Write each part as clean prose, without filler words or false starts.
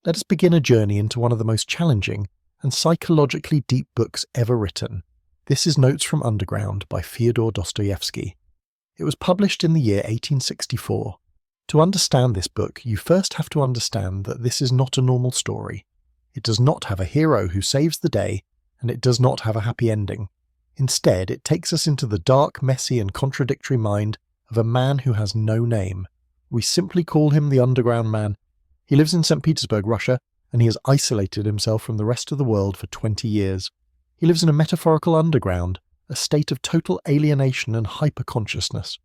let us begin a journey into one of the most challenging and psychologically deep books ever written. This is Notes from Underground by Fyodor Dostoevsky. It was published in the year 1864. To understand this book, you first have to understand that this is not a normal story. It does not have a hero who saves the day, and it does not have a happy ending. Instead, it takes us into the dark, messy, and contradictory mind of a man who has no name. We simply call him the Underground Man. He lives in St. Petersburg, Russia, and he has isolated himself from the rest of the world for 20 years. He lives in a metaphorical underground, a state of total alienation and hyper-consciousness.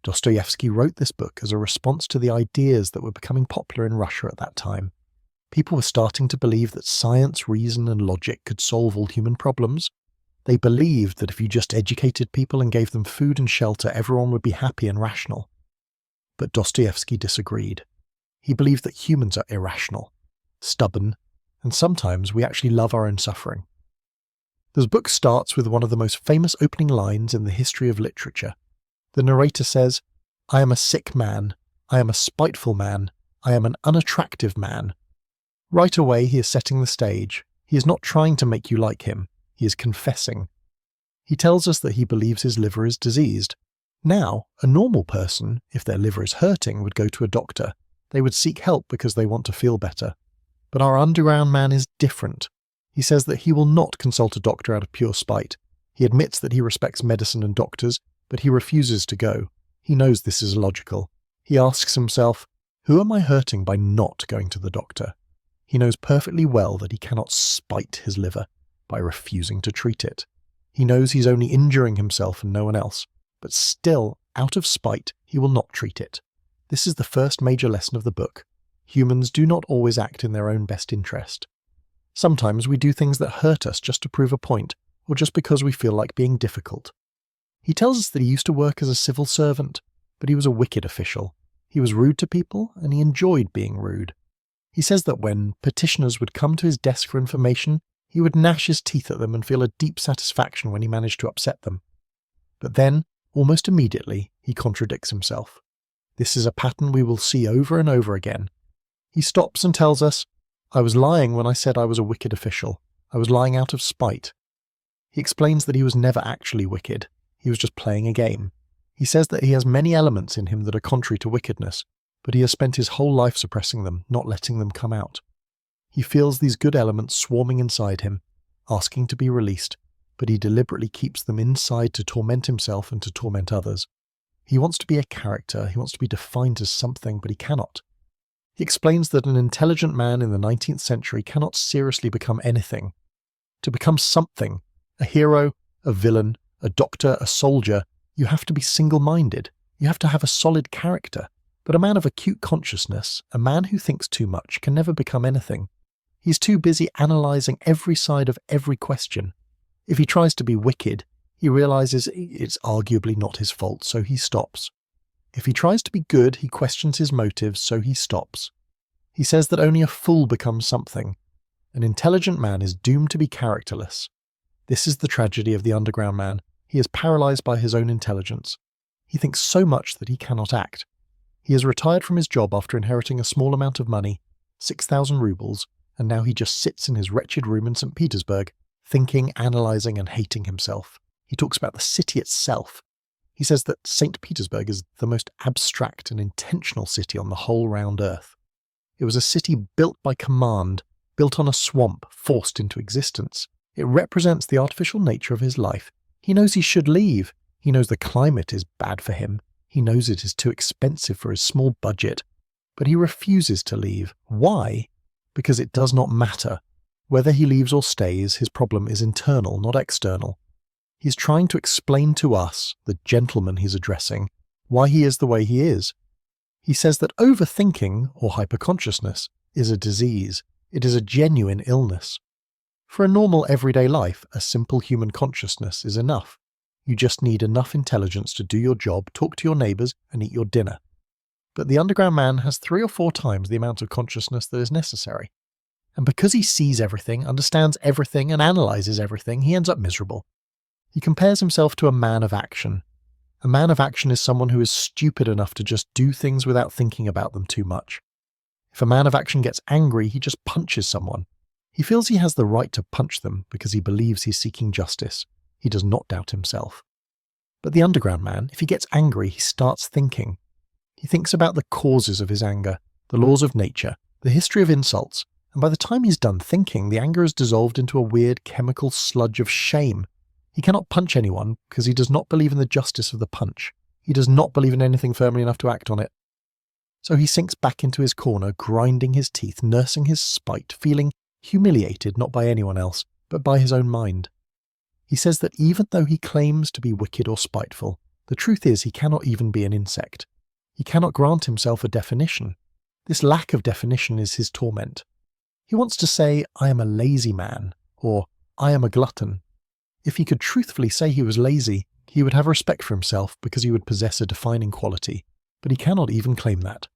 Dostoevsky wrote this book as a response to the ideas that were becoming popular in Russia at that time. People were starting to believe that science, reason, and logic could solve all human problems. They believed that if you just educated people and gave them food and shelter, everyone would be happy and rational. But Dostoevsky disagreed. He believed that humans are irrational, stubborn, and sometimes we actually love our own suffering. The book starts with one of the most famous opening lines in the history of literature. The narrator says, "I am a sick man. I am a spiteful man. I am an unattractive man." Right away, he is setting the stage. He is not trying to make you like him. He is confessing. He tells us that he believes his liver is diseased. Now, a normal person, if their liver is hurting, would go to a doctor. They would seek help because they want to feel better. But our underground man is different. He says that he will not consult a doctor out of pure spite. He admits that he respects medicine and doctors, but he refuses to go. He knows this is illogical. He asks himself, who am I hurting by not going to the doctor? He knows perfectly well that he cannot spite his liver by refusing to treat it. He knows he's only injuring himself and no one else, but still, out of spite, he will not treat it. This is the first major lesson of the book. Humans do not always act in their own best interest. Sometimes we do things that hurt us just to prove a point, or just because we feel like being difficult. He tells us that he used to work as a civil servant, but he was a wicked official. He was rude to people, and he enjoyed being rude. He says that when petitioners would come to his desk for information, he would gnash his teeth at them and feel a deep satisfaction when he managed to upset them. But then, almost immediately, he contradicts himself. This is a pattern we will see over and over again. He stops and tells us, "I was lying when I said I was a wicked official. I was lying out of spite." He explains that he was never actually wicked. He was just playing a game. He says that he has many elements in him that are contrary to wickedness, but he has spent his whole life suppressing them, not letting them come out. He feels these good elements swarming inside him, asking to be released, but he deliberately keeps them inside to torment himself and to torment others. He wants to be a character, he wants to be defined as something, but he cannot. He explains that an intelligent man in the 19th century cannot seriously become anything. To become something, a hero, a villain, a doctor, a soldier, you have to be single-minded. You have to have a solid character. But a man of acute consciousness, a man who thinks too much, can never become anything. He's too busy analysing every side of every question. If he tries to be wicked, he realises it's arguably not his fault, so he stops. If he tries to be good, he questions his motives, so he stops. He says that only a fool becomes something. An intelligent man is doomed to be characterless. This is the tragedy of the underground man. He is paralysed by his own intelligence. He thinks so much that he cannot act. He has retired from his job after inheriting a small amount of money, 6,000 rubles, and now he just sits in his wretched room in St. Petersburg, thinking, analysing, and hating himself. He talks about the city itself. He says that St. Petersburg is the most abstract and intentional city on the whole round earth. It was a city built by command, built on a swamp, forced into existence. It represents the artificial nature of his life. He knows he should leave. He knows the climate is bad for him. He knows it is too expensive for his small budget. But he refuses to leave. Why? Because it does not matter. Whether he leaves or stays, his problem is internal, not external. He's trying to explain to us, the gentleman he's addressing, why he is the way he is. He says that overthinking, or hyperconsciousness, is a disease. It is a genuine illness. For a normal everyday life, a simple human consciousness is enough. You just need enough intelligence to do your job, talk to your neighbours, and eat your dinner. But the underground man has 3 or 4 times the amount of consciousness that is necessary. And because he sees everything, understands everything, and analyses everything, he ends up miserable. He compares himself to a man of action. A man of action is someone who is stupid enough to just do things without thinking about them too much. If a man of action gets angry, he just punches someone. He feels he has the right to punch them because he believes he's seeking justice. He does not doubt himself. But the underground man, if he gets angry, he starts thinking. He thinks about the causes of his anger, the laws of nature, the history of insults, and by the time he's done thinking, the anger is dissolved into a weird chemical sludge of shame. He cannot punch anyone because he does not believe in the justice of the punch. He does not believe in anything firmly enough to act on it. So he sinks back into his corner, grinding his teeth, nursing his spite, feeling humiliated not by anyone else, but by his own mind. He says that even though he claims to be wicked or spiteful, the truth is he cannot even be an insect. He cannot grant himself a definition. This lack of definition is his torment. He wants to say, "I am a lazy man," or "I am a glutton." If he could truthfully say he was lazy, he would have respect for himself because he would possess a defining quality, but he cannot even claim that.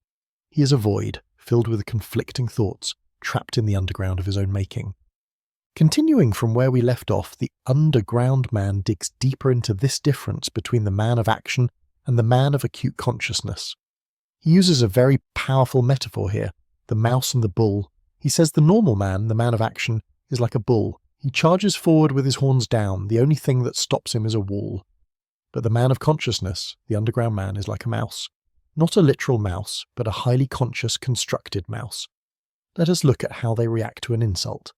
He is a void, filled with conflicting thoughts, trapped in the underground of his own making. Continuing from where we left off, the underground man digs deeper into this difference between the man of action and the man of acute consciousness. He uses a very powerful metaphor here, the mouse and the bull. He says the normal man, the man of action, is like a bull. He charges forward with his horns down, the only thing that stops him is a wall. But the man of consciousness, the underground man, is like a mouse. Not a literal mouse, but a highly conscious, constructed mouse. Let us look at how they react to an insult.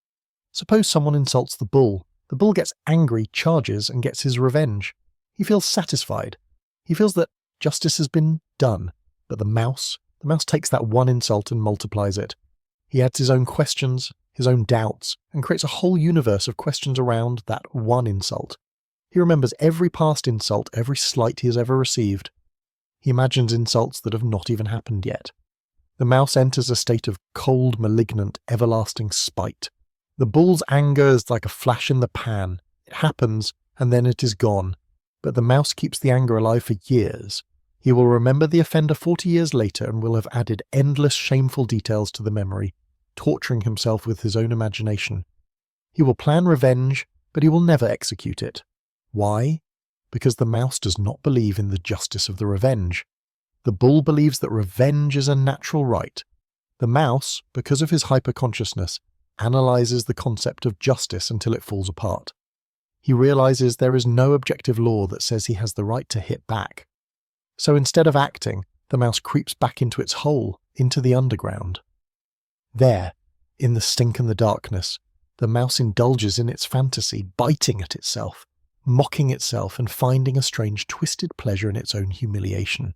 Suppose someone insults the bull. The bull gets angry, charges, and gets his revenge. He feels satisfied. He feels that justice has been done. But the mouse takes that one insult and multiplies it. He adds his own questions, his own doubts, and creates a whole universe of questions around that one insult. He remembers every past insult, every slight he has ever received. He imagines insults that have not even happened yet. The mouse enters a state of cold, malignant, everlasting spite. The bull's anger is like a flash in the pan. It happens, and then it is gone. But the mouse keeps the anger alive for years. He will remember the offender 40 years later and will have added endless shameful details to the memory, torturing himself with his own imagination. He will plan revenge, but he will never execute it. Why? Because the mouse does not believe in the justice of the revenge. The bull believes that revenge is a natural right. The mouse, because of his hyperconsciousness, analyzes the concept of justice until it falls apart. He realizes there is no objective law that says he has the right to hit back. So instead of acting, the mouse creeps back into its hole, into the underground. There, in the stink and the darkness, the mouse indulges in its fantasy, biting at itself, mocking itself and finding a strange twisted pleasure in its own humiliation.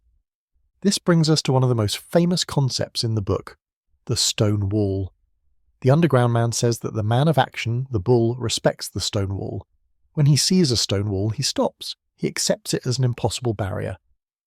This brings us to one of the most famous concepts in the book, the stone wall. The underground man says that the man of action, the bull, respects the stone wall. When he sees a stone wall, he stops. He accepts it as an impossible barrier.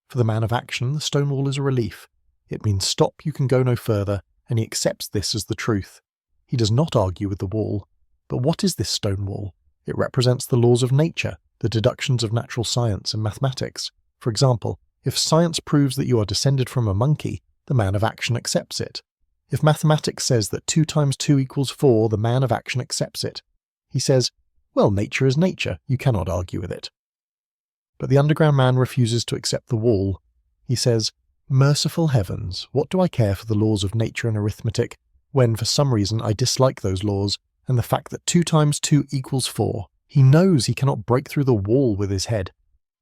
For the man of action, the stone wall is a relief. It means stop, you can go no further, and he accepts this as the truth. He does not argue with the wall. But what is this stone wall? It represents the laws of nature, the deductions of natural science and mathematics. For example, if science proves that you are descended from a monkey, the man of action accepts it. If mathematics says that 2 times 2 equals 4, the man of action accepts it. He says, well, nature is nature, you cannot argue with it. But the underground man refuses to accept the wall. He says, merciful heavens, what do I care for the laws of nature and arithmetic, when for some reason I dislike those laws, and the fact that 2 times 2 equals 4. He knows he cannot break through the wall with his head.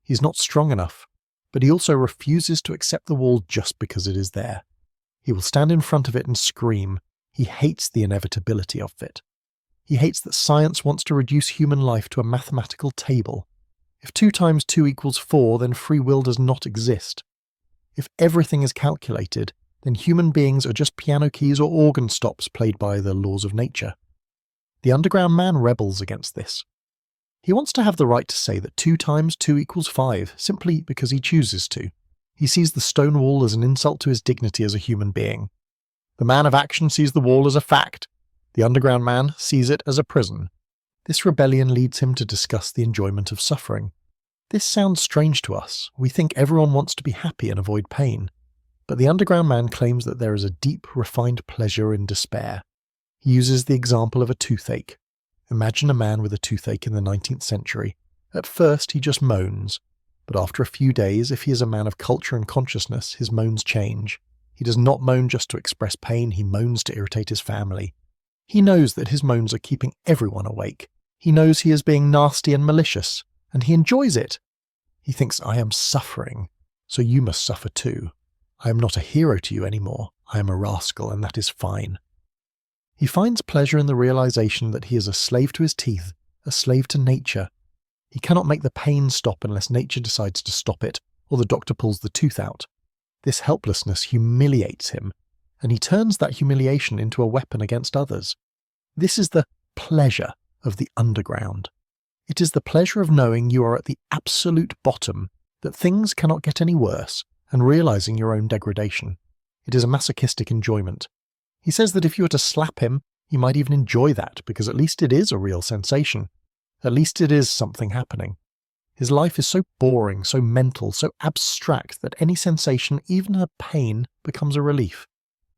He's not strong enough, but he also refuses to accept the wall just because it is there. He will stand in front of it and scream. He hates the inevitability of it. He hates that science wants to reduce human life to a mathematical table. If 2 times 2 equals 4, then free will does not exist. If everything is calculated, then human beings are just piano keys or organ stops played by the laws of nature. The underground man rebels against this. He wants to have the right to say that 2 times 2 equals 5, simply because he chooses to. He sees the stone wall as an insult to his dignity as a human being. The man of action sees the wall as a fact. The underground man sees it as a prison. This rebellion leads him to discuss the enjoyment of suffering. This sounds strange to us. We think everyone wants to be happy and avoid pain. But the underground man claims that there is a deep, refined pleasure in despair. He uses the example of a toothache. Imagine a man with a toothache in the 19th century. At first, he just moans. But after a few days, if he is a man of culture and consciousness, his moans change. He does not moan just to express pain, he moans to irritate his family. He knows that his moans are keeping everyone awake. He knows he is being nasty and malicious, and he enjoys it. He thinks, I am suffering, so you must suffer too. I am not a hero to you anymore. I am a rascal, and that is fine. He finds pleasure in the realization that he is a slave to his teeth, a slave to nature. He cannot make the pain stop unless nature decides to stop it, or the doctor pulls the tooth out. This helplessness humiliates him, and he turns that humiliation into a weapon against others. This is the pleasure of the underground. It is the pleasure of knowing you are at the absolute bottom, that things cannot get any worse, and realizing your own degradation. It is a masochistic enjoyment. He says that if you were to slap him, you might even enjoy that, because at least it is a real sensation. At least it is something happening. His life is so boring, so mental, so abstract that any sensation, even a pain, becomes a relief.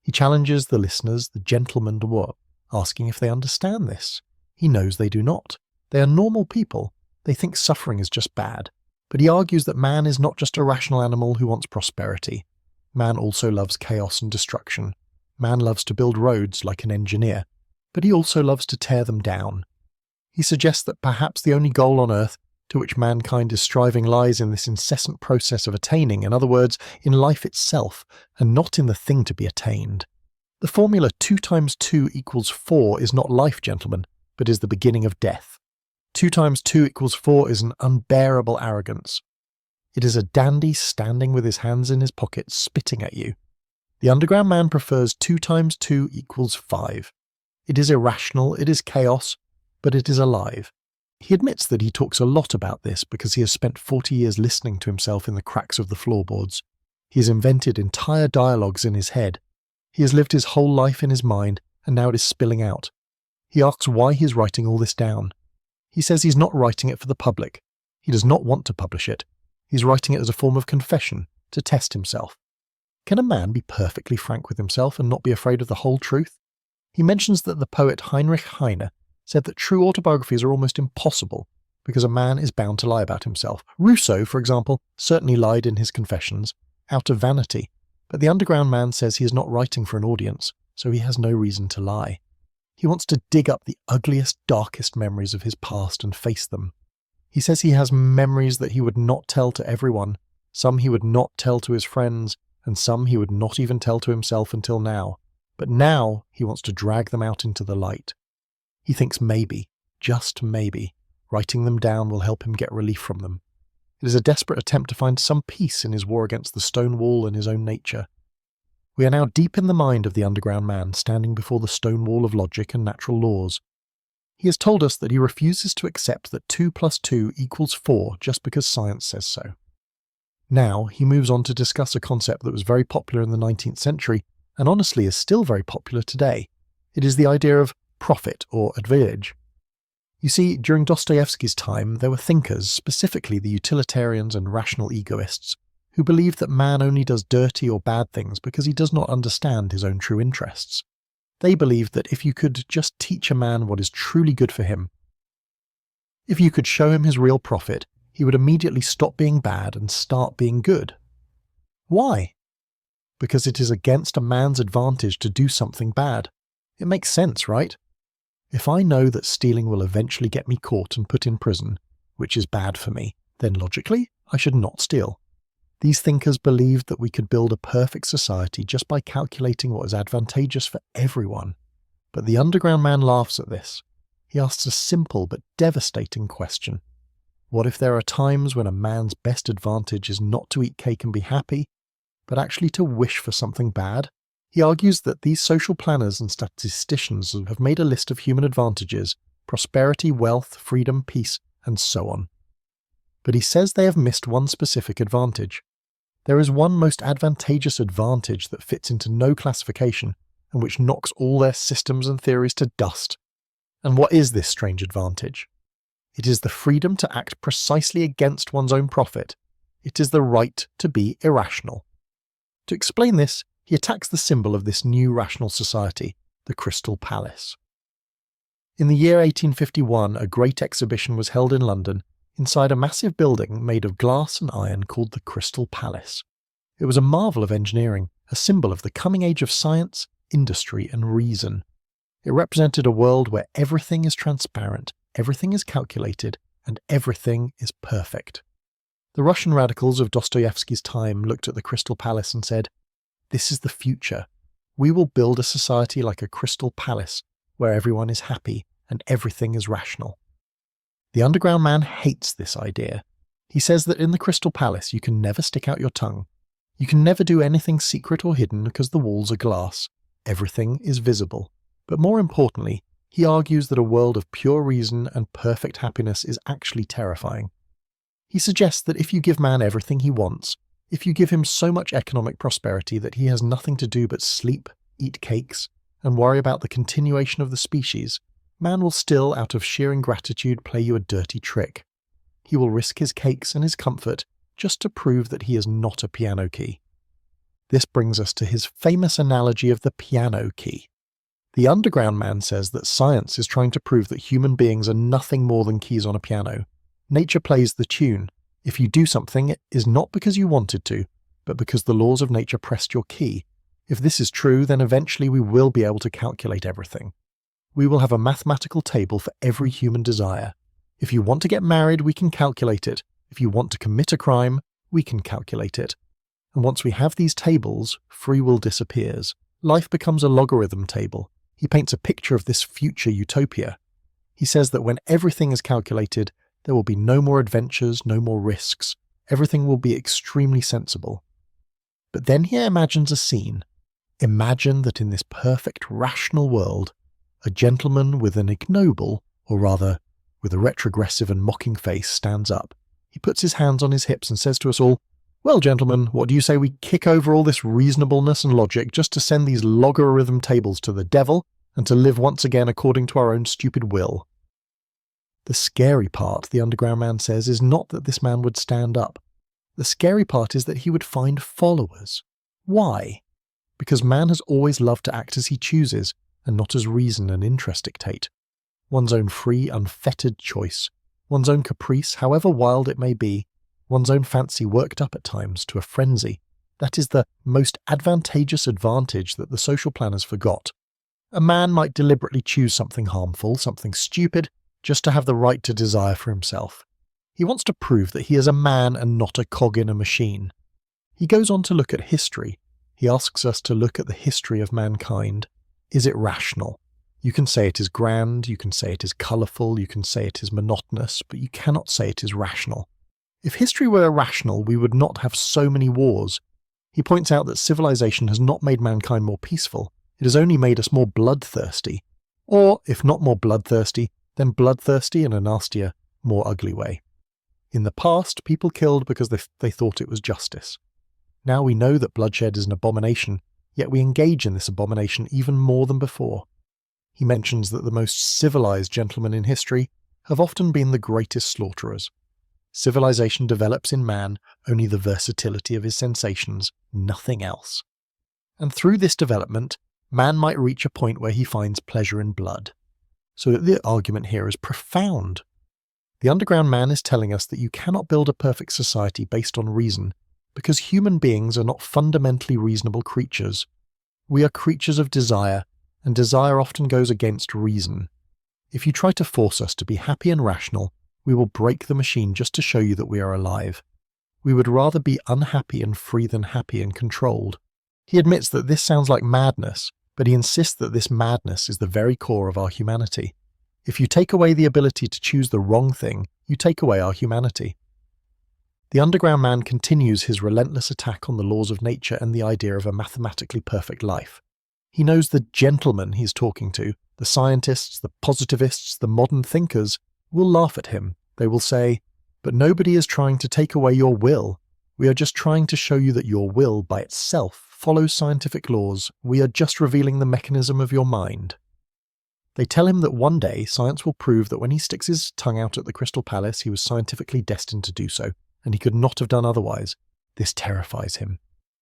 He challenges the listeners, the gentlemen de war, asking if they understand this. He knows they do not. They are normal people. They think suffering is just bad. But he argues that man is not just a rational animal who wants prosperity. Man also loves chaos and destruction. Man loves to build roads like an engineer, but he also loves to tear them down. He suggests that perhaps the only goal on earth to which mankind is striving lies in this incessant process of attaining, in other words, in life itself, and not in the thing to be attained. The formula 2 times 2 equals 4 is not life, gentlemen, but is the beginning of death. 2 times 2 equals 4 is an unbearable arrogance. It is a dandy standing with his hands in his pockets, spitting at you. The underground man prefers 2 times 2 equals 5. It is irrational, it is chaos, but it is alive. He admits that he talks a lot about this because he has spent 40 years listening to himself in the cracks of the floorboards. He has invented entire dialogues in his head. He has lived his whole life in his mind, and now it is spilling out. He asks why he is writing all this down. He says he's not writing it for the public. He does not want to publish it. He's writing it as a form of confession, to test himself. Can a man be perfectly frank with himself and not be afraid of the whole truth? He mentions that the poet Heinrich Heine said that true autobiographies are almost impossible because a man is bound to lie about himself. Rousseau, for example, certainly lied in his confessions, out of vanity, but the underground man says he is not writing for an audience, so he has no reason to lie. He wants to dig up the ugliest, darkest memories of his past and face them. He says he has memories that he would not tell to everyone, some he would not tell to his friends, and some he would not even tell to himself until now. But now he wants to drag them out into the light. He thinks maybe, just maybe, writing them down will help him get relief from them. It is a desperate attempt to find some peace in his war against the stone wall and his own nature. We are now deep in the mind of the underground man, standing before the stone wall of logic and natural laws. He has told us that he refuses to accept that 2 plus 2 equals 4 just because science says so. Now he moves on to discuss a concept that was very popular in the 19th century and honestly is still very popular today. It is the idea of profit or advantage. You see, during Dostoevsky's time, there were thinkers, specifically the utilitarians and rational egoists, who believed that man only does dirty or bad things because he does not understand his own true interests. They believed that if you could just teach a man what is truly good for him, if you could show him his real profit, he would immediately stop being bad and start being good. Why? Because it is against a man's advantage to do something bad. It makes sense, right? If I know that stealing will eventually get me caught and put in prison, which is bad for me, then logically, I should not steal. These thinkers believed that we could build a perfect society just by calculating what is advantageous for everyone. But the underground man laughs at this. He asks a simple but devastating question. What if there are times when a man's best advantage is not to eat cake and be happy, but actually to wish for something bad? He argues that these social planners and statisticians have made a list of human advantages: prosperity, wealth, freedom, peace, and so on. But he says they have missed one specific advantage. There is one most advantageous advantage that fits into no classification and which knocks all their systems and theories to dust. And what is this strange advantage? It is the freedom to act precisely against one's own profit. It is the right to be irrational. To explain this, he attacks the symbol of this new rational society, the Crystal Palace. In the year 1851, a great exhibition was held in London inside a massive building made of glass and iron called the Crystal Palace. It was a marvel of engineering, a symbol of the coming age of science, industry, and reason. It represented a world where everything is transparent, everything is calculated, and everything is perfect. The Russian radicals of Dostoevsky's time looked at the Crystal Palace and said, "This is the future. We will build a society like a crystal palace, where everyone is happy and everything is rational." The Underground Man hates this idea. He says that in the Crystal Palace you can never stick out your tongue. You can never do anything secret or hidden because the walls are glass. Everything is visible. But more importantly, he argues that a world of pure reason and perfect happiness is actually terrifying. He suggests that if you give man everything he wants, if you give him so much economic prosperity that he has nothing to do but sleep, eat cakes, and worry about the continuation of the species, man will still, out of sheer ingratitude, play you a dirty trick. He will risk his cakes and his comfort just to prove that he is not a piano key. This brings us to his famous analogy of the piano key. The Underground Man says that science is trying to prove that human beings are nothing more than keys on a piano. Nature plays the tune. If you do something, it is not because you wanted to, but because the laws of nature pressed your key. If this is true, then eventually we will be able to calculate everything. We will have a mathematical table for every human desire. If you want to get married, we can calculate it. If you want to commit a crime, we can calculate it. And once we have these tables, free will disappears. Life becomes a logarithm table. He paints a picture of this future utopia. He says that when everything is calculated, there will be no more adventures, no more risks. Everything will be extremely sensible. But then he imagines a scene. Imagine that in this perfect, rational world, a gentleman with an ignoble, or rather, with a retrogressive and mocking face, stands up. He puts his hands on his hips and says to us all, "Well, gentlemen, what do you say we kick over all this reasonableness and logic just to send these logarithm tables to the devil and to live once again according to our own stupid will?" The scary part, the Underground Man says, is not that this man would stand up. The scary part is that he would find followers. Why? Because man has always loved to act as he chooses, and not as reason and interest dictate. One's own free, unfettered choice, one's own caprice, however wild it may be, one's own fancy worked up at times to a frenzy. That is the most advantageous advantage that the social planners forgot. A man might deliberately choose something harmful, something stupid, just to have the right to desire for himself. He wants to prove that he is a man and not a cog in a machine. He goes on to look at history. He asks us to look at the history of mankind. Is it rational? You can say it is grand, you can say it is colourful, you can say it is monotonous, but you cannot say it is rational. If history were irrational, we would not have so many wars. He points out that civilization has not made mankind more peaceful, it has only made us more bloodthirsty. Or, if not more bloodthirsty, then bloodthirsty in a nastier, more ugly way. In the past, people killed because they thought it was justice. Now we know that bloodshed is an abomination, yet we engage in this abomination even more than before. He mentions that the most civilized gentlemen in history have often been the greatest slaughterers. Civilization develops in man only the versatility of his sensations, nothing else. And through this development, man might reach a point where he finds pleasure in blood. So the argument here is profound. The Underground Man is telling us that you cannot build a perfect society based on reason, because human beings are not fundamentally reasonable creatures. We are creatures of desire, and desire often goes against reason. If you try to force us to be happy and rational, we will break the machine just to show you that we are alive. We would rather be unhappy and free than happy and controlled. He admits that this sounds like madness, but he insists that this madness is the very core of our humanity. If you take away the ability to choose the wrong thing, you take away our humanity. The Underground Man continues his relentless attack on the laws of nature and the idea of a mathematically perfect life. He knows the gentlemen he's talking to, the scientists, the positivists, the modern thinkers, will laugh at him. They will say, "But nobody is trying to take away your will. We are just trying to show you that your will, by itself, follows scientific laws. We are just revealing the mechanism of your mind." They tell him that one day science will prove that when he sticks his tongue out at the Crystal Palace, he was scientifically destined to do so, and he could not have done otherwise. This terrifies him.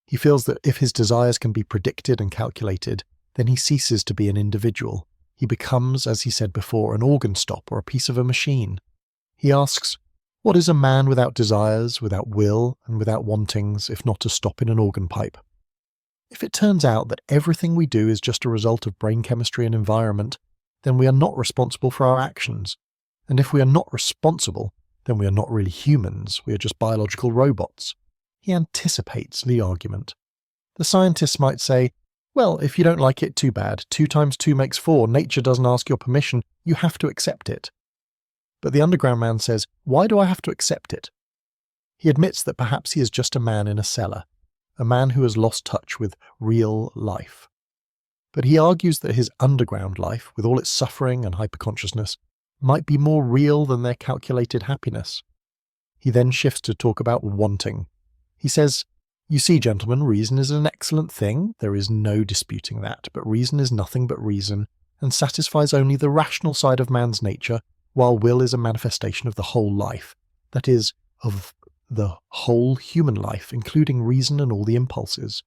He feels that if his desires can be predicted and calculated, then he ceases to be an individual. He becomes, as he said before, an organ stop or a piece of a machine. He asks, what is a man without desires, without will, and without wantings, if not a stop in an organ pipe? If it turns out that everything we do is just a result of brain chemistry and environment, then we are not responsible for our actions. And if we are not responsible, then we are not really humans, we are just biological robots. He anticipates the argument. The scientists might say, well, if you don't like it, too bad. 2 times 2 makes 4. Nature doesn't ask your permission. You have to accept it. But the underground man says, why do I have to accept it? He admits that perhaps he is just a man in a cellar, a man who has lost touch with real life. But he argues that his underground life, with all its suffering and hyperconsciousness, might be more real than their calculated happiness. He then shifts to talk about wanting. He says, you see, gentlemen, reason is an excellent thing, there is no disputing that, but reason is nothing but reason, and satisfies only the rational side of man's nature, while will is a manifestation of the whole life, that is, of the whole human life, including reason and all the impulses.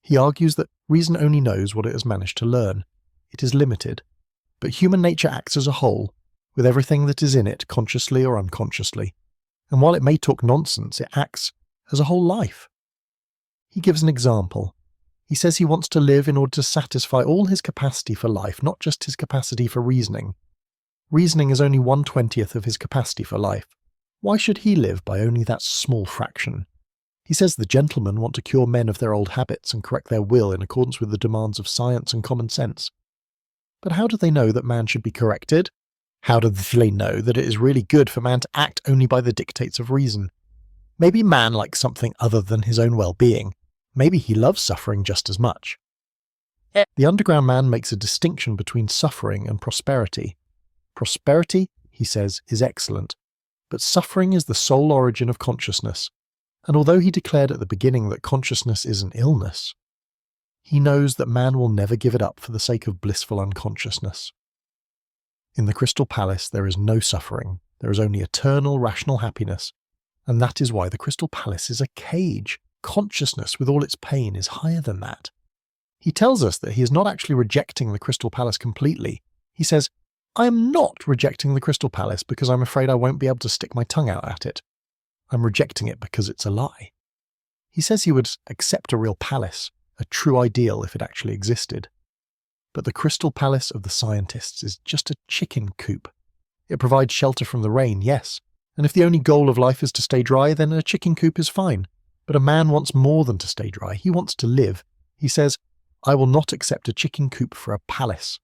He argues that reason only knows what it has managed to learn. It is limited. But human nature acts as a whole, with everything that is in it, consciously or unconsciously. And while it may talk nonsense, it acts as a whole life. He gives an example. He says he wants to live in order to satisfy all his capacity for life, not just his capacity for reasoning. Reasoning is only 1/20th of his capacity for life. Why should he live by only that small fraction? He says the gentlemen want to cure men of their old habits and correct their will in accordance with the demands of science and common sense. But how do they know that man should be corrected? How do they know that it is really good for man to act only by the dictates of reason? Maybe man likes something other than his own well-being. Maybe he loves suffering just as much. The underground man makes a distinction between suffering and prosperity. Prosperity, he says, is excellent, but suffering is the sole origin of consciousness. And although he declared at the beginning that consciousness is an illness, he knows that man will never give it up for the sake of blissful unconsciousness. In the Crystal Palace there is no suffering, there is only eternal rational happiness, and that is why the Crystal Palace is a cage. Consciousness, with all its pain, is higher than that. He tells us that he is not actually rejecting the Crystal Palace completely. He says, I am not rejecting the Crystal Palace because I'm afraid I won't be able to stick my tongue out at it. I'm rejecting it because it's a lie. He says he would accept a real palace, a true ideal if it actually existed. But the Crystal Palace of the scientists is just a chicken coop. It provides shelter from the rain, yes, and if the only goal of life is to stay dry, then a chicken coop is fine. But a man wants more than to stay dry, he wants to live. He says, I will not accept a chicken coop for a palace.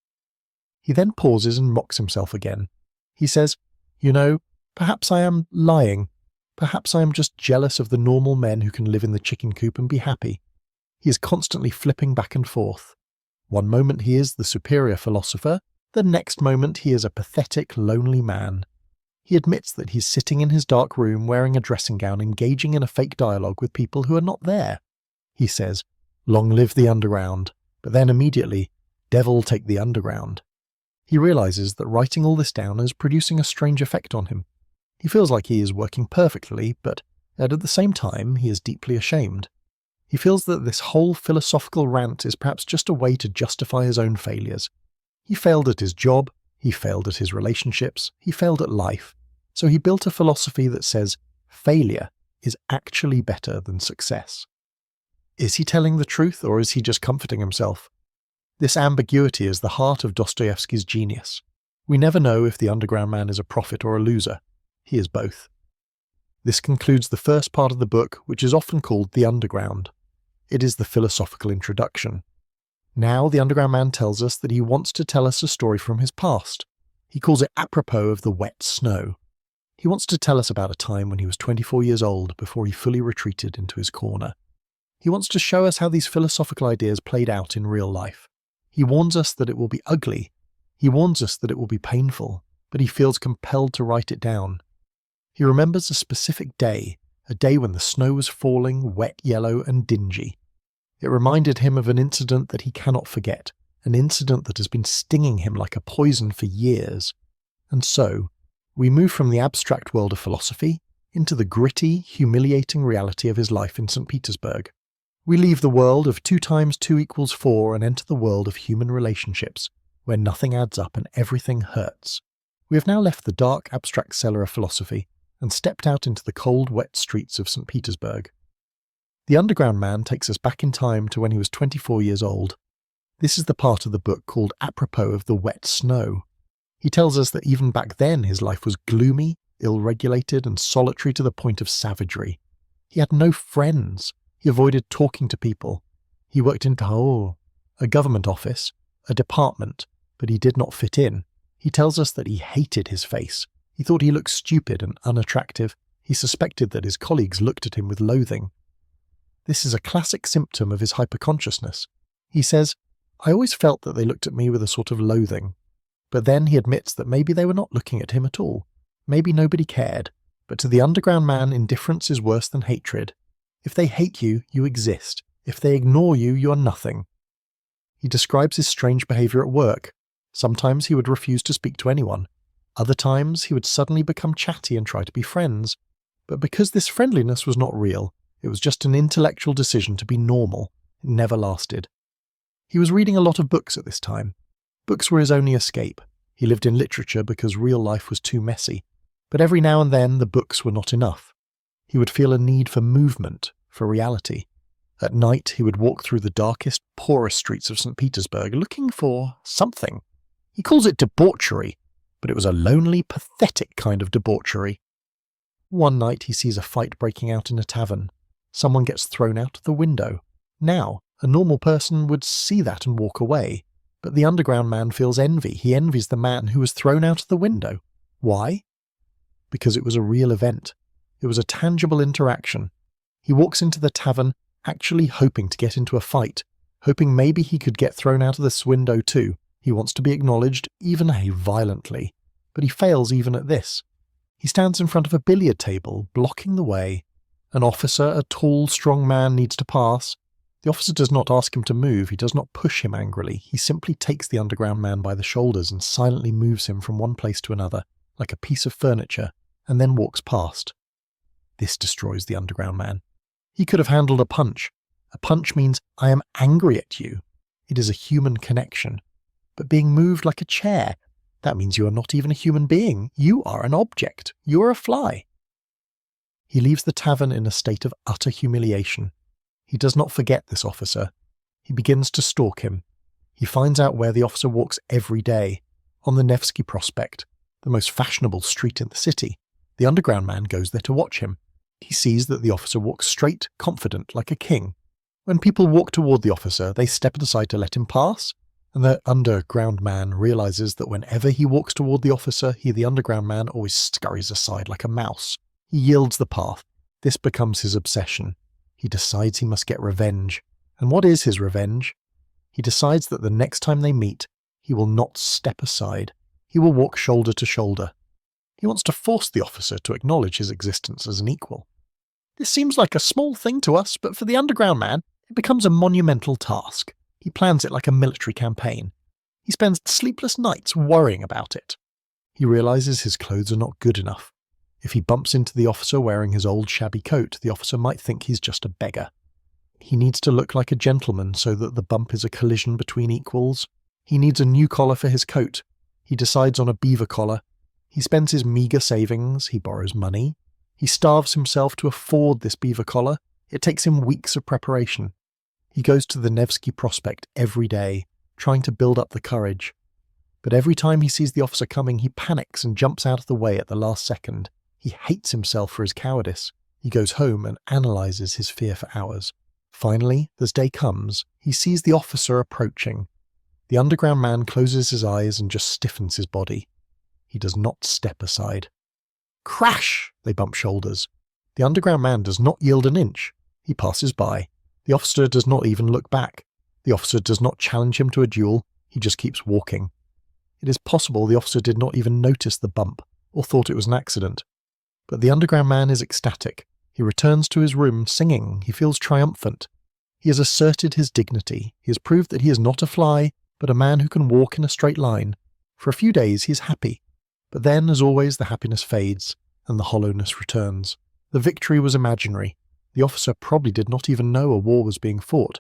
He then pauses and mocks himself again. He says, you know, perhaps I am lying. Perhaps I am just jealous of the normal men who can live in the chicken coop and be happy. He is constantly flipping back and forth. One moment he is the superior philosopher, the next moment he is a pathetic, lonely man. He admits that he's sitting in his dark room wearing a dressing gown engaging in a fake dialogue with people who are not there. He says, long live the underground, but then immediately, devil take the underground. He realizes that writing all this down is producing a strange effect on him. He feels like he is working perfectly, but at the same time he is deeply ashamed. He feels that this whole philosophical rant is perhaps just a way to justify his own failures. He failed at his job, he failed at his relationships, he failed at life. So he built a philosophy that says failure is actually better than success. Is he telling the truth, or is he just comforting himself? This ambiguity is the heart of Dostoevsky's genius. We never know if the underground man is a prophet or a loser. He is both. This concludes the first part of the book, which is often called The Underground. It is the philosophical introduction. Now the underground man tells us that he wants to tell us a story from his past. He calls it apropos of the wet snow. He wants to tell us about a time when he was 24 years old before he fully retreated into his corner. He wants to show us how these philosophical ideas played out in real life. He warns us that it will be ugly. He warns us that it will be painful, but he feels compelled to write it down. He remembers a specific day, a day when the snow was falling, wet, yellow, and dingy. It reminded him of an incident that he cannot forget, an incident that has been stinging him like a poison for years. And so, we move from the abstract world of philosophy into the gritty, humiliating reality of his life in St. Petersburg. We leave the world of 2 times 2 equals 4 and enter the world of human relationships, where nothing adds up and everything hurts. We have now left the dark, abstract cellar of philosophy and stepped out into the cold, wet streets of St. Petersburg. The Underground Man takes us back in time to when he was 24 years old. This is the part of the book called Apropos of the Wet Snow. He tells us that even back then his life was gloomy, ill-regulated, and solitary to the point of savagery. He had no friends. He avoided talking to people. He worked in Tahor, a government office, a department, but he did not fit in. He tells us that he hated his face. He thought he looked stupid and unattractive. He suspected that his colleagues looked at him with loathing. This is a classic symptom of his hyperconsciousness. He says, "I always felt that they looked at me with a sort of loathing." But then he admits that maybe they were not looking at him at all. Maybe nobody cared. But to the Underground Man, indifference is worse than hatred. If they hate you, you exist. If they ignore you, you are nothing. He describes his strange behaviour at work. Sometimes he would refuse to speak to anyone. Other times he would suddenly become chatty and try to be friends. But because this friendliness was not real, it was just an intellectual decision to be normal. It never lasted. He was reading a lot of books at this time. Books were his only escape. He lived in literature because real life was too messy. But every now and then the books were not enough. He would feel a need for movement, for reality. At night he would walk through the darkest, poorest streets of St. Petersburg looking for something. He calls it debauchery, but it was a lonely, pathetic kind of debauchery. One night he sees a fight breaking out in a tavern. Someone gets thrown out of the window. Now, a normal person would see that and walk away. But the Underground Man feels envy. He envies the man who was thrown out of the window. Why? Because it was a real event. It was a tangible interaction. He walks into the tavern actually hoping to get into a fight, hoping maybe he could get thrown out of this window too. He wants to be acknowledged, even violently. But he fails even at this. He stands in front of a billiard table, blocking the way. An officer, a tall, strong man, needs to pass. The officer does not ask him to move, he does not push him angrily, he simply takes the Underground Man by the shoulders and silently moves him from one place to another, like a piece of furniture, and then walks past. This destroys the Underground Man. He could have handled a punch. A punch means, I am angry at you. It is a human connection. But being moved like a chair, that means you are not even a human being. You are an object. You are a fly. He leaves the tavern in a state of utter humiliation. He does not forget this officer. He begins to stalk him. He finds out where the officer walks every day, on the Nevsky Prospect, the most fashionable street in the city. The Underground Man goes there to watch him. He sees that the officer walks straight, confident, like a king. When people walk toward the officer, they step aside to let him pass, and the Underground Man realizes that whenever he walks toward the officer, the Underground Man always scurries aside like a mouse. He yields the path. This becomes his obsession. He decides he must get revenge. And what is his revenge? He decides that the next time they meet, he will not step aside. He will walk shoulder to shoulder. He wants to force the officer to acknowledge his existence as an equal. This seems like a small thing to us, but for the Underground Man, it becomes a monumental task. He plans it like a military campaign. He spends sleepless nights worrying about it. He realizes his clothes are not good enough. If he bumps into the officer wearing his old shabby coat, the officer might think he's just a beggar. He needs to look like a gentleman so that the bump is a collision between equals. He needs a new collar for his coat. He decides on a beaver collar. He spends his meagre savings. He borrows money. He starves himself to afford this beaver collar. It takes him weeks of preparation. He goes to the Nevsky Prospect every day, trying to build up the courage. But every time he sees the officer coming, he panics and jumps out of the way at the last second. He hates himself for his cowardice. He goes home and analyzes his fear for hours. Finally, as day comes, he sees the officer approaching. The Underground Man closes his eyes and just stiffens his body. He does not step aside. Crash! They bump shoulders. The Underground Man does not yield an inch. He passes by. The officer does not even look back. The officer does not challenge him to a duel. He just keeps walking. It is possible the officer did not even notice the bump, or thought it was an accident. But the Underground Man is ecstatic. He returns to his room singing. He feels triumphant. He has asserted his dignity. He has proved that he is not a fly, but a man who can walk in a straight line. For a few days he is happy. But then, as always, the happiness fades, and the hollowness returns. The victory was imaginary. The officer probably did not even know a war was being fought.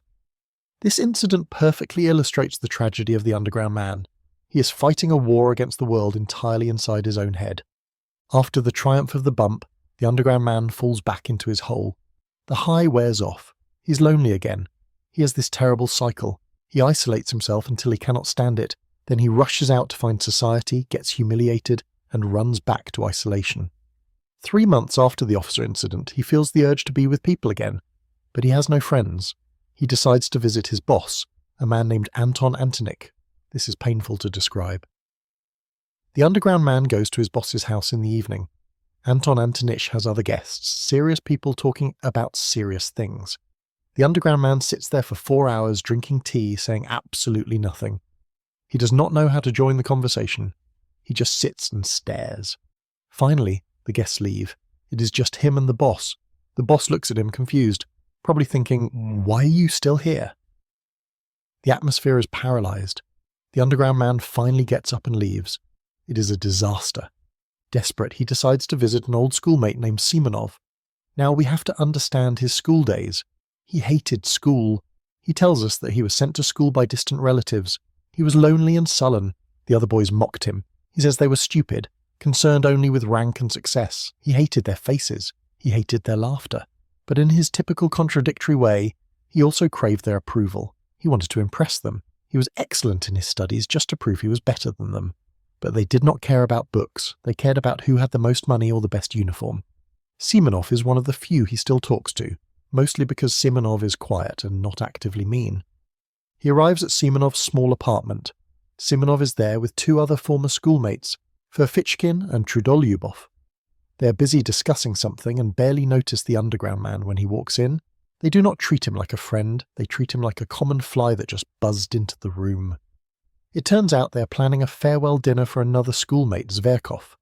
This incident perfectly illustrates the tragedy of the Underground Man. He is fighting a war against the world entirely inside his own head. After the triumph of the bump, the Underground Man falls back into his hole. The high wears off. He's lonely again. He has this terrible cycle. He isolates himself until he cannot stand it. Then he rushes out to find society, gets humiliated, and runs back to isolation. 3 months after the officer incident, he feels the urge to be with people again, but he has no friends. He decides to visit his boss, a man named Anton Antonich. This is painful to describe. The underground man goes to his boss's house in the evening. Anton Antonich has other guests, serious people talking about serious things. The underground man sits there for 4 hours drinking tea, saying absolutely nothing. He does not know how to join the conversation. He just sits and stares. Finally, the guests leave. It is just him and the boss. The boss looks at him confused, probably thinking, "Why are you still here?" The atmosphere is paralyzed. The underground man finally gets up and leaves. It is a disaster. Desperate, he decides to visit an old schoolmate named Simonov. Now we have to understand his school days. He hated school. He tells us that he was sent to school by distant relatives. He was lonely and sullen. The other boys mocked him. He says they were stupid, concerned only with rank and success. He hated their faces. He hated their laughter. But in his typical contradictory way, he also craved their approval. He wanted to impress them. He was excellent in his studies just to prove he was better than them. But they did not care about books. They cared about who had the most money or the best uniform. Simonov is one of the few he still talks to, mostly because Simonov is quiet and not actively mean. He arrives at Simonov's small apartment. Simonov is there with 2 other former schoolmates, Ferfichkin and Trudolyubov. They are busy discussing something and barely notice the underground man when he walks in. They do not treat him like a friend, they treat him like a common fly that just buzzed into the room. It turns out they are planning a farewell dinner for another schoolmate, Zverkov.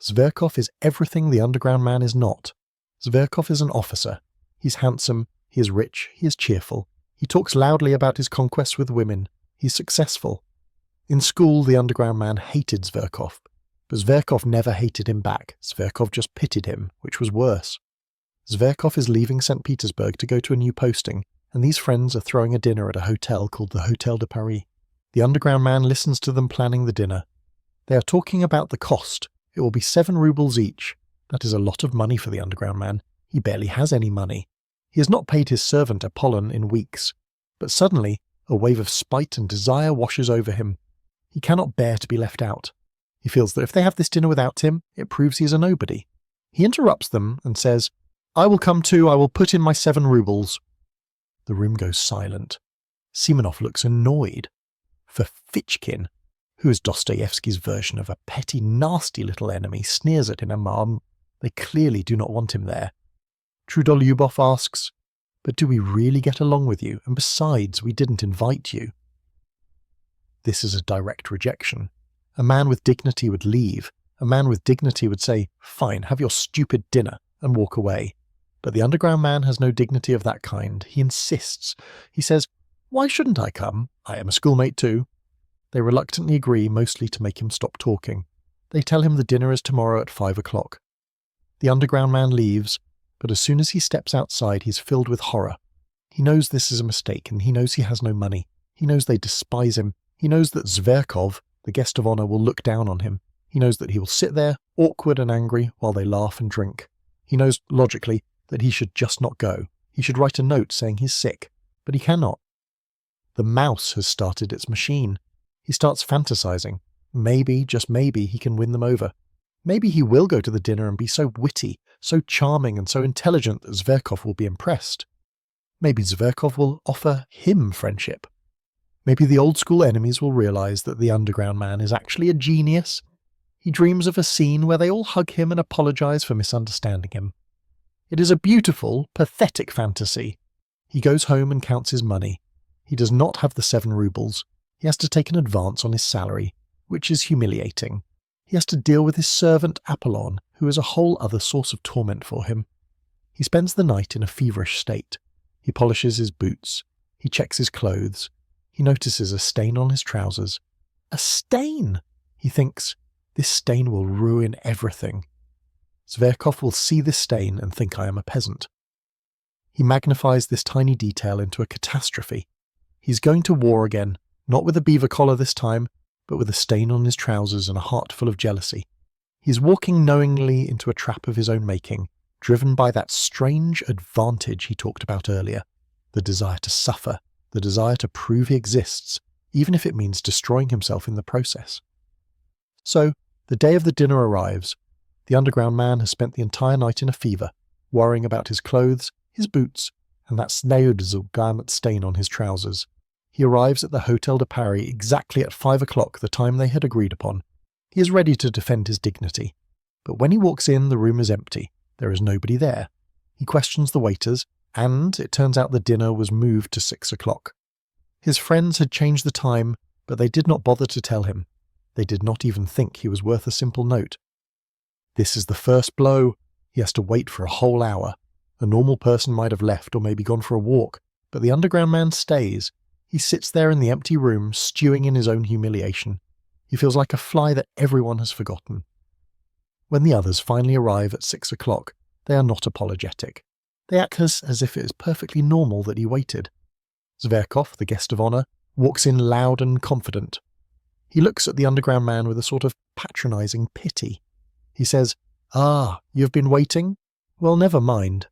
Zverkov is everything the underground man is not. Zverkov is an officer. He's handsome, he is rich, he is cheerful. He talks loudly about his conquests with women. He's successful. In school, the underground man hated Zverkov, but Zverkov never hated him back. Zverkov just pitied him, which was worse. Zverkov is leaving St. Petersburg to go to a new posting, and these friends are throwing a dinner at a hotel called the Hotel de Paris. The underground man listens to them planning the dinner. They are talking about the cost. It will be 7 rubles each. That is a lot of money for the underground man. He barely has any money. He has not paid his servant Apollon in weeks. But suddenly, a wave of spite and desire washes over him. He cannot bear to be left out. He feels that if they have this dinner without him, it proves he is a nobody. He interrupts them and says, "I will come too, I will put in my 7 rubles. The room goes silent. Simonov looks annoyed. Ferfichkin, who is Dostoevsky's version of a petty, nasty little enemy, sneers at him and mom. They clearly do not want him there. Trudolyubov asks, "But do we really get along with you? And besides, we didn't invite you." This is a direct rejection. A man with dignity would leave. A man with dignity would say, "Fine, have your stupid dinner," and walk away. But the underground man has no dignity of that kind. He insists. He says, "Why shouldn't I come? I am a schoolmate too." They reluctantly agree, mostly to make him stop talking. They tell him the dinner is tomorrow at 5 o'clock. The underground man leaves, but as soon as he steps outside, he's filled with horror. He knows this is a mistake, and he knows he has no money. He knows they despise him. He knows that Zverkov, the guest of honor, will look down on him. He knows that he will sit there, awkward and angry, while they laugh and drink. He knows, logically, that he should just not go. He should write a note saying he's sick, but he cannot. The mouse has started its machine. He starts fantasizing. Maybe, just maybe, he can win them over. Maybe he will go to the dinner and be so witty, so charming and so intelligent that Zverkov will be impressed. Maybe Zverkov will offer him friendship. Maybe the old school enemies will realize that the underground man is actually a genius. He dreams of a scene where they all hug him and apologize for misunderstanding him. It is a beautiful, pathetic fantasy. He goes home and counts his money. He does not have the 7 rubles. He has to take an advance on his salary, which is humiliating. He has to deal with his servant Apollon, who is a whole other source of torment for him. He spends the night in a feverish state. He polishes his boots. He checks his clothes. He notices a stain on his trousers. A stain! He thinks, this stain will ruin everything. Zverkov will see this stain and think I am a peasant. He magnifies this tiny detail into a catastrophe. He's going to war again, not with a beaver collar this time, but with a stain on his trousers and a heart full of jealousy. He's walking knowingly into a trap of his own making, driven by that strange advantage he talked about earlier. the desire to suffer, the desire to prove he exists, even if it means destroying himself in the process. So, the day of the dinner arrives. The underground man has spent the entire night in a fever, worrying about his clothes, his boots, and that sneeuwdzel garment stain on his trousers. He arrives at the Hotel de Paris exactly at 5 o'clock, the time they had agreed upon. He is ready to defend his dignity. But when he walks in, the room is empty. There is nobody there. He questions the waiters, and it turns out the dinner was moved to 6 o'clock. His friends had changed the time, but they did not bother to tell him. They did not even think he was worth a simple note. This is the first blow. He has to wait for a whole hour. A normal person might have left or maybe gone for a walk, but the underground man stays. He sits there in the empty room, stewing in his own humiliation. He feels like a fly that everyone has forgotten. When the others finally arrive at 6 o'clock, they are not apologetic. They act as if it is perfectly normal that he waited. Zverkov, the guest of honour, walks in loud and confident. He looks at the underground man with a sort of patronising pity. He says, "Ah, you've been waiting? Well, never mind."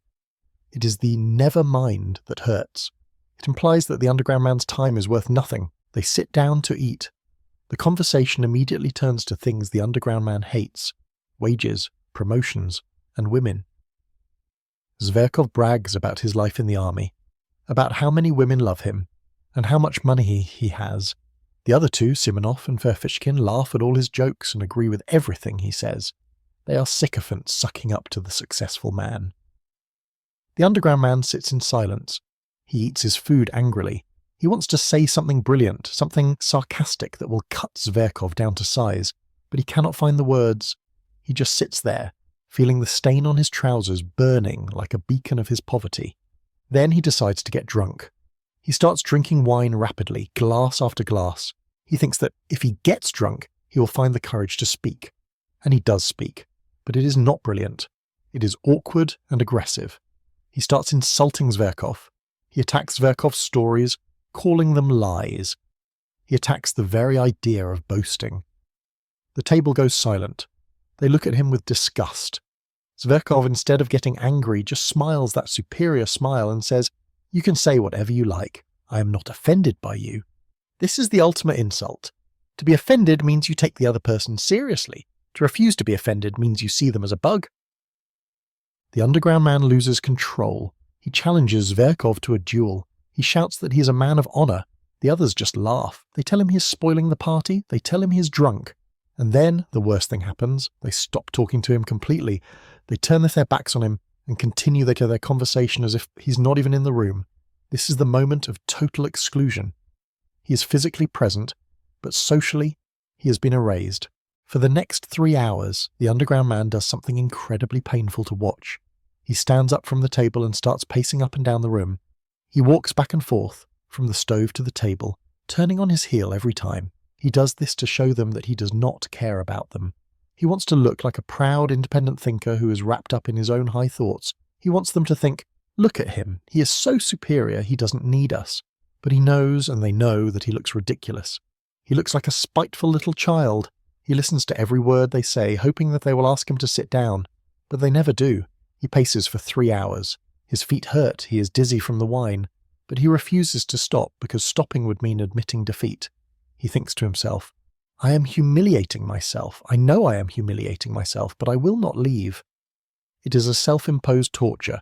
It is the "never mind" that hurts. It implies that the underground man's time is worth nothing. They sit down to eat. The conversation immediately turns to things the underground man hates: wages, promotions, and women. Zverkov brags about his life in the army, about how many women love him, and how much money he has. The other two, Simonov and Ferfishkin, laugh at all his jokes and agree with everything he says. They are sycophants sucking up to the successful man. The underground man sits in silence. He eats his food angrily. He wants to say something brilliant, something sarcastic that will cut Zverkov down to size, but he cannot find the words. He just sits there, feeling the stain on his trousers burning like a beacon of his poverty. Then he decides to get drunk. He starts drinking wine rapidly, glass after glass. He thinks that if he gets drunk, he will find the courage to speak. And he does speak, but it is not brilliant. It is awkward and aggressive. He starts insulting Zverkov. He attacks Zverkov's stories, calling them lies. He attacks the very idea of boasting. The table goes silent. They look at him with disgust. Zverkov, instead of getting angry, just smiles that superior smile and says, "You can say whatever you like. I am not offended by you." This is the ultimate insult. To be offended means you take the other person seriously. To refuse to be offended means you see them as a bug. The underground man loses control. He challenges Zverkov to a duel. He shouts that he is a man of honour. The others just laugh. They tell him he is spoiling the party. They tell him he is drunk. And then the worst thing happens. They stop talking to him completely. They turn their backs on him and continue their conversation as if he's not even in the room. This is the moment of total exclusion. He is physically present, but socially, he has been erased. For the next 3 hours, the underground man does something incredibly painful to watch. He stands up from the table and starts pacing up and down the room. He walks back and forth, from the stove to the table, turning on his heel every time. He does this to show them that he does not care about them. He wants to look like a proud, independent thinker who is wrapped up in his own high thoughts. He wants them to think, "Look at him, he is so superior, he doesn't need us." But he knows, and they know, that he looks ridiculous. He looks like a spiteful little child. He listens to every word they say, hoping that they will ask him to sit down. But they never do. He paces for 3 hours. His feet hurt, he is dizzy from the wine. But he refuses to stop because stopping would mean admitting defeat. He thinks to himself, "I am humiliating myself. I know I am humiliating myself, but I will not leave." It is a self-imposed torture.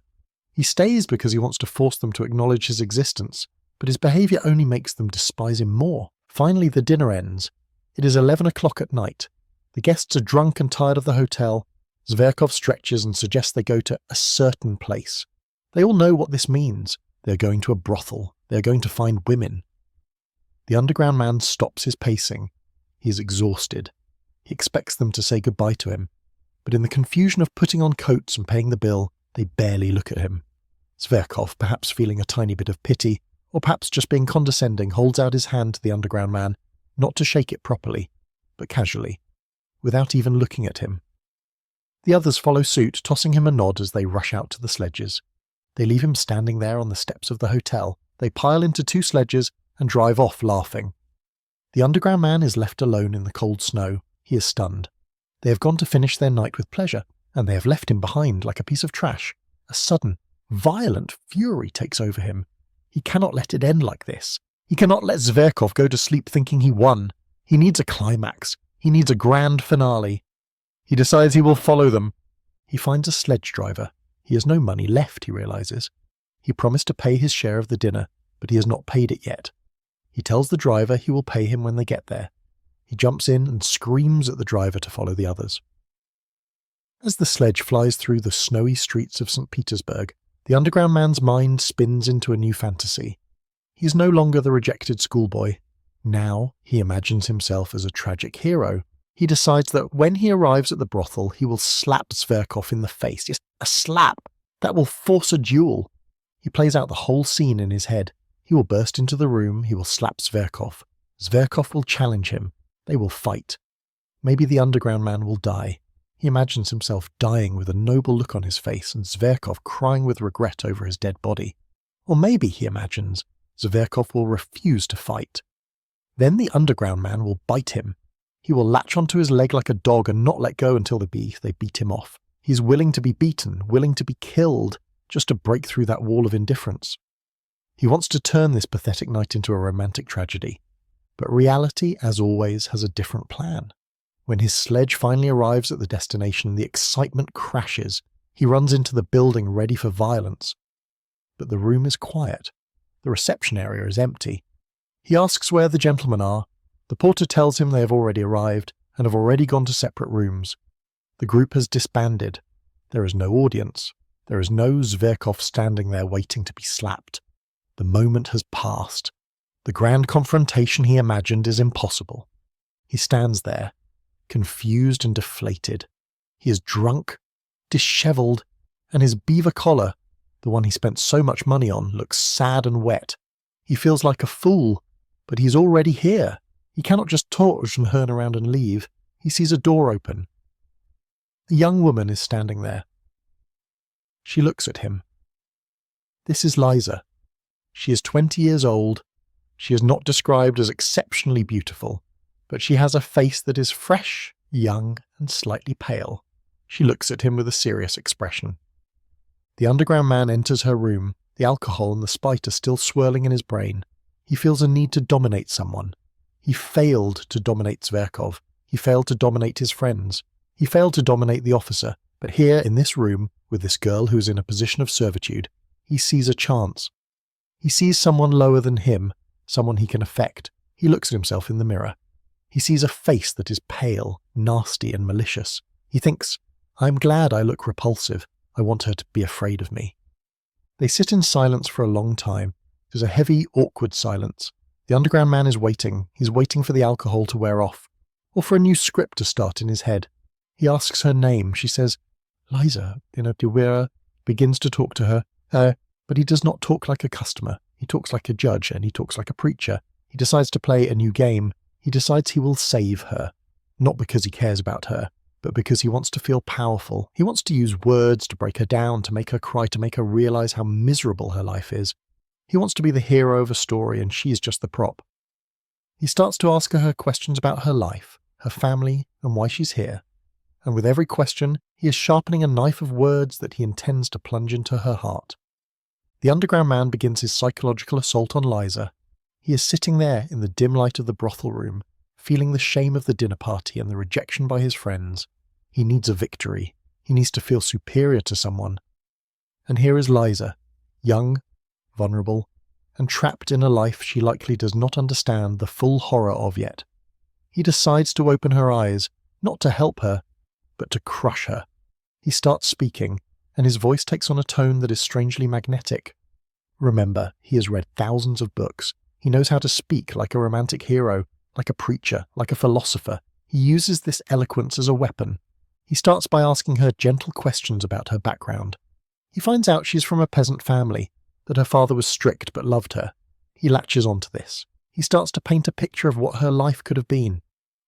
He stays because he wants to force them to acknowledge his existence, but his behaviour only makes them despise him more. Finally, the dinner ends. It is 11 o'clock at night. The guests are drunk and tired of the hotel. Zverkov stretches and suggests they go to a certain place. They all know what this means. They are going to a brothel. They are going to find women. The underground man stops his pacing. He is exhausted. He expects them to say goodbye to him. But in the confusion of putting on coats and paying the bill, they barely look at him. Zverkov, perhaps feeling a tiny bit of pity, or perhaps just being condescending, holds out his hand to the underground man, not to shake it properly, but casually, without even looking at him. The others follow suit, tossing him a nod as they rush out to the sledges. They leave him standing there on the steps of the hotel. They pile into 2 sledges and drive off laughing. The underground man is left alone in the cold snow. He is stunned. They have gone to finish their night with pleasure, and they have left him behind like a piece of trash. A sudden, violent fury takes over him. He cannot let it end like this. He cannot let Zverkov go to sleep thinking he won. He needs a climax. He needs a grand finale. He decides he will follow them. He finds a sledge driver. He has no money left, he realizes. He promised to pay his share of the dinner, but he has not paid it yet. He tells the driver he will pay him when they get there. He jumps in and screams at the driver to follow the others. As the sledge flies through the snowy streets of St. Petersburg, the underground man's mind spins into a new fantasy. He is no longer the rejected schoolboy. Now he imagines himself as a tragic hero. He decides that when he arrives at the brothel, he will slap Zverkov in the face. Yes, a slap! That will force a duel. He plays out the whole scene in his head. He will burst into the room, he will slap Zverkov. Zverkov will challenge him. They will fight. Maybe the underground man will die. He imagines himself dying with a noble look on his face and Zverkov crying with regret over his dead body. Or maybe, he imagines, Zverkov will refuse to fight. Then the underground man will bite him. He will latch onto his leg like a dog and not let go until they beat him off. He is willing to be beaten, willing to be killed, just to break through that wall of indifference. He wants to turn this pathetic night into a romantic tragedy. But reality, as always, has a different plan. When his sledge finally arrives at the destination, the excitement crashes. He runs into the building ready for violence. But the room is quiet. The reception area is empty. He asks where the gentlemen are. The porter tells him they have already arrived and have already gone to separate rooms. The group has disbanded. There is no audience. There is no Zverkov standing there waiting to be slapped. The moment has passed. The grand confrontation he imagined is impossible. He stands there, confused and deflated. He is drunk, dishevelled, and his beaver collar, the one he spent so much money on, looks sad and wet. He feels like a fool, but he's already here. He cannot just torch and turn around and leave. He sees a door open. A young woman is standing there. She looks at him. This is Liza. She is 20 years old. She is not described as exceptionally beautiful, but she has a face that is fresh, young, and slightly pale. She looks at him with a serious expression. The underground man enters her room. The alcohol and the spite are still swirling in his brain. He feels a need to dominate someone. He failed to dominate Zverkov. He failed to dominate his friends. He failed to dominate the officer. But here, in this room, with this girl who is in a position of servitude, he sees a chance. He sees someone lower than him, someone he can affect. He looks at himself in the mirror. He sees a face that is pale, nasty, and malicious. He thinks, I'm glad I look repulsive. I want her to be afraid of me. They sit in silence for a long time. It is a heavy, awkward silence. The underground man is waiting. He's waiting for the alcohol to wear off, or for a new script to start in his head. He asks her name. She says, Liza, Dewira, begins to talk to her, but he does not talk like a customer. He talks like a judge, and he talks like a preacher. He decides to play a new game. He decides he will save her, not because he cares about her, but because he wants to feel powerful. He wants to use words to break her down, to make her cry, to make her realize how miserable her life is. He wants to be the hero of a story, and she is just the prop. He starts to ask her questions about her life, her family, and why she's here. And with every question, he is sharpening a knife of words that he intends to plunge into her heart. The underground man begins his psychological assault on Liza. He is sitting there in the dim light of the brothel room, feeling the shame of the dinner party and the rejection by his friends. He needs a victory. He needs to feel superior to someone. And here is Liza, young, vulnerable, and trapped in a life she likely does not understand the full horror of yet. He decides to open her eyes, not to help her, but to crush her. He starts speaking, and his voice takes on a tone that is strangely magnetic. Remember, he has read thousands of books. He knows how to speak like a romantic hero, like a preacher, like a philosopher. He uses this eloquence as a weapon. He starts by asking her gentle questions about her background. He finds out she is from a peasant family, that her father was strict but loved her. He latches onto this. He starts to paint a picture of what her life could have been.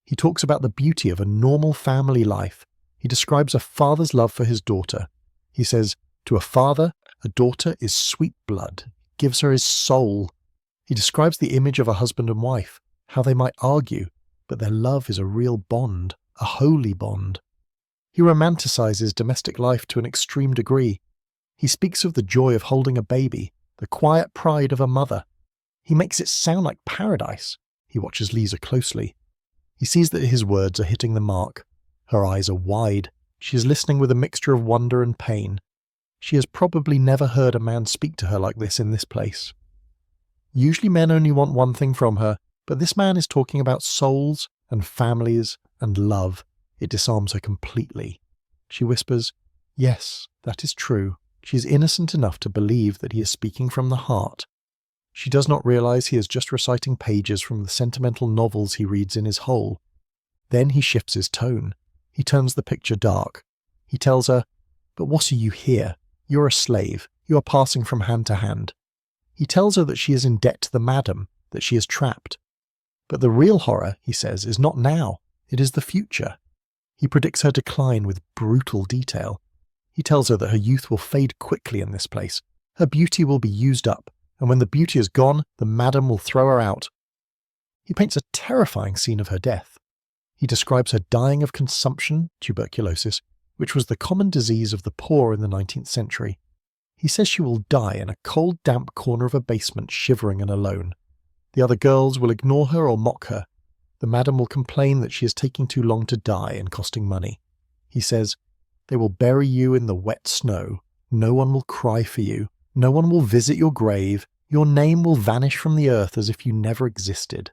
He talks about the beauty of a normal family life. He describes a father's love for his daughter. He says, to a father, a daughter is sweet blood, gives her his soul. He describes the image of a husband and wife, how they might argue, but their love is a real bond, a holy bond. He romanticizes domestic life to an extreme degree. He speaks of the joy of holding a baby, the quiet pride of a mother. He makes it sound like paradise. He watches Lisa closely. He sees that his words are hitting the mark. Her eyes are wide. She is listening with a mixture of wonder and pain. She has probably never heard a man speak to her like this in this place. Usually men only want one thing from her, but this man is talking about souls and families and love. It disarms her completely. She whispers, "Yes, that is true." She is innocent enough to believe that he is speaking from the heart. She does not realize he is just reciting pages from the sentimental novels he reads in his hole. Then he shifts his tone. He turns the picture dark. He tells her, "But what are you here? You're a slave. You are passing from hand to hand." He tells her that she is in debt to the madam, that she is trapped. But the real horror, he says, is not now. It is the future. He predicts her decline with brutal detail. He tells her that her youth will fade quickly in this place. Her beauty will be used up, and when the beauty is gone, the madam will throw her out. He paints a terrifying scene of her death. He describes her dying of consumption, tuberculosis, which was the common disease of the poor in the 19th century. He says she will die in a cold, damp corner of a basement, shivering and alone. The other girls will ignore her or mock her. The madam will complain that she is taking too long to die and costing money. He says, "They will bury you in the wet snow. No one will cry for you. No one will visit your grave. Your name will vanish from the earth as if you never existed."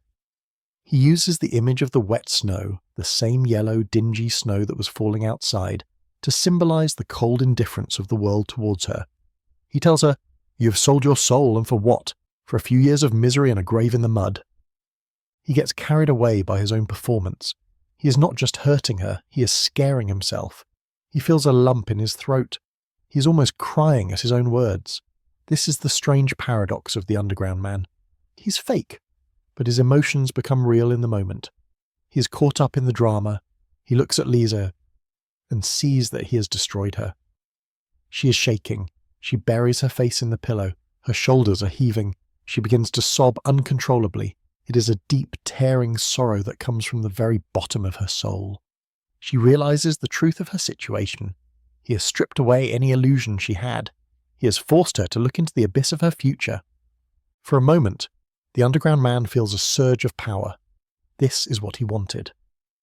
He uses the image of the wet snow, the same yellow, dingy snow that was falling outside, to symbolize the cold indifference of the world towards her. He tells her, "You have sold your soul, and for what? For a few years of misery and a grave in the mud." He gets carried away by his own performance. He is not just hurting her, he is scaring himself. He feels a lump in his throat. He is almost crying at his own words. This is the strange paradox of the underground man. He's fake, but his emotions become real in the moment. He is caught up in the drama. He looks at Lisa and sees that he has destroyed her. She is shaking. She buries her face in the pillow. Her shoulders are heaving. She begins to sob uncontrollably. It is a deep, tearing sorrow that comes from the very bottom of her soul. She realizes the truth of her situation. He has stripped away any illusion she had. He has forced her to look into the abyss of her future. For a moment, the underground man feels a surge of power. This is what he wanted.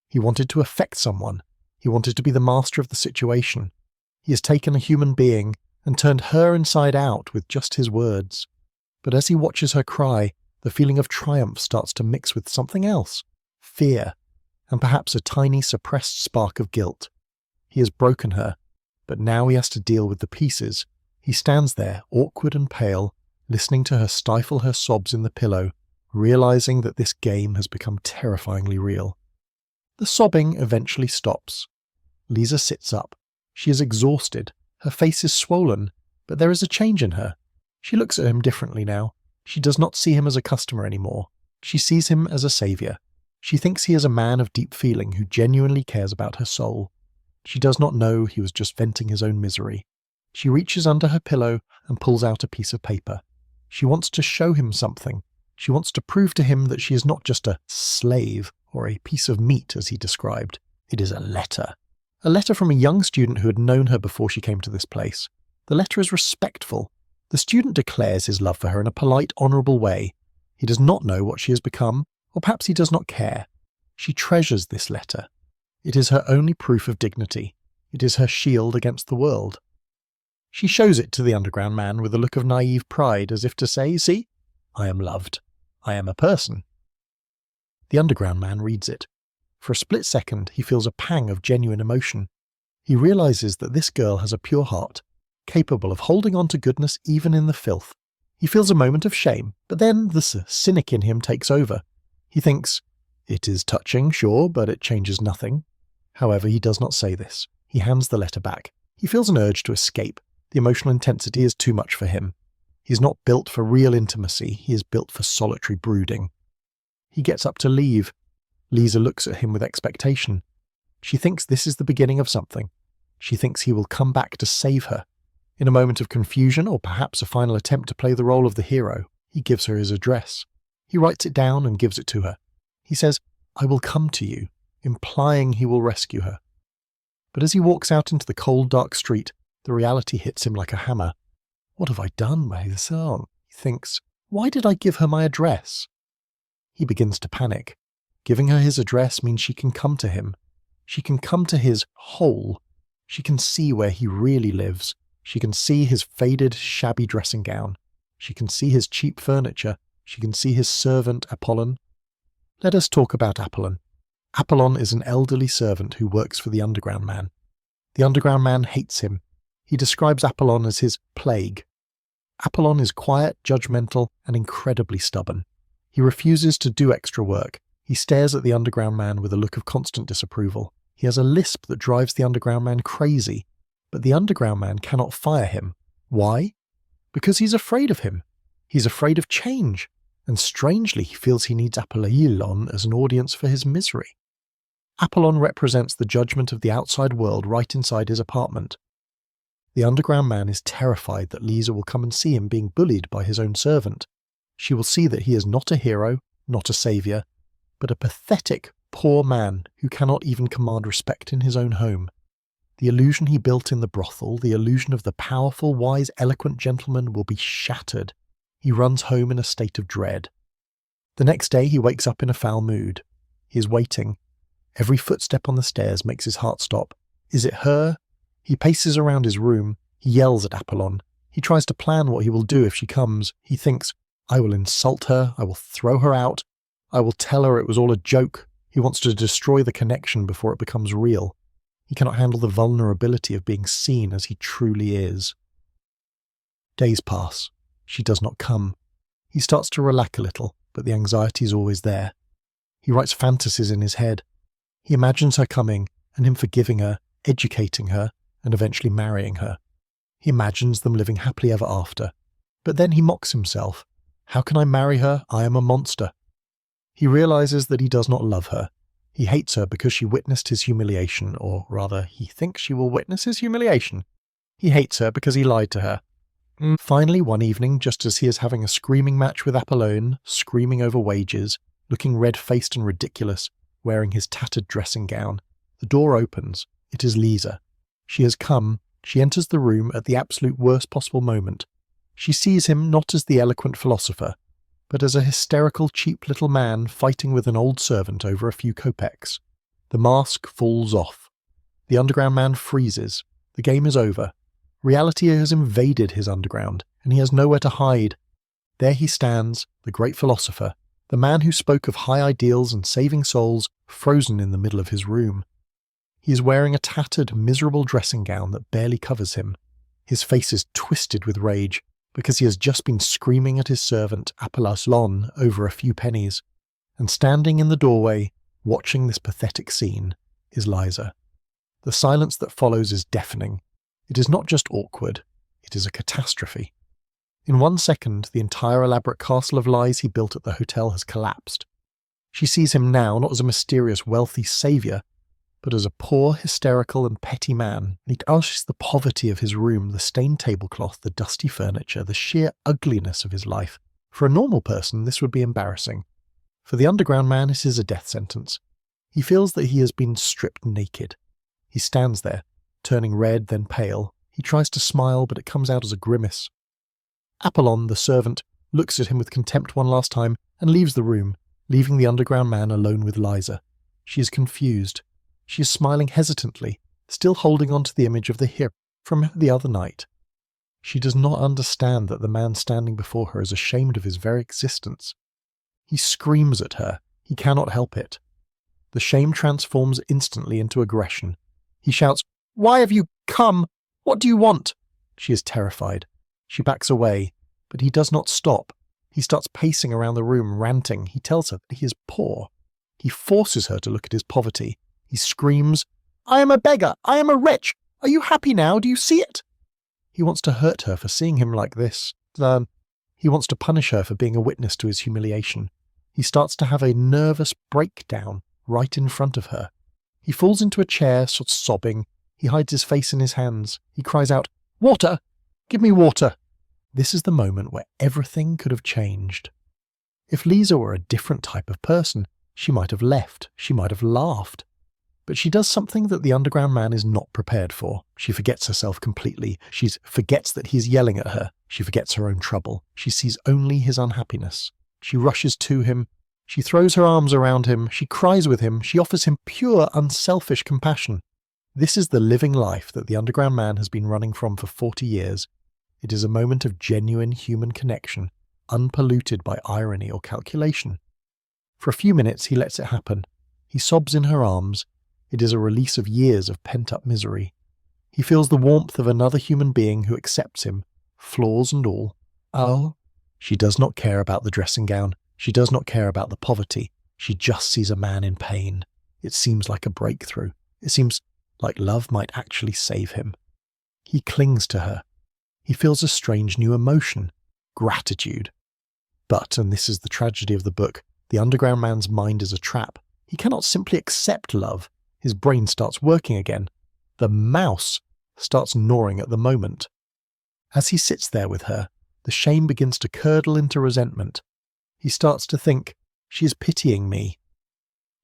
He wanted to affect someone. He wanted to be the master of the situation. He has taken a human being and turned her inside out with just his words. But as he watches her cry, the feeling of triumph starts to mix with something else, fear, and perhaps a tiny suppressed spark of guilt. He has broken her, but now he has to deal with the pieces. He stands there, awkward and pale, listening to her stifle her sobs in the pillow, realizing that this game has become terrifyingly real. The sobbing eventually stops. Lisa sits up. She is exhausted. Her face is swollen, but there is a change in her. She looks at him differently now. She does not see him as a customer anymore. She sees him as a savior. She thinks he is a man of deep feeling who genuinely cares about her soul. She does not know he was just venting his own misery. She reaches under her pillow and pulls out a piece of paper. She wants to show him something. She wants to prove to him that she is not just a slave or a piece of meat, as he described. It is a letter. A letter from a young student who had known her before she came to this place. The letter is respectful. The student declares his love for her in a polite, honourable way. He does not know what she has become, or perhaps he does not care. She treasures this letter. It is her only proof of dignity. It is her shield against the world. She shows it to the underground man with a look of naive pride, as if to say, "See, I am loved. I am a person." The underground man reads it. For a split second, he feels a pang of genuine emotion. He realizes that this girl has a pure heart, capable of holding on to goodness even in the filth. He feels a moment of shame, but then the cynic in him takes over. He thinks, it is touching, sure, but it changes nothing. However, he does not say this. He hands the letter back. He feels an urge to escape. The emotional intensity is too much for him. He is not built for real intimacy. He is built for solitary brooding. He gets up to leave. Lisa looks at him with expectation. She thinks this is the beginning of something. She thinks he will come back to save her. In a moment of confusion, or perhaps a final attempt to play the role of the hero, he gives her his address. He writes it down and gives it to her. He says, "I will come to you," implying he will rescue her. But as he walks out into the cold, dark street, the reality hits him like a hammer. What have I done by this song? He thinks, why did I give her my address? He begins to panic. Giving her his address means she can come to him. She can come to his hole. She can see where he really lives. She can see his faded, shabby dressing gown. She can see his cheap furniture. She can see his servant Apollon. Let us talk about Apollon. Apollon is an elderly servant who works for the Underground Man. The Underground Man hates him. He describes Apollon as his plague. Apollon is quiet, judgmental, and incredibly stubborn. He refuses to do extra work. He stares at the Underground Man with a look of constant disapproval. He has a lisp that drives the Underground Man crazy. But the Underground Man cannot fire him. Why? Because he's afraid of him. He's afraid of change. And strangely, he feels he needs Apollon as an audience for his misery. Apollon represents the judgment of the outside world right inside his apartment. The Underground Man is terrified that Lisa will come and see him being bullied by his own servant. She will see that he is not a hero, not a saviour, but a pathetic, poor man who cannot even command respect in his own home. The illusion he built in the brothel, the illusion of the powerful, wise, eloquent gentleman will be shattered. He runs home in a state of dread. The next day he wakes up in a foul mood. He is waiting. Every footstep on the stairs makes his heart stop. Is it her? He paces around his room. He yells at Apollon. He tries to plan what he will do if she comes. He thinks, I will insult her. I will throw her out. I will tell her it was all a joke. He wants to destroy the connection before it becomes real. He cannot handle the vulnerability of being seen as he truly is. Days pass. She does not come. He starts to relax a little, but the anxiety is always there. He writes fantasies in his head. He imagines her coming, and him forgiving her, educating her, and eventually marrying her. He imagines them living happily ever after. But then he mocks himself. How can I marry her? I am a monster. He realizes that he does not love her. He hates her because she witnessed his humiliation, or rather, he thinks she will witness his humiliation. He hates her because he lied to her. Finally, one evening, just as he is having a screaming match with Apollon, screaming over wages, looking red-faced and ridiculous, wearing his tattered dressing gown, the door opens. It is Lisa. She has come. She enters the room at the absolute worst possible moment. She sees him not as the eloquent philosopher, but as a hysterical, cheap little man fighting with an old servant over a few kopecks. The mask falls off. The Underground Man freezes. The game is over. Reality has invaded his underground, and he has nowhere to hide. There he stands, the great philosopher, the man who spoke of high ideals and saving souls, frozen in the middle of his room. He is wearing a tattered, miserable dressing gown that barely covers him. His face is twisted with rage, because he has just been screaming at his servant Apollon over a few pennies. And standing in the doorway, watching this pathetic scene, is Lisa. The silence that follows is deafening. It is not just awkward, it is a catastrophe. In 1 second, the entire elaborate castle of lies he built at the hotel has collapsed. She sees him now not as a mysterious, wealthy saviour, but as a poor, hysterical and petty man. He asks the poverty of his room, the stained tablecloth, the dusty furniture, the sheer ugliness of his life. For a normal person, this would be embarrassing. For the Underground Man, it is a death sentence. He feels that he has been stripped naked. He stands there, turning red, then pale. He tries to smile, but it comes out as a grimace. Apollon, the servant, looks at him with contempt one last time and leaves the room, leaving the Underground Man alone with Lisa. She is confused. She is smiling hesitantly, still holding on to the image of the hero from the other night. She does not understand that the man standing before her is ashamed of his very existence. He screams at her. He cannot help it. The shame transforms instantly into aggression. He shouts, "Why have you come? What do you want?" She is terrified. She backs away, but he does not stop. He starts pacing around the room, ranting. He tells her that he is poor. He forces her to look at his poverty. He screams, "I am a beggar! I am a wretch! Are you happy now? Do you see it?" He wants to hurt her for seeing him like this. He wants to punish her for being a witness to his humiliation. He starts to have a nervous breakdown right in front of her. He falls into a chair, sort of sobbing. He hides his face in his hands. He cries out, "Water! Give me water!" This is the moment where everything could have changed. If Lisa were a different type of person, she might have left. She might have laughed. But she does something that the underground man is not prepared for. She forgets herself completely. She forgets that he's yelling at her. She forgets her own trouble. She sees only his unhappiness. She rushes to him. She throws her arms around him. She cries with him. She offers him pure, unselfish compassion. This is the living life that the underground man has been running from for 40 years. It is a moment of genuine human connection, unpolluted by irony or calculation. For a few minutes he lets it happen. He sobs in her arms. It is a release of years of pent-up misery. He feels the warmth of another human being who accepts him, flaws and all. Oh, she does not care about the dressing gown. She does not care about the poverty. She just sees a man in pain. It seems like a breakthrough. It seems like love might actually save him. He clings to her. He feels a strange new emotion, gratitude. But, and this is the tragedy of the book, the underground man's mind is a trap. He cannot simply accept love. His brain starts working again. The mouse starts gnawing at the moment. As he sits there with her, the shame begins to curdle into resentment. He starts to think, she is pitying me.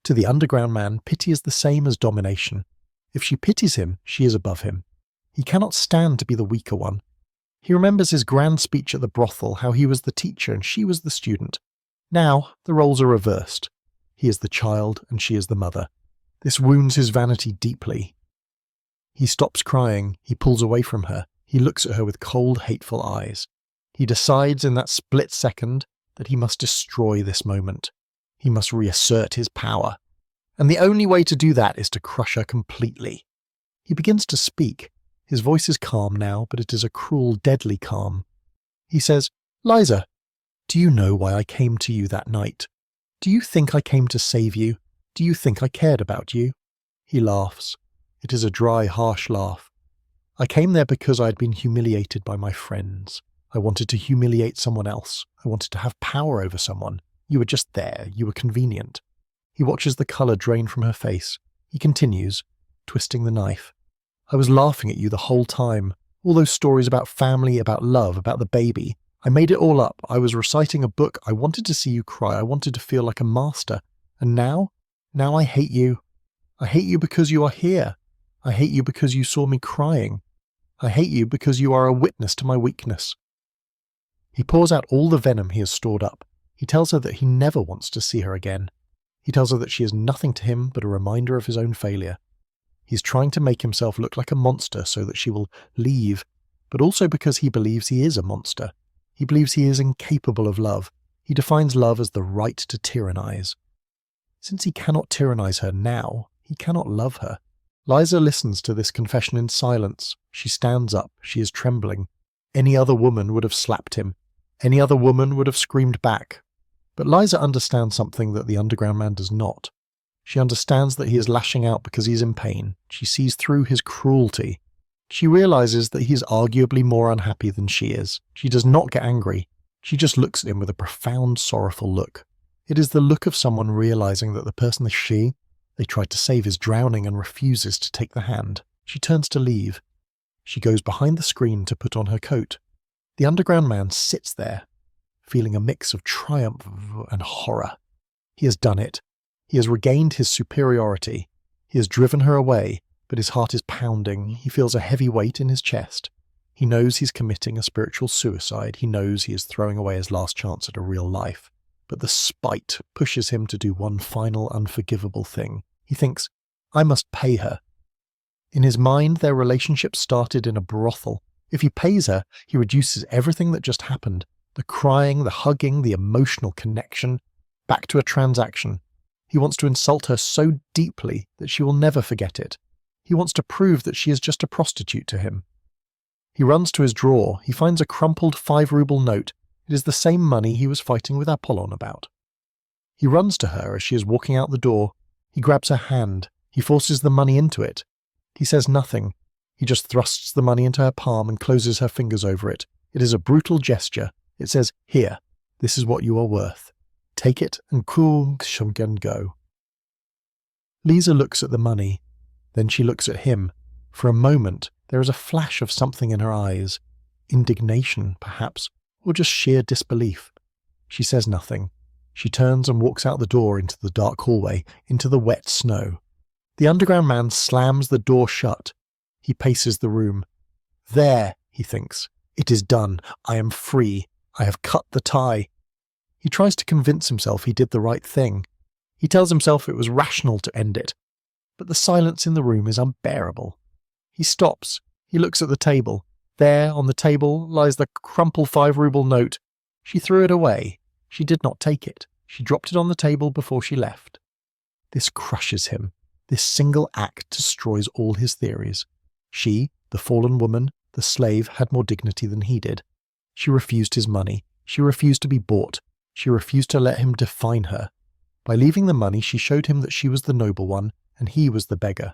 To the underground man, pity is the same as domination. If she pities him, she is above him. He cannot stand to be the weaker one. He remembers his grand speech at the brothel, how he was the teacher and she was the student. Now, the roles are reversed. He is the child and she is the mother. This wounds his vanity deeply. He stops crying. He pulls away from her. He looks at her with cold, hateful eyes. He decides in that split second that he must destroy this moment. He must reassert his power. And the only way to do that is to crush her completely. He begins to speak. His voice is calm now, but it is a cruel, deadly calm. He says, "Liza, do you know why I came to you that night? Do you think I came to save you? Do you think I cared about you?" He laughs. It is a dry, harsh laugh. "I came there because I had been humiliated by my friends. I wanted to humiliate someone else. I wanted to have power over someone. You were just there. You were convenient." He watches the colour drain from her face. He continues, twisting the knife. "I was laughing at you the whole time. All those stories about family, about love, about the baby. I made it all up. I was reciting a book. I wanted to see you cry. I wanted to feel like a master. And now I hate you. I hate you because you are here. I hate you because you saw me crying. I hate you because you are a witness to my weakness." He pours out all the venom he has stored up. He tells her that he never wants to see her again. He tells her that she is nothing to him but a reminder of his own failure. He's trying to make himself look like a monster so that she will leave, but also because he believes he is a monster. He believes he is incapable of love. He defines love as the right to tyrannize. Since he cannot tyrannize her now, he cannot love her. Liza listens to this confession in silence. She stands up. She is trembling. Any other woman would have slapped him. Any other woman would have screamed back. But Liza understands something that the underground man does not. She understands that he is lashing out because he is in pain. She sees through his cruelty. She realizes that he is arguably more unhappy than she is. She does not get angry. She just looks at him with a profound, sorrowful look. It is the look of someone realizing that the person they tried to save is drowning and refuses to take the hand. She turns to leave. She goes behind the screen to put on her coat. The underground man sits there, feeling a mix of triumph and horror. He has done it. He has regained his superiority. He has driven her away, but his heart is pounding. He feels a heavy weight in his chest. He knows he's committing a spiritual suicide. He knows he is throwing away his last chance at a real life. But the spite pushes him to do one final unforgivable thing. He thinks, I must pay her. In his mind, their relationship started in a brothel. If he pays her, he reduces everything that just happened, the crying, the hugging, the emotional connection, back to a transaction. He wants to insult her so deeply that she will never forget it. He wants to prove that she is just a prostitute to him. He runs to his drawer. He finds a crumpled 5-ruble note. It is the same money he was fighting with Apollon about. He runs to her as she is walking out the door. He grabs her hand. He forces the money into it. He says nothing. He just thrusts the money into her palm and closes her fingers over it. It is a brutal gesture. It says, "Here, this is what you are worth. Take it and go." Lisa looks at the money. Then she looks at him. For a moment, there is a flash of something in her eyes. Indignation, perhaps, or just sheer disbelief. She says nothing. She turns and walks out the door into the dark hallway, into the wet snow. The underground man slams the door shut. He paces the room. There, he thinks. It is done. I am free. I have cut the tie. He tries to convince himself he did the right thing. He tells himself it was rational to end it. But the silence in the room is unbearable. He stops. He looks at the table. There, on the table, lies the crumpled 5-ruble note. She threw it away. She did not take it. She dropped it on the table before she left. This crushes him. This single act destroys all his theories. She, the fallen woman, the slave, had more dignity than he did. She refused his money. She refused to be bought. She refused to let him define her. By leaving the money, she showed him that she was the noble one, and he was the beggar.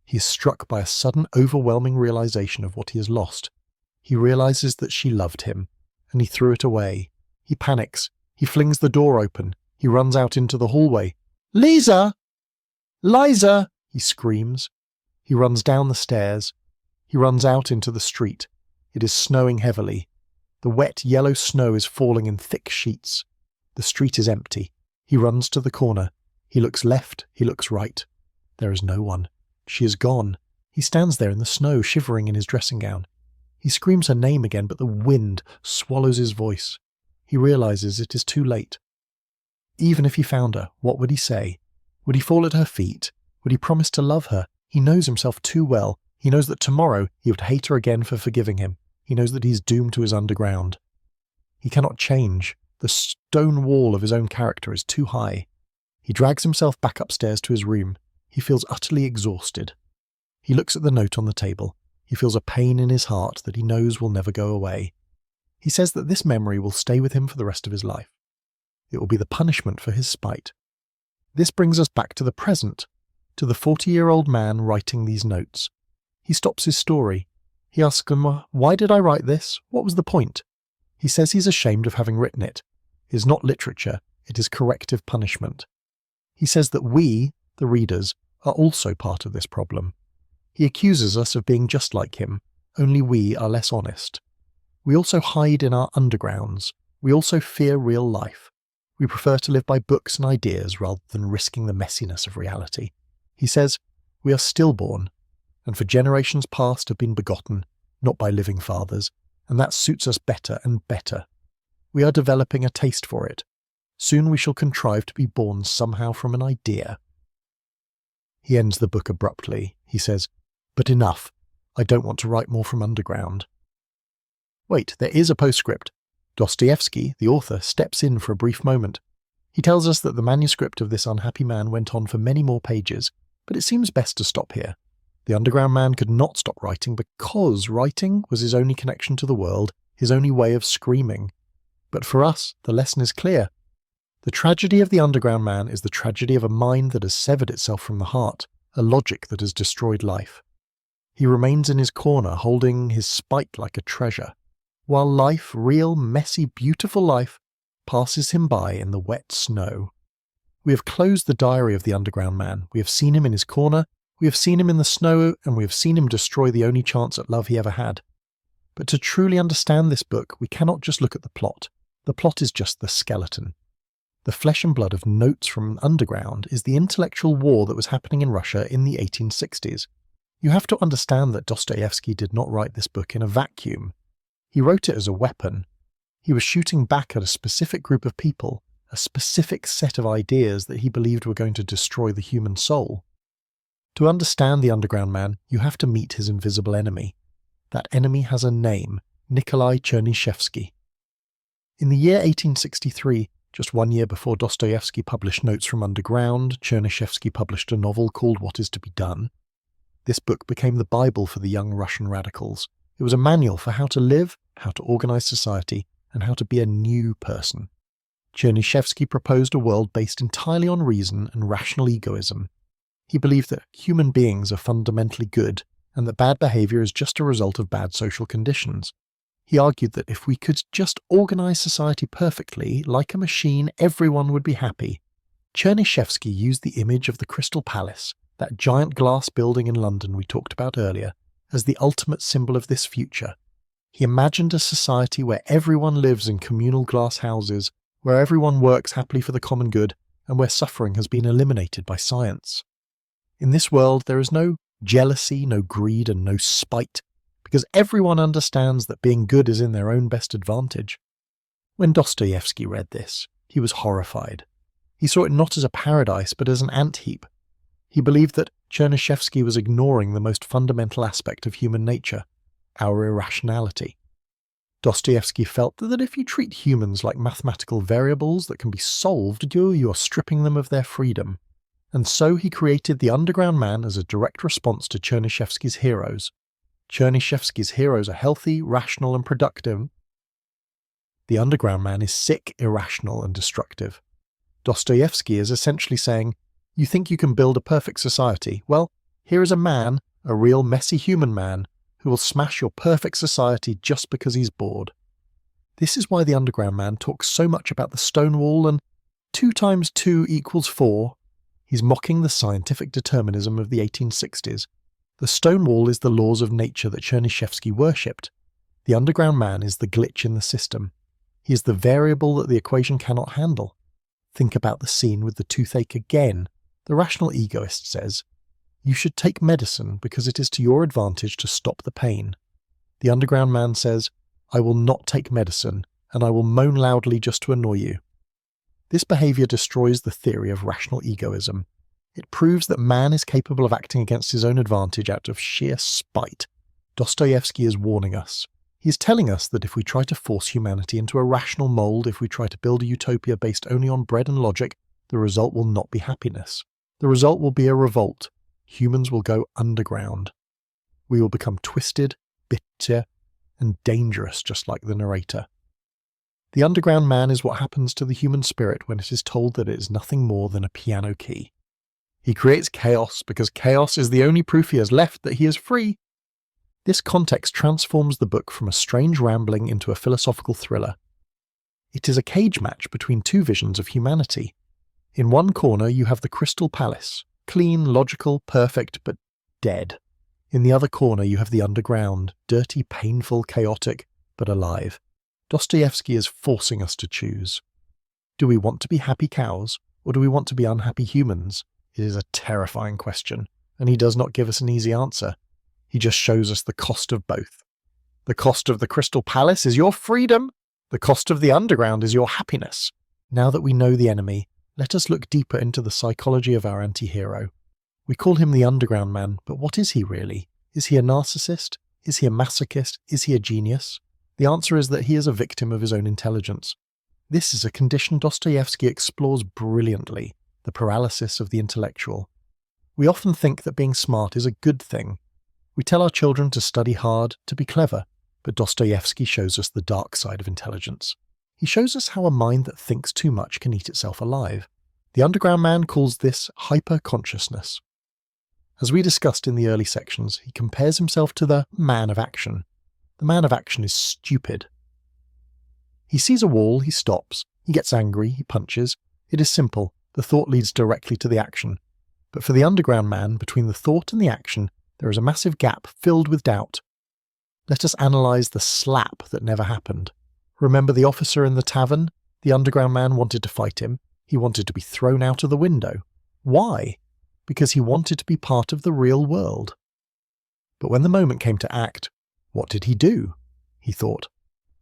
He is struck by a sudden, overwhelming realization of what he has lost. He realizes that she loved him, and he threw it away. He panics. He flings the door open. He runs out into the hallway. "Lisa! Liza!" he screams. He runs down the stairs. He runs out into the street. It is snowing heavily. The wet yellow snow is falling in thick sheets. The street is empty. He runs to the corner. He looks left. He looks right. There is no one. She is gone. He stands there in the snow, shivering in his dressing gown. He screams her name again, but the wind swallows his voice. He realizes it is too late. Even if he found her, what would he say? Would he fall at her feet? Would he promise to love her? He knows himself too well. He knows that tomorrow he would hate her again for forgiving him. He knows that he is doomed to his underground. He cannot change. The stone wall of his own character is too high. He drags himself back upstairs to his room. He feels utterly exhausted. He looks at the note on the table. He feels a pain in his heart that he knows will never go away. He says that this memory will stay with him for the rest of his life. It will be the punishment for his spite. This brings us back to the present, to the 40-year-old man writing these notes. He stops his story. He asks him, "Why did I write this? What was the point?" He says he's ashamed of having written it. It is not literature, it is corrective punishment. He says that we, the readers, are also part of this problem. He accuses us of being just like him, only we are less honest. We also hide in our undergrounds. We also fear real life. We prefer to live by books and ideas rather than risking the messiness of reality. He says, we are stillborn, and for generations past have been begotten, not by living fathers, and that suits us better and better. We are developing a taste for it. Soon we shall contrive to be born somehow from an idea. He ends the book abruptly. He says, "But enough. I don't want to write more from underground." Wait, there is a postscript. Dostoevsky, the author, steps in for a brief moment. He tells us that the manuscript of this unhappy man went on for many more pages, but it seems best to stop here. The underground man could not stop writing because writing was his only connection to the world, his only way of screaming. But for us, the lesson is clear. The tragedy of the underground man is the tragedy of a mind that has severed itself from the heart, a logic that has destroyed life. He remains in his corner, holding his spite like a treasure, while life, real, messy, beautiful life, passes him by in the wet snow. We have closed the diary of the underground man. We have seen him in his corner, we have seen him in the snow, and we have seen him destroy the only chance at love he ever had. But to truly understand this book, we cannot just look at the plot. The plot is just the skeleton. The flesh and blood of Notes from Underground is the intellectual war that was happening in Russia in the 1860s. You have to understand that Dostoevsky did not write this book in a vacuum. He wrote it as a weapon. He was shooting back at a specific group of people, a specific set of ideas that he believed were going to destroy the human soul. To understand the underground man, you have to meet his invisible enemy. That enemy has a name, Nikolai Chernyshevsky. In the year 1863, just 1 year before Dostoevsky published Notes from Underground, Chernyshevsky published a novel called What Is to Be Done. This book became the Bible for the young Russian radicals. It was a manual for how to live, how to organize society, and how to be a new person. Chernyshevsky proposed a world based entirely on reason and rational egoism. He believed that human beings are fundamentally good, and that bad behavior is just a result of bad social conditions. He argued that if we could just organize society perfectly, like a machine, everyone would be happy. Chernyshevsky used the image of the Crystal Palace, that giant glass building in London we talked about earlier, as the ultimate symbol of this future. He imagined a society where everyone lives in communal glass houses, where everyone works happily for the common good, and where suffering has been eliminated by science. In this world, there is no jealousy, no greed, and no spite, because everyone understands that being good is in their own best advantage. When Dostoevsky read this, he was horrified. He saw it not as a paradise, but as an ant-heap. He believed that Chernyshevsky was ignoring the most fundamental aspect of human nature, our irrationality. Dostoevsky felt that if you treat humans like mathematical variables that can be solved, you are stripping them of their freedom. And so he created the Underground Man as a direct response to Chernyshevsky's heroes. Chernyshevsky's heroes are healthy, rational, and productive. The Underground Man is sick, irrational, and destructive. Dostoevsky is essentially saying, you think you can build a perfect society? Well, here is a man, a real messy human man, who will smash your perfect society just because he's bored. This is why the Underground Man talks so much about the stone wall and 2 times 2 equals 4. He's mocking the scientific determinism of the 1860s. The stone wall is the laws of nature that Chernyshevsky worshipped. The Underground Man is the glitch in the system. He is the variable that the equation cannot handle. Think about the scene with the toothache again. The rational egoist says, you should take medicine because it is to your advantage to stop the pain. The Underground Man says, I will not take medicine, and I will moan loudly just to annoy you. This behaviour destroys the theory of rational egoism. It proves that man is capable of acting against his own advantage out of sheer spite. Dostoevsky is warning us. He is telling us that if we try to force humanity into a rational mould, if we try to build a utopia based only on bread and logic, the result will not be happiness. The result will be a revolt. Humans will go underground. We will become twisted, bitter, and dangerous, just like the narrator. The Underground Man is what happens to the human spirit when it is told that it is nothing more than a piano key. He creates chaos because chaos is the only proof he has left that he is free. This context transforms the book from a strange rambling into a philosophical thriller. It is a cage match between 2 visions of humanity. In one corner you have the Crystal Palace, clean, logical, perfect, but dead. In the other corner you have the underground, dirty, painful, chaotic, but alive. Dostoevsky is forcing us to choose. Do we want to be happy cows, or do we want to be unhappy humans? It is a terrifying question, and he does not give us an easy answer. He just shows us the cost of both. The cost of the Crystal Palace is your freedom. The cost of the underground is your happiness. Now that we know the enemy, let us look deeper into the psychology of our anti-hero. We call him the Underground Man, but what is he really? Is he a narcissist? Is he a masochist? Is he a genius? The answer is that he is a victim of his own intelligence. This is a condition Dostoevsky explores brilliantly, the paralysis of the intellectual. We often think that being smart is a good thing. We tell our children to study hard, to be clever, but Dostoevsky shows us the dark side of intelligence. He shows us how a mind that thinks too much can eat itself alive. The Underground Man calls this hyper-consciousness. As we discussed in the early sections, he compares himself to the man of action. The man of action is stupid. He sees a wall, he stops, he gets angry, he punches. It is simple, the thought leads directly to the action. But for the Underground Man, between the thought and the action, there is a massive gap filled with doubt. Let us analyse the slap that never happened. Remember the officer in the tavern? The Underground Man wanted to fight him. He wanted to be thrown out of the window. Why? Because he wanted to be part of the real world. But when the moment came to act, what did he do? He thought.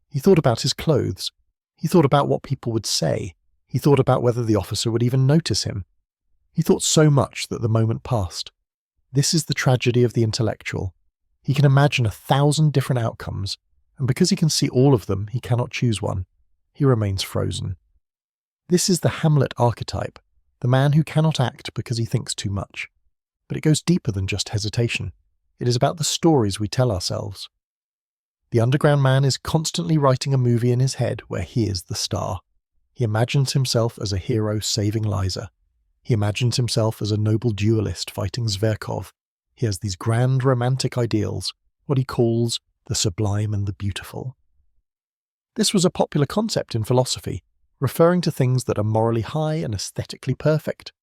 He thought about his clothes. He thought about what people would say. He thought about whether the officer would even notice him. He thought so much that the moment passed. This is the tragedy of the intellectual. He can imagine 1,000 different outcomes, and because he can see all of them, he cannot choose one. He remains frozen. This is the Hamlet archetype, the man who cannot act because he thinks too much. But it goes deeper than just hesitation. It is about the stories we tell ourselves. The Underground Man is constantly writing a movie in his head where he is the star. He imagines himself as a hero saving Liza. He imagines himself as a noble duelist fighting Zverkov. He has these grand romantic ideals, what he calls the sublime and the beautiful. This was a popular concept in philosophy, referring to things that are morally high and aesthetically perfect.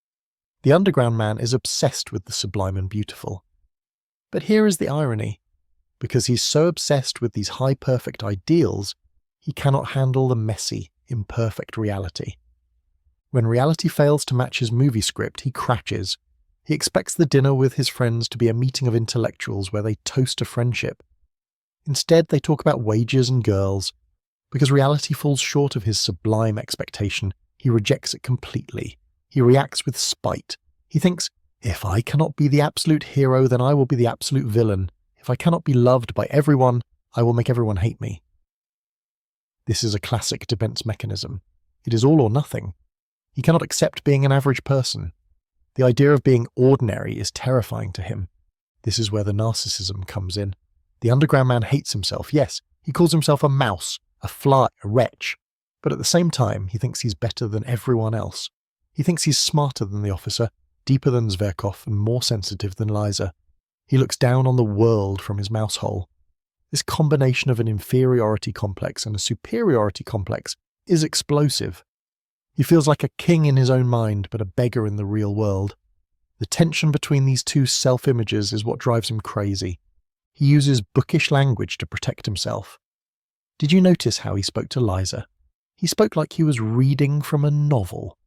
The Underground Man is obsessed with the sublime and beautiful. But here is the irony. Because he's so obsessed with these high perfect ideals, he cannot handle the messy, imperfect reality. When reality fails to match his movie script, he crashes. He expects the dinner with his friends to be a meeting of intellectuals where they toast to friendship. Instead, they talk about wages and girls. Because reality falls short of his sublime expectation, he rejects it completely. He reacts with spite. He thinks, if I cannot be the absolute hero, then I will be the absolute villain. If I cannot be loved by everyone, I will make everyone hate me. This is a classic defense mechanism. It is all or nothing. He cannot accept being an average person. The idea of being ordinary is terrifying to him. This is where the narcissism comes in. The underground man hates himself, yes. He calls himself a mouse, a fly, a wretch. But at the same time, he thinks he's better than everyone else. He thinks he's smarter than the officer, deeper than Zverkov, and more sensitive than Liza. He looks down on the world from his mouse hole. This combination of an inferiority complex and a superiority complex is explosive. He feels like a king in his own mind, but a beggar in the real world. The tension between these two self-images is what drives him crazy. He uses bookish language to protect himself. Did you notice how he spoke to Liza? He spoke like he was reading from a novel.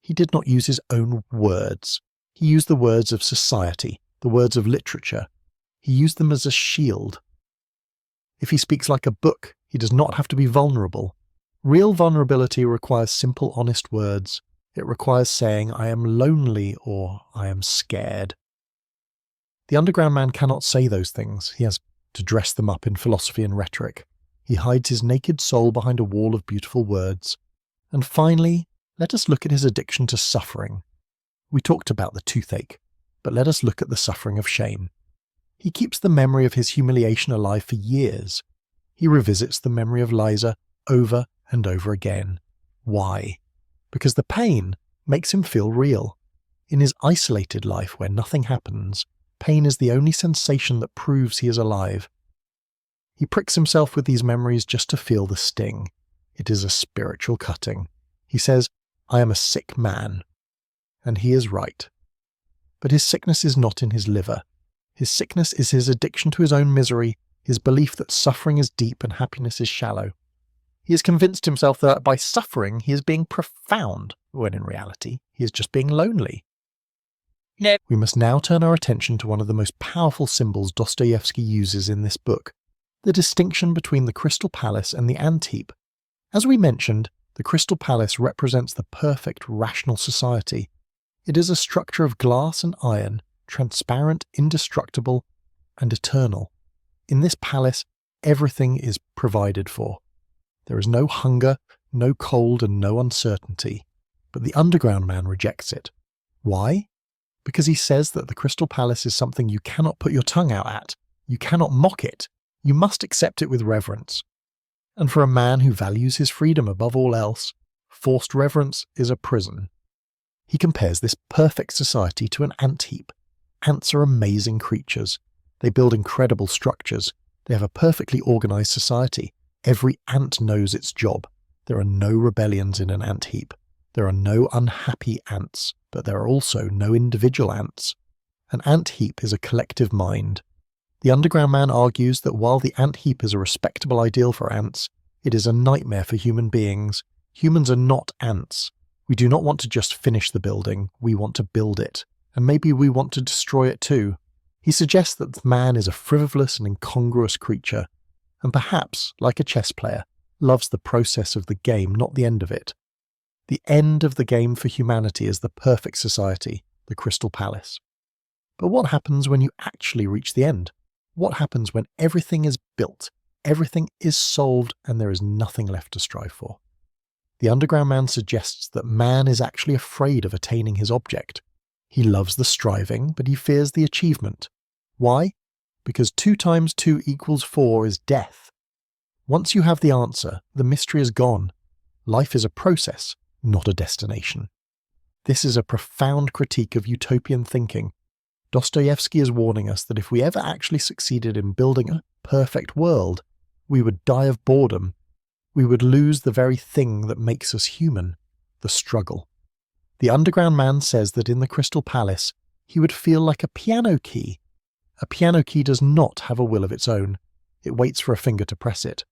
He did not use his own words. He used the words of society, the words of literature. He used them as a shield. If he speaks like a book, he does not have to be vulnerable. Real vulnerability requires simple, honest words. It requires saying, I am lonely or I am scared. The underground man cannot say those things. He has to dress them up in philosophy and rhetoric. He hides his naked soul behind a wall of beautiful words. And finally, let us look at his addiction to suffering. We talked about the toothache, but let us look at the suffering of shame. He keeps the memory of his humiliation alive for years. He revisits the memory of Liza over and over again. Why? Because the pain makes him feel real. In his isolated life where nothing happens, pain is the only sensation that proves he is alive. He pricks himself with these memories just to feel the sting. It is a spiritual cutting. He says, I am a sick man. And he is right. But his sickness is not in his liver. His sickness is his addiction to his own misery, his belief that suffering is deep and happiness is shallow. He has convinced himself that by suffering he is being profound, when in reality he is just being lonely. No. We must now turn our attention to one of the most powerful symbols Dostoevsky uses in this book, the distinction between the Crystal Palace and the ant-heap. As we mentioned, the Crystal Palace represents the perfect rational society. It is a structure of glass and iron, transparent, indestructible, and eternal. In this palace, everything is provided for. There is no hunger, no cold, and no uncertainty. But the underground man rejects it. Why? Because he says that the Crystal Palace is something you cannot put your tongue out at. You cannot mock it. You must accept it with reverence. And for a man who values his freedom above all else, forced reverence is a prison. He compares this perfect society to an ant-heap. Ants are amazing creatures. They build incredible structures. They have a perfectly organized society. Every ant knows its job. There are no rebellions in an ant-heap. There are no unhappy ants, but there are also no individual ants. An ant-heap is a collective mind. The underground man argues that while the ant-heap is a respectable ideal for ants, it is a nightmare for human beings. Humans are not ants. We do not want to just finish the building, we want to build it. And maybe we want to destroy it too. He suggests that man is a frivolous and incongruous creature, and perhaps, like a chess player, loves the process of the game, not the end of it. The end of the game for humanity is the perfect society, the Crystal Palace. But what happens when you actually reach the end? What happens when everything is built, everything is solved, and there is nothing left to strive for? The underground man suggests that man is actually afraid of attaining his object. He loves the striving, but he fears the achievement. Why? Because 2 times 2 equals 4 is death. Once you have the answer, the mystery is gone. Life is a process, not a destination. This is a profound critique of utopian thinking. Dostoevsky is warning us that if we ever actually succeeded in building a perfect world, we would die of boredom. We would lose the very thing that makes us human, the struggle. The underground man says that in the Crystal Palace, he would feel like a piano key. A piano key does not have a will of its own. It waits for a finger to press it.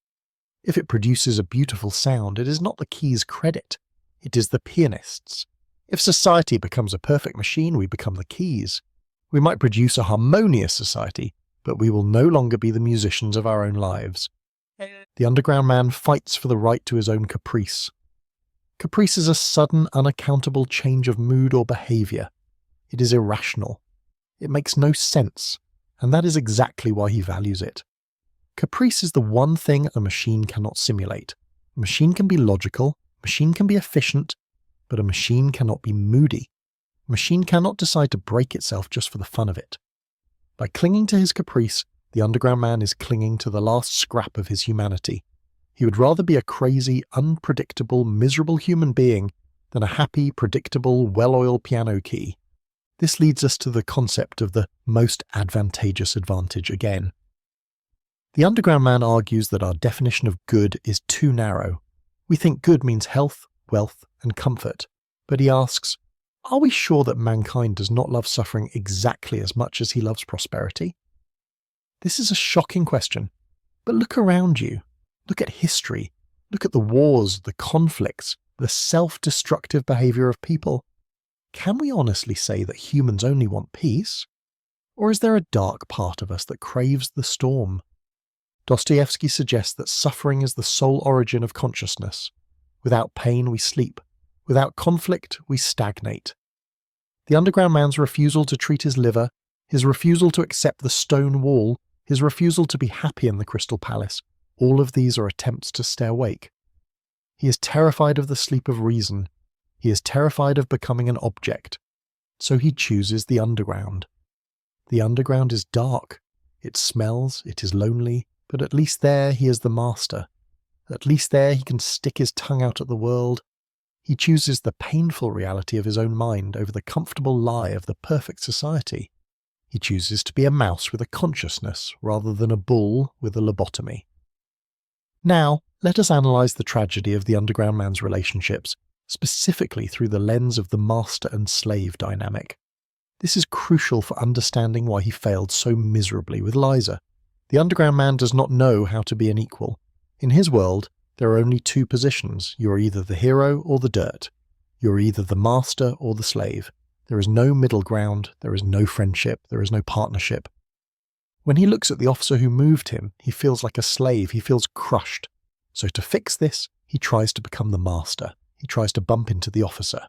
If it produces a beautiful sound, it is not the key's credit. It is the pianist's. If society becomes a perfect machine, we become the keys. We might produce a harmonious society, but we will no longer be the musicians of our own lives. The underground man fights for the right to his own caprice. Caprice is a sudden, unaccountable change of mood or behaviour. It is irrational. It makes no sense, and that is exactly why he values it. Caprice is the one thing a machine cannot simulate. A machine can be logical, a machine can be efficient, but a machine cannot be moody. A machine cannot decide to break itself just for the fun of it. By clinging to his caprice, the underground man is clinging to the last scrap of his humanity. He would rather be a crazy, unpredictable, miserable human being than a happy, predictable, well-oiled piano key. This leads us to the concept of the most advantageous advantage again. The underground man argues that our definition of good is too narrow. We think good means health, wealth, and comfort, but he asks, are we sure that mankind does not love suffering exactly as much as he loves prosperity? This is a shocking question, but look around you. Look at history. Look at the wars, the conflicts, the self-destructive behaviour of people. Can we honestly say that humans only want peace? Or is there a dark part of us that craves the storm? Dostoevsky suggests that suffering is the sole origin of consciousness. Without pain, we sleep. Without conflict, we stagnate. The underground man's refusal to treat his liver, his refusal to accept the stone wall, his refusal to be happy in the Crystal Palace, all of these are attempts to stay awake. He is terrified of the sleep of reason. He is terrified of becoming an object. So he chooses the underground. The underground is dark. It smells, it is lonely, but at least there he is the master. At least there he can stick his tongue out at the world. He chooses the painful reality of his own mind over the comfortable lie of the perfect society. He chooses to be a mouse with a consciousness rather than a bull with a lobotomy. Now, let us analyse the tragedy of the underground man's relationships, specifically through the lens of the master and slave dynamic. This is crucial for understanding why he failed so miserably with Liza. The underground man does not know how to be an equal. In his world, there are only two positions. You are either the hero or the dirt. You are either the master or the slave. There is no middle ground, there is no friendship, there is no partnership. When he looks at the officer who moved him, he feels like a slave, he feels crushed. So to fix this, he tries to become the master. He tries to bump into the officer.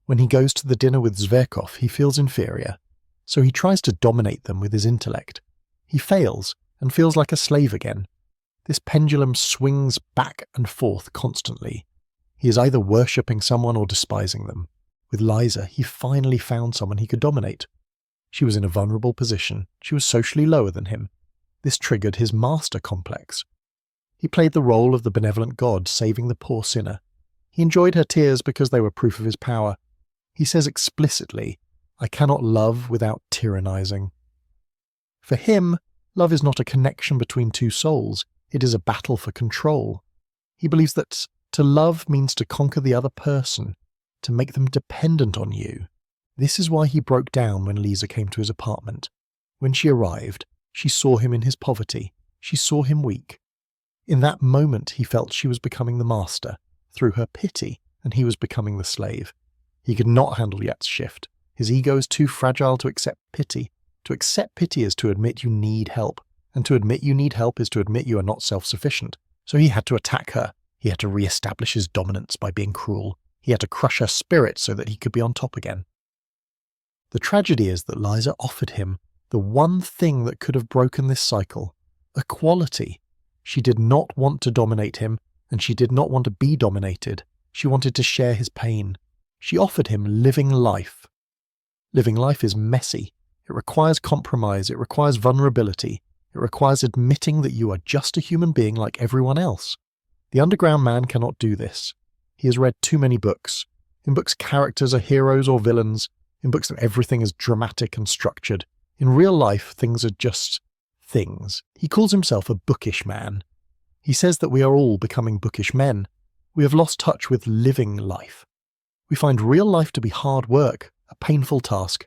When he goes to the dinner with Zverkov, he feels inferior. So he tries to dominate them with his intellect. He fails and feels like a slave again. This pendulum swings back and forth constantly. He is either worshipping someone or despising them. With Liza, he finally found someone he could dominate. She was in a vulnerable position. She was socially lower than him. This triggered his master complex. He played the role of the benevolent god saving the poor sinner. He enjoyed her tears because they were proof of his power. He says explicitly, "I cannot love without tyrannizing." For him, love is not a connection between two souls. It is a battle for control. He believes that to love means to conquer the other person, to make them dependent on you. This is why he broke down when Lisa came to his apartment. When she arrived, she saw him in his poverty. She saw him weak. In that moment, he felt she was becoming the master, through her pity, and he was becoming the slave. He could not handle Yat's shift. His ego is too fragile to accept pity. To accept pity is to admit you need help, and to admit you need help is to admit you are not self-sufficient. So he had to attack her. He had to re-establish his dominance by being cruel. He had to crush her spirit so that he could be on top again. The tragedy is that Liza offered him the one thing that could have broken this cycle: equality. She did not want to dominate him, and she did not want to be dominated. She wanted to share his pain. She offered him living life. Living life is messy. It requires compromise. It requires vulnerability. It requires admitting that you are just a human being like everyone else. The underground man cannot do this. He has read too many books. In books, characters are heroes or villains. In books, everything is dramatic and structured. In real life, things are just things. He calls himself a bookish man. He says that we are all becoming bookish men. We have lost touch with living life. We find real life to be hard work, a painful task.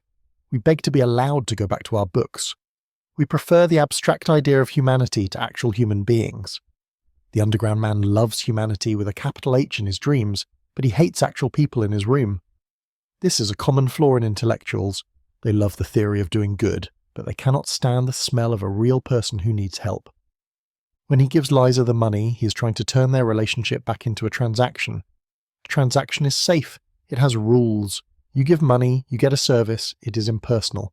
We beg to be allowed to go back to our books. We prefer the abstract idea of humanity to actual human beings. The underground man loves humanity with a capital H in his dreams, but he hates actual people in his room. This is a common flaw in intellectuals. They love the theory of doing good, but they cannot stand the smell of a real person who needs help. When he gives Liza the money, he is trying to turn their relationship back into a transaction. A transaction is safe. It has rules. You give money, you get a service, it is impersonal.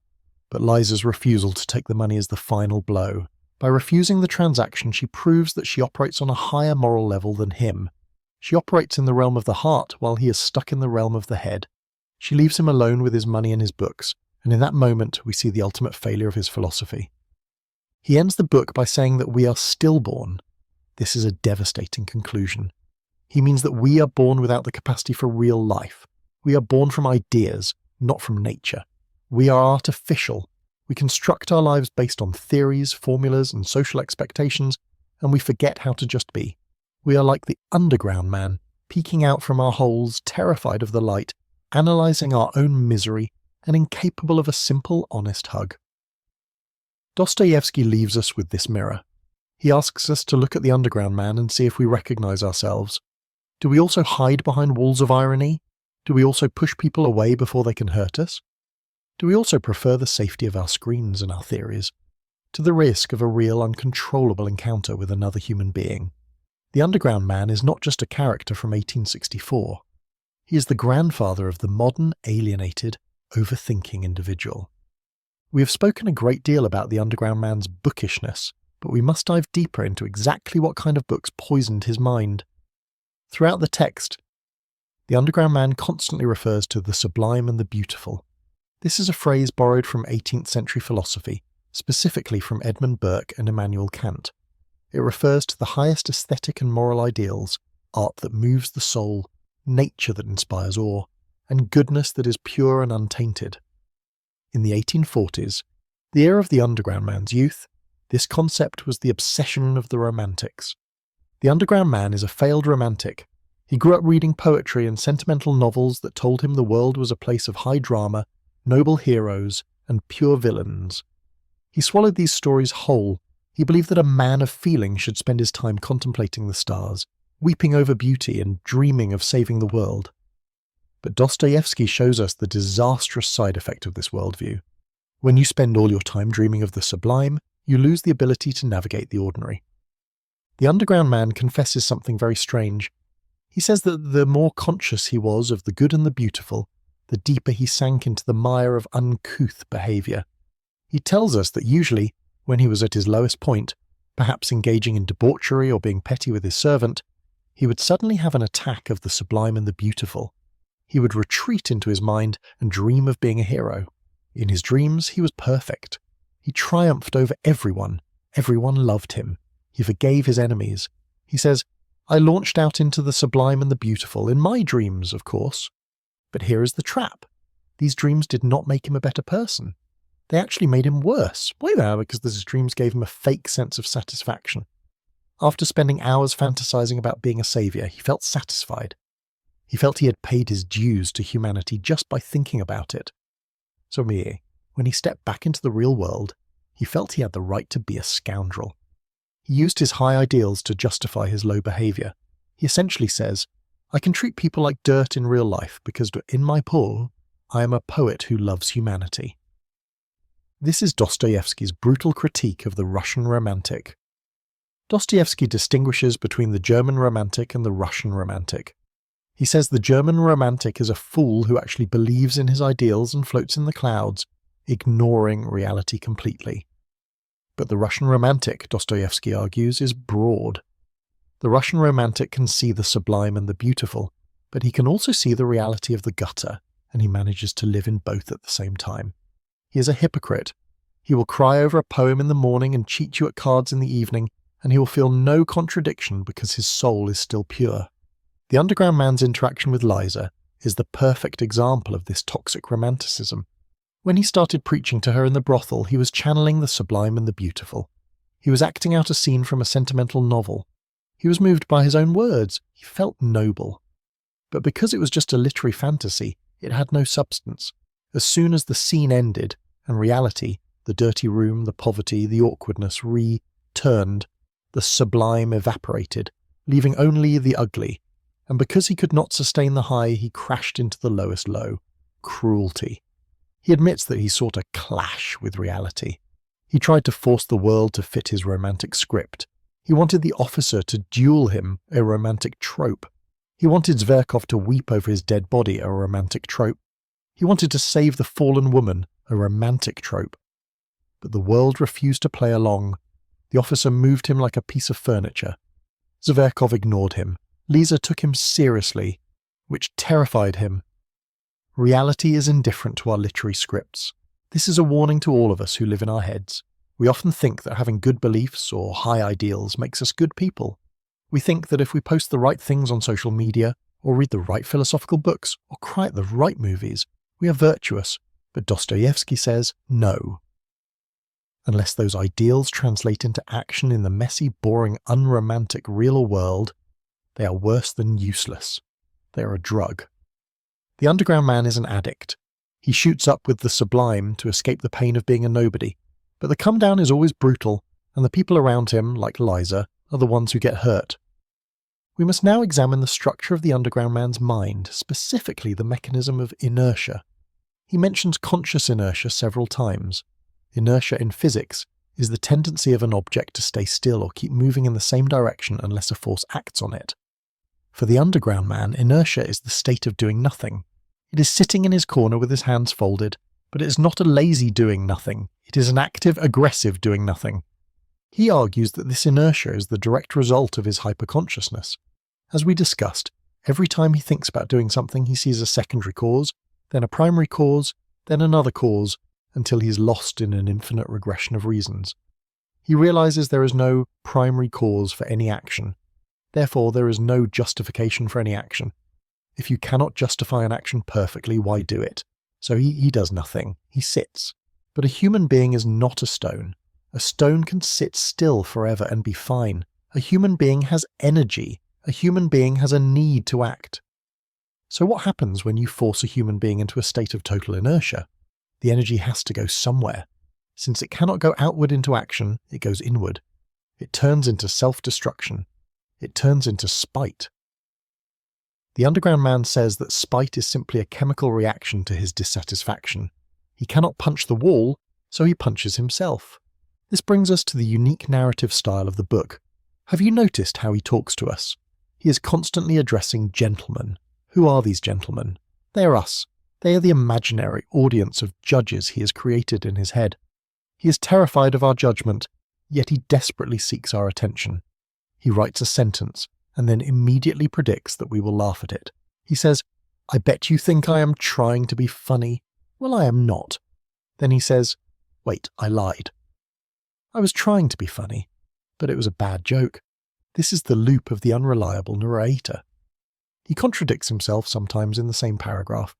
But Liza's refusal to take the money is the final blow. By refusing the transaction, she proves that she operates on a higher moral level than him. She operates in the realm of the heart while he is stuck in the realm of the head. She leaves him alone with his money and his books, and in that moment we see the ultimate failure of his philosophy. He ends the book by saying that we are stillborn. This is a devastating conclusion. He means that we are born without the capacity for real life. We are born from ideas, not from nature. We are artificial. We construct our lives based on theories, formulas, and social expectations, and we forget how to just be. We are like the underground man, peeking out from our holes, terrified of the light, analysing our own misery, and incapable of a simple, honest hug. Dostoevsky leaves us with this mirror. He asks us to look at the underground man and see if we recognise ourselves. Do we also hide behind walls of irony? Do we also push people away before they can hurt us? Do we also prefer the safety of our screens and our theories to the risk of a real, uncontrollable encounter with another human being? The underground man is not just a character from 1864. He is the grandfather of the modern, alienated, overthinking individual. We have spoken a great deal about the underground man's bookishness, but we must dive deeper into exactly what kind of books poisoned his mind. Throughout the text, the underground man constantly refers to the sublime and the beautiful. This is a phrase borrowed from 18th century philosophy, specifically from Edmund Burke and Immanuel Kant. It refers to the highest aesthetic and moral ideals, art that moves the soul, nature that inspires awe, and goodness that is pure and untainted. In the 1840s, the era of the underground man's youth, this concept was the obsession of the romantics. The underground man is a failed romantic. He grew up reading poetry and sentimental novels that told him the world was a place of high drama, noble heroes, and pure villains. He swallowed these stories whole. He believed that a man of feeling should spend his time contemplating the stars, weeping over beauty and dreaming of saving the world. But Dostoevsky shows us the disastrous side effect of this worldview. When you spend all your time dreaming of the sublime, you lose the ability to navigate the ordinary. The underground man confesses something very strange. He says that the more conscious he was of the good and the beautiful, the deeper he sank into the mire of uncouth behaviour. He tells us that usually, when he was at his lowest point, perhaps engaging in debauchery or being petty with his servant, he would suddenly have an attack of the sublime and the beautiful. He would retreat into his mind and dream of being a hero. In his dreams, he was perfect. He triumphed over everyone. Everyone loved him. He forgave his enemies. He says, "I launched out into the sublime and the beautiful, in my dreams, of course." But here is the trap. These dreams did not make him a better person. They actually made him worse. Why now? Because these dreams gave him a fake sense of satisfaction. After spending hours fantasizing about being a savior, he felt satisfied. He felt he had paid his dues to humanity just by thinking about it. So when he stepped back into the real world, he felt he had the right to be a scoundrel. He used his high ideals to justify his low behaviour. He essentially says, "I can treat people like dirt in real life because in my pool, I am a poet who loves humanity." This is Dostoevsky's brutal critique of the Russian romantic. Dostoevsky distinguishes between the German romantic and the Russian romantic. He says the German romantic is a fool who actually believes in his ideals and floats in the clouds, ignoring reality completely. But the Russian romantic, Dostoevsky argues, is broad. The Russian romantic can see the sublime and the beautiful, but he can also see the reality of the gutter, and he manages to live in both at the same time. He is a hypocrite. He will cry over a poem in the morning and cheat you at cards in the evening, and he will feel no contradiction because his soul is still pure. The underground man's interaction with Liza is the perfect example of this toxic romanticism. When he started preaching to her in the brothel, he was channeling the sublime and the beautiful. He was acting out a scene from a sentimental novel. He was moved by his own words. He felt noble. But because it was just a literary fantasy, it had no substance. As soon as the scene ended, and reality, the dirty room, the poverty, the awkwardness returned, the sublime evaporated, leaving only the ugly. And because he could not sustain the high, he crashed into the lowest low. cruelty. He admits that he sought a clash with reality. He tried to force the world to fit his romantic script. He wanted the officer to duel him, a romantic trope. He wanted Zverkov to weep over his dead body, a romantic trope. He wanted to save the fallen woman, a romantic trope. But the world refused to play along. The officer moved him like a piece of furniture. Zverkov ignored him. Lisa took him seriously, which terrified him. Reality is indifferent to our literary scripts. This is a warning to all of us who live in our heads. We often think that having good beliefs or high ideals makes us good people. We think that if we post the right things on social media, or read the right philosophical books, or cry at the right movies, we are virtuous. But Dostoevsky says no. Unless those ideals translate into action in the messy, boring, unromantic real world, they are worse than useless. They are a drug. The underground man is an addict. He shoots up with the sublime to escape the pain of being a nobody. But the come down is always brutal, and the people around him, like Liza, are the ones who get hurt. We must now examine the structure of the underground man's mind, specifically the mechanism of inertia. He mentions conscious inertia several times. Inertia in physics is the tendency of an object to stay still or keep moving in the same direction unless a force acts on it. For the underground man, inertia is the state of doing nothing. It is sitting in his corner with his hands folded, but it is not a lazy doing nothing. It is an active, aggressive doing nothing. He argues that this inertia is the direct result of his hyperconsciousness. As we discussed, every time he thinks about doing something, he sees a secondary cause, then a primary cause, then another cause, until he is lost in an infinite regression of reasons. He realizes there is no primary cause for any action. Therefore, there is no justification for any action. If you cannot justify an action perfectly, why do it? So he does nothing. He sits. But a human being is not a stone. A stone can sit still forever and be fine. A human being has energy. A human being has a need to act. So what happens when you force a human being into a state of total inertia? The energy has to go somewhere. Since it cannot go outward into action, it goes inward. It turns into self-destruction. It turns into spite. The underground man says that spite is simply a chemical reaction to his dissatisfaction. He cannot punch the wall, so he punches himself. This brings us to the unique narrative style of the book. Have you noticed how he talks to us? He is constantly addressing gentlemen. Who are these gentlemen? They are us. They are the imaginary audience of judges he has created in his head. He is terrified of our judgment, yet he desperately seeks our attention. He writes a sentence, and then immediately predicts that we will laugh at it. He says, "I bet you think I am trying to be funny. Well, I am not." Then he says, "Wait, I lied. I was trying to be funny, but it was a bad joke." This is the loop of the unreliable narrator. He contradicts himself sometimes in the same paragraph.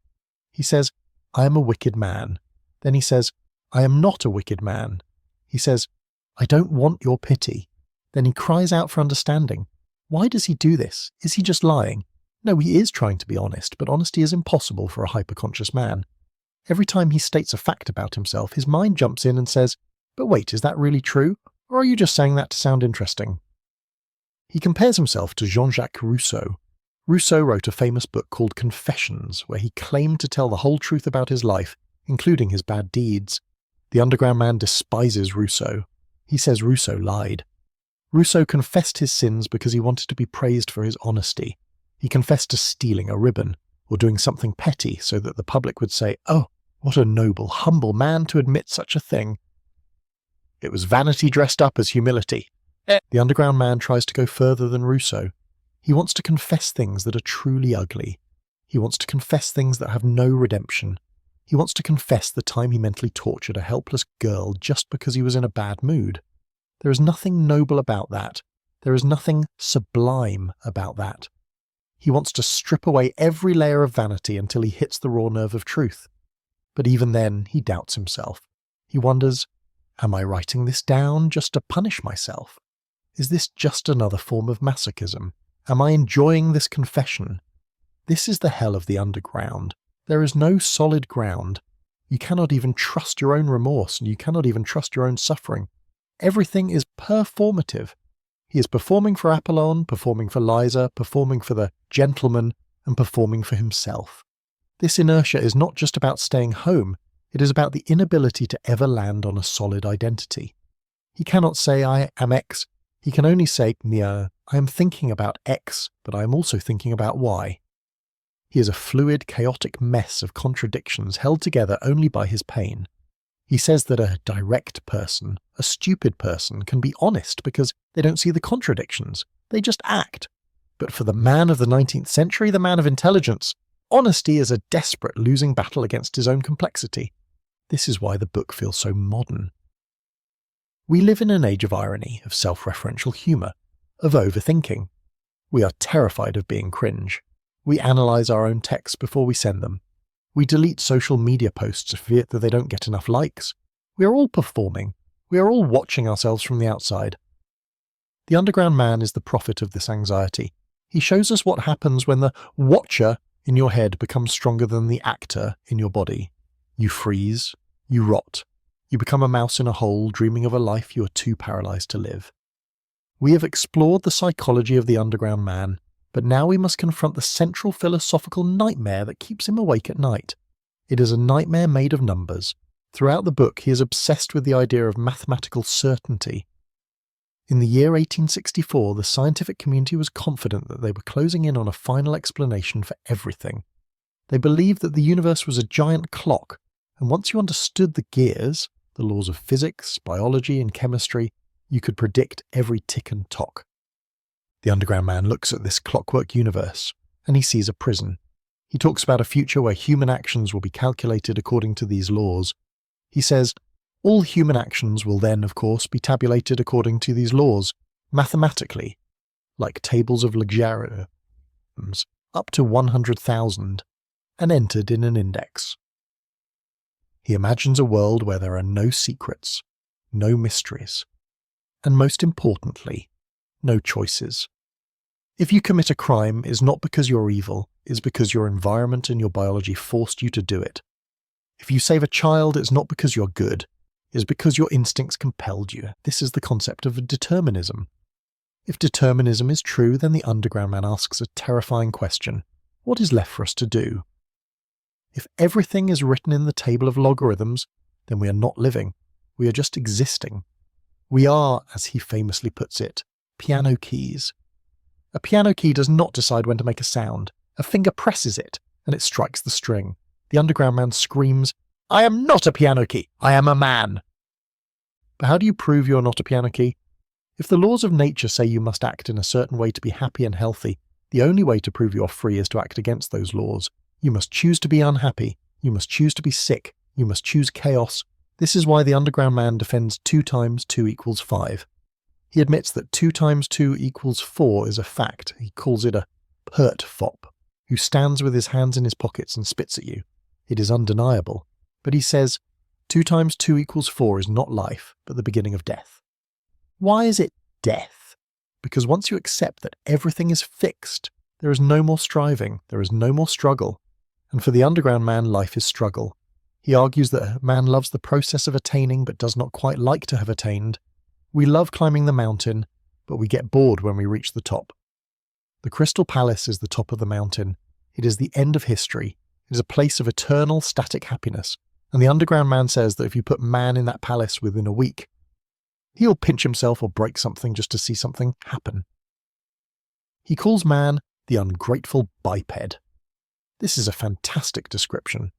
He says, "I am a wicked man." Then he says, "I am not a wicked man." He says, "I don't want your pity." Then he cries out for understanding. Why does he do this? Is he just lying? No, he is trying to be honest, but honesty is impossible for a hyperconscious man. Every time he states a fact about himself, his mind jumps in and says, "But wait, is that really true? Or are you just saying that to sound interesting?" He compares himself to Jean-Jacques Rousseau. Rousseau wrote a famous book called Confessions, where he claimed to tell the whole truth about his life, including his bad deeds. The underground man despises Rousseau. He says Rousseau lied. Rousseau confessed his sins because he wanted to be praised for his honesty. He confessed to stealing a ribbon, or doing something petty so that the public would say, "Oh, what a noble, humble man to admit such a thing." It was vanity dressed up as humility. The underground man tries to go further than Rousseau. He wants to confess things that are truly ugly. He wants to confess things that have no redemption. He wants to confess the time he mentally tortured a helpless girl just because he was in a bad mood. There is nothing noble about that. There is nothing sublime about that. He wants to strip away every layer of vanity until he hits the raw nerve of truth. But even then, he doubts himself. He wonders, am I writing this down just to punish myself? Is this just another form of masochism? Am I enjoying this confession? This is the hell of the underground. There is no solid ground. You cannot even trust your own remorse, and you cannot even trust your own suffering. Everything is performative. He is performing for Apollon, performing for Liza, performing for the gentleman, and performing for himself. This inertia is not just about staying home, it is about the inability to ever land on a solid identity. He cannot say, I am X. He can only say, I am thinking about X, but I am also thinking about Y. He is a fluid, chaotic mess of contradictions held together only by his pain. He says that a direct person, a stupid person, can be honest because they don't see the contradictions. They just act. But for the man of the 19th century, the man of intelligence, honesty is a desperate losing battle against his own complexity. This is why the book feels so modern. We live in an age of irony, of self-referential humour, of overthinking. We are terrified of being cringe. We analyse our own texts before we send them. We delete social media posts for fear that they don't get enough likes. We are all performing. We are all watching ourselves from the outside. The Underground Man is the prophet of this anxiety. He shows us what happens when the watcher in your head becomes stronger than the actor in your body. You freeze. You rot. You become a mouse in a hole dreaming of a life you are too paralysed to live. We have explored the psychology of the Underground Man, but now we must confront the central philosophical nightmare that keeps him awake at night. It is a nightmare made of numbers. Throughout the book, he is obsessed with the idea of mathematical certainty. In the year 1864, the scientific community was confident that they were closing in on a final explanation for everything. They believed that the universe was a giant clock, and once you understood the gears, the laws of physics, biology, and chemistry, you could predict every tick and tock. The Underground Man looks at this clockwork universe, and he sees a prison. He talks about a future where human actions will be calculated according to these laws. He says, all human actions will then, of course, be tabulated according to these laws, mathematically, like tables of logarithms, up to 100,000, and entered in an index. He imagines a world where there are no secrets, no mysteries, and most importantly, no choices. If you commit a crime, it's not because you're evil, it's because your environment and your biology forced you to do it. If you save a child, it's not because you're good, it's because your instincts compelled you. This is the concept of determinism. If determinism is true, then the Underground Man asks a terrifying question. What is left for us to do? If everything is written in the table of logarithms, then we are not living. We are just existing. We are, as he famously puts it, piano keys. A piano key does not decide when to make a sound. A finger presses it, and it strikes the string. The Underground Man screams, I am not a piano key, I am a man. But how do you prove you're not a piano key? If the laws of nature say you must act in a certain way to be happy and healthy, the only way to prove you're free is to act against those laws. You must choose to be unhappy, you must choose to be sick, you must choose chaos. This is why the Underground Man defends 2 times 2 equals 5. He admits that 2 times 2 equals 4 is a fact. He calls it a pert fop, who stands with his hands in his pockets and spits at you. It is undeniable. But he says, 2 times 2 equals 4 is not life, but the beginning of death. Why is it death? Because once you accept that everything is fixed, there is no more striving, there is no more struggle. And for the Underground Man, life is struggle. He argues that man loves the process of attaining but does not quite like to have attained. We love climbing the mountain, but we get bored when we reach the top. The Crystal Palace is the top of the mountain. It is the end of history. It is a place of eternal static happiness. And the Underground Man says that if you put man in that palace within a week, he'll pinch himself or break something just to see something happen. He calls man the ungrateful biped. This is a fantastic description.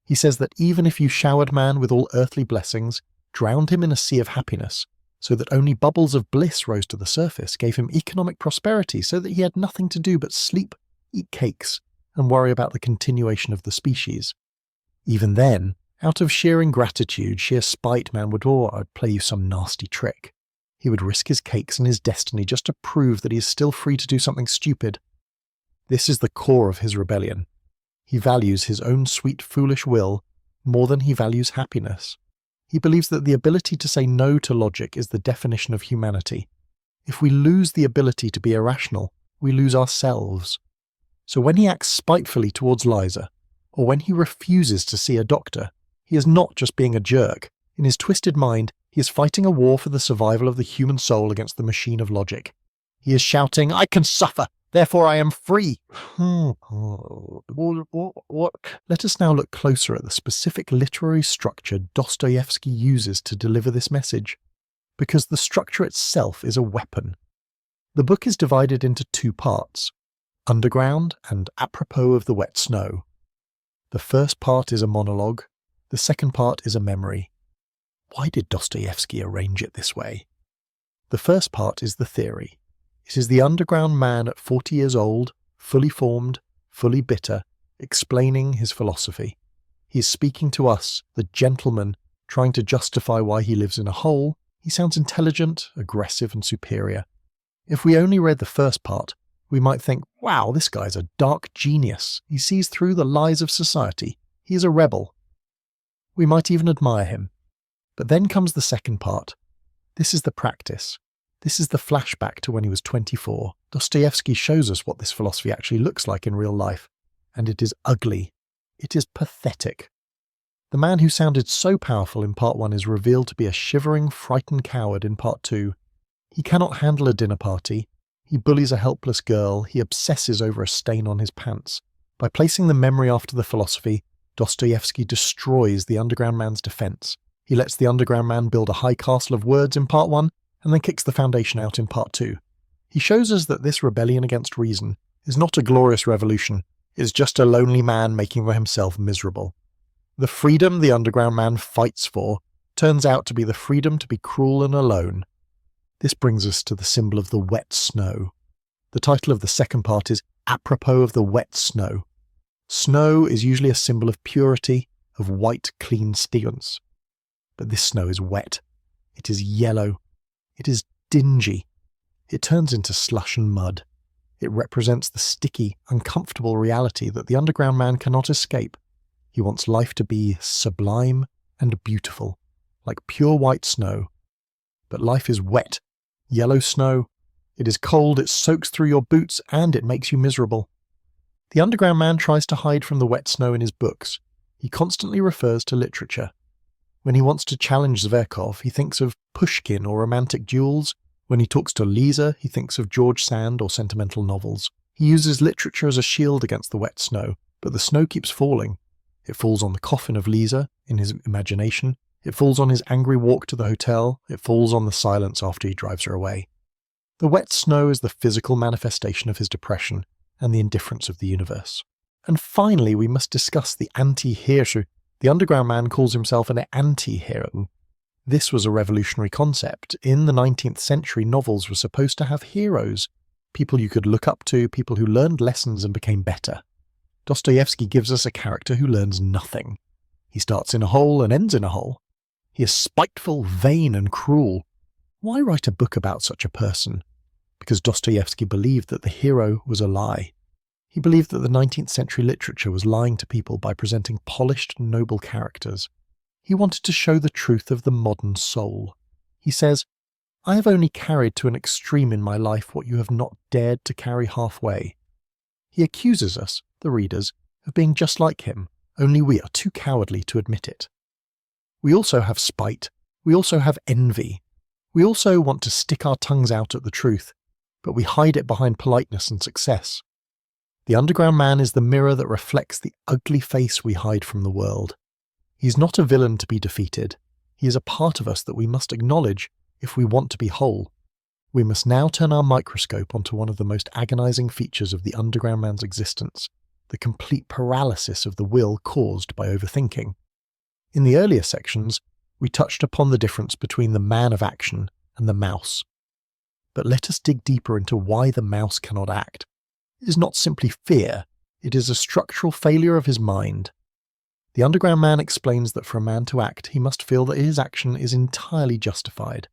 He says that even if you showered man with all earthly blessings, drowned him in a sea of happiness, so that only bubbles of bliss rose to the surface, gave him economic prosperity so that he had nothing to do but sleep, eat cakes, and worry about the continuation of the species. Even then, out of sheer ingratitude, sheer spite, man would, I'd play you some nasty trick. He would risk his cakes and his destiny just to prove that he is still free to do something stupid. This is the core of his rebellion. He values his own sweet, foolish will more than he values happiness. He believes that the ability to say no to logic is the definition of humanity. If we lose the ability to be irrational, we lose ourselves. So when he acts spitefully towards Liza, or when he refuses to see a doctor, he is not just being a jerk. In his twisted mind, he is fighting a war for the survival of the human soul against the machine of logic. He is shouting, I can suffer! Therefore I am free. What? Let us now look closer at the specific literary structure Dostoevsky uses to deliver this message, because the structure itself is a weapon. The book is divided into two parts, Underground and Apropos of the Wet Snow. The first part is a monologue, the second part is a memory. Why did Dostoevsky arrange it this way? The first part is the theory. It is the underground man at 40 years old, fully formed, fully bitter, explaining his philosophy. He is speaking to us, the gentleman, trying to justify why he lives in a hole. He sounds intelligent, aggressive and superior. If we only read the first part, we might think, wow, this guy's a dark genius. He sees through the lies of society. He is a rebel. We might even admire him. But then comes the second part. This is the practice. This is the flashback to when he was 24. Dostoevsky shows us what this philosophy actually looks like in real life. And it is ugly. It is pathetic. The man who sounded so powerful in part 1 is revealed to be a shivering, frightened coward in part 2. He cannot handle a dinner party. He bullies a helpless girl. He obsesses over a stain on his pants. By placing the memory after the philosophy, Dostoevsky destroys the underground man's defense. He lets the underground man build a high castle of words in part 1, and then kicks the foundation out in part 2. He shows us that this rebellion against reason is not a glorious revolution, it is just a lonely man making for himself miserable. The freedom the underground man fights for turns out to be the freedom to be cruel and alone. This brings us to the symbol of the wet snow. The title of the second part is Apropos of the Wet Snow. Snow is usually a symbol of purity, of white, clean stillness. But this snow is wet. It is yellow. It is dingy. It turns into slush and mud. It represents the sticky, uncomfortable reality that the underground man cannot escape. He wants life to be sublime and beautiful, like pure white snow. But life is wet, yellow snow. It is cold, it soaks through your boots, and it makes you miserable. The underground man tries to hide from the wet snow in his books. He constantly refers to literature. When he wants to challenge Zverkov, he thinks of Pushkin or romantic duels. When he talks to Lisa, he thinks of George Sand or sentimental novels. He uses literature as a shield against the wet snow, but the snow keeps falling. It falls on the coffin of Lisa, in his imagination. It falls on his angry walk to the hotel. It falls on the silence after he drives her away. The wet snow is the physical manifestation of his depression and the indifference of the universe. And finally, we must discuss the anti-hero. The underground man calls himself an anti-hero. This was a revolutionary concept. In the 19th century, novels were supposed to have heroes, people you could look up to, people who learned lessons and became better. Dostoevsky gives us a character who learns nothing. He starts in a hole and ends in a hole. He is spiteful, vain, and cruel. Why write a book about such a person? Because Dostoevsky believed that the hero was a lie. He believed that the 19th century literature was lying to people by presenting polished, noble characters. He wanted to show the truth of the modern soul. He says, "I have only carried to an extreme in my life what you have not dared to carry halfway." He accuses us, the readers, of being just like him, only we are too cowardly to admit it. We also have spite. We also have envy. We also want to stick our tongues out at the truth, but we hide it behind politeness and success. The underground man is the mirror that reflects the ugly face we hide from the world. He's not a villain to be defeated. He is a part of us that we must acknowledge if we want to be whole. We must now turn our microscope onto one of the most agonizing features of the underground man's existence, the complete paralysis of the will caused by overthinking. In the earlier sections, we touched upon the difference between the man of action and the mouse. But let us dig deeper into why the mouse cannot act. It is not simply fear, it is a structural failure of his mind. The underground man explains that for a man to act, he must feel that his action is entirely justified.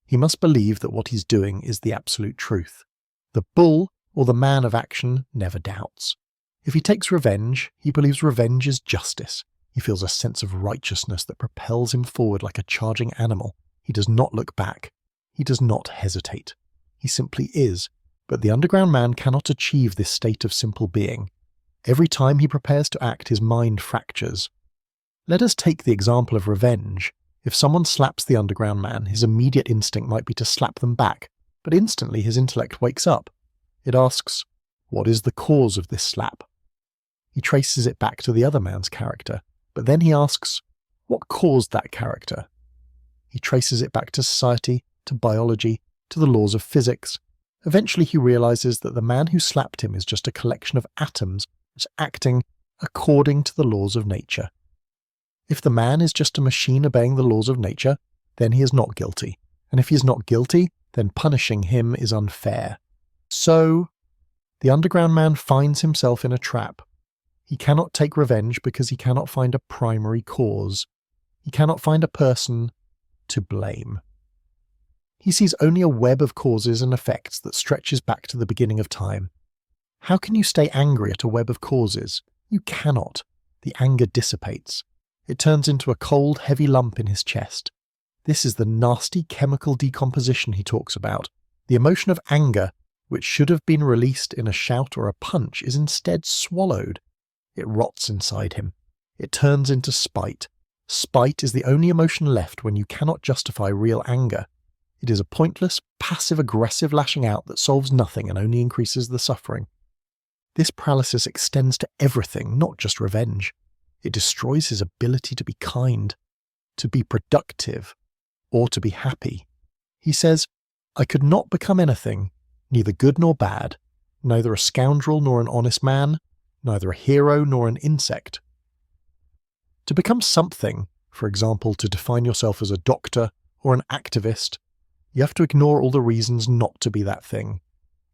He must believe that what he's doing is the absolute truth. The bull, or the man of action, never doubts. If he takes revenge, he believes revenge is justice. He feels a sense of righteousness that propels him forward like a charging animal. He does not look back. He does not hesitate. He simply is. But the underground man cannot achieve this state of simple being. Every time he prepares to act, his mind fractures. Let us take the example of revenge. If someone slaps the underground man, his immediate instinct might be to slap them back, but instantly his intellect wakes up. It asks, What is the cause of this slap? He traces it back to the other man's character, but then he asks, what caused that character? He traces it back to society, to biology, to the laws of physics. Eventually he realizes that the man who slapped him is just a collection of atoms that's acting according to the laws of nature. If the man is just a machine obeying the laws of nature, then he is not guilty. And if he is not guilty, then punishing him is unfair. So, the underground man finds himself in a trap. He cannot take revenge because he cannot find a primary cause. He cannot find a person to blame. He sees only a web of causes and effects that stretches back to the beginning of time. How can you stay angry at a web of causes? You cannot. The anger dissipates. It turns into a cold, heavy lump in his chest. This is the nasty chemical decomposition he talks about. The emotion of anger, which should have been released in a shout or a punch, is instead swallowed. It rots inside him. It turns into spite. Spite is the only emotion left when you cannot justify real anger. It is a pointless, passive-aggressive lashing out that solves nothing and only increases the suffering. This paralysis extends to everything, not just revenge. It destroys his ability to be kind, to be productive, or to be happy. He says, I could not become anything, neither good nor bad, neither a scoundrel nor an honest man, neither a hero nor an insect. To become something, for example, to define yourself as a doctor or an activist, you have to ignore all the reasons not to be that thing.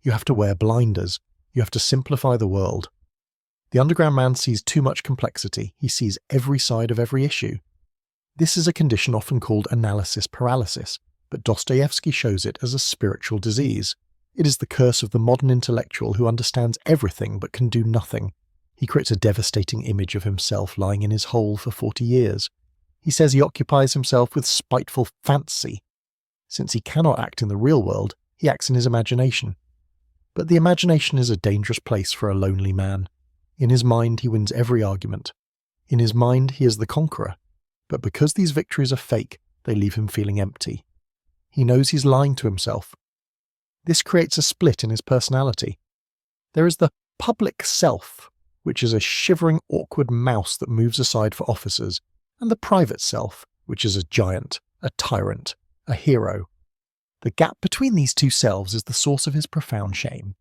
You have to wear blinders. You have to simplify the world. The underground man sees too much complexity. He sees every side of every issue. This is a condition often called analysis paralysis, but Dostoevsky shows it as a spiritual disease. It is the curse of the modern intellectual who understands everything but can do nothing. He creates a devastating image of himself lying in his hole for 40 years. He says he occupies himself with spiteful fancy. Since he cannot act in the real world, he acts in his imagination. But the imagination is a dangerous place for a lonely man. In his mind, he wins every argument. In his mind, he is the conqueror. But because these victories are fake, they leave him feeling empty. He knows he's lying to himself. This creates a split in his personality. There is the public self, which is a shivering, awkward mouse that moves aside for officers, and the private self, which is a giant, a tyrant, a hero. The gap between these two selves is the source of his profound shame.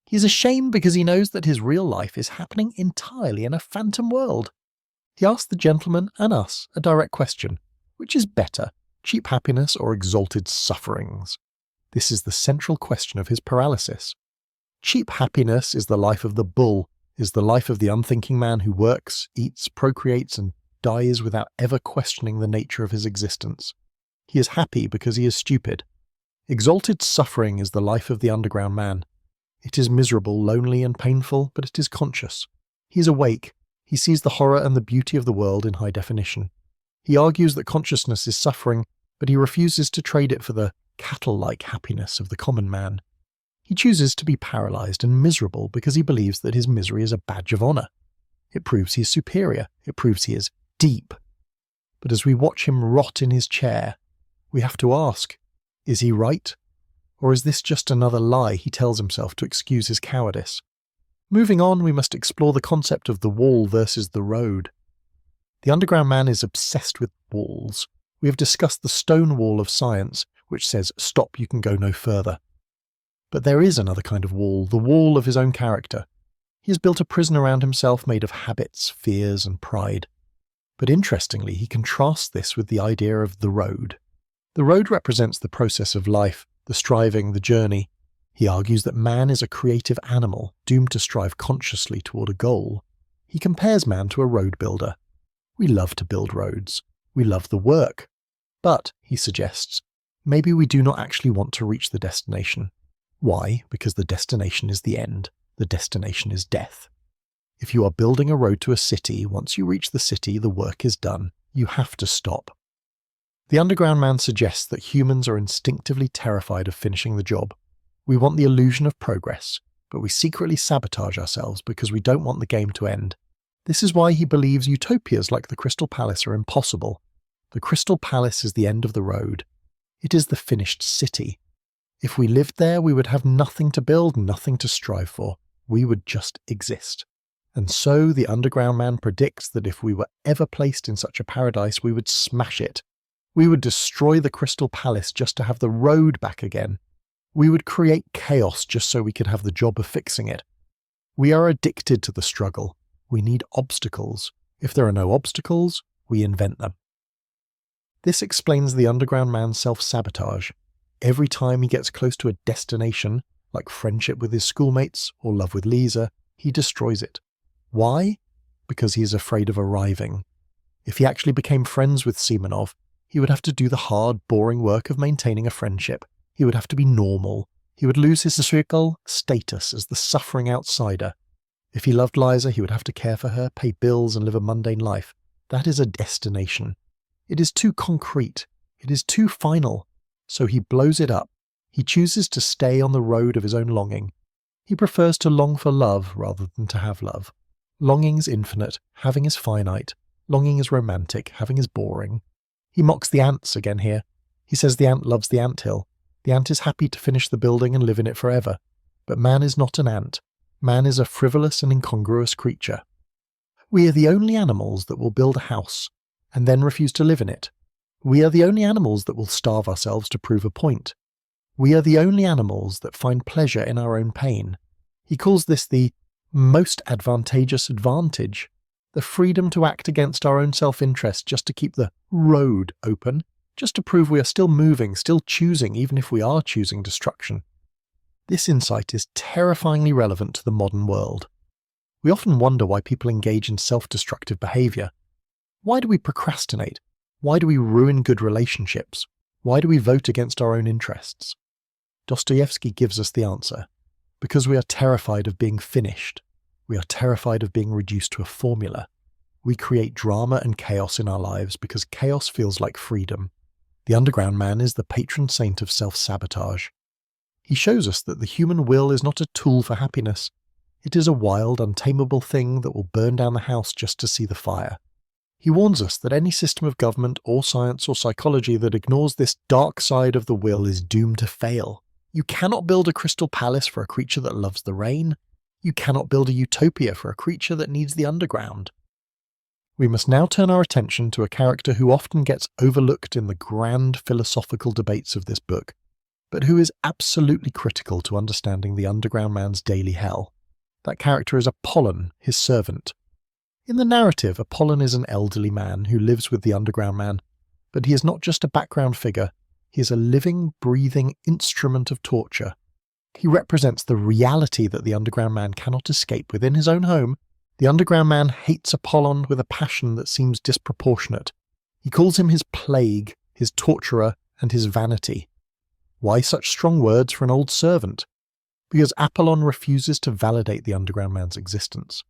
He is ashamed because he knows that his real life is happening entirely in a phantom world. He asks the gentleman and us a direct question. Which is better, cheap happiness or exalted sufferings? This is the central question of his paralysis. Cheap happiness is the life of the bull, is the life of the unthinking man who works, eats, procreates, and dies without ever questioning the nature of his existence. He is happy because he is stupid. Exalted suffering is the life of the underground man. It is miserable, lonely, and painful, but it is conscious. He is awake. He sees the horror and the beauty of the world in high definition. He argues that consciousness is suffering, but he refuses to trade it for the cattle-like happiness of the common man. He chooses to be paralyzed and miserable because he believes that his misery is a badge of honor. It proves he is superior. It proves he is deep. But as we watch him rot in his chair, we have to ask, is he right? Or is this just another lie he tells himself to excuse his cowardice? Moving on, we must explore the concept of the wall versus the road. The underground man is obsessed with walls. We have discussed the stone wall of science, which says, stop, you can go no further. But there is another kind of wall, the wall of his own character. He has built a prison around himself made of habits, fears, and pride. But interestingly, he contrasts this with the idea of the road. The road represents the process of life, the striving, the journey. He argues that man is a creative animal, doomed to strive consciously toward a goal. He compares man to a road builder. We love to build roads. We love the work. But, he suggests, maybe we do not actually want to reach the destination. Why? Because the destination is the end. The destination is death. If you are building a road to a city, once you reach the city, the work is done. You have to stop. The underground man suggests that humans are instinctively terrified of finishing the job. We want the illusion of progress, but we secretly sabotage ourselves because we don't want the game to end. This is why he believes utopias like the Crystal Palace are impossible. The Crystal Palace is the end of the road. It is the finished city. If we lived there, we would have nothing to build, nothing to strive for. we would just exist. And so the underground man predicts that if we were ever placed in such a paradise, we would smash it. We would destroy the Crystal Palace just to have the road back again. We would create chaos just so we could have the job of fixing it. We are addicted to the struggle. We need obstacles. If there are no obstacles, we invent them. This explains the underground man's self-sabotage. Every time he gets close to a destination, like friendship with his schoolmates or love with Lisa, he destroys it. Why? Because he is afraid of arriving. If he actually became friends with Semenov, he would have to do the hard, boring work of maintaining a friendship. He would have to be normal. He would lose his social status as the suffering outsider. If he loved Liza, he would have to care for her, pay bills, and live a mundane life. That is a destination. It is too concrete. It is too final. So he blows it up. He chooses to stay on the road of his own longing. He prefers to long for love rather than to have love. Longing's infinite, having is finite. Longing is romantic, having is boring. He mocks the ants again here. He says the ant loves the anthill. The ant is happy to finish the building and live in it forever. But man is not an ant. Man is a frivolous and incongruous creature. We are the only animals that will build a house and then refuse to live in it. We are the only animals that will starve ourselves to prove a point. We are the only animals that find pleasure in our own pain. He calls this the most advantageous advantage, the freedom to act against our own self-interest just to keep the road open, just to prove we are still moving, still choosing, even if we are choosing destruction. This insight is terrifyingly relevant to the modern world. We often wonder why people engage in self-destructive behavior. Why do we procrastinate? Why do we ruin good relationships? Why do we vote against our own interests? Dostoevsky gives us the answer. Because we are terrified of being finished. We are terrified of being reduced to a formula. We create drama and chaos in our lives because chaos feels like freedom. The underground man is the patron saint of self-sabotage. He shows us that the human will is not a tool for happiness. It is a wild, untamable thing that will burn down the house just to see the fire. He warns us that any system of government or science or psychology that ignores this dark side of the will is doomed to fail. You cannot build a crystal palace for a creature that loves the rain. You cannot build a utopia for a creature that needs the underground. We must now turn our attention to a character who often gets overlooked in the grand philosophical debates of this book, but who is absolutely critical to understanding the underground man's daily hell. That character is Apollon, his servant. In the narrative, Apollon is an elderly man who lives with the underground man, but he is not just a background figure, he is a living, breathing instrument of torture. He represents the reality that the underground man cannot escape within his own home. The underground man hates Apollon with a passion that seems disproportionate. He calls him his plague, his torturer, and his vanity. Why such strong words for an old servant? Because Apollon refuses to validate the underground man's existence.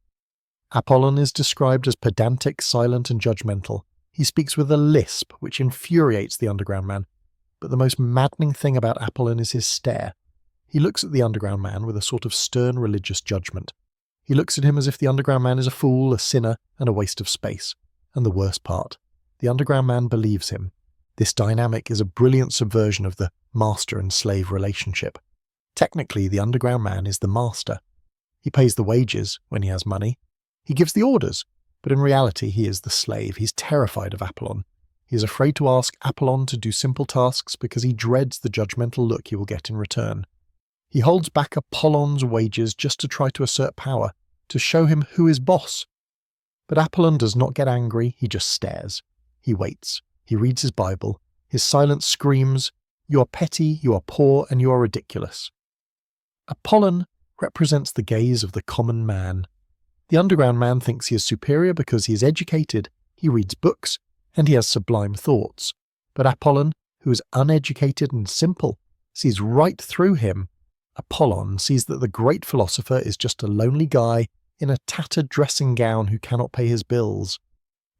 Apollon is described as pedantic, silent, and judgmental. He speaks with a lisp, which infuriates the underground man. But the most maddening thing about Apollon is his stare. He looks at the underground man with a sort of stern religious judgment. He looks at him as if the underground man is a fool, a sinner, and a waste of space. And the worst part, the underground man believes him. This dynamic is a brilliant subversion of the master and slave relationship. Technically, the underground man is the master. He pays the wages when he has money. He gives the orders, but in reality he is the slave. He's terrified of Apollon. He is afraid to ask Apollon to do simple tasks because he dreads the judgmental look he will get in return. He holds back Apollon's wages just to try to assert power, to show him who is boss. But Apollon does not get angry, he just stares. He waits. He reads his Bible. His silence screams, "You are petty, you are poor, and you are ridiculous." Apollon represents the gaze of the common man. The underground man thinks he is superior because he is educated, he reads books, and he has sublime thoughts. But Apollon, who is uneducated and simple, sees right through him. Apollon sees that the great philosopher is just a lonely guy in a tattered dressing gown who cannot pay his bills.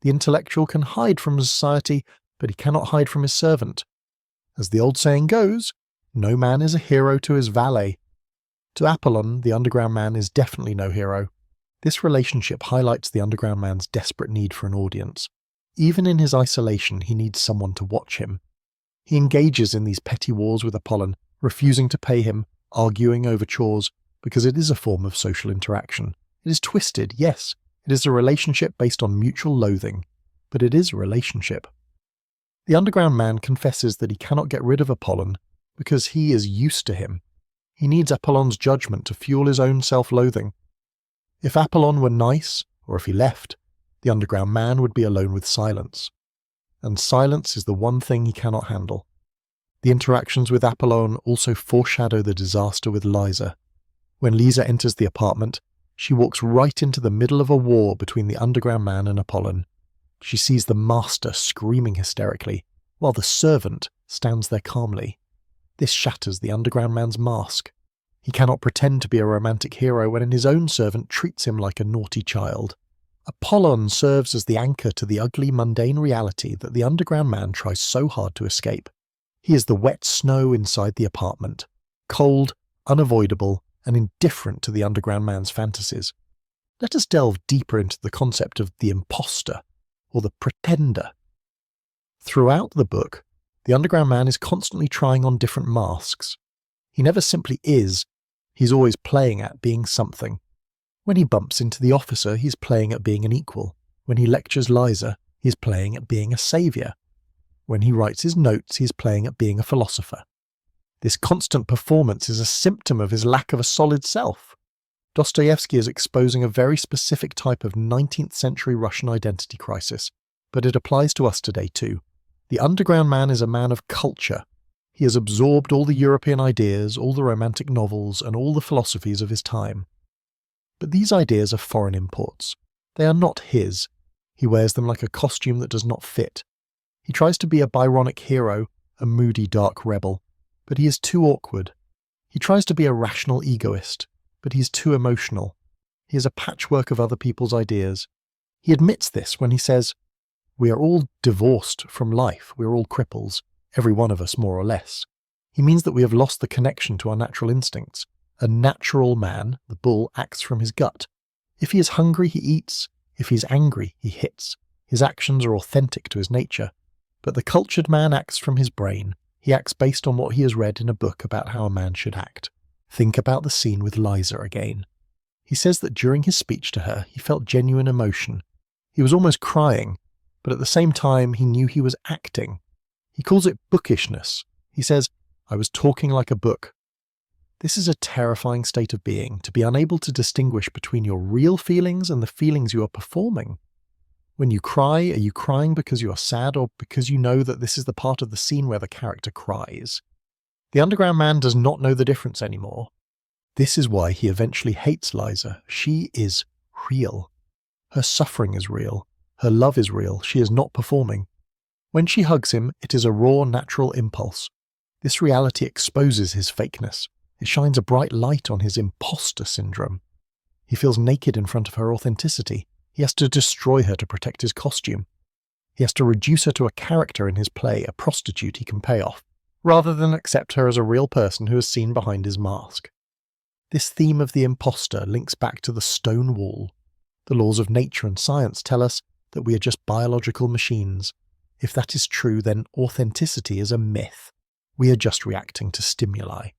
The intellectual can hide from society, but he cannot hide from his servant. As the old saying goes, no man is a hero to his valet. To Apollon, the underground man is definitely no hero. This relationship highlights the underground man's desperate need for an audience. Even in his isolation, he needs someone to watch him. He engages in these petty wars with Apollon, refusing to pay him, arguing over chores, because it is a form of social interaction. It is twisted, yes. It is a relationship based on mutual loathing, but it is a relationship. The underground man confesses that he cannot get rid of Apollon because he is used to him. He needs Apollon's judgment to fuel his own self-loathing. If Apollon were nice, or if he left, the underground man would be alone with silence. And silence is the one thing he cannot handle. The interactions with Apollon also foreshadow the disaster with Liza. When Lisa enters the apartment, she walks right into the middle of a war between the underground man and Apollon. She sees the master screaming hysterically, while the servant stands there calmly. This shatters the underground man's mask. He cannot pretend to be a romantic hero when his own servant treats him like a naughty child. Apollon serves as the anchor to the ugly, mundane reality that the underground man tries so hard to escape. He is the wet snow inside the apartment, cold, unavoidable, and indifferent to the underground man's fantasies. Let us delve deeper into the concept of the imposter, or the pretender. Throughout the book, the underground man is constantly trying on different masks. He never simply is, he's always playing at being something. When he bumps into the officer, he's playing at being an equal. When he lectures Liza, he's playing at being a saviour. When he writes his notes, he's playing at being a philosopher. This constant performance is a symptom of his lack of a solid self. Dostoevsky is exposing a very specific type of 19th century Russian identity crisis, but it applies to us today too. The underground man is a man of culture. He has absorbed all the European ideas, all the romantic novels, and all the philosophies of his time. But these ideas are foreign imports. They are not his. He wears them like a costume that does not fit. He tries to be a Byronic hero, a moody dark rebel, but he is too awkward. He tries to be a rational egoist, but he is too emotional. He is a patchwork of other people's ideas. He admits this when he says, "We are all divorced from life, we are all cripples, every one of us more or less." He means that we have lost the connection to our natural instincts. A natural man, the bull, acts from his gut. If he is hungry, he eats. If he is angry, he hits. His actions are authentic to his nature. But the cultured man acts from his brain. He acts based on what he has read in a book about how a man should act. Think about the scene with Liza again. He says that during his speech to her, he felt genuine emotion. He was almost crying, but at the same time he knew he was acting. He calls it bookishness. He says, "I was talking like a book." This is a terrifying state of being, to be unable to distinguish between your real feelings and the feelings you are performing. When you cry, are you crying because you are sad or because you know that this is the part of the scene where the character cries? The underground man does not know the difference anymore. This is why he eventually hates Liza. She is real. Her suffering is real. Her love is real. She is not performing. When she hugs him, it is a raw, natural impulse. This reality exposes his fakeness. It shines a bright light on his imposter syndrome. He feels naked in front of her authenticity. He has to destroy her to protect his costume. He has to reduce her to a character in his play, a prostitute he can pay off, rather than accept her as a real person who is seen behind his mask. This theme of the imposter links back to the stone wall. The laws of nature and science tell us that we are just biological machines. If that is true, then authenticity is a myth. We are just reacting to stimuli.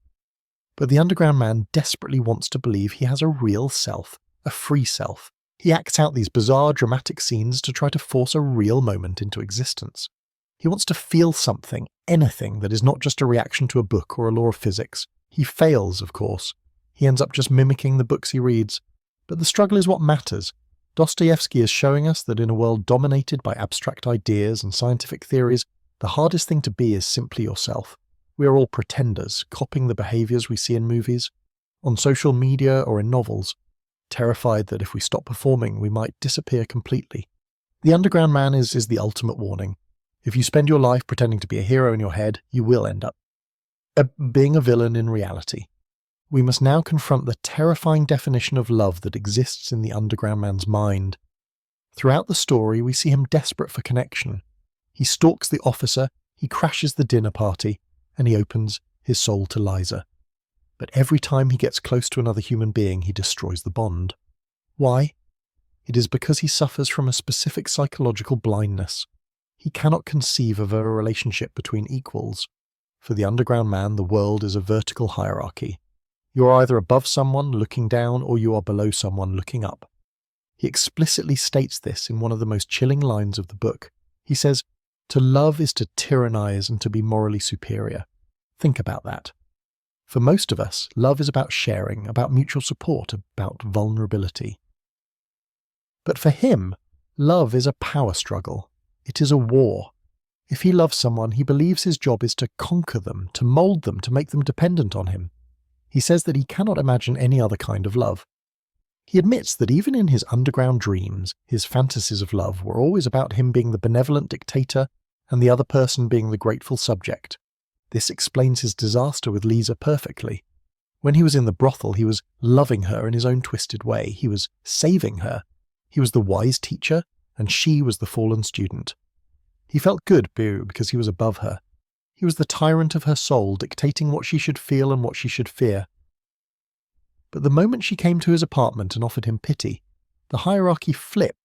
But the underground man desperately wants to believe he has a real self, a free self. He acts out these bizarre, dramatic scenes to try to force a real moment into existence. He wants to feel something, anything that is not just a reaction to a book or a law of physics. He fails, of course. He ends up just mimicking the books he reads. But the struggle is what matters. Dostoevsky is showing us that in a world dominated by abstract ideas and scientific theories, the hardest thing to be is simply yourself. We are all pretenders, copying the behaviours we see in movies, on social media or in novels, terrified that if we stop performing, we might disappear completely. The underground man is the ultimate warning. If you spend your life pretending to be a hero in your head, you will end up being a villain in reality. We must now confront the terrifying definition of love that exists in the underground man's mind. Throughout the story, we see him desperate for connection. He stalks the officer, he crashes the dinner party, and he opens his soul to Liza. But every time he gets close to another human being, he destroys the bond. Why? It is because he suffers from a specific psychological blindness. He cannot conceive of a relationship between equals. For the underground man, the world is a vertical hierarchy. You are either above someone looking down or you are below someone looking up. He explicitly states this in one of the most chilling lines of the book. He says, "To love is to tyrannize and to be morally superior." Think about that. For most of us, love is about sharing, about mutual support, about vulnerability. But for him, love is a power struggle. It is a war. If he loves someone, he believes his job is to conquer them, to mold them, to make them dependent on him. He says that he cannot imagine any other kind of love. He admits that even in his underground dreams, his fantasies of love were always about him being the benevolent dictator and the other person being the grateful subject. This explains his disaster with Lisa perfectly. When he was in the brothel, he was loving her in his own twisted way. He was saving her. He was the wise teacher, and she was the fallen student. He felt good because he was above her. He was the tyrant of her soul, dictating what she should feel and what she should fear. But the moment she came to his apartment and offered him pity, the hierarchy flipped.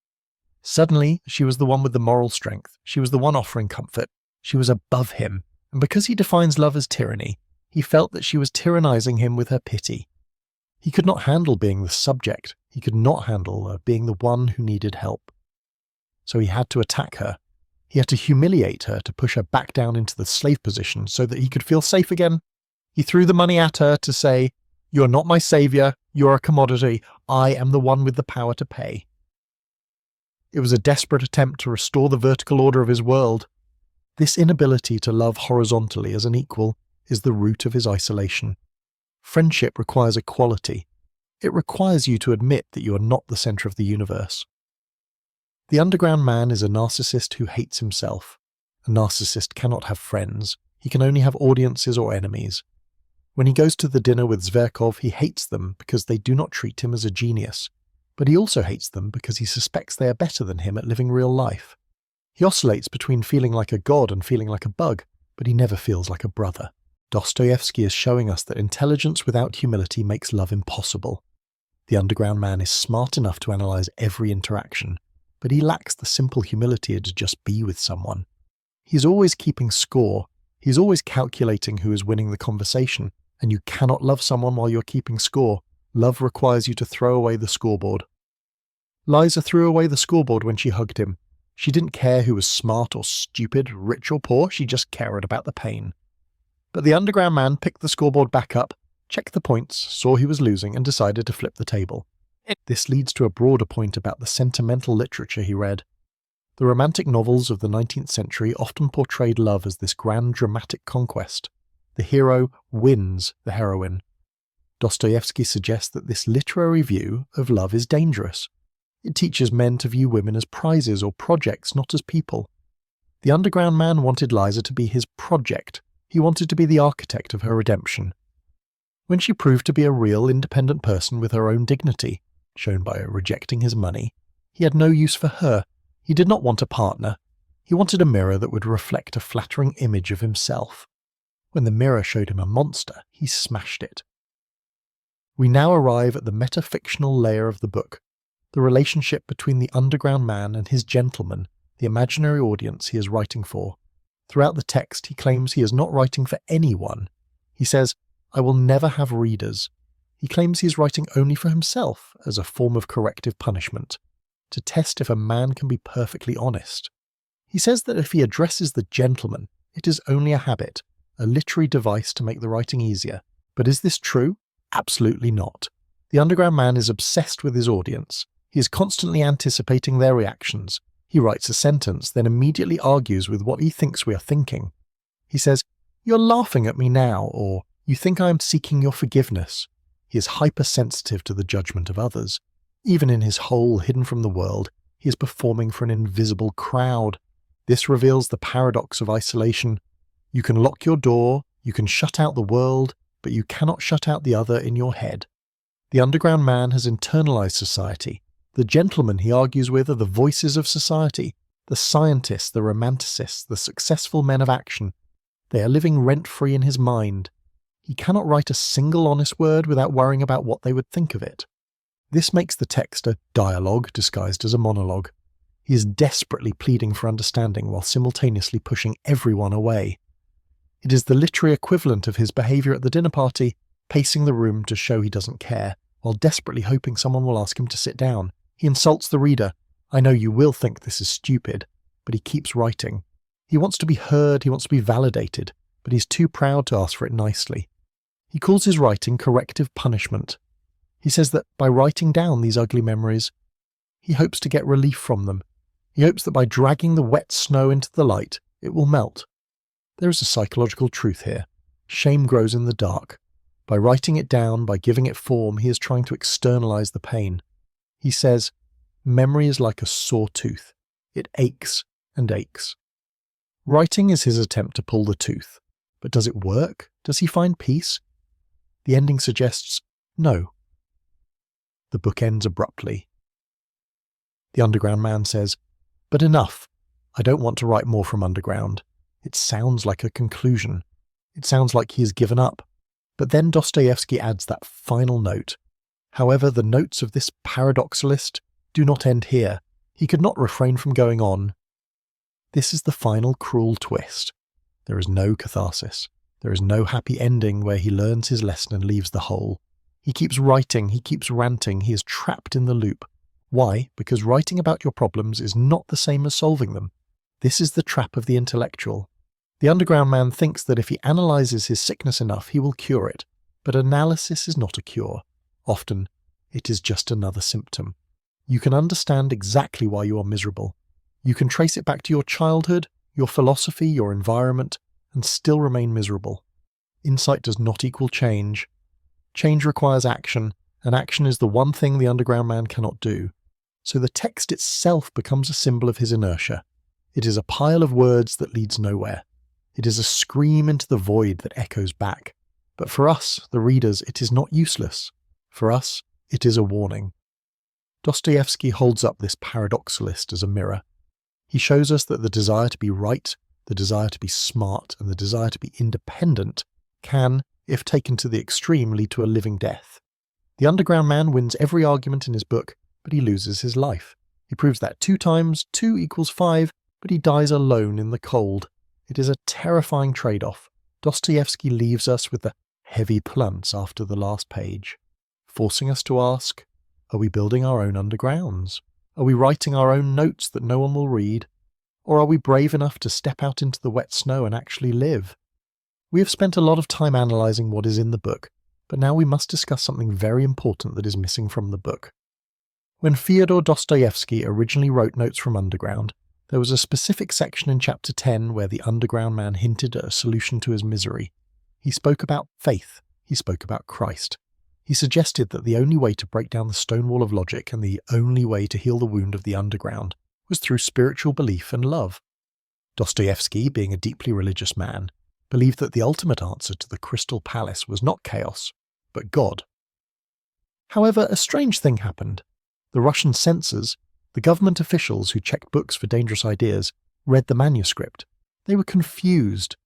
Suddenly, she was the one with the moral strength. She was the one offering comfort. She was above him. And because he defines love as tyranny, he felt that she was tyrannizing him with her pity. He could not handle being the subject. He could not handle being the one who needed help. So he had to attack her. He had to humiliate her to push her back down into the slave position so that he could feel safe again. He threw the money at her to say, "You're not my savior, you're a commodity, I am the one with the power to pay." It was a desperate attempt to restore the vertical order of his world. This inability to love horizontally as an equal is the root of his isolation. Friendship requires equality. It requires you to admit that you are not the center of the universe. The underground man is a narcissist who hates himself. A narcissist cannot have friends. He can only have audiences or enemies. When he goes to the dinner with Zverkov, he hates them because they do not treat him as a genius. But he also hates them because he suspects they are better than him at living real life. He oscillates between feeling like a god and feeling like a bug, but he never feels like a brother. Dostoevsky is showing us that intelligence without humility makes love impossible. The underground man is smart enough to analyze every interaction, but he lacks the simple humility to just be with someone. He's always keeping score. He's always calculating who is winning the conversation, and you cannot love someone while you're keeping score. Love requires you to throw away the scoreboard. Liza threw away the scoreboard when she hugged him. She didn't care who was smart or stupid, rich or poor, she just cared about the pain. But the underground man picked the scoreboard back up, checked the points, saw he was losing, and decided to flip the table. This leads to a broader point about the sentimental literature he read. The romantic novels of the 19th century often portrayed love as this grand dramatic conquest. The hero wins the heroine. Dostoevsky suggests that this literary view of love is dangerous. It teaches men to view women as prizes or projects, not as people. The underground man wanted Liza to be his project. He wanted to be the architect of her redemption. When she proved to be a real, independent person with her own dignity, shown by rejecting his money, he had no use for her. He did not want a partner. He wanted a mirror that would reflect a flattering image of himself. When the mirror showed him a monster, he smashed it. We now arrive at the metafictional layer of the book, the relationship between the underground man and his gentleman, the imaginary audience he is writing for. Throughout the text, he claims he is not writing for anyone. He says, "I will never have readers." He claims he is writing only for himself as a form of corrective punishment, to test if a man can be perfectly honest. He says that if he addresses the gentleman, it is only a habit, a literary device to make the writing easier. But is this true? Absolutely not. The underground man is obsessed with his audience. He is constantly anticipating their reactions. He writes a sentence, then immediately argues with what he thinks we are thinking. He says, "You're laughing at me now," or "You think I am seeking your forgiveness." He is hypersensitive to the judgment of others. Even in his hole hidden from the world, he is performing for an invisible crowd. This reveals the paradox of isolation. You can lock your door, you can shut out the world, but you cannot shut out the other in your head. The underground man has internalized society. The gentlemen he argues with are the voices of society, the scientists, the romanticists, the successful men of action. They are living rent-free in his mind. He cannot write a single honest word without worrying about what they would think of it. This makes the text a dialogue disguised as a monologue. He is desperately pleading for understanding while simultaneously pushing everyone away. It is the literary equivalent of his behaviour at the dinner party pacing the room to show he doesn't care, while desperately hoping someone will ask him to sit down. He insults the reader. I know you will think this is stupid, but he keeps writing. He wants to be heard, he wants to be validated, but he's too proud to ask for it nicely. He calls his writing corrective punishment. He says that by writing down these ugly memories, he hopes to get relief from them. He hopes that by dragging the wet snow into the light, it will melt. There is a psychological truth here. Shame grows in the dark. By writing it down, by giving it form, he is trying to externalize the pain. He says, memory is like a sore tooth. It aches and aches. Writing is his attempt to pull the tooth. But does it work? Does he find peace? The ending suggests no. The book ends abruptly. The Underground Man says, but enough. I don't want to write more from Underground. It sounds like a conclusion. It sounds like he has given up. But then Dostoevsky adds that final note. However, the notes of this paradoxalist do not end here. He could not refrain from going on. This is the final cruel twist. There is no catharsis. There is no happy ending where he learns his lesson and leaves the hole. He keeps writing, he keeps ranting, he is trapped in the loop. Why? Because writing about your problems is not the same as solving them. This is the trap of the intellectual. The Underground Man thinks that if he analyzes his sickness enough, he will cure it. But analysis is not a cure. Often, it is just another symptom. You can understand exactly why you are miserable. You can trace it back to your childhood, your philosophy, your environment, and still remain miserable. Insight does not equal change. Change requires action, and action is the one thing the Underground Man cannot do. So the text itself becomes a symbol of his inertia. It is a pile of words that leads nowhere. It is a scream into the void that echoes back. But for us, the readers, it is not useless. For us, it is a warning. Dostoevsky holds up this paradoxalist as a mirror. He shows us that the desire to be right, the desire to be smart, and the desire to be independent can, if taken to the extreme, lead to a living death. The Underground Man wins every argument in his book, but he loses his life. He proves that 2 times 2 equals 5, but he dies alone in the cold. It is a terrifying trade-off. Dostoevsky leaves us with the heavy plunce after the last page, forcing us to ask, are we building our own undergrounds? Are we writing our own notes that no one will read? Or are we brave enough to step out into the wet snow and actually live? We have spent a lot of time analysing what is in the book, but now we must discuss something very important that is missing from the book. When Fyodor Dostoevsky originally wrote Notes from Underground, there was a specific section in chapter 10 where the Underground Man hinted at a solution to his misery. He spoke about faith. He spoke about Christ. He suggested that the only way to break down the stone wall of logic and the only way to heal the wound of the underground was through spiritual belief and love. Dostoevsky, being a deeply religious man, believed that the ultimate answer to the Crystal Palace was not chaos, but God. However, a strange thing happened. The Russian censors, the government officials who checked books for dangerous ideas, read the manuscript. They were confused.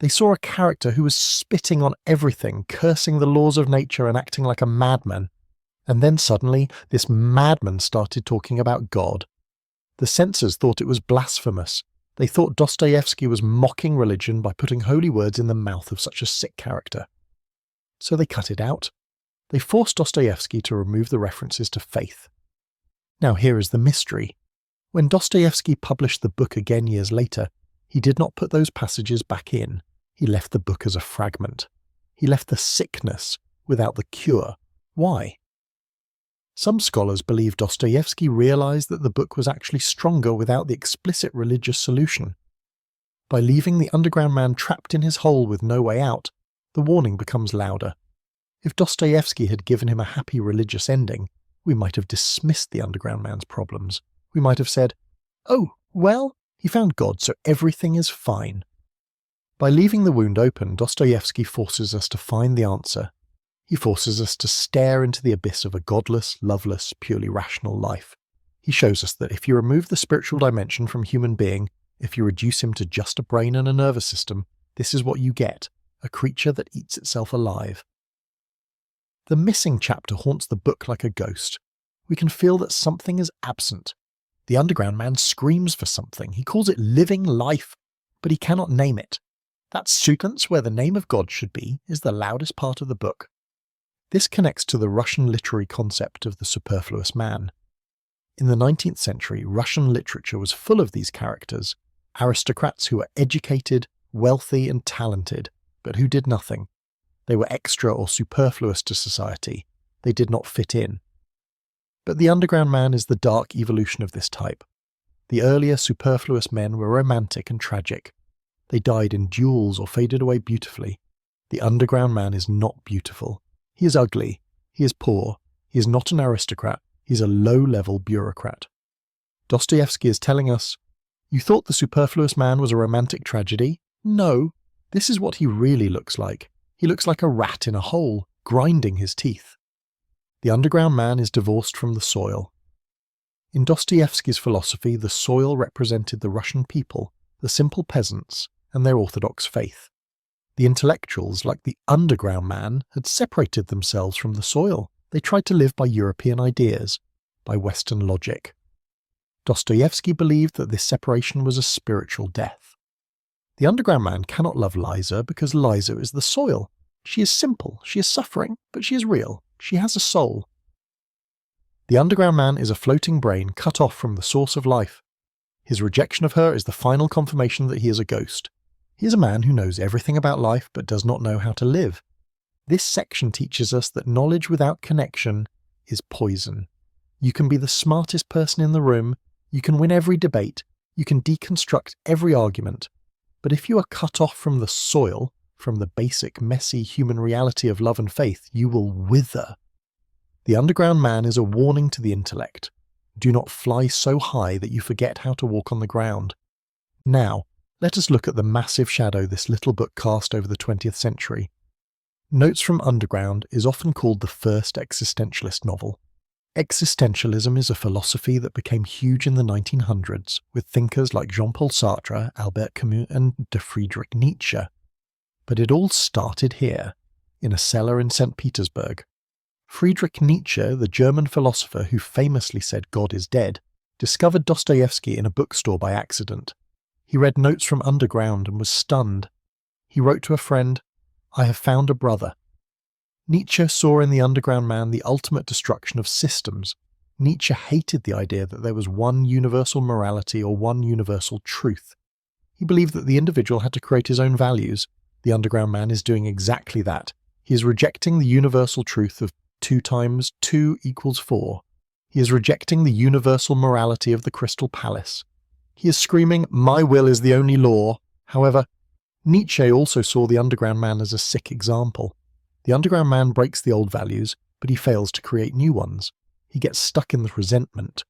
They saw a character who was spitting on everything, cursing the laws of nature and acting like a madman. And then suddenly, this madman started talking about God. The censors thought it was blasphemous. They thought Dostoevsky was mocking religion by putting holy words in the mouth of such a sick character. So they cut it out. They forced Dostoevsky to remove the references to faith. Now here is the mystery. When Dostoevsky published the book again years later, he did not put those passages back in. He left the book as a fragment. He left the sickness without the cure. Why? Some scholars believe Dostoevsky realized that the book was actually stronger without the explicit religious solution. By leaving the Underground Man trapped in his hole with no way out, the warning becomes louder. If Dostoevsky had given him a happy religious ending, we might have dismissed the Underground Man's problems. We might have said, "Oh, well, he found God, so everything is fine." By leaving the wound open, Dostoevsky forces us to find the answer. He forces us to stare into the abyss of a godless, loveless, purely rational life. He shows us that if you remove the spiritual dimension from human being, if you reduce him to just a brain and a nervous system, this is what you get, a creature that eats itself alive. The missing chapter haunts the book like a ghost. We can feel that something is absent. The Underground Man screams for something. He calls it living life, but he cannot name it. That sentence where the name of God should be is the loudest part of the book. This connects to the Russian literary concept of the superfluous man. In the 19th century, Russian literature was full of these characters, aristocrats who were educated, wealthy and talented, but who did nothing. They were extra or superfluous to society. They did not fit in. But the underground man is the dark evolution of this type. The earlier superfluous men were romantic and tragic. They died in duels or faded away beautifully. The underground man is not beautiful. He is ugly. He is poor. He is not an aristocrat. He is a low-level bureaucrat. Dostoevsky is telling us, you thought the superfluous man was a romantic tragedy? No, this is what he really looks like. He looks like a rat in a hole, grinding his teeth. The underground man is divorced from the soil. In Dostoevsky's philosophy, the soil represented the Russian people, the simple peasants, and their orthodox faith. The intellectuals, like the underground man, had separated themselves from the soil. They tried to live by European ideas, by Western logic. Dostoevsky believed that this separation was a spiritual death. The underground man cannot love Liza because Liza is the soil. She is simple, she is suffering, but she is real. She has a soul. The underground man is a floating brain cut off from the source of life. His rejection of her is the final confirmation that he is a ghost. He is a man who knows everything about life but does not know how to live. This section teaches us that knowledge without connection is poison. You can be the smartest person in the room, you can win every debate, you can deconstruct every argument, but if you are cut off from the soil, from the basic, messy human reality of love and faith, you will wither. The underground man is a warning to the intellect. Do not fly so high that you forget how to walk on the ground. Now, let us look at the massive shadow this little book cast over the 20th century. Notes from Underground is often called the first existentialist novel. Existentialism is a philosophy that became huge in the 1900s with thinkers like Jean-Paul Sartre, Albert Camus and Friedrich Nietzsche. But it all started here, in a cellar in St. Petersburg. Friedrich Nietzsche, the German philosopher who famously said God is dead, discovered Dostoevsky in a bookstore by accident. He read Notes from Underground and was stunned. He wrote to a friend, "I have found a brother." Nietzsche saw in the underground man the ultimate destruction of systems. Nietzsche hated the idea that there was one universal morality or one universal truth. He believed that the individual had to create his own values. The underground man is doing exactly that. He is rejecting the universal truth of 2 times 2 equals 4. He is rejecting the universal morality of the Crystal Palace. He is screaming, "My will is the only law." However, Nietzsche also saw the underground man as a sick example. The underground man breaks the old values, but he fails to create new ones. He gets stuck in the resentment.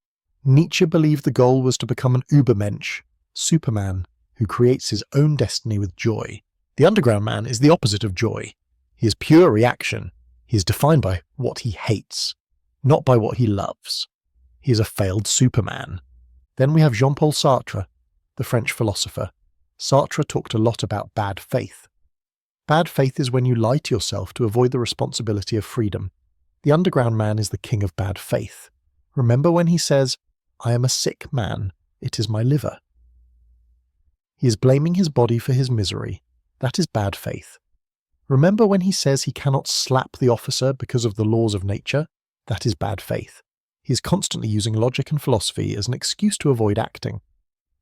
Nietzsche believed the goal was to become an Übermensch, Superman, who creates his own destiny with joy. The underground man is the opposite of joy. He is pure reaction. He is defined by what he hates, not by what he loves. He is a failed Superman. Then we have Jean-Paul Sartre, the French philosopher. Sartre talked a lot about bad faith. Bad faith is when you lie to yourself to avoid the responsibility of freedom. The underground man is the king of bad faith. Remember when he says, "I am a sick man, it is my liver." He is blaming his body for his misery. That is bad faith. Remember when he says he cannot slap the officer because of the laws of nature? That is bad faith. He is constantly using logic and philosophy as an excuse to avoid acting.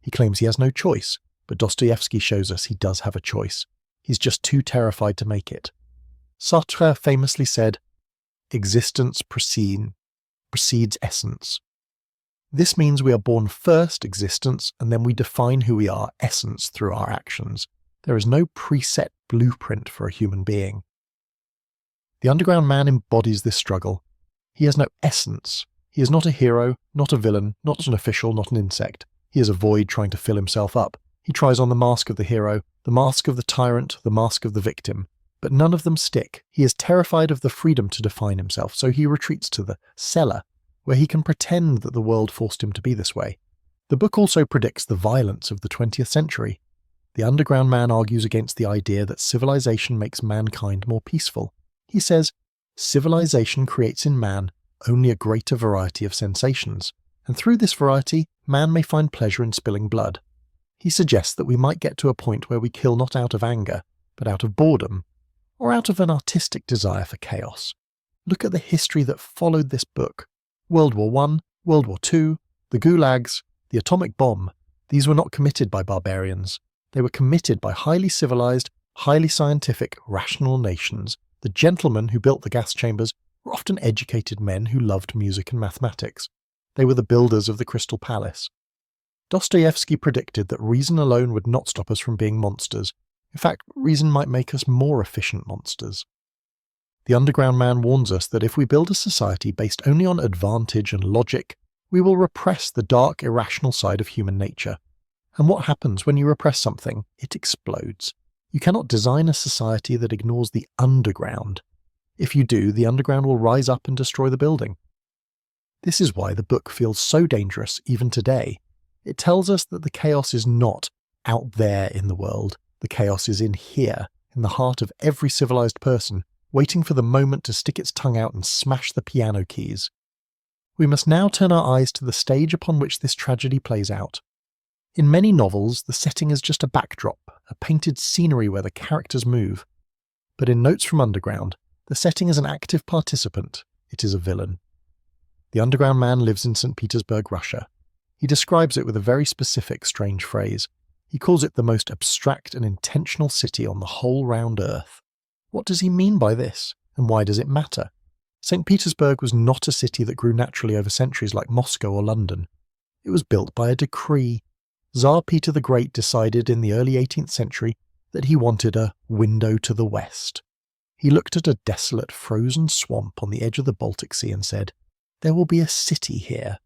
He claims he has no choice, but Dostoevsky shows us he does have a choice. He's just too terrified to make it. Sartre famously said, "Existence precedes essence." This means we are born first existence and then we define who we are, essence, through our actions. There is no preset blueprint for a human being. The underground man embodies this struggle. He has no essence. He is not a hero, not a villain, not an official, not an insect. He is a void trying to fill himself up. He tries on the mask of the hero, the mask of the tyrant, the mask of the victim. But none of them stick. He is terrified of the freedom to define himself, so he retreats to the cellar, where he can pretend that the world forced him to be this way. The book also predicts the violence of the 20th century. The underground man argues against the idea that civilization makes mankind more peaceful. He says, civilization creates in man only a greater variety of sensations, and through this variety, man may find pleasure in spilling blood. He suggests that we might get to a point where we kill not out of anger, but out of boredom, or out of an artistic desire for chaos. Look at the history that followed this book. World War I, World War II, the gulags, the atomic bomb. These were not committed by barbarians. They were committed by highly civilized, highly scientific, rational nations. The gentlemen who built the gas chambers were often educated men who loved music and mathematics. They were the builders of the Crystal Palace. Dostoevsky predicted that reason alone would not stop us from being monsters. In fact, reason might make us more efficient monsters. The Underground Man warns us that if we build a society based only on advantage and logic, we will repress the dark, irrational side of human nature. And what happens when you repress something? It explodes. You cannot design a society that ignores the underground. If you do, the underground will rise up and destroy the building. This is why the book feels so dangerous even today. It tells us that the chaos is not out there in the world. The chaos is in here, in the heart of every civilized person, waiting for the moment to stick its tongue out and smash the piano keys. We must now turn our eyes to the stage upon which this tragedy plays out. In many novels, the setting is just a backdrop, a painted scenery where the characters move. But in Notes from Underground, the setting is an active participant. It is a villain. The Underground Man lives in St. Petersburg, Russia. He describes it with a very specific, strange phrase. He calls it the most abstract and intentional city on the whole round earth. What does he mean by this, and why does it matter? St. Petersburg was not a city that grew naturally over centuries like Moscow or London. It was built by a decree. Tsar Peter the Great decided in the early 18th century that he wanted a window to the west. He looked at a desolate, frozen swamp on the edge of the Baltic Sea and said, "There will be a city here."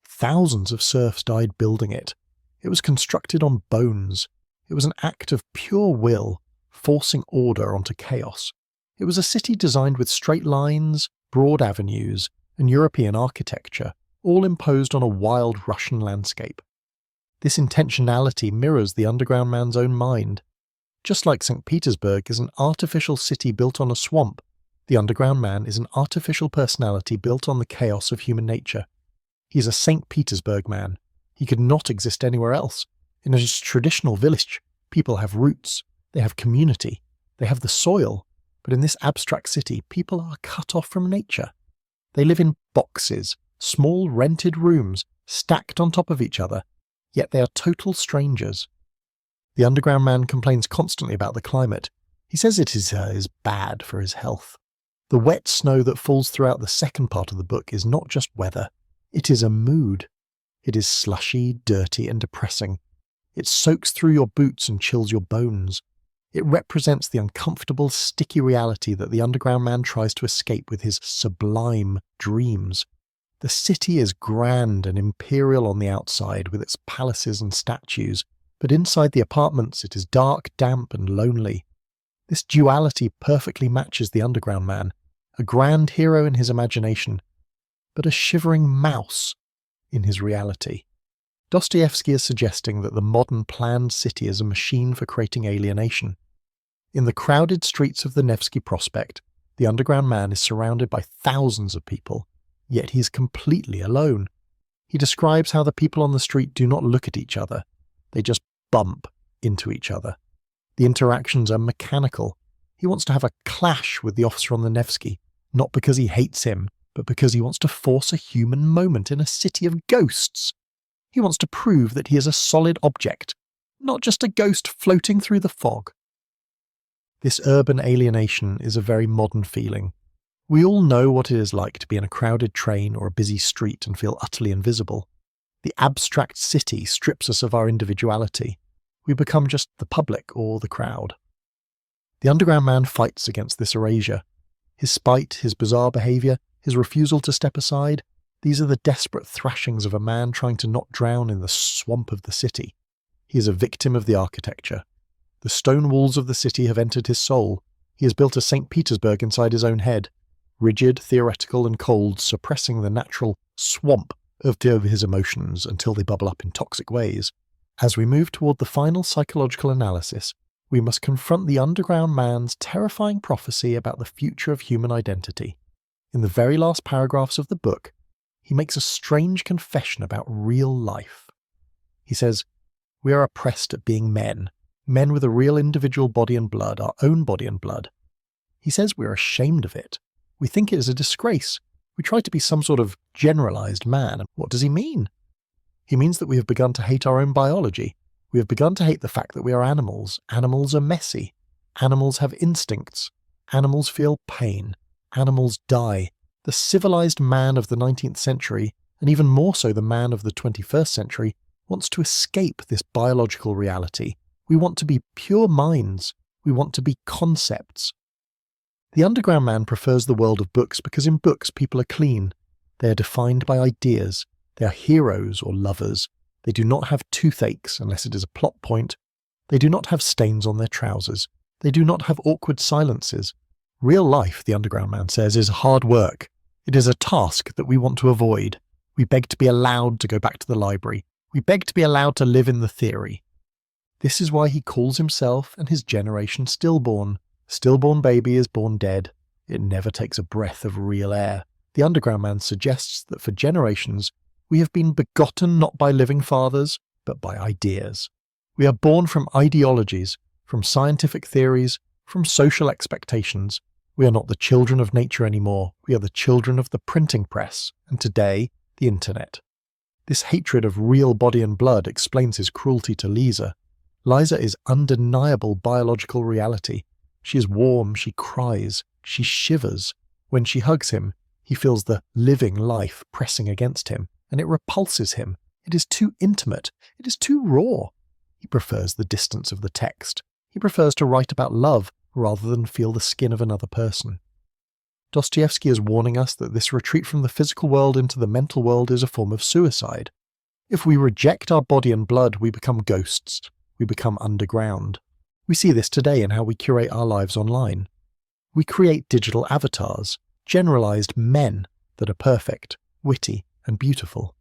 Thousands of serfs died building it. It was constructed on bones. It was an act of pure will, forcing order onto chaos. It was a city designed with straight lines, broad avenues, and European architecture, all imposed on a wild Russian landscape. This intentionality mirrors the Underground Man's own mind. Just like St. Petersburg is an artificial city built on a swamp, the Underground Man is an artificial personality built on the chaos of human nature. He is a St. Petersburg man. He could not exist anywhere else. In a traditional village, people have roots, they have community, they have the soil, but in this abstract city, people are cut off from nature. They live in boxes, small rented rooms, stacked on top of each other, yet they are total strangers. The Underground Man complains constantly about the climate. He says it is bad for his health. The wet snow that falls throughout the second part of the book is not just weather, it is a mood. It is slushy, dirty, and depressing. It soaks through your boots and chills your bones. It represents the uncomfortable, sticky reality that the Underground Man tries to escape with his sublime dreams. The city is grand and imperial on the outside with its palaces and statues, but inside the apartments it is dark, damp, and lonely. This duality perfectly matches the Underground Man, a grand hero in his imagination, but a shivering mouse in his reality. Dostoevsky is suggesting that the modern planned city is a machine for creating alienation. In the crowded streets of the Nevsky Prospect, the Underground Man is surrounded by thousands of people, yet he is completely alone. He describes how the people on the street do not look at each other, they just bump into each other. The interactions are mechanical. He wants to have a clash with the officer on the Nevsky, not because he hates him, but because he wants to force a human moment in a city of ghosts. He wants to prove that he is a solid object, not just a ghost floating through the fog. This urban alienation is a very modern feeling. We all know what it is like to be in a crowded train or a busy street and feel utterly invisible. The abstract city strips us of our individuality. We become just the public or the crowd. The Underground Man fights against this erasure. His spite, his bizarre behaviour, his refusal to step aside, these are the desperate thrashings of a man trying to not drown in the swamp of the city. He is a victim of the architecture. The stone walls of the city have entered his soul. He has built a St. Petersburg inside his own head, rigid, theoretical and cold, suppressing the natural swamp of his emotions until they bubble up in toxic ways. As we move toward the final psychological analysis, we must confront the Underground Man's terrifying prophecy about the future of human identity. In the very last paragraphs of the book, he makes a strange confession about real life. He says, We are oppressed at being men, men with a real individual body and blood, our own body and blood. He says we're ashamed of it. We think it is a disgrace. We try to be some sort of generalized man. And what does he mean? He means that we have begun to hate our own biology. We have begun to hate the fact that we are animals. Animals are messy. Animals have instincts. Animals feel pain. Animals die. The civilized man of the 19th century, and even more so the man of the 21st century, wants to escape this biological reality. We want to be pure minds. We want to be concepts. The underground man prefers the world of books because in books people are clean. They are defined by ideas. They are heroes or lovers. They do not have toothaches unless it is a plot point. They do not have stains on their trousers. They do not have awkward silences. Real life, the underground man says, is hard work. It is a task that we want to avoid. We beg to be allowed to go back to the library. We beg to be allowed to live in the theory. This is why he calls himself and his generation stillborn. Stillborn baby is born dead. It never takes a breath of real air. The underground man suggests that for generations, we have been begotten not by living fathers, but by ideas. We are born from ideologies, from scientific theories, from social expectations. We are not the children of nature anymore. We are the children of the printing press, and today, the internet. This hatred of real body and blood explains his cruelty to Lisa. Liza is undeniable biological reality. She is warm, she cries, she shivers. When she hugs him, he feels the living life pressing against him, and it repulses him. It is too intimate. It is too raw. He prefers the distance of the text. He prefers to write about love rather than feel the skin of another person. Dostoevsky is warning us that this retreat from the physical world into the mental world is a form of suicide. If we reject our body and blood, we become ghosts. We become underground. We see this today in how we curate our lives online. We create digital avatars, generalized men that are perfect, witty, and beautiful.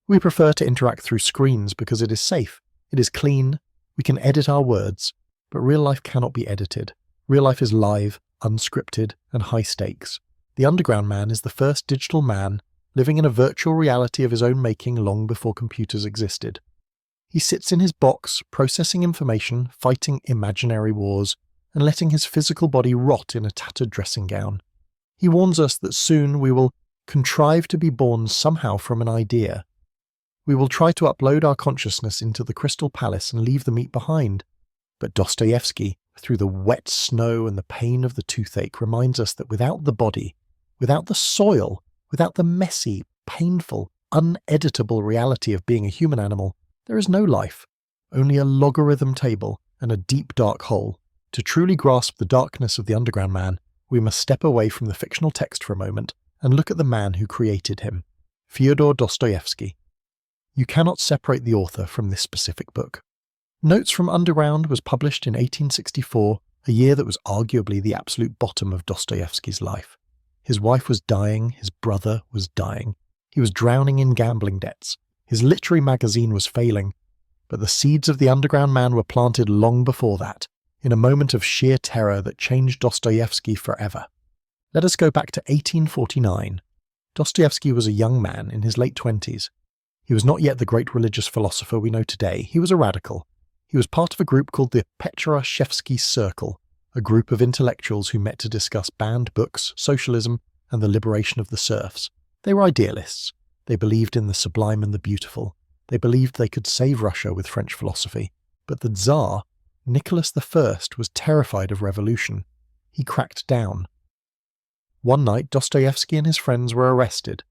We prefer to interact through screens because it is safe, it is clean, we can edit our words, but real life cannot be edited. Real life is live, unscripted, and high stakes. The underground man is the first digital man living in a virtual reality of his own making long before computers existed. He sits in his box, processing information, fighting imaginary wars, and letting his physical body rot in a tattered dressing gown. He warns us that soon we will contrive to be born somehow from an idea. We will try to upload our consciousness into the Crystal Palace and leave the meat behind. But Dostoevsky, through the wet snow and the pain of the toothache, reminds us that without the body, without the soil, without the messy, painful, uneditable reality of being a human animal, there is no life, only a logarithm table and a deep dark hole. To truly grasp the darkness of the underground man, we must step away from the fictional text for a moment and look at the man who created him, Fyodor Dostoevsky. You cannot separate the author from this specific book. Notes from Underground was published in 1864, a year that was arguably the absolute bottom of Dostoevsky's life. His wife was dying, his brother was dying. He was drowning in gambling debts. His literary magazine was failing, but the seeds of the underground man were planted long before that, in a moment of sheer terror that changed Dostoevsky forever. Let us go back to 1849. Dostoevsky was a young man in his late 20s. He was not yet the great religious philosopher we know today. He was a radical. He was part of a group called the Petrashevsky Circle, a group of intellectuals who met to discuss banned books, socialism, and the liberation of the serfs. They were idealists. They believed in the sublime and the beautiful. They believed they could save Russia with French philosophy. But the Tsar, Nicholas I, was terrified of revolution. He cracked down. One night, Dostoevsky and his friends were arrested.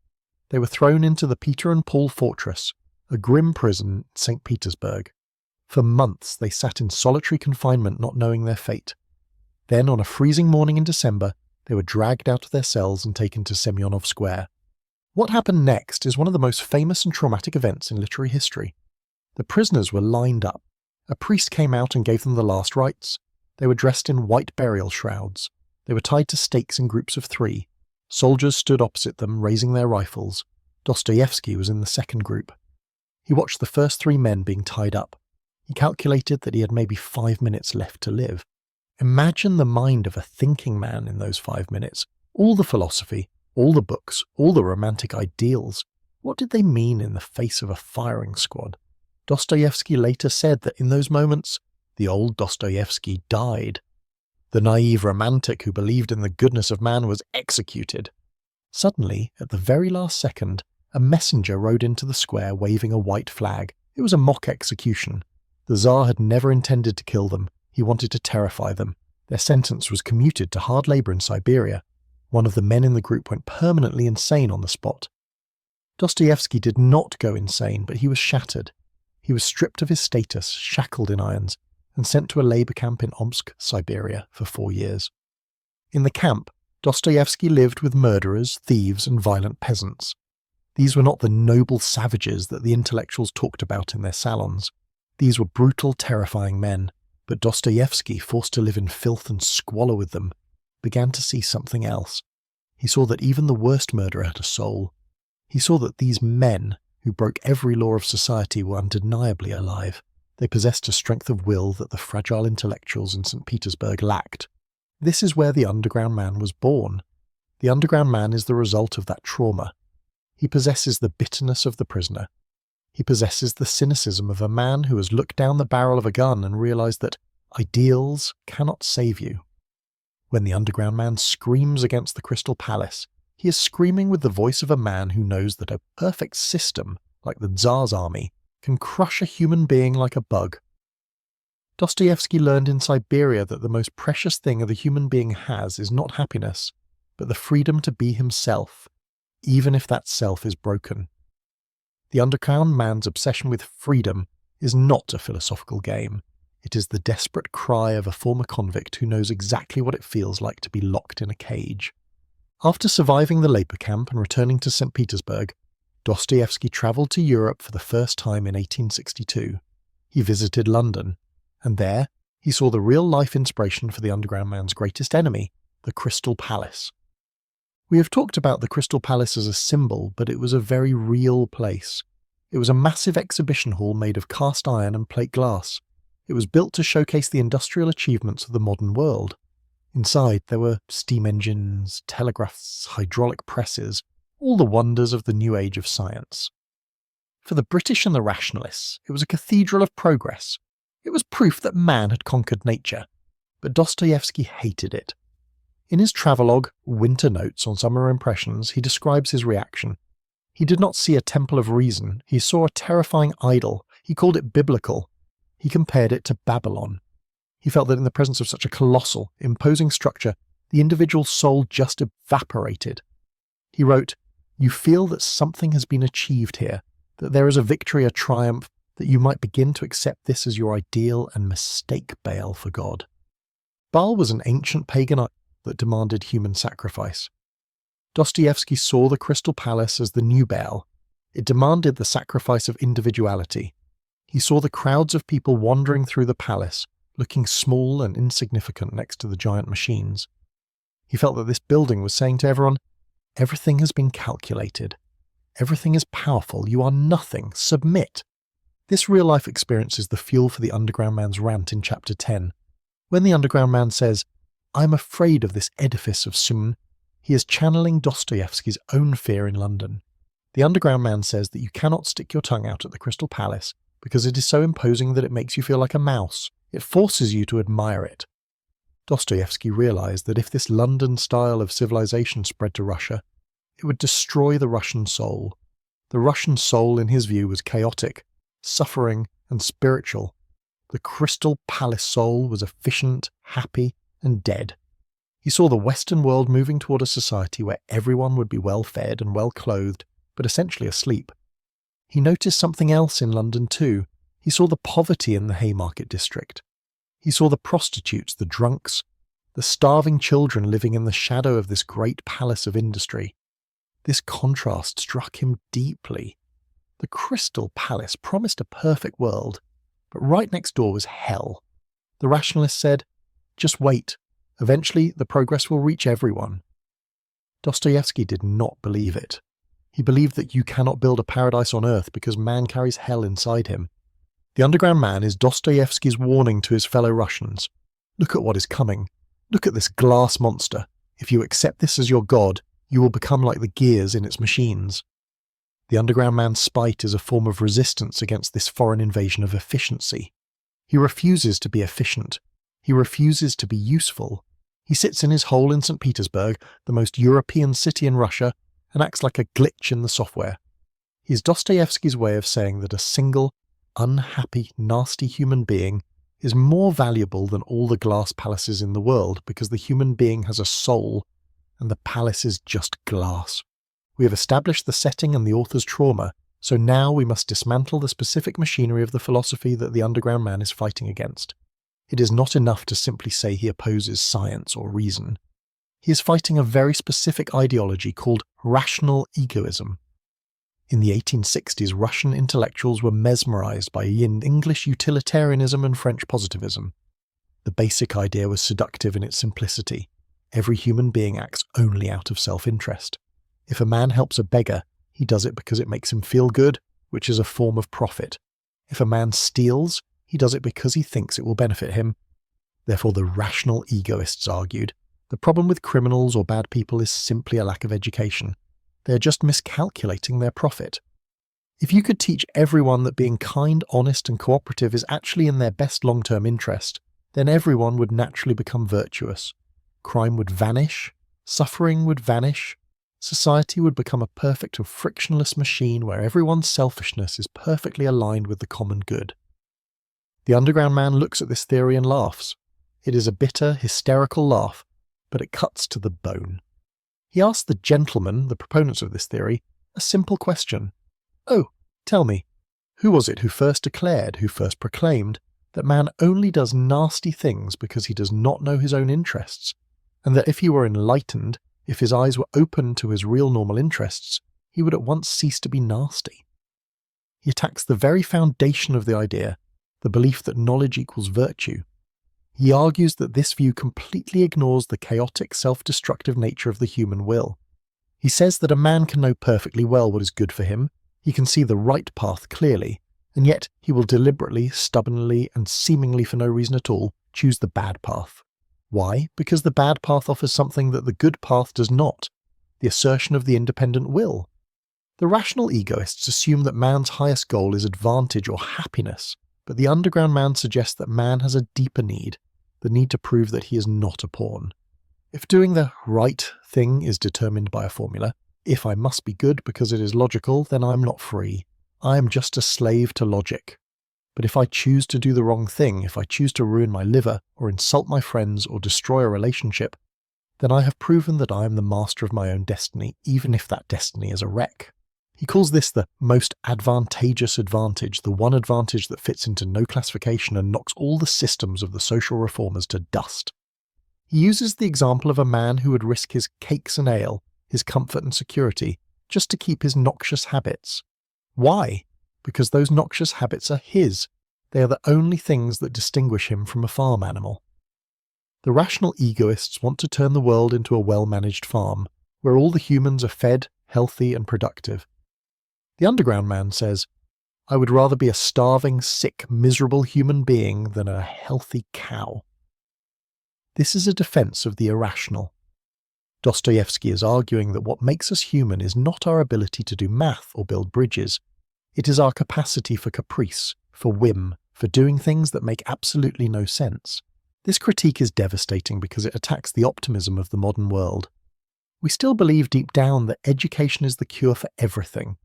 They were thrown into the Peter and Paul Fortress, a grim prison in St. Petersburg. For months they sat in solitary confinement, not knowing their fate. Then, on a freezing morning in December, they were dragged out of their cells and taken to Semyonov Square. What happened next is one of the most famous and traumatic events in literary history. The prisoners were lined up. A priest came out and gave them the last rites. They were dressed in white burial shrouds. They were tied to stakes in groups of 3. Soldiers stood opposite them, raising their rifles. Dostoevsky was in the second group. He watched the first 3 men being tied up. He calculated that he had maybe 5 minutes left to live. Imagine the mind of a thinking man in those 5 minutes. All the philosophy, all the books, all the romantic ideals. What did they mean in the face of a firing squad? Dostoevsky later said that in those moments, the old Dostoevsky died. The naive romantic who believed in the goodness of man was executed. Suddenly, at the very last second, a messenger rode into the square waving a white flag. It was a mock execution. The Tsar had never intended to kill them. He wanted to terrify them. Their sentence was commuted to hard labor in Siberia. One of the men in the group went permanently insane on the spot. Dostoevsky did not go insane, but he was shattered. He was stripped of his status, shackled in irons, and sent to a labor camp in Omsk, Siberia, for 4 years. In the camp, Dostoevsky lived with murderers, thieves, and violent peasants. These were not the noble savages that the intellectuals talked about in their salons. These were brutal, terrifying men, but Dostoevsky, forced to live in filth and squalor with them, began to see something else. He saw that even the worst murderer had a soul. He saw that these men, who broke every law of society, were undeniably alive. They possessed a strength of will that the fragile intellectuals in St. Petersburg lacked. This is where the underground man was born. The underground man is the result of that trauma. He possesses the bitterness of the prisoner. He possesses the cynicism of a man who has looked down the barrel of a gun and realized that ideals cannot save you. When the underground man screams against the Crystal Palace, he is screaming with the voice of a man who knows that a perfect system, like the Tsar's army, can crush a human being like a bug. Dostoevsky learned in Siberia that the most precious thing a human being has is not happiness, but the freedom to be himself, even if that self is broken. The underground man's obsession with freedom is not a philosophical game. It is the desperate cry of a former convict who knows exactly what it feels like to be locked in a cage. After surviving the labor camp and returning to St. Petersburg, Dostoevsky travelled to Europe for the first time in 1862. He visited London, and there he saw the real-life inspiration for the underground man's greatest enemy, the Crystal Palace. We have talked about the Crystal Palace as a symbol, but it was a very real place. It was a massive exhibition hall made of cast iron and plate glass. It was built to showcase the industrial achievements of the modern world. Inside there were steam engines, telegraphs, hydraulic presses, all the wonders of the new age of science. For the British and the rationalists, it was a cathedral of progress. It was proof that man had conquered nature. But Dostoevsky hated it. In his travelogue, Winter Notes on Summer Impressions, he describes his reaction. He did not see a temple of reason. He saw a terrifying idol. He called it biblical. He compared it to Babylon. He felt that in the presence of such a colossal, imposing structure, the individual soul just evaporated. He wrote, "You feel that something has been achieved here, that there is a victory, a triumph, that you might begin to accept this as your ideal and mistake Baal for God." Baal was an ancient pagan idol that demanded human sacrifice. Dostoevsky saw the Crystal Palace as the new Baal. It demanded the sacrifice of individuality. He saw the crowds of people wandering through the palace, looking small and insignificant next to the giant machines. He felt that this building was saying to everyone, everything has been calculated. Everything is powerful. You are nothing. Submit. This real-life experience is the fuel for the underground man's rant in chapter 10. When the underground man says, "I'm afraid of this edifice of Sun," he is channeling Dostoevsky's own fear in London. The underground man says that you cannot stick your tongue out at the Crystal Palace because it is so imposing that it makes you feel like a mouse. It forces you to admire it. Dostoevsky realized that if this London style of civilization spread to Russia, it would destroy the Russian soul. The Russian soul, in his view, was chaotic, suffering, and spiritual. The Crystal Palace soul was efficient, happy, and dead. He saw the Western world moving toward a society where everyone would be well-fed and well-clothed, but essentially asleep. He noticed something else in London too. He saw the poverty in the Haymarket district. He saw the prostitutes, the drunks, the starving children living in the shadow of this great palace of industry. This contrast struck him deeply. The Crystal Palace promised a perfect world, but right next door was hell. The rationalist said, "Just wait. Eventually, the progress will reach everyone." Dostoevsky did not believe it. He believed that you cannot build a paradise on earth because man carries hell inside him. The underground man is Dostoevsky's warning to his fellow Russians. Look at what is coming. Look at this glass monster. If you accept this as your god, you will become like the gears in its machines. The underground man's spite is a form of resistance against this foreign invasion of efficiency. He refuses to be efficient. He refuses to be useful. He sits in his hole in St. Petersburg, the most European city in Russia, and acts like a glitch in the software. He is Dostoevsky's way of saying that a single, unhappy, nasty human being is more valuable than all the glass palaces in the world because the human being has a soul and the palace is just glass. We have established the setting and the author's trauma, so now we must dismantle the specific machinery of the philosophy that the underground man is fighting against. It is not enough to simply say he opposes science or reason. He is fighting a very specific ideology called rational egoism. In the 1860s, Russian intellectuals were mesmerized by English utilitarianism and French positivism. The basic idea was seductive in its simplicity. Every human being acts only out of self-interest. If a man helps a beggar, he does it because it makes him feel good, which is a form of profit. If a man steals, he does it because he thinks it will benefit him. Therefore, the rational egoists argued, the problem with criminals or bad people is simply a lack of education. They are just miscalculating their profit. If you could teach everyone that being kind, honest, and cooperative is actually in their best long-term interest, then everyone would naturally become virtuous. Crime would vanish, suffering would vanish, society would become a perfect and frictionless machine where everyone's selfishness is perfectly aligned with the common good. The underground man looks at this theory and laughs. It is a bitter, hysterical laugh, but it cuts to the bone. He asks the gentlemen, the proponents of this theory, a simple question. Oh, tell me, who was it who first declared, who first proclaimed, that man only does nasty things because he does not know his own interests, and that if he were enlightened, if his eyes were open to his real normal interests, he would at once cease to be nasty? He attacks the very foundation of the idea, the belief that knowledge equals virtue. He argues that this view completely ignores the chaotic, self-destructive nature of the human will. He says that a man can know perfectly well what is good for him, he can see the right path clearly, and yet he will deliberately, stubbornly, and seemingly for no reason at all, choose the bad path. Why? Because the bad path offers something that the good path does not, the assertion of the independent will. The rational egoists assume that man's highest goal is advantage or happiness, but the underground man suggests that man has a deeper need, the need to prove that he is not a pawn. If doing the right thing is determined by a formula, if I must be good because it is logical, then I am not free. I am just a slave to logic. But if I choose to do the wrong thing, if I choose to ruin my liver, or insult my friends, or destroy a relationship, then I have proven that I am the master of my own destiny, even if that destiny is a wreck. He calls this the most advantageous advantage, the one advantage that fits into no classification and knocks all the systems of the social reformers to dust. He uses the example of a man who would risk his cakes and ale, his comfort and security, just to keep his noxious habits. Why? Because those noxious habits are his. They are the only things that distinguish him from a farm animal. The rational egoists want to turn the world into a well-managed farm, where all the humans are fed, healthy, and productive. The underground man says, I would rather be a starving, sick, miserable human being than a healthy cow. This is a defense of the irrational. Dostoevsky is arguing that what makes us human is not our ability to do math or build bridges. It is our capacity for caprice, for whim, for doing things that make absolutely no sense. This critique is devastating because it attacks the optimism of the modern world. We still believe deep down that education is the cure for everything.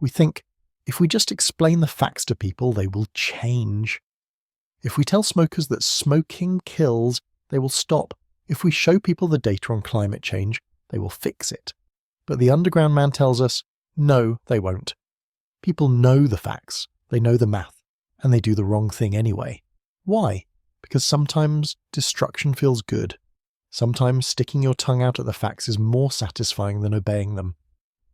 We think, if we just explain the facts to people, they will change. If we tell smokers that smoking kills, they will stop. If we show people the data on climate change, they will fix it. But the underground man tells us, no, they won't. People know the facts, they know the math, and they do the wrong thing anyway. Why? Because sometimes destruction feels good. Sometimes sticking your tongue out at the facts is more satisfying than obeying them.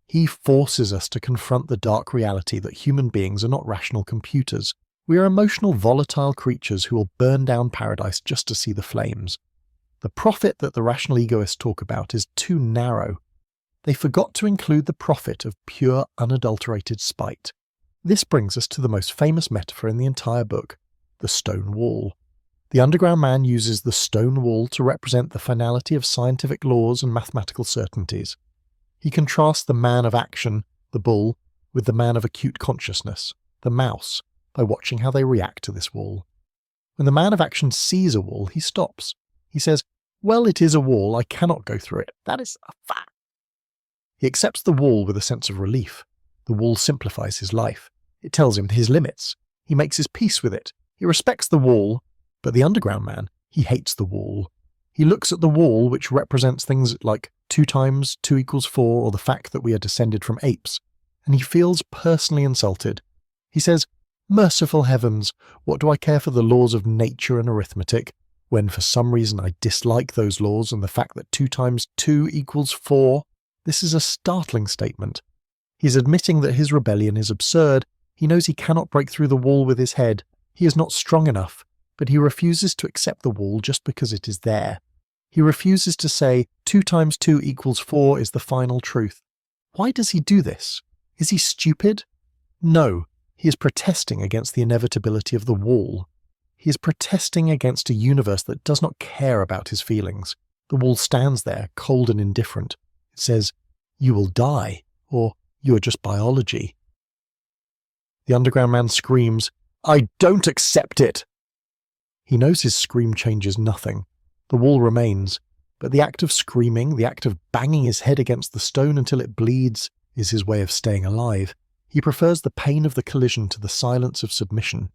He forces us to confront the dark reality that human beings are not rational computers. We are emotional, volatile creatures who will burn down paradise just to see the flames. The profit that the rational egoists talk about is too narrow. They forgot to include the profit of pure, unadulterated spite. This brings us to the most famous metaphor in the entire book, the stone wall. The underground man uses the stone wall to represent the finality of scientific laws and mathematical certainties. He contrasts the man of action, the bull, with with the man of acute consciousness, the mouse, by watching how they react to this wall. When the man of action sees a wall, he stops. He says, "Well, it is a wall, I cannot go through it. That is a fact." He accepts the wall with a sense of relief. The wall simplifies his life. It tells him his limits. He makes his peace with it. He respects the wall, but the underground man, he hates the wall. He looks at the wall, which represents things like 2 times 2 equals 4, or the fact that we are descended from apes, and he feels personally insulted. He says, "Merciful heavens, what do I care for the laws of nature and arithmetic, when for some reason I dislike those laws and the fact that 2 times 2 equals 4? This is a startling statement. He's admitting that his rebellion is absurd. He knows he cannot break through the wall with his head. He is not strong enough, but he refuses to accept the wall just because it is there. He refuses to say 2 times 2 equals 4 is the final truth. Why does he do this? Is he stupid? No, he is protesting against the inevitability of the wall. He is protesting against a universe that does not care about his feelings. The wall stands there, cold and indifferent. It says, "You will die," or "You are just biology." The underground man screams, "I don't accept it!" He knows his scream changes nothing. The wall remains, but the act of screaming, the act of banging his head against the stone until it bleeds, is his way of staying alive. He prefers the pain of the collision to the silence of submission.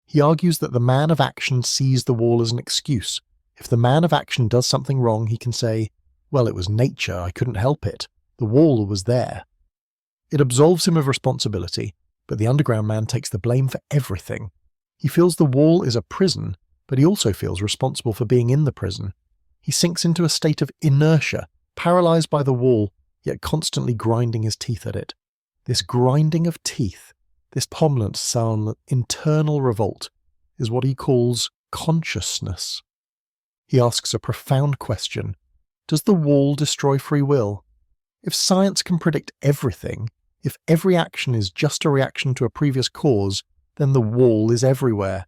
He argues that the man of action sees the wall as an excuse. If the man of action does something wrong, he can say, "Well, it was nature, I couldn't help it. The wall was there." It absolves him of responsibility, but the underground man takes the blame for everything. He feels the wall is a prison, but he also feels responsible for being in the prison. He sinks into a state of inertia, paralyzed by the wall, yet constantly grinding his teeth at it. This grinding of teeth, this poignant sound, internal revolt, is what he calls consciousness. He asks a profound question. Does the wall destroy free will? If science can predict everything, if every action is just a reaction to a previous cause, then the wall is everywhere.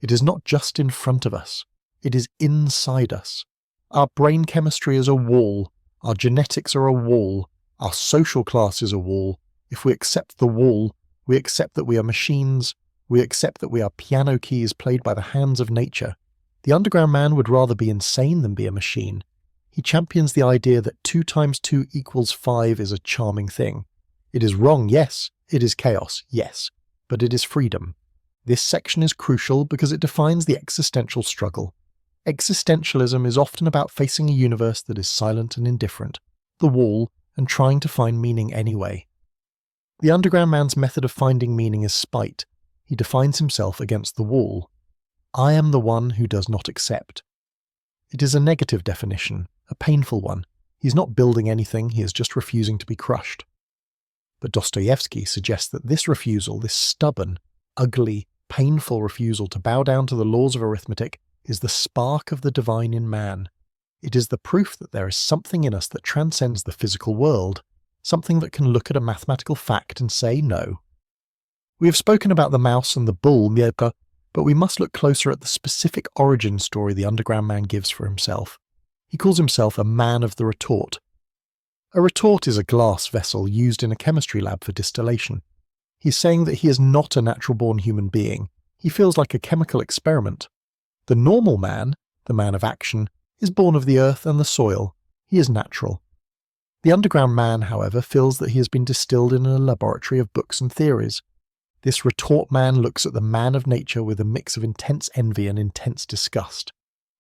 It is not just in front of us. It is inside us. Our brain chemistry is a wall. Our genetics are a wall. Our social class is a wall. If we accept the wall, we accept that we are machines. We accept that we are piano keys played by the hands of nature. The underground man would rather be insane than be a machine. He champions the idea that 2 times 2 equals 5 is a charming thing. It is wrong, yes. It is chaos, yes. But it is freedom. This section is crucial because it defines the existential struggle. Existentialism is often about facing a universe that is silent and indifferent, the wall, and trying to find meaning anyway. The underground man's method of finding meaning is spite. He defines himself against the wall. I am the one who does not accept. It is a negative definition, a painful one. He is not building anything, he is just refusing to be crushed. But Dostoevsky suggests that this refusal, this stubborn, ugly, painful refusal to bow down to the laws of arithmetic, is the spark of the divine in man. It is the proof that there is something in us that transcends the physical world, something that can look at a mathematical fact and say no. We have spoken about the mouse and the bull, but we must look closer at the specific origin story the underground man gives for himself. He calls himself a man of the retort. A retort is a glass vessel used in a chemistry lab for distillation. He's saying that he is not a natural-born human being. He feels like a chemical experiment. The normal man, the man of action, is born of the earth and the soil. He is natural. The underground man, however, feels that he has been distilled in a laboratory of books and theories. This retort man looks at the man of nature with a mix of intense envy and intense disgust.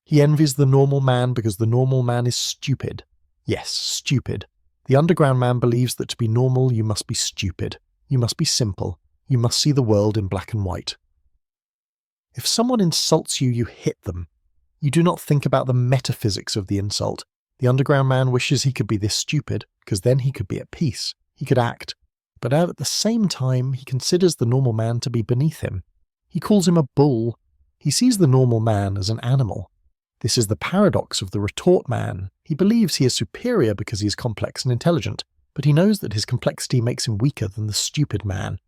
He envies the normal man because the normal man is stupid. Yes, stupid. The underground man believes that to be normal you must be stupid. You must be simple. You must see the world in black and white. If someone insults you, you hit them. You do not think about the metaphysics of the insult. The underground man wishes he could be this stupid, because then he could be at peace. He could act. But at the same time, he considers the normal man to be beneath him. He calls him a bull. He sees the normal man as an animal. This is the paradox of the retort man. He believes he is superior because he is complex and intelligent, but he knows that his complexity makes him weaker than the stupid man.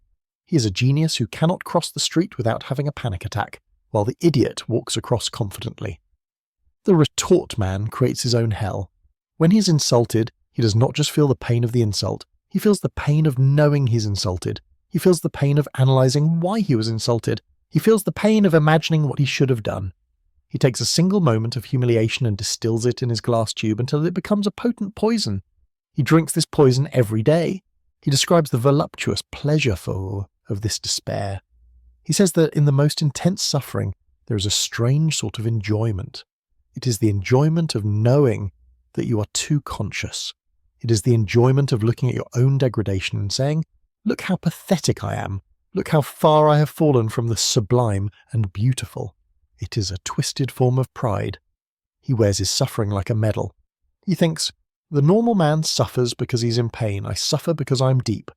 He is a genius who cannot cross the street without having a panic attack, while the idiot walks across confidently. The retort man creates his own hell. When he is insulted, he does not just feel the pain of the insult, He feels the pain of knowing he's insulted. He feels the pain of analysing why he was insulted. He feels the pain of imagining what he should have done. He takes a single moment of humiliation and distills it in his glass tube until it becomes a potent poison. He drinks this poison every day. He describes the voluptuous pleasureful of this despair. He says that in the most intense suffering, there is a strange sort of enjoyment. It is the enjoyment of knowing that you are too conscious. It is the enjoyment of looking at your own degradation and saying, "Look how pathetic I am. Look how far I have fallen from the sublime and beautiful." It is a twisted form of pride. He wears his suffering like a medal. He thinks, "The normal man suffers because he's in pain. I suffer because I'm deep."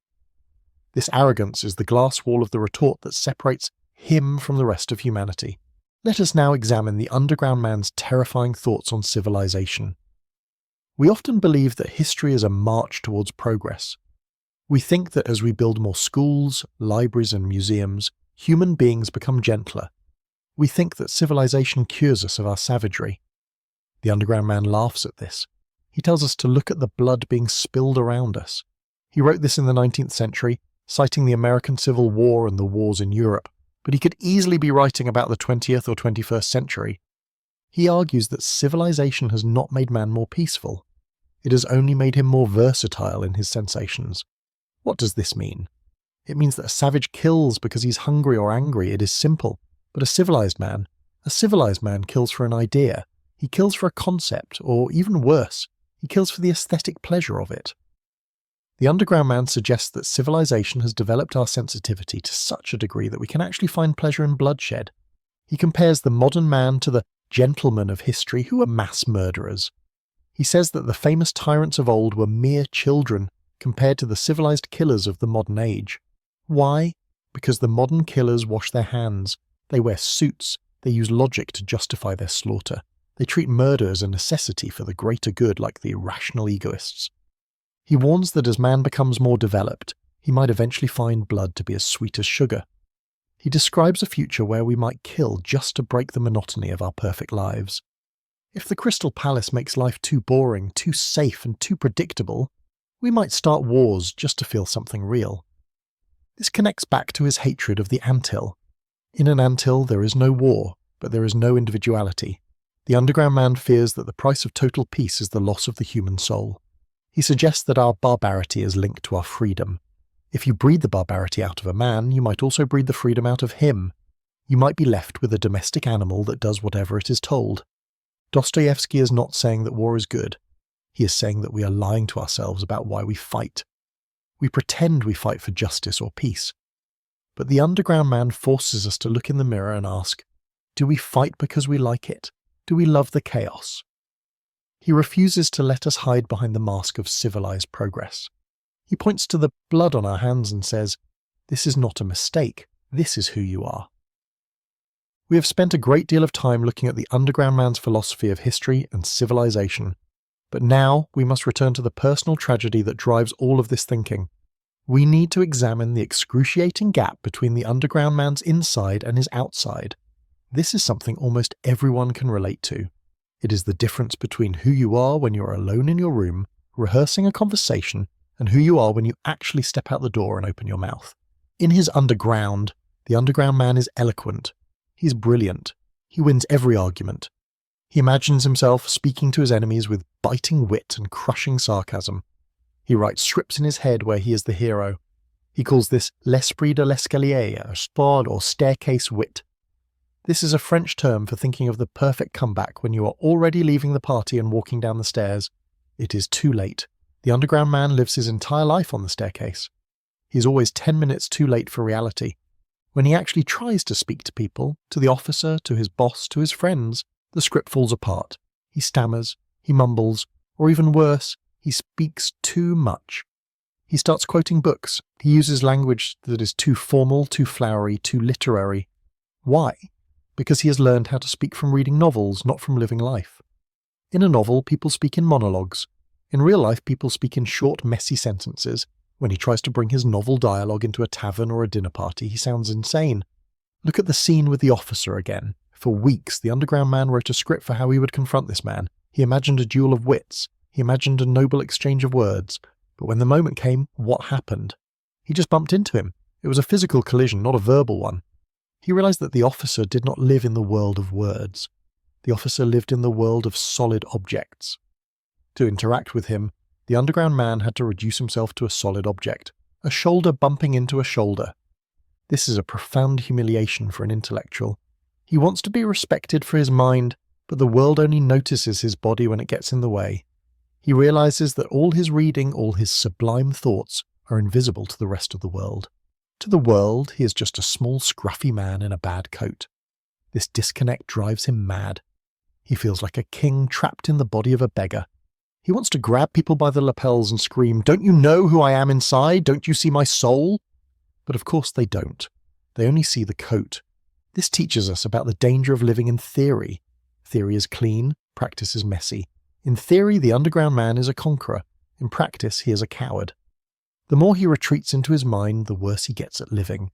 This arrogance is the glass wall of the retort that separates him from the rest of humanity. Let us now examine the underground man's terrifying thoughts on civilization. We often believe that history is a march towards progress. We think that as we build more schools, libraries and museums, human beings become gentler. We think that civilization cures us of our savagery. The underground man laughs at this. He tells us to look at the blood being spilled around us. He wrote this in the 19th century, citing the American Civil War and the wars in Europe, but he could easily be writing about the 20th or 21st century. He argues that civilization has not made man more peaceful. It has only made him more versatile in his sensations. What does this mean? It means that a savage kills because he's hungry or angry. It is simple. But a civilized man kills for an idea. He kills for a concept, or even worse, he kills for the aesthetic pleasure of it. The underground man suggests that civilization has developed our sensitivity to such a degree that we can actually find pleasure in bloodshed. He compares the modern man to the gentlemen of history who are mass murderers. He says that the famous tyrants of old were mere children compared to the civilized killers of the modern age. Why? Because the modern killers wash their hands. They wear suits. They use logic to justify their slaughter. They treat murder as a necessity for the greater good like the irrational egoists. He warns that as man becomes more developed, he might eventually find blood to be as sweet as sugar. He describes a future where we might kill just to break the monotony of our perfect lives. If the Crystal Palace makes life too boring, too safe and too predictable, we might start wars just to feel something real. This connects back to his hatred of the anthill. In an anthill there is no war, but there is no individuality. The underground man fears that the price of total peace is the loss of the human soul. He suggests that our barbarity is linked to our freedom. If you breed the barbarity out of a man, you might also breed the freedom out of him. You might be left with a domestic animal that does whatever it is told. Dostoevsky is not saying that war is good. He is saying that we are lying to ourselves about why we fight. We pretend we fight for justice or peace. But the underground man forces us to look in the mirror and ask, do we fight because we like it? Do we love the chaos? He refuses to let us hide behind the mask of civilized progress. He points to the blood on our hands and says, "This is not a mistake. This is who you are." We have spent a great deal of time looking at the underground man's philosophy of history and civilization, but now we must return to the personal tragedy that drives all of this thinking. We need to examine the excruciating gap between the underground man's inside and his outside. This is something almost everyone can relate to. It is the difference between who you are when you are alone in your room, rehearsing a conversation, and who you are when you actually step out the door and open your mouth. In his underground, the underground man is eloquent. He is brilliant. He wins every argument. He imagines himself speaking to his enemies with biting wit and crushing sarcasm. He writes scripts in his head where he is the hero. He calls this l'esprit de l'escalier, or sport or staircase wit. This is a French term for thinking of the perfect comeback when you are already leaving the party and walking down the stairs. It is too late. The underground man lives his entire life on the staircase. He is always 10 minutes too late for reality. When he actually tries to speak to people, to the officer, to his boss, to his friends, the script falls apart. He stammers, he mumbles, or even worse, he speaks too much. He starts quoting books. He uses language that is too formal, too flowery, too literary. Why? Because he has learned how to speak from reading novels, not from living life. In a novel, people speak in monologues. In real life, people speak in short, messy sentences. When he tries to bring his novel dialogue into a tavern or a dinner party, he sounds insane. Look at the scene with the officer again. For weeks, the underground man wrote a script for how he would confront this man. He imagined a duel of wits. He imagined a noble exchange of words. But when the moment came, what happened? He just bumped into him. It was a physical collision, not a verbal one. He realized that the officer did not live in the world of words. The officer lived in the world of solid objects. To interact with him, the underground man had to reduce himself to a solid object, a shoulder bumping into a shoulder. This is a profound humiliation for an intellectual. He wants to be respected for his mind, but the world only notices his body when it gets in the way. He realizes that all his reading, all his sublime thoughts, are invisible to the rest of the world. To the world, he is just a small, scruffy man in a bad coat. This disconnect drives him mad. He feels like a king trapped in the body of a beggar. He wants to grab people by the lapels and scream, "Don't you know who I am inside? Don't you see my soul?" But of course they don't. They only see the coat. This teaches us about the danger of living in theory. Theory is clean, practice is messy. In theory, the underground man is a conqueror. In practice, he is a coward. The more he retreats into his mind, the worse he gets at living.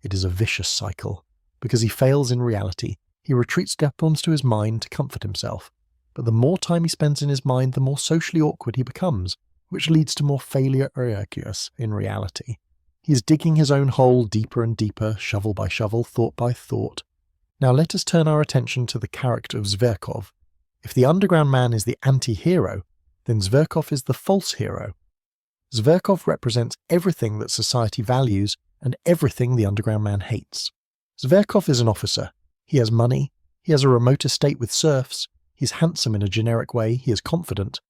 It is a vicious cycle. Because he fails in reality, he retreats back onto his mind to comfort himself. But the more time he spends in his mind, the more socially awkward he becomes, which leads to more failure in reality. He is digging his own hole deeper and deeper, shovel by shovel, thought by thought. Now let us turn our attention to the character of Zverkov. If the underground man is the anti-hero, then Zverkov is the false hero. Zverkov represents everything that society values and everything the underground man hates. Zverkov is an officer. He has money. He has a remote estate with serfs. He's handsome in a generic way. He is confident.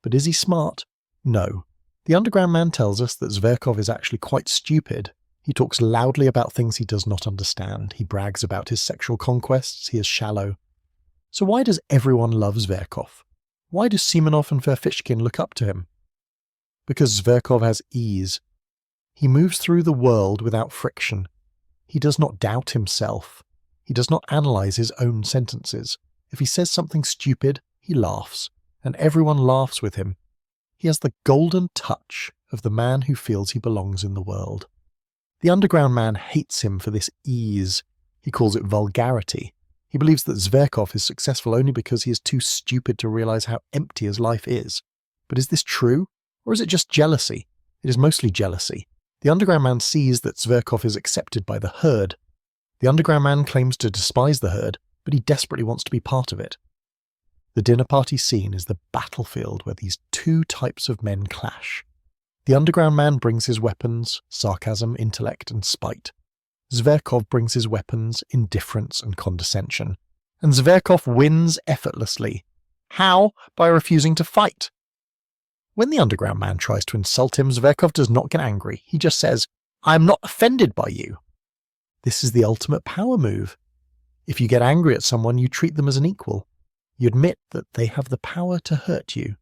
But is he smart? No. The underground man tells us that Zverkov is actually quite stupid. He talks loudly about things he does not understand. He brags about his sexual conquests. He is shallow. So why does everyone love Zverkov? Why do Simonov and Verfishkin look up to him? Because Zverkov has ease. He moves through the world without friction. He does not doubt himself. He does not analyze his own sentences. If he says something stupid, he laughs, and everyone laughs with him. He has the golden touch of the man who feels he belongs in the world. The underground man hates him for this ease. He calls it vulgarity. He believes that Zverkov is successful only because he is too stupid to realize how empty his life is. But is this true? Or is it just jealousy? It is mostly jealousy. The underground man sees that Zverkov is accepted by the herd. The underground man claims to despise the herd, but he desperately wants to be part of it. The dinner party scene is the battlefield where these two types of men clash. The underground man brings his weapons, sarcasm, intellect, and spite. Zverkov brings his weapons, indifference, and condescension. And Zverkov wins effortlessly. How? By refusing to fight. When the underground man tries to insult him, Zverkov does not get angry. He just says, "I am not offended by you." This is the ultimate power move. If you get angry at someone, you treat them as an equal. You admit that they have the power to hurt you.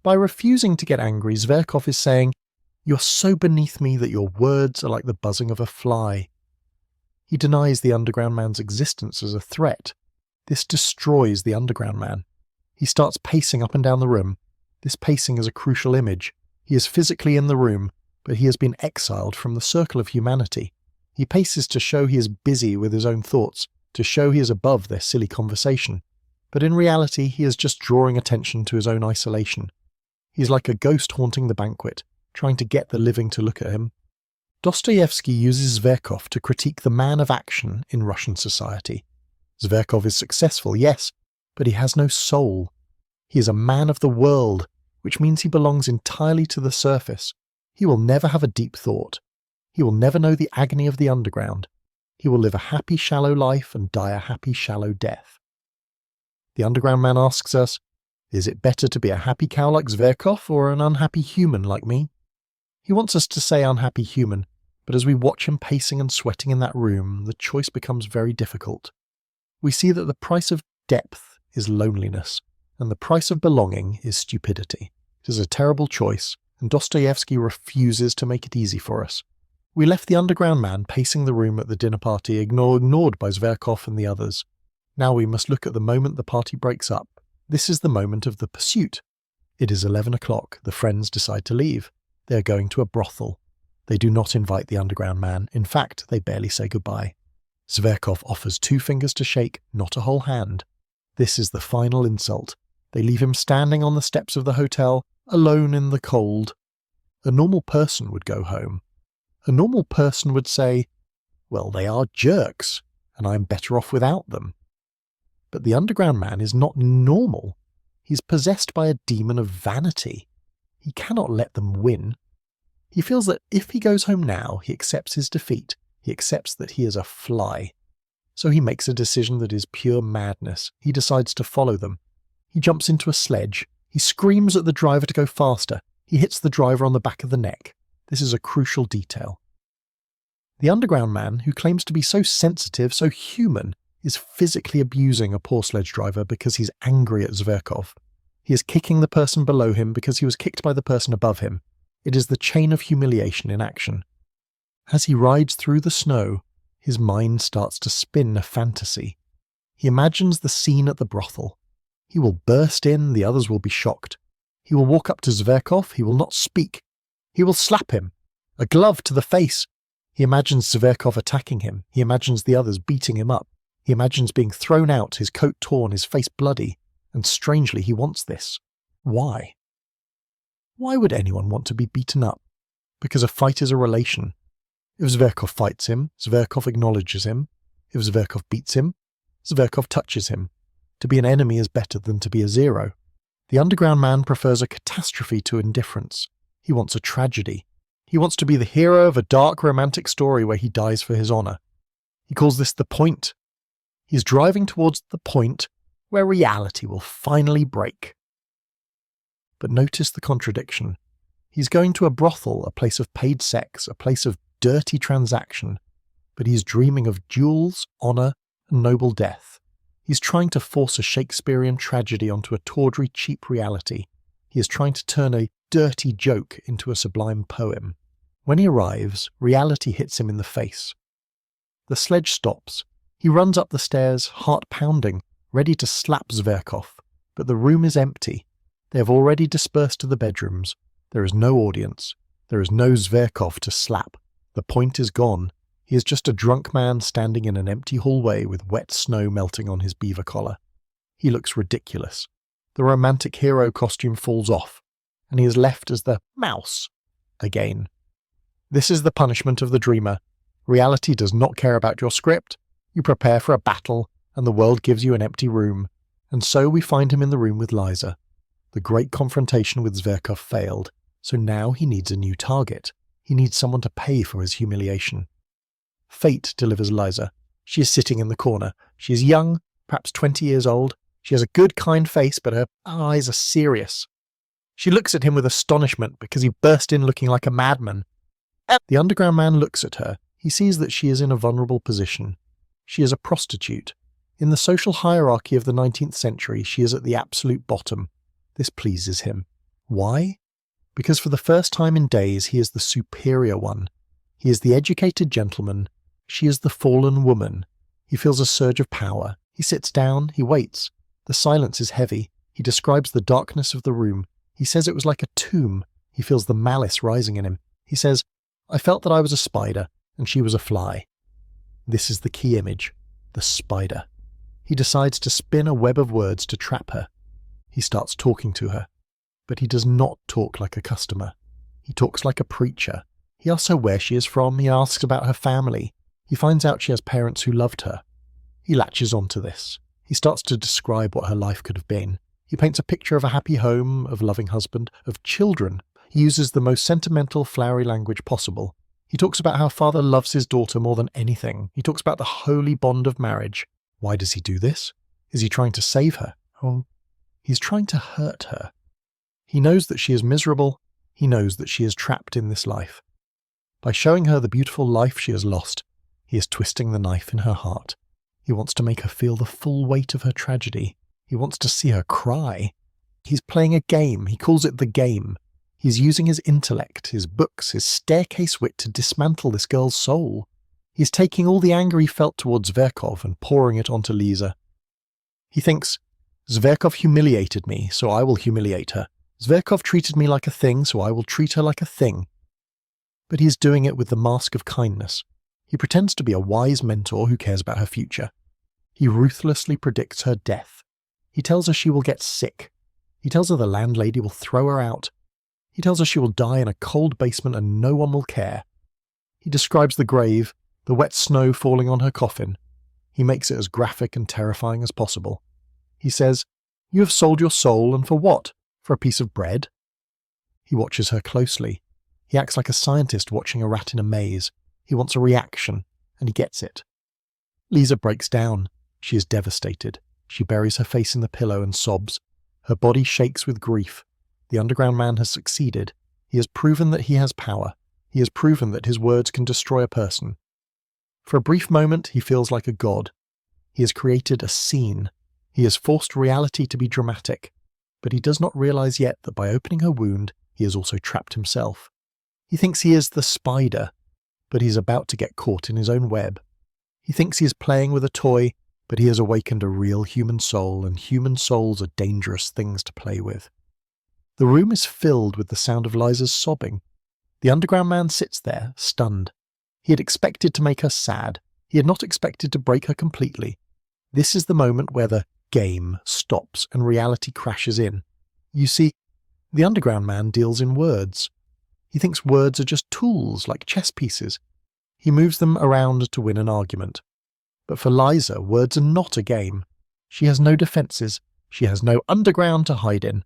By refusing to get angry, Zverkov is saying, "You're so beneath me that your words are like the buzzing of a fly." He denies the underground man's existence as a threat. This destroys the underground man. He starts pacing up and down the room. This pacing is a crucial image. He is physically in the room, but he has been exiled from the circle of humanity. He paces to show he is busy with his own thoughts, to show he is above their silly conversation. But in reality, he is just drawing attention to his own isolation. He is like a ghost haunting the banquet, trying to get the living to look at him. Dostoevsky uses Zverkov to critique the man of action in Russian society. Zverkov is successful, yes, but he has no soul. He is a man of the world, which means he belongs entirely to the surface. He will never have a deep thought. He will never know the agony of the underground. He will live a happy, shallow life and die a happy, shallow death. The underground man asks us, is it better to be a happy cow like Zverkov or an unhappy human like me? He wants us to say unhappy human, but as we watch him pacing and sweating in that room, the choice becomes very difficult. We see that the price of depth is loneliness, and the price of belonging is stupidity. It is a terrible choice, and Dostoevsky refuses to make it easy for us. We left the underground man pacing the room at the dinner party, ignored by Zverkov and the others. Now we must look at the moment the party breaks up. This is the moment of the pursuit. It is 11 o'clock. The friends decide to leave. They are going to a brothel. They do not invite the underground man. In fact, they barely say goodbye. Zverkov offers 2 fingers to shake, not a whole hand. This is the final insult. They leave him standing on the steps of the hotel, alone in the cold. A normal person would go home. A normal person would say, well, they are jerks, and I am better off without them. But the underground man is not normal. He's possessed by a demon of vanity. He cannot let them win. He feels that if he goes home now, he accepts his defeat. He accepts that he is a fly. So he makes a decision that is pure madness. He decides to follow them. He jumps into a sledge. He screams at the driver to go faster. He hits the driver on the back of the neck. This is a crucial detail. The underground man, who claims to be so sensitive, so human, is physically abusing a poor sledge driver because he's angry at Zverkov. He is kicking the person below him because he was kicked by the person above him. It is the chain of humiliation in action. As he rides through the snow, his mind starts to spin a fantasy. He imagines the scene at the brothel. He will burst in, the others will be shocked. He will walk up to Zverkov, he will not speak. He will slap him. A glove to the face. He imagines Zverkov attacking him. He imagines the others beating him up. He imagines being thrown out, his coat torn, his face bloody. And strangely, he wants this. Why? Why would anyone want to be beaten up? Because a fight is a relation. If Zverkov fights him, Zverkov acknowledges him. If Zverkov beats him, Zverkov touches him. To be an enemy is better than to be a zero. The underground man prefers a catastrophe to indifference. He wants a tragedy. He wants to be the hero of a dark romantic story where he dies for his honour. He calls this the point. He is driving towards the point where reality will finally break. But notice the contradiction. He's going to a brothel, a place of paid sex, a place of dirty transaction, but he's dreaming of jewels, honour, and noble death. He's trying to force a Shakespearean tragedy onto a tawdry, cheap reality. He is trying to turn a dirty joke into a sublime poem. When he arrives, reality hits him in the face. The sledge stops. He runs up the stairs, heart pounding, ready to slap Zverkov, but the room is empty. They have already dispersed to the bedrooms. There is no audience. There is no Zverkov to slap. The point is gone. He is just a drunk man standing in an empty hallway with wet snow melting on his beaver collar. He looks ridiculous. The romantic hero costume falls off, and he is left as the mouse again. This is the punishment of the dreamer. Reality does not care about your script. You prepare for a battle, and the world gives you an empty room. And so we find him in the room with Liza. The great confrontation with Zverkov failed, so now he needs a new target. He needs someone to pay for his humiliation. Fate delivers Liza. She is sitting in the corner. She is young, perhaps 20 years old. She has a good, kind face, but her eyes are serious. She looks at him with astonishment because he burst in looking like a madman. The underground man looks at her. He sees that she is in a vulnerable position. She is a prostitute. In the social hierarchy of the 19th century, she is at the absolute bottom. This pleases him. Why? Because for the first time in days, he is the superior one. He is the educated gentleman. She is the fallen woman. He feels a surge of power. He sits down. He waits. The silence is heavy. He describes the darkness of the room. He says it was like a tomb. He feels the malice rising in him. He says, I felt that I was a spider, and she was a fly. This is the key image, the spider. He decides to spin a web of words to trap her. He starts talking to her. But he does not talk like a customer. He talks like a preacher. He asks her where she is from. He asks about her family. He finds out she has parents who loved her. He latches onto this. He starts to describe what her life could have been. He paints a picture of a happy home, of a loving husband, of children. He uses the most sentimental, flowery language possible. He talks about how father loves his daughter more than anything. He talks about the holy bond of marriage. Why does he do this? Is he trying to save her? Oh, he's trying to hurt her. He knows that she is miserable. He knows that she is trapped in this life. By showing her the beautiful life she has lost, he is twisting the knife in her heart. He wants to make her feel the full weight of her tragedy. He wants to see her cry. He's playing a game. He calls it the game. He's using his intellect, his books, his staircase wit to dismantle this girl's soul. He's taking all the anger he felt towards Zverkov and pouring it onto Liza. He thinks, Zverkov humiliated me, so I will humiliate her. Zverkov treated me like a thing, so I will treat her like a thing. But he is doing it with the mask of kindness. He pretends to be a wise mentor who cares about her future. He ruthlessly predicts her death. He tells her she will get sick. He tells her the landlady will throw her out. He tells her she will die in a cold basement and no one will care. He describes the grave, the wet snow falling on her coffin. He makes it as graphic and terrifying as possible. He says, "You have sold your soul, and for what? For a piece of bread?" He watches her closely. He acts like a scientist watching a rat in a maze. He wants a reaction, and he gets it. Lisa breaks down. She is devastated. She buries her face in the pillow and sobs. Her body shakes with grief. The underground man has succeeded. He has proven that he has power. He has proven that his words can destroy a person. For a brief moment, he feels like a god. He has created a scene. He has forced reality to be dramatic. But he does not realize yet that by opening her wound, he has also trapped himself. He thinks he is the spider, but he is about to get caught in his own web. He thinks he is playing with a toy, but he has awakened a real human soul, and human souls are dangerous things to play with. The room is filled with the sound of Liza's sobbing. The underground man sits there, stunned. He had expected to make her sad. He had not expected to break her completely. This is the moment where the game stops and reality crashes in. You see, the underground man deals in words. He thinks words are just tools, like chess pieces. He moves them around to win an argument. But for Liza, words are not a game. She has no defences. She has no underground to hide in.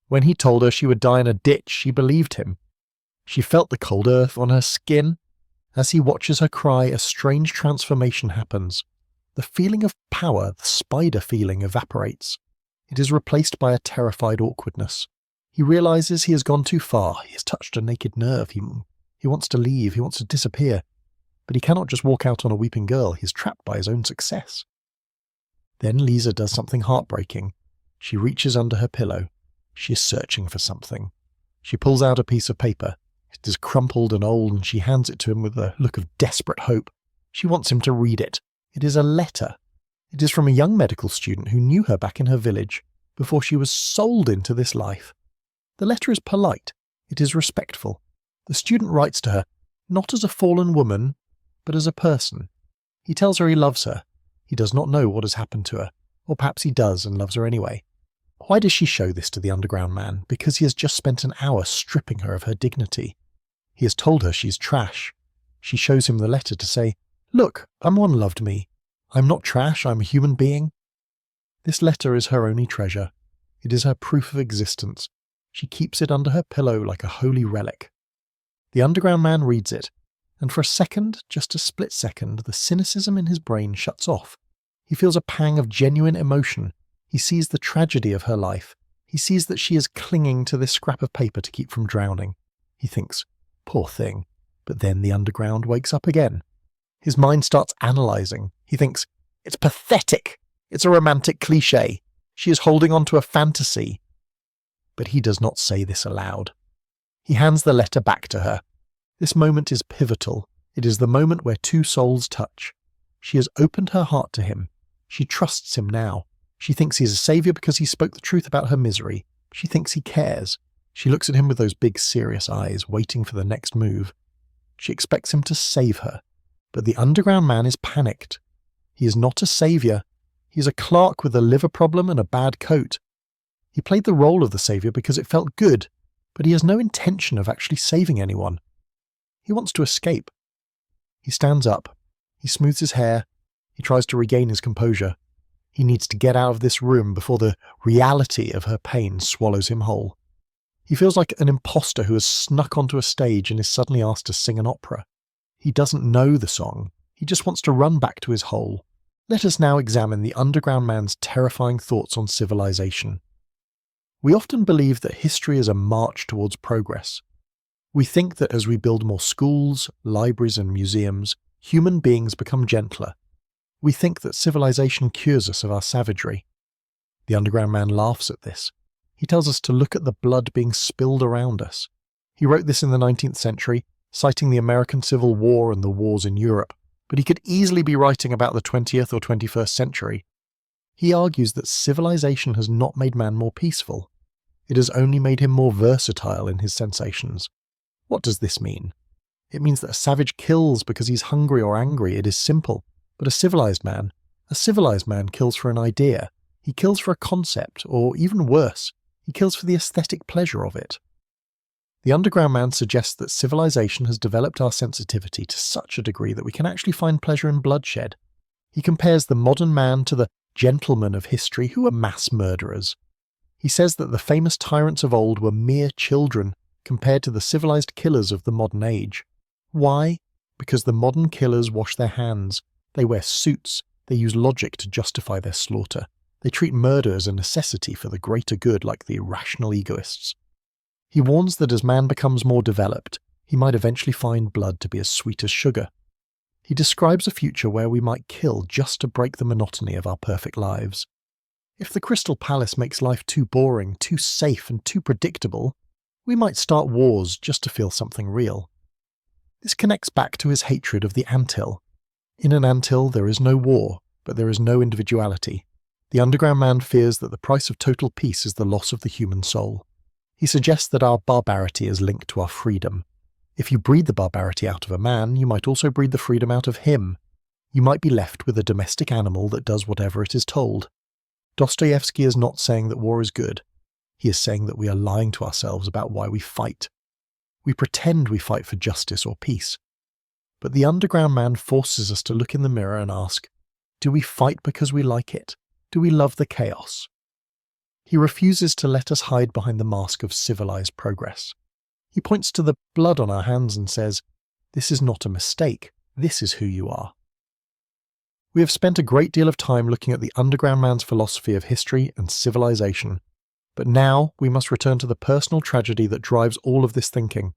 When he told her she would die in a ditch, she believed him. She felt the cold earth on her skin. As he watches her cry, a strange transformation happens. The feeling of power, the spider feeling, evaporates. It is replaced by a terrified awkwardness. He realizes he has gone too far. He has touched a naked nerve. He wants to leave. He wants to disappear. But he cannot just walk out on a weeping girl. He is trapped by his own success. Then Lisa does something heartbreaking. She reaches under her pillow. She is searching for something. She pulls out a piece of paper. It is crumpled and old, and she hands it to him with a look of desperate hope. She wants him to read it. It is a letter. It is from a young medical student who knew her back in her village, before she was sold into this life. The letter is polite. It is respectful. The student writes to her, not as a fallen woman, but as a person. He tells her he loves her. He does not know what has happened to her, or perhaps he does and loves her anyway. Why does she show this to the underground man? Because he has just spent an hour stripping her of her dignity. He has told her she's trash. She shows him the letter to say, "Look, someone loved me. I'm not trash, I'm a human being." This letter is her only treasure. It is her proof of existence. She keeps it under her pillow like a holy relic. The underground man reads it, and for a second, just a split second, the cynicism in his brain shuts off. He feels a pang of genuine emotion. He sees the tragedy of her life. He sees that she is clinging to this scrap of paper to keep from drowning. He thinks, poor thing. But then the underground wakes up again. His mind starts analysing. He thinks, it's pathetic. It's a romantic cliché. She is holding on to a fantasy. But he does not say this aloud. He hands the letter back to her. This moment is pivotal. It is the moment where two souls touch. She has opened her heart to him. She trusts him now. She thinks he is a saviour because he spoke the truth about her misery. She thinks he cares. She looks at him with those big, serious eyes, waiting for the next move. She expects him to save her. But the underground man is panicked. He is not a saviour. He is a clerk with a liver problem and a bad coat. He played the role of the saviour because it felt good, but he has no intention of actually saving anyone. He wants to escape. He stands up. He smooths his hair. He tries to regain his composure. He needs to get out of this room before the reality of her pain swallows him whole. He feels like an imposter who has snuck onto a stage and is suddenly asked to sing an opera. He doesn't know the song. He just wants to run back to his hole. Let us now examine the underground man's terrifying thoughts on civilization. We often believe that history is a march towards progress. We think that as we build more schools, libraries and museums, human beings become gentler. We think that civilization cures us of our savagery. The underground man laughs at this. He tells us to look at the blood being spilled around us. He wrote this in the 19th century, citing the American Civil War and the wars in Europe, but he could easily be writing about the 20th or 21st century. He argues that civilization has not made man more peaceful. It has only made him more versatile in his sensations. What does this mean? It means that a savage kills because he's hungry or angry. It is simple. But a civilized man kills for an idea. He kills for a concept, or even worse, he kills for the aesthetic pleasure of it. The Underground Man suggests that civilization has developed our sensitivity to such a degree that we can actually find pleasure in bloodshed. He compares the modern man to the gentlemen of history who are mass murderers. He says that the famous tyrants of old were mere children compared to the civilized killers of the modern age. Why? Because the modern killers wash their hands. They wear suits. They use logic to justify their slaughter. They treat murder as a necessity for the greater good like the irrational egoists. He warns that as man becomes more developed, he might eventually find blood to be as sweet as sugar. He describes a future where we might kill just to break the monotony of our perfect lives. If the Crystal Palace makes life too boring, too safe, and too predictable, we might start wars just to feel something real. This connects back to his hatred of the anthill. In an anthill there is no war, but there is no individuality. The Underground Man fears that the price of total peace is the loss of the human soul. He suggests that our barbarity is linked to our freedom. If you breed the barbarity out of a man, you might also breed the freedom out of him. You might be left with a domestic animal that does whatever it is told. Dostoevsky is not saying that war is good. He is saying that we are lying to ourselves about why we fight. We pretend we fight for justice or peace. But the Underground Man forces us to look in the mirror and ask, do we fight because we like it? Do we love the chaos? He refuses to let us hide behind the mask of civilized progress. He points to the blood on our hands and says, this is not a mistake, this is who you are. We have spent a great deal of time looking at the Underground Man's philosophy of history and civilization, but now we must return to the personal tragedy that drives all of this thinking.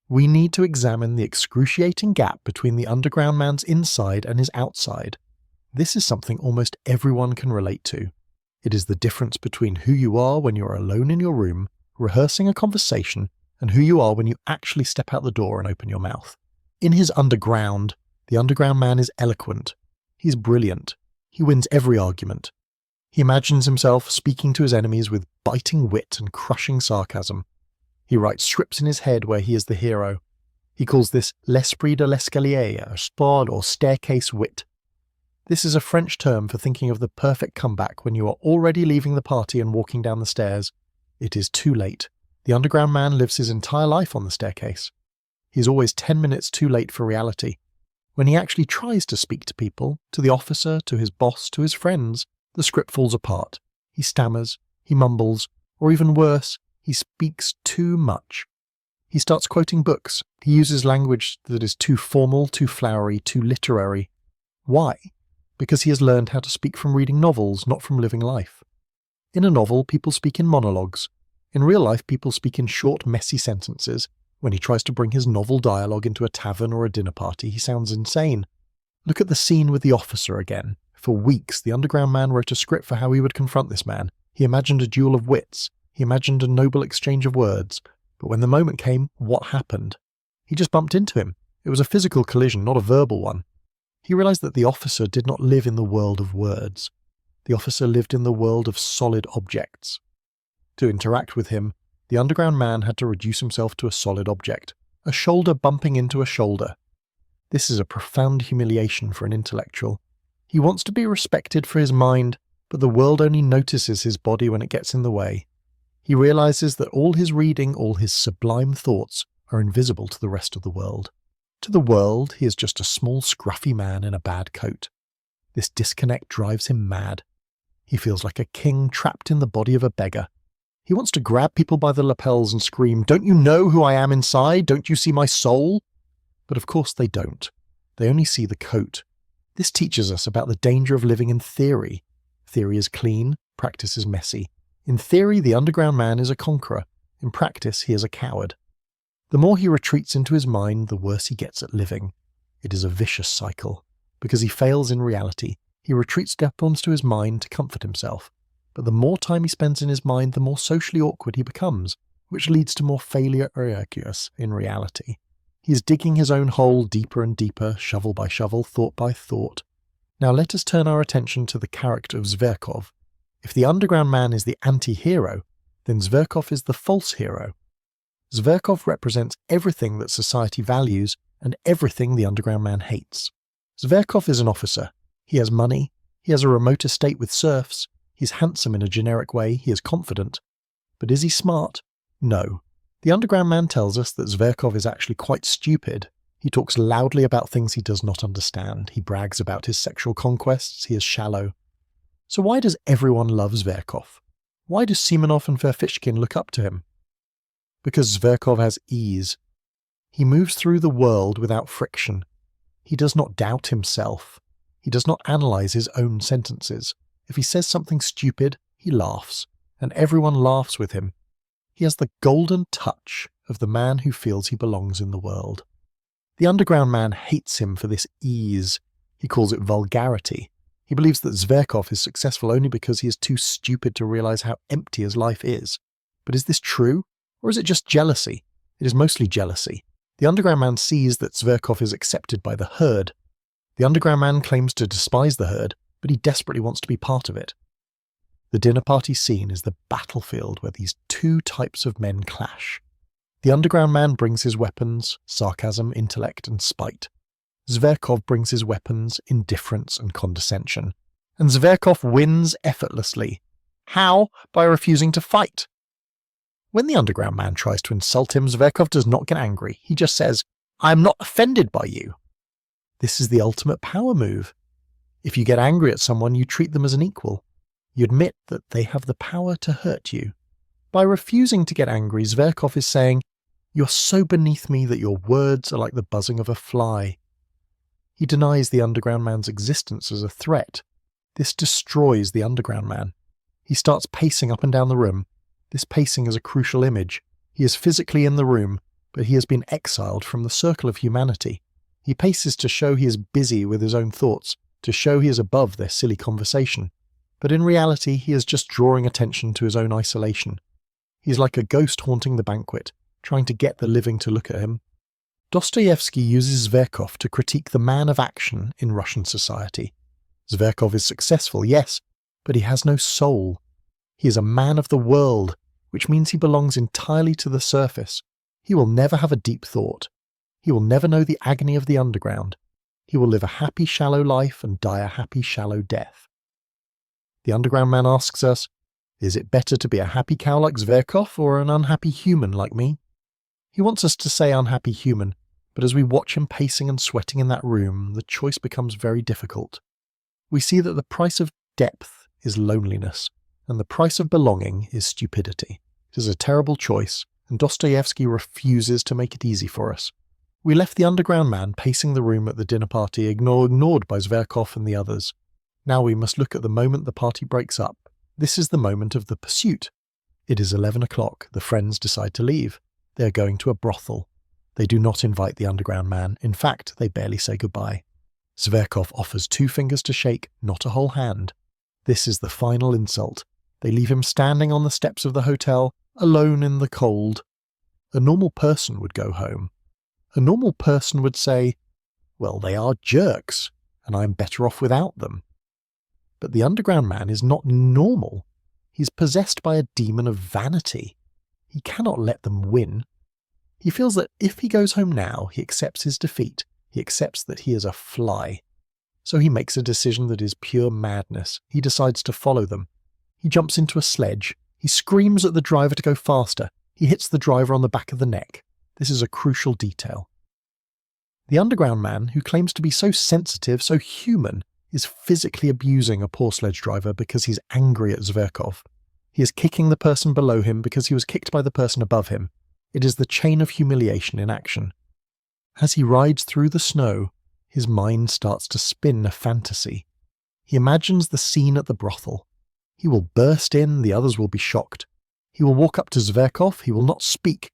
We need to examine the excruciating gap between the Underground Man's inside and his outside. This is something almost everyone can relate to. It is the difference between who you are when you are alone in your room, rehearsing a conversation, and who you are when you actually step out the door and open your mouth. In his underground, the Underground Man is eloquent. He's brilliant. He wins every argument. He imagines himself speaking to his enemies with biting wit and crushing sarcasm. He writes scripts in his head where he is the hero. He calls this l'esprit de l'escalier, or sport or staircase wit. This is a French term for thinking of the perfect comeback when you are already leaving the party and walking down the stairs. It is too late. The Underground Man lives his entire life on the staircase. He is always 10 minutes too late for reality. When he actually tries to speak to people, to the officer, to his boss, to his friends, the script falls apart. He stammers, he mumbles, or even worse, he speaks too much. He starts quoting books. He uses language that is too formal, too flowery, too literary. Why? Because he has learned how to speak from reading novels, not from living life. In a novel, people speak in monologues. In real life, people speak in short, messy sentences. When he tries to bring his novel dialogue into a tavern or a dinner party, he sounds insane. Look at the scene with the officer again. For weeks, the Underground Man wrote a script for how he would confront this man. He imagined a duel of wits. He imagined a noble exchange of words. But when the moment came, what happened? He just bumped into him. It was a physical collision, not a verbal one. He realized that the officer did not live in the world of words. The officer lived in the world of solid objects. To interact with him, the Underground Man had to reduce himself to a solid object, a shoulder bumping into a shoulder. This is a profound humiliation for an intellectual. He wants to be respected for his mind, but the world only notices his body when it gets in the way. He realizes that all his reading, all his sublime thoughts, are invisible to the rest of the world. To the world, he is just a small, scruffy man in a bad coat. This disconnect drives him mad. He feels like a king trapped in the body of a beggar. He wants to grab people by the lapels and scream, "Don't you know who I am inside? Don't you see my soul?" But of course they don't. They only see the coat. This teaches us about the danger of living in theory. Theory is clean, practice is messy. In theory, the Underground Man is a conqueror. In practice, he is a coward. The more he retreats into his mind, the worse he gets at living. It is a vicious cycle. Because he fails in reality, he retreats step onto his mind to comfort himself. But the more time he spends in his mind, the more socially awkward he becomes, which leads to more failure in reality. He is digging his own hole deeper and deeper, shovel by shovel, thought by thought. Now let us turn our attention to the character of Zverkov. If the Underground Man is the anti-hero, then Zverkov is the false hero. Zverkov represents everything that society values and everything the Underground Man hates. Zverkov is an officer. He has money. He has a remote estate with serfs. He's handsome in a generic way. He is confident. But is he smart? No. The Underground Man tells us that Zverkov is actually quite stupid. He talks loudly about things he does not understand. He brags about his sexual conquests. He is shallow. So why does everyone love Zverkov? Why do Simonov and Verfishkin look up to him? Because Zverkov has ease. He moves through the world without friction. He does not doubt himself. He does not analyze his own sentences. If he says something stupid, he laughs, and everyone laughs with him. He has the golden touch of the man who feels he belongs in the world. The Underground Man hates him for this ease. He calls it vulgarity. He believes that Zverkov is successful only because he is too stupid to realize how empty his life is. But is this true? Or is it just jealousy? It is mostly jealousy. The Underground Man sees that Zverkov is accepted by the herd. The Underground Man claims to despise the herd, but he desperately wants to be part of it. The dinner party scene is the battlefield where these two types of men clash. The Underground Man brings his weapons, sarcasm, intellect, and spite. Zverkov brings his weapons, indifference, and condescension. And Zverkov wins effortlessly. How? By refusing to fight. When the Underground Man tries to insult him, Zverkov does not get angry. He just says, "I am not offended by you." This is the ultimate power move. If you get angry at someone, you treat them as an equal. You admit that they have the power to hurt you. By refusing to get angry, Zverkov is saying, "You're so beneath me that your words are like the buzzing of a fly." He denies the Underground Man's existence as a threat. This destroys the Underground Man. He starts pacing up and down the room. This pacing is a crucial image. He is physically in the room, but he has been exiled from the circle of humanity. He paces to show he is busy with his own thoughts, to show he is above their silly conversation. But in reality, he is just drawing attention to his own isolation. He is like a ghost haunting the banquet, trying to get the living to look at him. Dostoevsky uses Zverkov to critique the man of action in Russian society. Zverkov is successful, yes, but he has no soul. He is a man of the world, which means he belongs entirely to the surface. He will never have a deep thought. He will never know the agony of the underground. He will live a happy, shallow life and die a happy, shallow death. The Underground Man asks us, is it better to be a happy cow like Zverkov or an unhappy human like me? He wants us to say unhappy human, but as we watch him pacing and sweating in that room, the choice becomes very difficult. We see that the price of depth is loneliness, and the price of belonging is stupidity. It is a terrible choice, and Dostoevsky refuses to make it easy for us. We left the Underground Man pacing the room at the dinner party, ignored by Zverkov and the others. Now we must look at the moment the party breaks up. This is the moment of the pursuit. It is 11 o'clock. The friends decide to leave. They are going to a brothel. They do not invite the Underground Man. In fact, they barely say goodbye. Zverkov offers 2 fingers to shake, not a whole hand. This is the final insult. They leave him standing on the steps of the hotel, alone in the cold. A normal person would go home. A normal person would say, well, they are jerks, and I am better off without them. But the Underground Man is not normal. He's possessed by a demon of vanity. He cannot let them win. He feels that if he goes home now, he accepts his defeat. He accepts that he is a fly. So he makes a decision that is pure madness. He decides to follow them. He jumps into a sledge. He screams at the driver to go faster. He hits the driver on the back of the neck. This is a crucial detail. The Underground Man, who claims to be so sensitive, so human, is physically abusing a poor sledge driver because he's angry at Zverkov. He is kicking the person below him because he was kicked by the person above him. It is the chain of humiliation in action. As he rides through the snow, his mind starts to spin a fantasy. He imagines the scene at the brothel. He will burst in, the others will be shocked. He will walk up to Zverkov, he will not speak.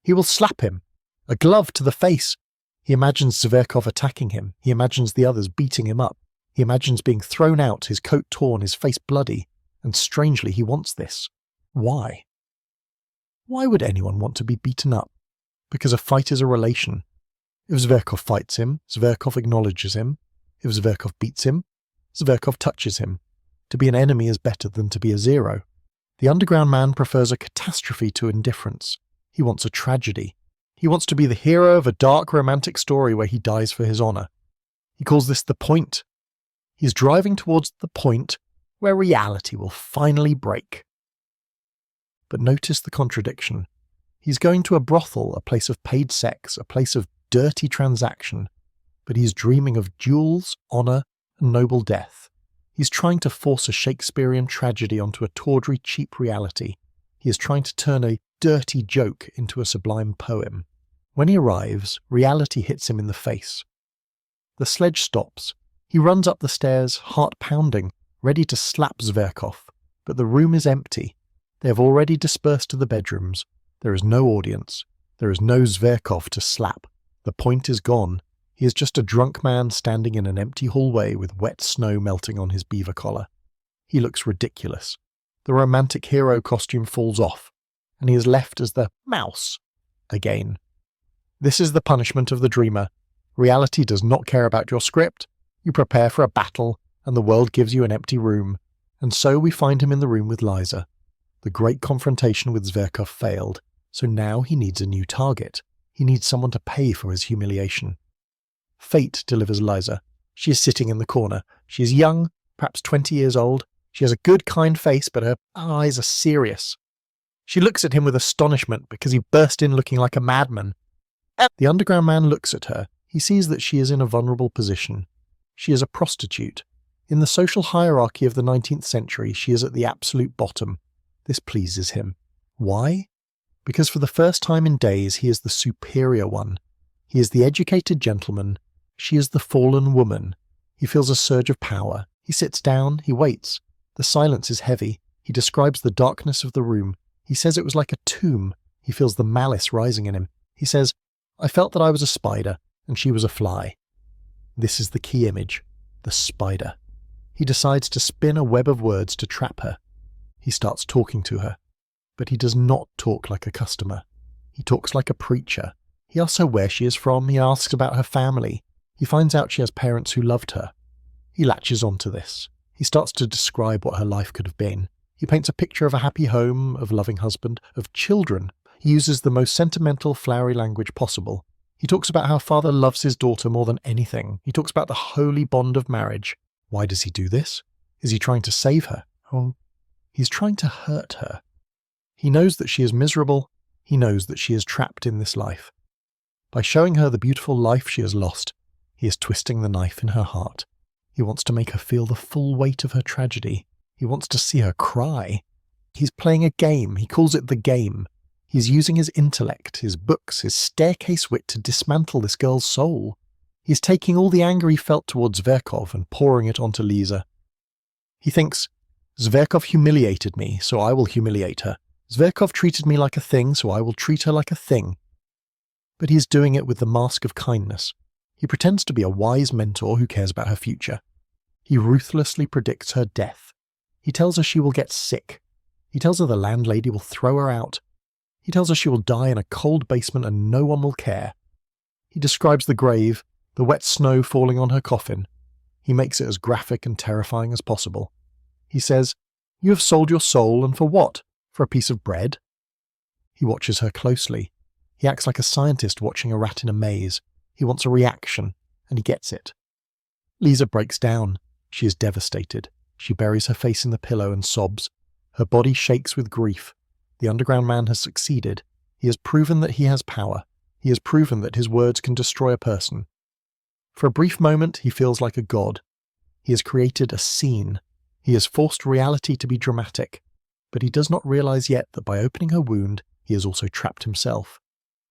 He will slap him. A glove to the face. He imagines Zverkov attacking him. He imagines the others beating him up. He imagines being thrown out, his coat torn, his face bloody. And strangely, he wants this. Why? Why would anyone want to be beaten up? Because a fight is a relation. If Zverkov fights him, Zverkov acknowledges him. If Zverkov beats him, Zverkov touches him. To be an enemy is better than to be a zero. The Underground Man prefers a catastrophe to indifference. He wants a tragedy. He wants to be the hero of a dark romantic story where he dies for his honor. He calls this the point. He is driving towards the point where reality will finally break. But notice the contradiction. He's going to a brothel, a place of paid sex, a place of dirty transaction. But he's dreaming of jewels, honour, and noble death. He's trying to force a Shakespearean tragedy onto a tawdry, cheap reality. He is trying to turn a dirty joke into a sublime poem. When he arrives, reality hits him in the face. The sledge stops. He runs up the stairs, heart pounding, ready to slap Zverkov. But the room is empty. They have already dispersed to the bedrooms. There is no audience. There is no Zverkov to slap. The point is gone. He is just a drunk man standing in an empty hallway with wet snow melting on his beaver collar. He looks ridiculous. The romantic hero costume falls off, and he is left as the mouse again. This is the punishment of the dreamer. Reality does not care about your script. You prepare for a battle, and the world gives you an empty room. And so we find him in the room with Liza. The great confrontation with Zverkov failed, so now he needs a new target. He needs someone to pay for his humiliation. Fate delivers Liza. She is sitting in the corner. She is young, perhaps 20 years old. She has a good, kind face, but her eyes are serious. She looks at him with astonishment because he burst in looking like a madman. The underground man looks at her. He sees that she is in a vulnerable position. She is a prostitute. In the social hierarchy of the 19th century, she is at the absolute bottom. This pleases him. Why? Because for the first time in days, he is the superior one. He is the educated gentleman. She is the fallen woman. He feels a surge of power. He sits down. He waits. The silence is heavy. He describes the darkness of the room. He says it was like a tomb. He feels the malice rising in him. He says, "I felt that I was a spider, and she was a fly." This is the key image, the spider. He decides to spin a web of words to trap her. He starts talking to her. But he does not talk like a customer. He talks like a preacher. He asks her where she is from. He asks about her family. He finds out she has parents who loved her. He latches onto this. He starts to describe what her life could have been. He paints a picture of a happy home, of a loving husband, of children. He uses the most sentimental, flowery language possible. He talks about how father loves his daughter more than anything. He talks about the holy bond of marriage. Why does he do this? Is he trying to save her? Oh, he's trying to hurt her. He knows that she is miserable. He knows that she is trapped in this life. By showing her the beautiful life she has lost, he is twisting the knife in her heart. He wants to make her feel the full weight of her tragedy. He wants to see her cry. He's playing a game. He calls it the game. He's using his intellect, his books, his staircase wit to dismantle this girl's soul. He's taking all the anger he felt towards Zverkov and pouring it onto Liza. He thinks, Zverkov humiliated me, so I will humiliate her. Zverkov treated me like a thing, so I will treat her like a thing. But he is doing it with the mask of kindness. He pretends to be a wise mentor who cares about her future. He ruthlessly predicts her death. He tells her she will get sick. He tells her the landlady will throw her out. He tells her she will die in a cold basement and no one will care. He describes the grave, the wet snow falling on her coffin. He makes it as graphic and terrifying as possible. He says, "You have sold your soul, and for what? For a piece of bread?" He watches her closely. He acts like a scientist watching a rat in a maze. He wants a reaction, and he gets it. Liza breaks down. She is devastated. She buries her face in the pillow and sobs. Her body shakes with grief. The underground man has succeeded. He has proven that he has power. He has proven that his words can destroy a person. For a brief moment, he feels like a god. He has created a scene. He has forced reality to be dramatic. But he does not realize yet that by opening her wound, he has also trapped himself.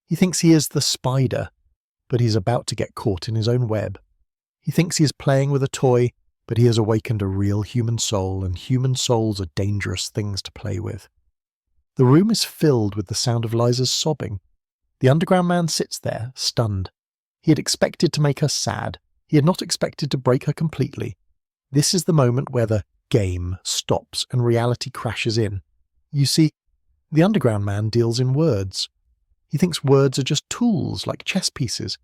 He thinks he is the spider, but he is about to get caught in his own web. He thinks he is playing with a toy, but he has awakened a real human soul, and human souls are dangerous things to play with. The room is filled with the sound of Liza's sobbing. The underground man sits there, stunned. He had expected to make her sad. He had not expected to break her completely. This is the moment where the game stops and reality crashes in. You see, the underground man deals in words. He thinks words are just tools, like chess pieces.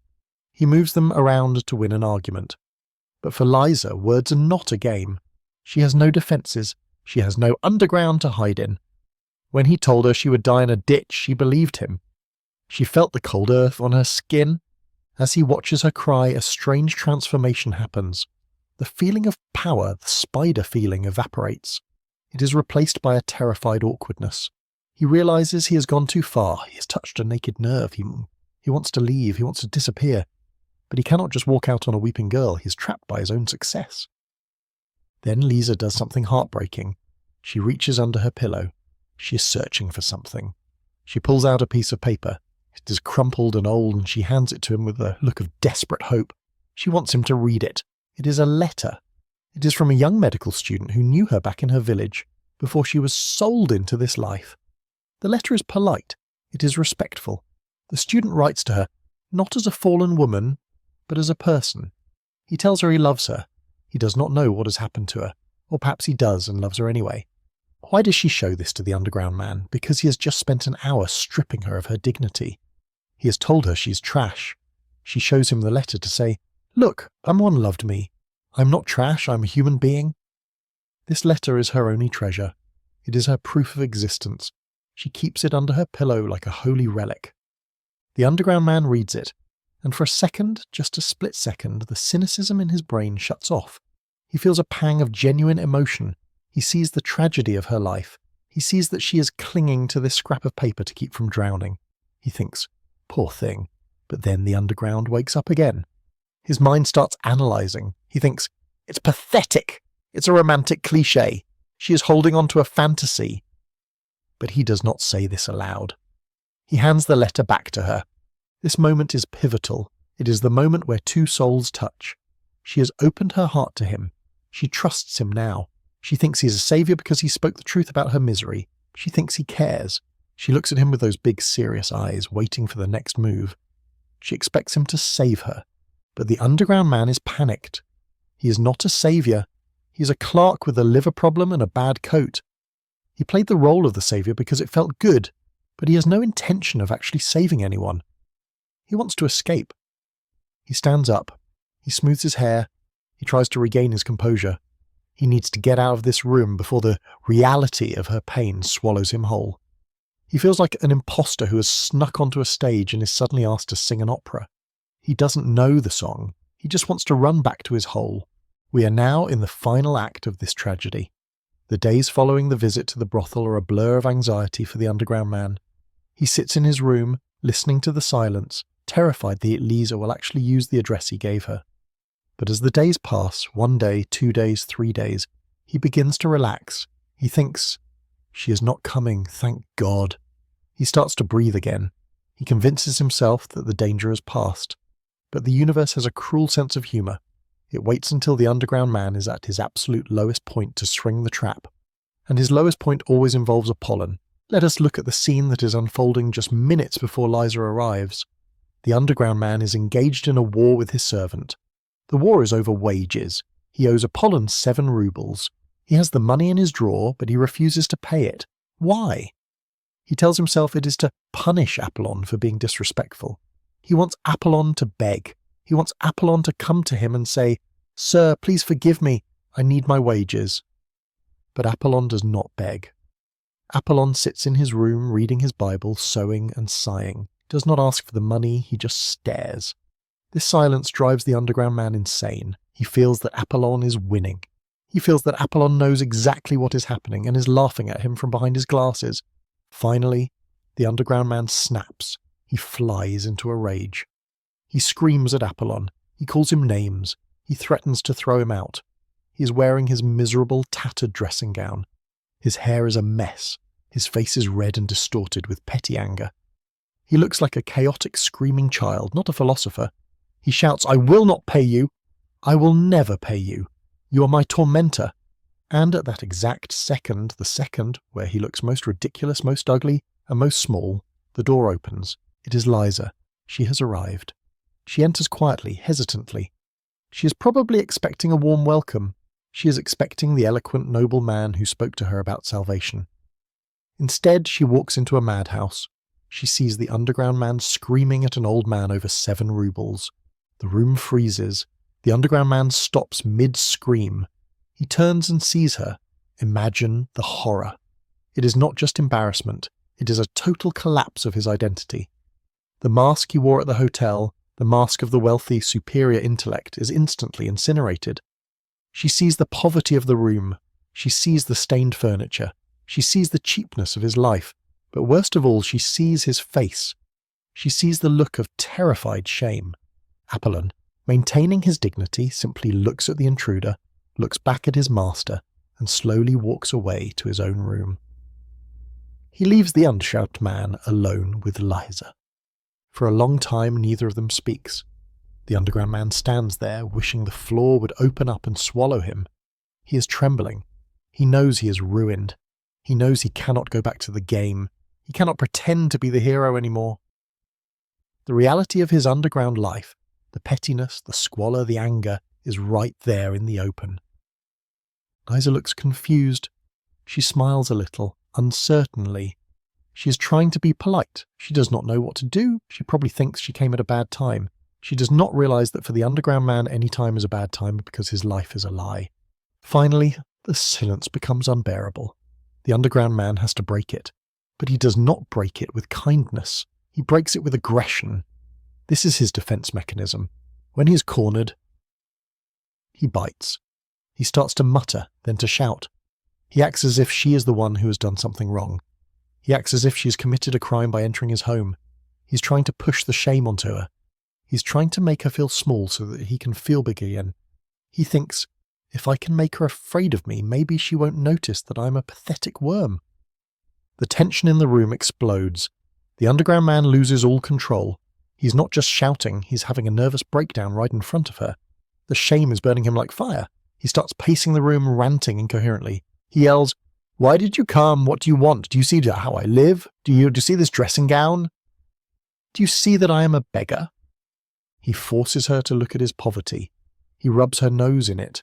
He moves them around to win an argument. But for Liza, words are not a game. She has no defences. She has no underground to hide in. When he told her she would die in a ditch, she believed him. She felt the cold earth on her skin. As he watches her cry, a strange transformation happens. The feeling of power, the spider feeling, evaporates. It is replaced by a terrified awkwardness. He realizes he has gone too far. He has touched a naked nerve. He wants to leave. He wants to disappear. But he cannot just walk out on a weeping girl. He is trapped by his own success. Then Lisa does something heartbreaking. She reaches under her pillow. She is searching for something. She pulls out a piece of paper. It is crumpled and old, and she hands it to him with a look of desperate hope. She wants him to read it. It is a letter. It is from a young medical student who knew her back in her village before she was sold into this life. The letter is polite. It is respectful. The student writes to her, not as a fallen woman, but as a person. He tells her he loves her. He does not know what has happened to her, or perhaps he does and loves her anyway. Why does she show this to the underground man? Because he has just spent an hour stripping her of her dignity. He has told her she's trash. She shows him the letter to say, look, someone loved me. I'm not trash, I'm a human being. This letter is her only treasure. It is her proof of existence. She keeps it under her pillow like a holy relic. The underground man reads it, and for a second, just a split second, the cynicism in his brain shuts off. He feels a pang of genuine emotion. He sees the tragedy of her life. He sees that she is clinging to this scrap of paper to keep from drowning. He thinks, poor thing. But then the underground wakes up again. His mind starts analysing. He thinks, it's pathetic. It's a romantic cliché. She is holding on to a fantasy. But he does not say this aloud. He hands the letter back to her. This moment is pivotal. It is the moment where two souls touch. She has opened her heart to him. She trusts him now. She thinks he is a saviour because he spoke the truth about her misery. She thinks he cares. She looks at him with those big serious eyes, waiting for the next move. She expects him to save her. But the underground man is panicked. He is not a saviour. He is a clerk with a liver problem and a bad coat. He played the role of the saviour because it felt good, but he has no intention of actually saving anyone. He wants to escape. He stands up. He smooths his hair. He tries to regain his composure. He needs to get out of this room before the reality of her pain swallows him whole. He feels like an imposter who has snuck onto a stage and is suddenly asked to sing an opera. He doesn't know the song. He just wants to run back to his hole. We are now in the final act of this tragedy. The days following the visit to the brothel are a blur of anxiety for the underground man. He sits in his room, listening to the silence, terrified that Lisa will actually use the address he gave her. But as the days pass, 1 day, 2 days, 3 days, he begins to relax. He thinks, she is not coming, thank God. He starts to breathe again. He convinces himself that the danger has passed. But the universe has a cruel sense of humour. It waits until the underground man is at his absolute lowest point to spring the trap. And his lowest point always involves a pollen. Let us look at the scene that is unfolding just minutes before Liza arrives. The underground man is engaged in a war with his servant. The war is over wages. He owes Apollon 7 rubles. He has the money in his drawer, but he refuses to pay it. Why? He tells himself it is to punish Apollon for being disrespectful. He wants Apollon to beg. He wants Apollon to come to him and say, "Sir, please forgive me. I need my wages." But Apollon does not beg. Apollon sits in his room reading his Bible, sewing and sighing. He does not ask for the money, he just stares. This silence drives the underground man insane. He feels that Apollon is winning. He feels that Apollon knows exactly what is happening and is laughing at him from behind his glasses. Finally, the underground man snaps. He flies into a rage. He screams at Apollon. He calls him names. He threatens to throw him out. He is wearing his miserable, tattered dressing gown. His hair is a mess. His face is red and distorted with petty anger. He looks like a chaotic, screaming child, not a philosopher. He shouts, "I will not pay you. I will never pay you. You are my tormentor." And at that exact second, the second where he looks most ridiculous, most ugly, and most small, the door opens. It is Liza. She has arrived. She enters quietly, hesitantly. She is probably expecting a warm welcome. She is expecting the eloquent, noble man who spoke to her about salvation. Instead, she walks into a madhouse. She sees the underground man screaming at an old man over 7 rubles. The room freezes. The underground man stops mid-scream. He turns and sees her. Imagine the horror. It is not just embarrassment. It is a total collapse of his identity. The mask he wore at the hotel, the mask of the wealthy, superior intellect, is instantly incinerated. She sees the poverty of the room. She sees the stained furniture. She sees the cheapness of his life. But worst of all, she sees his face. She sees the look of terrified shame. Apollon, maintaining his dignity, simply looks at the intruder, looks back at his master, and slowly walks away to his own room. He leaves the undershout man alone with Liza. For a long time, neither of them speaks. The underground man stands there, wishing the floor would open up and swallow him. He is trembling. He knows he is ruined. He knows he cannot go back to the game. He cannot pretend to be the hero anymore. The reality of his underground life, the pettiness, the squalor, the anger, is right there in the open. Liza looks confused. She smiles a little, uncertainly. She is trying to be polite. She does not know what to do. She probably thinks she came at a bad time. She does not realize that for the underground man any time is a bad time because his life is a lie. Finally, the silence becomes unbearable. The underground man has to break it. But he does not break it with kindness. He breaks it with aggression. This is his defense mechanism. When he is cornered, he bites. He starts to mutter, then to shout. He acts as if she is the one who has done something wrong. He acts as if she has committed a crime by entering his home. He's trying to push the shame onto her. He's trying to make her feel small so that he can feel big again. He thinks, if I can make her afraid of me, maybe she won't notice that I'm a pathetic worm. The tension in the room explodes. The underground man loses all control. He's not just shouting, he's having a nervous breakdown right in front of her. The shame is burning him like fire. He starts pacing the room, ranting incoherently. He yells, "Why did you come? What do you want? Do you see how I live? Do you see this dressing gown? Do you see that I am a beggar?" He forces her to look at his poverty. He rubs her nose in it.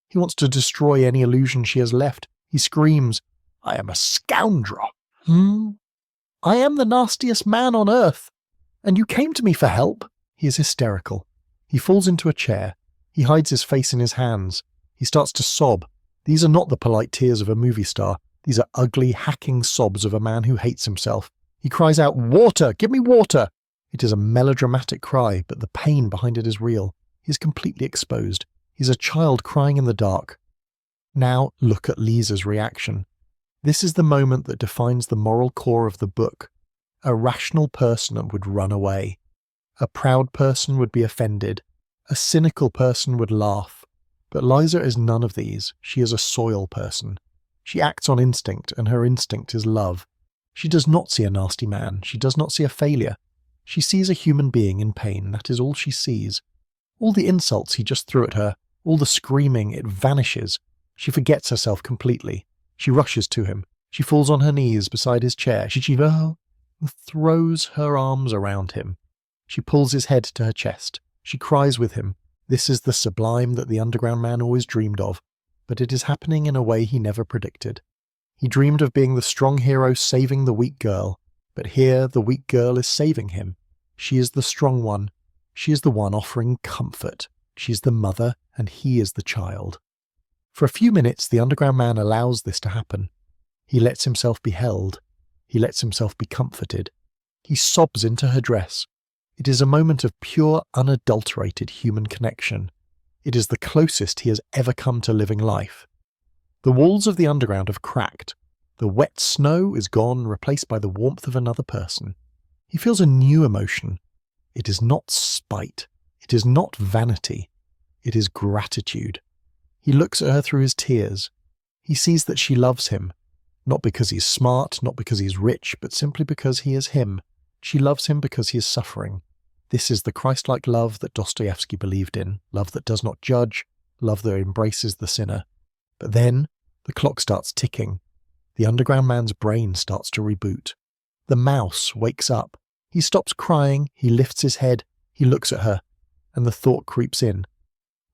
He wants to destroy any illusion she has left. He screams, "I am a scoundrel. I am the nastiest man on earth. And you came to me for help?" He is hysterical. He falls into a chair. He hides his face in his hands. He starts to sob. These are not the polite tears of a movie star. These are ugly, hacking sobs of a man who hates himself. He cries out, "Water! Give me water!" It is a melodramatic cry, but the pain behind it is real. He is completely exposed. He's a child crying in the dark. Now look at Lisa's reaction. This is the moment that defines the moral core of the book. A rational person would run away. A proud person would be offended. A cynical person would laugh. But Liza is none of these. She is a soil person. She acts on instinct, and her instinct is love. She does not see a nasty man. She does not see a failure. She sees a human being in pain. That is all she sees. All the insults he just threw at her, all the screaming, it vanishes. She forgets herself completely. She rushes to him. She falls on her knees beside his chair. She throws her arms around him. She pulls his head to her chest. She cries with him. This is the sublime that the underground man always dreamed of, but it is happening in a way he never predicted. He dreamed of being the strong hero saving the weak girl, but here the weak girl is saving him. She is the strong one. She is the one offering comfort. She is the mother, and he is the child. For a few minutes, the underground man allows this to happen. He lets himself be held. He lets himself be comforted. He sobs into her dress. It is a moment of pure, unadulterated human connection. It is the closest he has ever come to living life. The walls of the underground have cracked. The wet snow is gone, replaced by the warmth of another person. He feels a new emotion. It is not spite. It is not vanity. It is gratitude. He looks at her through his tears. He sees that she loves him. Not because he's smart, not because he's rich, but simply because he is him. She loves him because he is suffering. This is the Christ-like love that Dostoevsky believed in, love that does not judge, love that embraces the sinner. But then, the clock starts ticking. The underground man's brain starts to reboot. The mouse wakes up. He stops crying, he lifts his head, he looks at her, and the thought creeps in.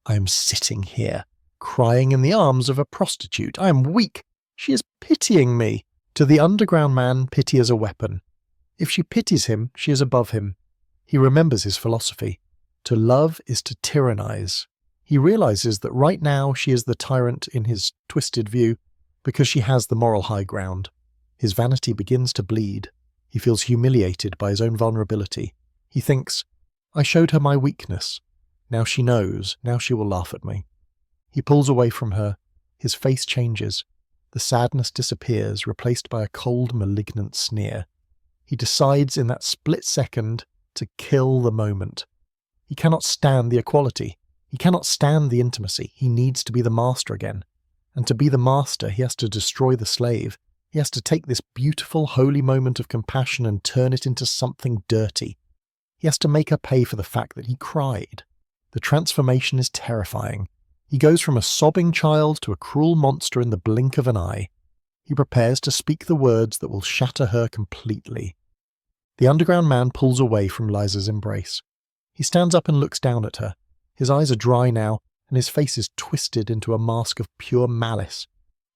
I am sitting here, crying in the arms of a prostitute. I am weak. She is pitying me. To the underground man, pity is a weapon. If she pities him, she is above him. He remembers his philosophy. To love is to tyrannize. He realizes that right now she is the tyrant in his twisted view because she has the moral high ground. His vanity begins to bleed. He feels humiliated by his own vulnerability. He thinks, I showed her my weakness. Now she knows. Now she will laugh at me. He pulls away from her. His face changes. The sadness disappears, replaced by a cold, malignant sneer. He decides in that split second to kill the moment. He cannot stand the equality. He cannot stand the intimacy. He needs to be the master again. And to be the master, he has to destroy the slave. He has to take this beautiful, holy moment of compassion and turn it into something dirty. He has to make her pay for the fact that he cried. The transformation is terrifying. He goes from a sobbing child to a cruel monster in the blink of an eye. He prepares to speak the words that will shatter her completely. The underground man pulls away from Liza's embrace. He stands up and looks down at her. His eyes are dry now, and his face is twisted into a mask of pure malice.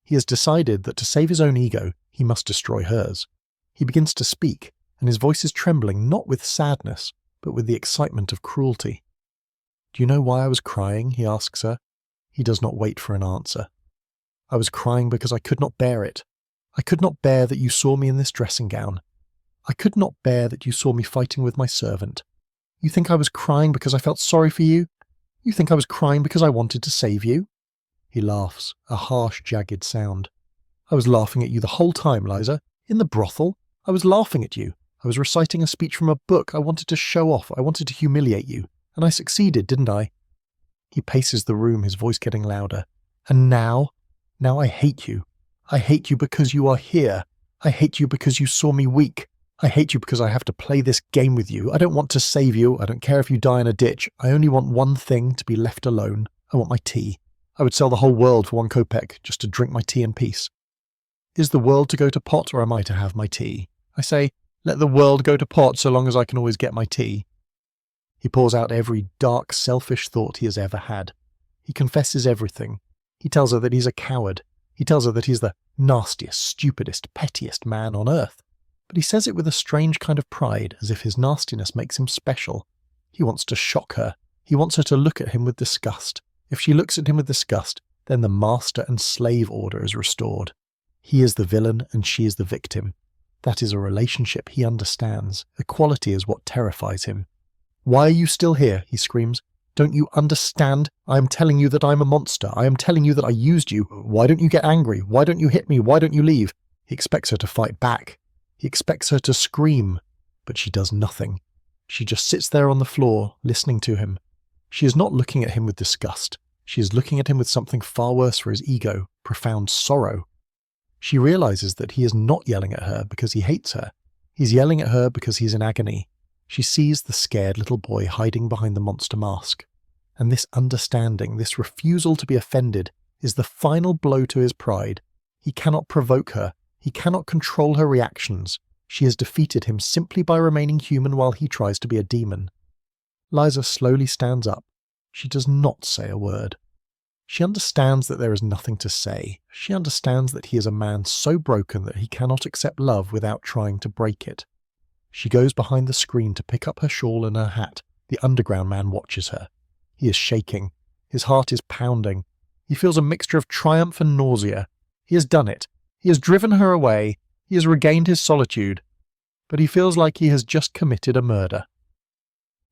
He has decided that to save his own ego, he must destroy hers. He begins to speak, and his voice is trembling not with sadness, but with the excitement of cruelty. "Do you know why I was crying?" he asks her. He does not wait for an answer. "I was crying because I could not bear it. I could not bear that you saw me in this dressing gown. I could not bear that you saw me fighting with my servant. You think I was crying because I felt sorry for you? You think I was crying because I wanted to save you?" He laughs, a harsh, jagged sound. "I was laughing at you the whole time, Liza. In the brothel, I was laughing at you. I was reciting a speech from a book. I wanted to show off. I wanted to humiliate you. And I succeeded, didn't I?" He paces the room, his voice getting louder. "And now I hate you. I hate you because you are here. I hate you because you saw me weak. I hate you because I have to play this game with you. I don't want to save you. I don't care if you die in a ditch. I only want one thing, to be left alone. I want my tea. I would sell the whole world for 1 kopeck just to drink my tea in peace. Is the world to go to pot, or am I to have my tea? I say, let the world go to pot so long as I can always get my tea." He pours out every dark, selfish thought he has ever had. He confesses everything. He tells her that he's a coward. He tells her that he's the nastiest, stupidest, pettiest man on earth. But he says it with a strange kind of pride, as if his nastiness makes him special. He wants to shock her. He wants her to look at him with disgust. If she looks at him with disgust, then the master and slave order is restored. He is the villain and she is the victim. That is a relationship he understands. Equality is what terrifies him. "Why are you still here?" he screams. "Don't you understand? I am telling you that I am a monster. I am telling you that I used you. Why don't you get angry? Why don't you hit me? Why don't you leave?" He expects her to fight back. He expects her to scream, but she does nothing. She just sits there on the floor, listening to him. She is not looking at him with disgust. She is looking at him with something far worse for his ego, profound sorrow. She realizes that he is not yelling at her because he hates her. He's yelling at her because he's in agony. She sees the scared little boy hiding behind the monster mask. And this understanding, this refusal to be offended, is the final blow to his pride. He cannot provoke her. He cannot control her reactions. She has defeated him simply by remaining human while he tries to be a demon. Liza slowly stands up. She does not say a word. She understands that there is nothing to say. She understands that he is a man so broken that he cannot accept love without trying to break it. She goes behind the screen to pick up her shawl and her hat. The underground man watches her. He is shaking. His heart is pounding. He feels a mixture of triumph and nausea. He has done it. He has driven her away. He has regained his solitude. But he feels like he has just committed a murder.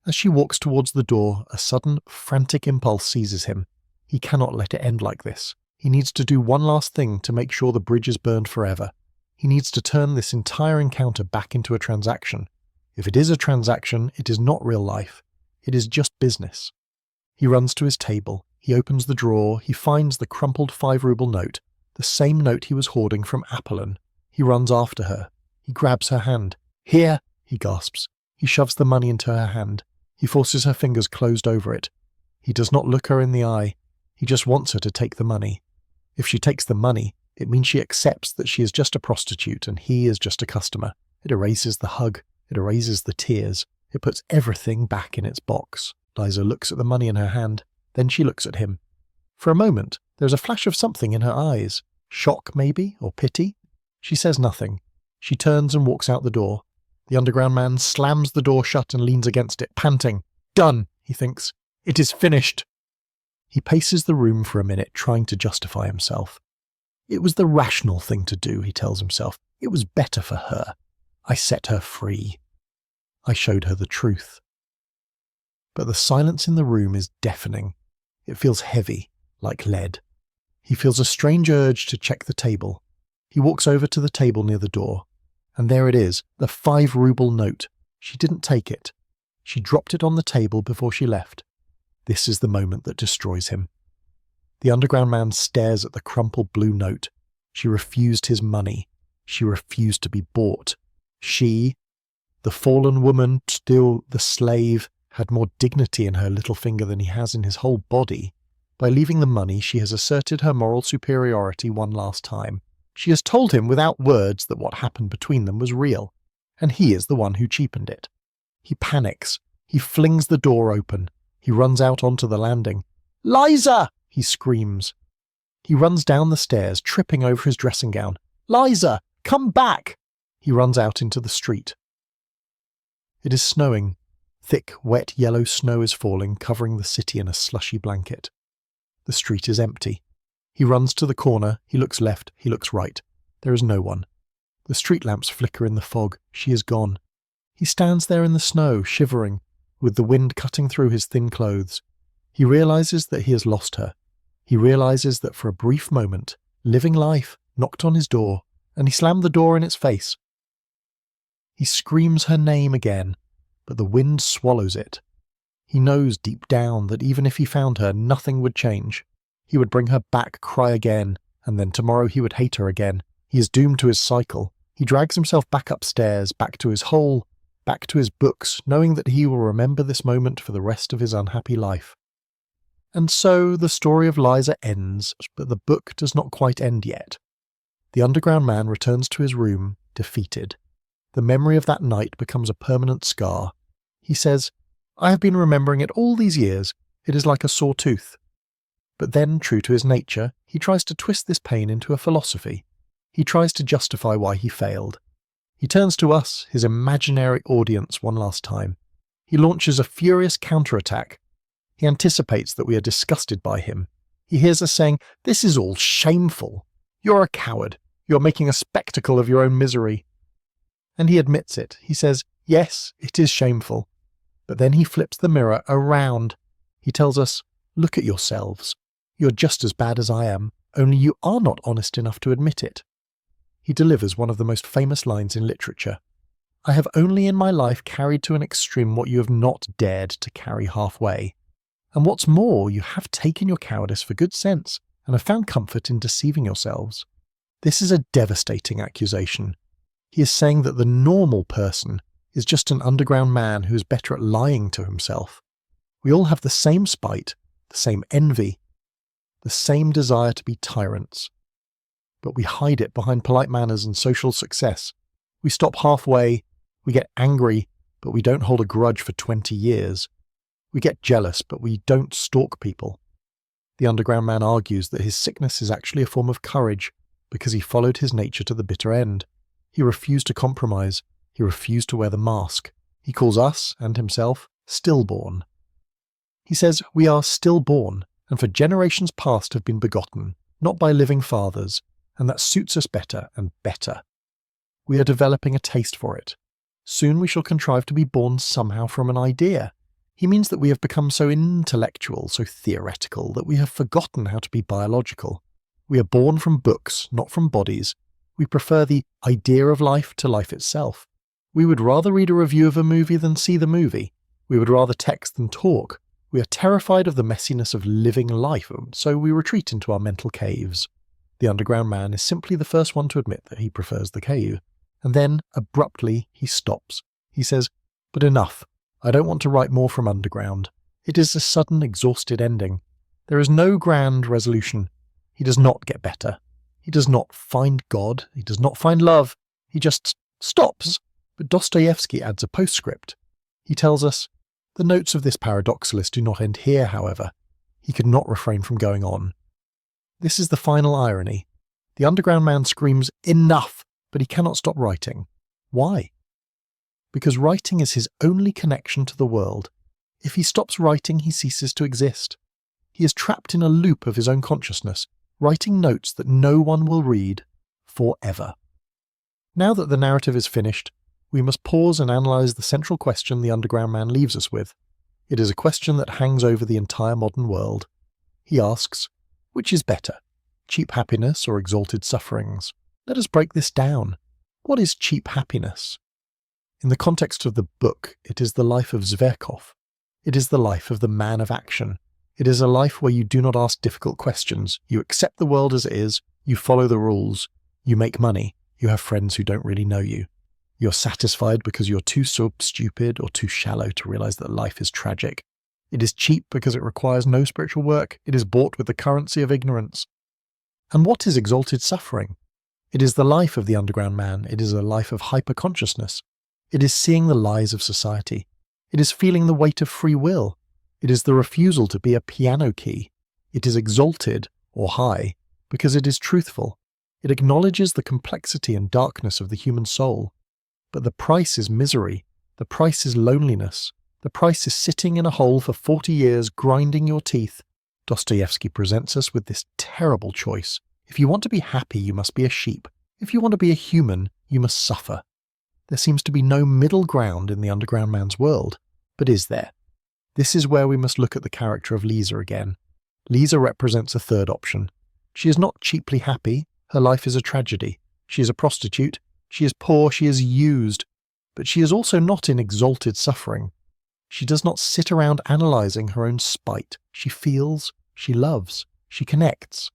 As she walks towards the door, a sudden, frantic impulse seizes him. He cannot let it end like this. He needs to do one last thing to make sure the bridge is burned forever. He needs to turn this entire encounter back into a transaction. If it is a transaction, it is not real life. It is just business. He runs to his table. He opens the drawer. He finds the crumpled 5-ruble note, the same note he was hoarding from Apollon. He runs after her. He grabs her hand. "Here!" he gasps. He shoves the money into her hand. He forces her fingers closed over it. He does not look her in the eye. He just wants her to take the money. If she takes the money, it means she accepts that she is just a prostitute and he is just a customer. It erases the hug. It erases the tears. It puts everything back in its box. Liza looks at the money in her hand. Then she looks at him. For a moment, there is a flash of something in her eyes. Shock, maybe, or pity. She says nothing. She turns and walks out the door. The underground man slams the door shut and leans against it, panting. "Done," he thinks. "It is finished." He paces the room for a minute, trying to justify himself. It was the rational thing to do, he tells himself. It was better for her. I set her free. I showed her the truth. But the silence in the room is deafening. It feels heavy, like lead. He feels a strange urge to check the table. He walks over to the table near the door, and there it is, the 5-ruble note. She didn't take it. She dropped it on the table before she left. This is the moment that destroys him. The underground man stares at the crumpled blue note. She refused his money. She refused to be bought. She, the fallen woman, still the slave, had more dignity in her little finger than he has in his whole body. By leaving the money, she has asserted her moral superiority one last time. She has told him without words that what happened between them was real, and he is the one who cheapened it. He panics. He flings the door open. He runs out onto the landing. "Liza!" he screams. He runs down the stairs, tripping over his dressing gown. "Liza, come back!" He runs out into the street. It is snowing. Thick, wet yellow snow is falling, covering the city in a slushy blanket. The street is empty. He runs to the corner, he looks left, he looks right. There is no one. The street lamps flicker in the fog. She is gone. He stands there in the snow, shivering, with the wind cutting through his thin clothes. He realizes that he has lost her. He realizes that for a brief moment, living life knocked on his door, and he slammed the door in its face. He screams her name again, but the wind swallows it. He knows deep down that even if he found her, nothing would change. He would bring her back, cry again, and then tomorrow he would hate her again. He is doomed to his cycle. He drags himself back upstairs, back to his hole, back to his books, knowing that he will remember this moment for the rest of his unhappy life. And so the story of Liza ends, but the book does not quite end yet. The underground man returns to his room, defeated. The memory of that night becomes a permanent scar. He says, "I have been remembering it all these years. It is like a sore tooth." But then, true to his nature, he tries to twist this pain into a philosophy. He tries to justify why he failed. He turns to us, his imaginary audience, one last time. He launches a furious counterattack. He anticipates that we are disgusted by him. He hears us saying, "This is all shameful. You're a coward. You're making a spectacle of your own misery." And he admits it. He says, "Yes, it is shameful." But then he flips the mirror around. He tells us, "Look at yourselves. You're just as bad as I am, only you are not honest enough to admit it." He delivers one of the most famous lines in literature. "I have only in my life carried to an extreme what you have not dared to carry halfway. And what's more, you have taken your cowardice for good sense and have found comfort in deceiving yourselves." This is a devastating accusation. He is saying that the normal person is just an underground man who is better at lying to himself. We all have the same spite, the same envy, the same desire to be tyrants. But we hide it behind polite manners and social success. We stop halfway, we get angry, but we don't hold a grudge for 20 years. We get jealous, but we don't stalk people. The underground man argues that his sickness is actually a form of courage because he followed his nature to the bitter end. He refused to compromise. He refused to wear the mask. He calls us, and himself, stillborn. He says we are stillborn, and for generations past have been begotten, not by living fathers, and that suits us better and better. We are developing a taste for it. Soon we shall contrive to be born somehow from an idea. He means that we have become so intellectual, so theoretical, that we have forgotten how to be biological. We are born from books, not from bodies. We prefer the idea of life to life itself. We would rather read a review of a movie than see the movie. We would rather text than talk. We are terrified of the messiness of living life, so we retreat into our mental caves. The underground man is simply the first one to admit that he prefers the cave. And then, abruptly, he stops. He says, "But enough. I don't want to write more from underground. It is a sudden, exhausted ending. There is no grand resolution. He does not get better. He does not find God. He does not find love. He just stops." But Dostoevsky adds a postscript. He tells us, "The notes of this paradoxalist do not end here, however. He could not refrain from going on." This is the final irony. The underground man screams, "Enough!" but he cannot stop writing. Why? Because writing is his only connection to the world. If he stops writing, he ceases to exist. He is trapped in a loop of his own consciousness, writing notes that no one will read forever. Now that the narrative is finished, we must pause and analyse the central question the underground man leaves us with. It is a question that hangs over the entire modern world. He asks, which is better, cheap happiness or exalted sufferings? Let us break this down. What is cheap happiness? In the context of the book, it is the life of Zverkov. It is the life of the man of action. It is a life where you do not ask difficult questions. You accept the world as it is. You follow the rules. You make money. You have friends who don't really know you. You're satisfied because you're too stupid or too shallow to realize that life is tragic. It is cheap because it requires no spiritual work. It is bought with the currency of ignorance. And what is exalted suffering? It is the life of the underground man. It is a life of hyper-consciousness. It is seeing the lies of society. It is feeling the weight of free will. It is the refusal to be a piano key. It is exalted, or high, because it is truthful. It acknowledges the complexity and darkness of the human soul. But the price is misery. The price is loneliness. The price is sitting in a hole for 40 years, grinding your teeth. Dostoevsky presents us with this terrible choice. If you want to be happy, you must be a sheep. If you want to be a human, you must suffer. There seems to be no middle ground in the underground man's world. But is there? This is where we must look at the character of Lisa again. Lisa represents a third option. She is not cheaply happy. Her life is a tragedy. She is a prostitute. She is poor. She is used. But she is also not in exalted suffering. She does not sit around analysing her own spite. She feels. She loves. She connects.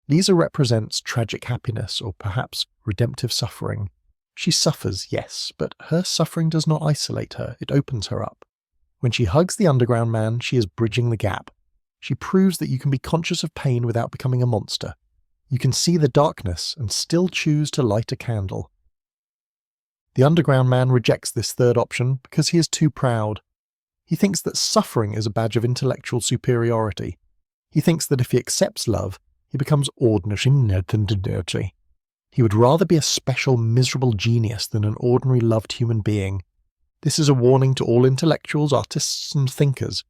Lisa represents tragic happiness, or perhaps redemptive suffering. She suffers, yes, but her suffering does not isolate her. It opens her up. When she hugs the underground man, she is bridging the gap. She proves that you can be conscious of pain without becoming a monster. You can see the darkness and still choose to light a candle. The underground man rejects this third option because he is too proud. He thinks that suffering is a badge of intellectual superiority. He thinks that if he accepts love, he becomes ordinary. He would rather be a special, miserable genius than an ordinary, loved human being. This is a warning to all intellectuals, artists, and thinkers.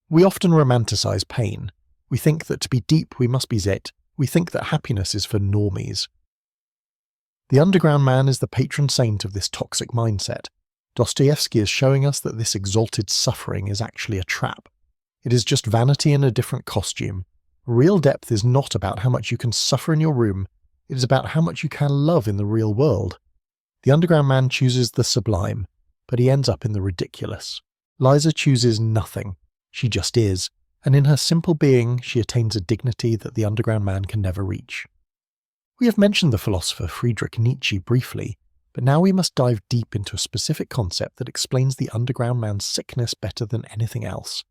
We often romanticize pain. We think that to be deep we must be zit. We think that happiness is for normies. The underground man is the patron saint of this toxic mindset. Dostoevsky is showing us that this exalted suffering is actually a trap. It is just vanity in a different costume. Real depth is not about how much you can suffer in your room. It is about how much you can love in the real world. The underground man chooses the sublime, but he ends up in the ridiculous. Lisa chooses nothing. She just is, and in her simple being, she attains a dignity that the underground man can never reach. We have mentioned the philosopher Friedrich Nietzsche briefly, but now we must dive deep into a specific concept that explains the underground man's sickness better than anything else.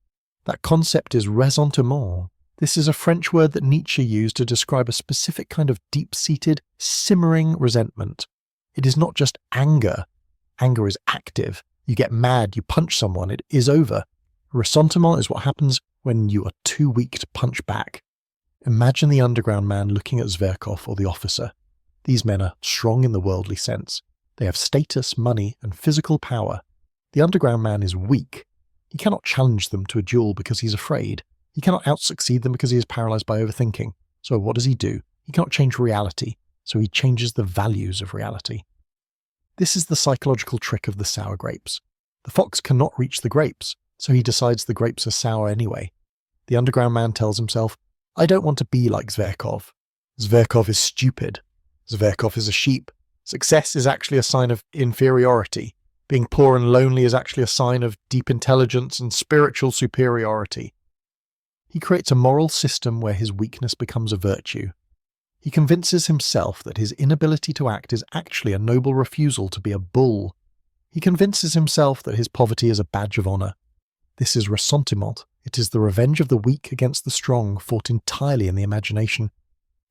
That concept is ressentiment. This is a French word that Nietzsche used to describe a specific kind of deep-seated, simmering resentment. It is not just anger. Anger is active. You get mad, you punch someone, it is over. Ressentiment is what happens when you are too weak to punch back. Imagine the underground man looking at Zverkov or the officer. These men are strong in the worldly sense. They have status, money, and physical power. The underground man is weak. He cannot challenge them to a duel because he's afraid. He cannot out-succeed them because he is paralyzed by overthinking. So what does he do? He cannot change reality, so he changes the values of reality. This is the psychological trick of the sour grapes. The fox cannot reach the grapes, so he decides the grapes are sour anyway. The underground man tells himself, I don't want to be like Zverkov. Zverkov is stupid. Zverkov is a sheep. Success is actually a sign of inferiority. Being poor and lonely is actually a sign of deep intelligence and spiritual superiority. He creates a moral system where his weakness becomes a virtue. He convinces himself that his inability to act is actually a noble refusal to be a bull. He convinces himself that his poverty is a badge of honor. This is ressentiment. It is the revenge of the weak against the strong, fought entirely in the imagination.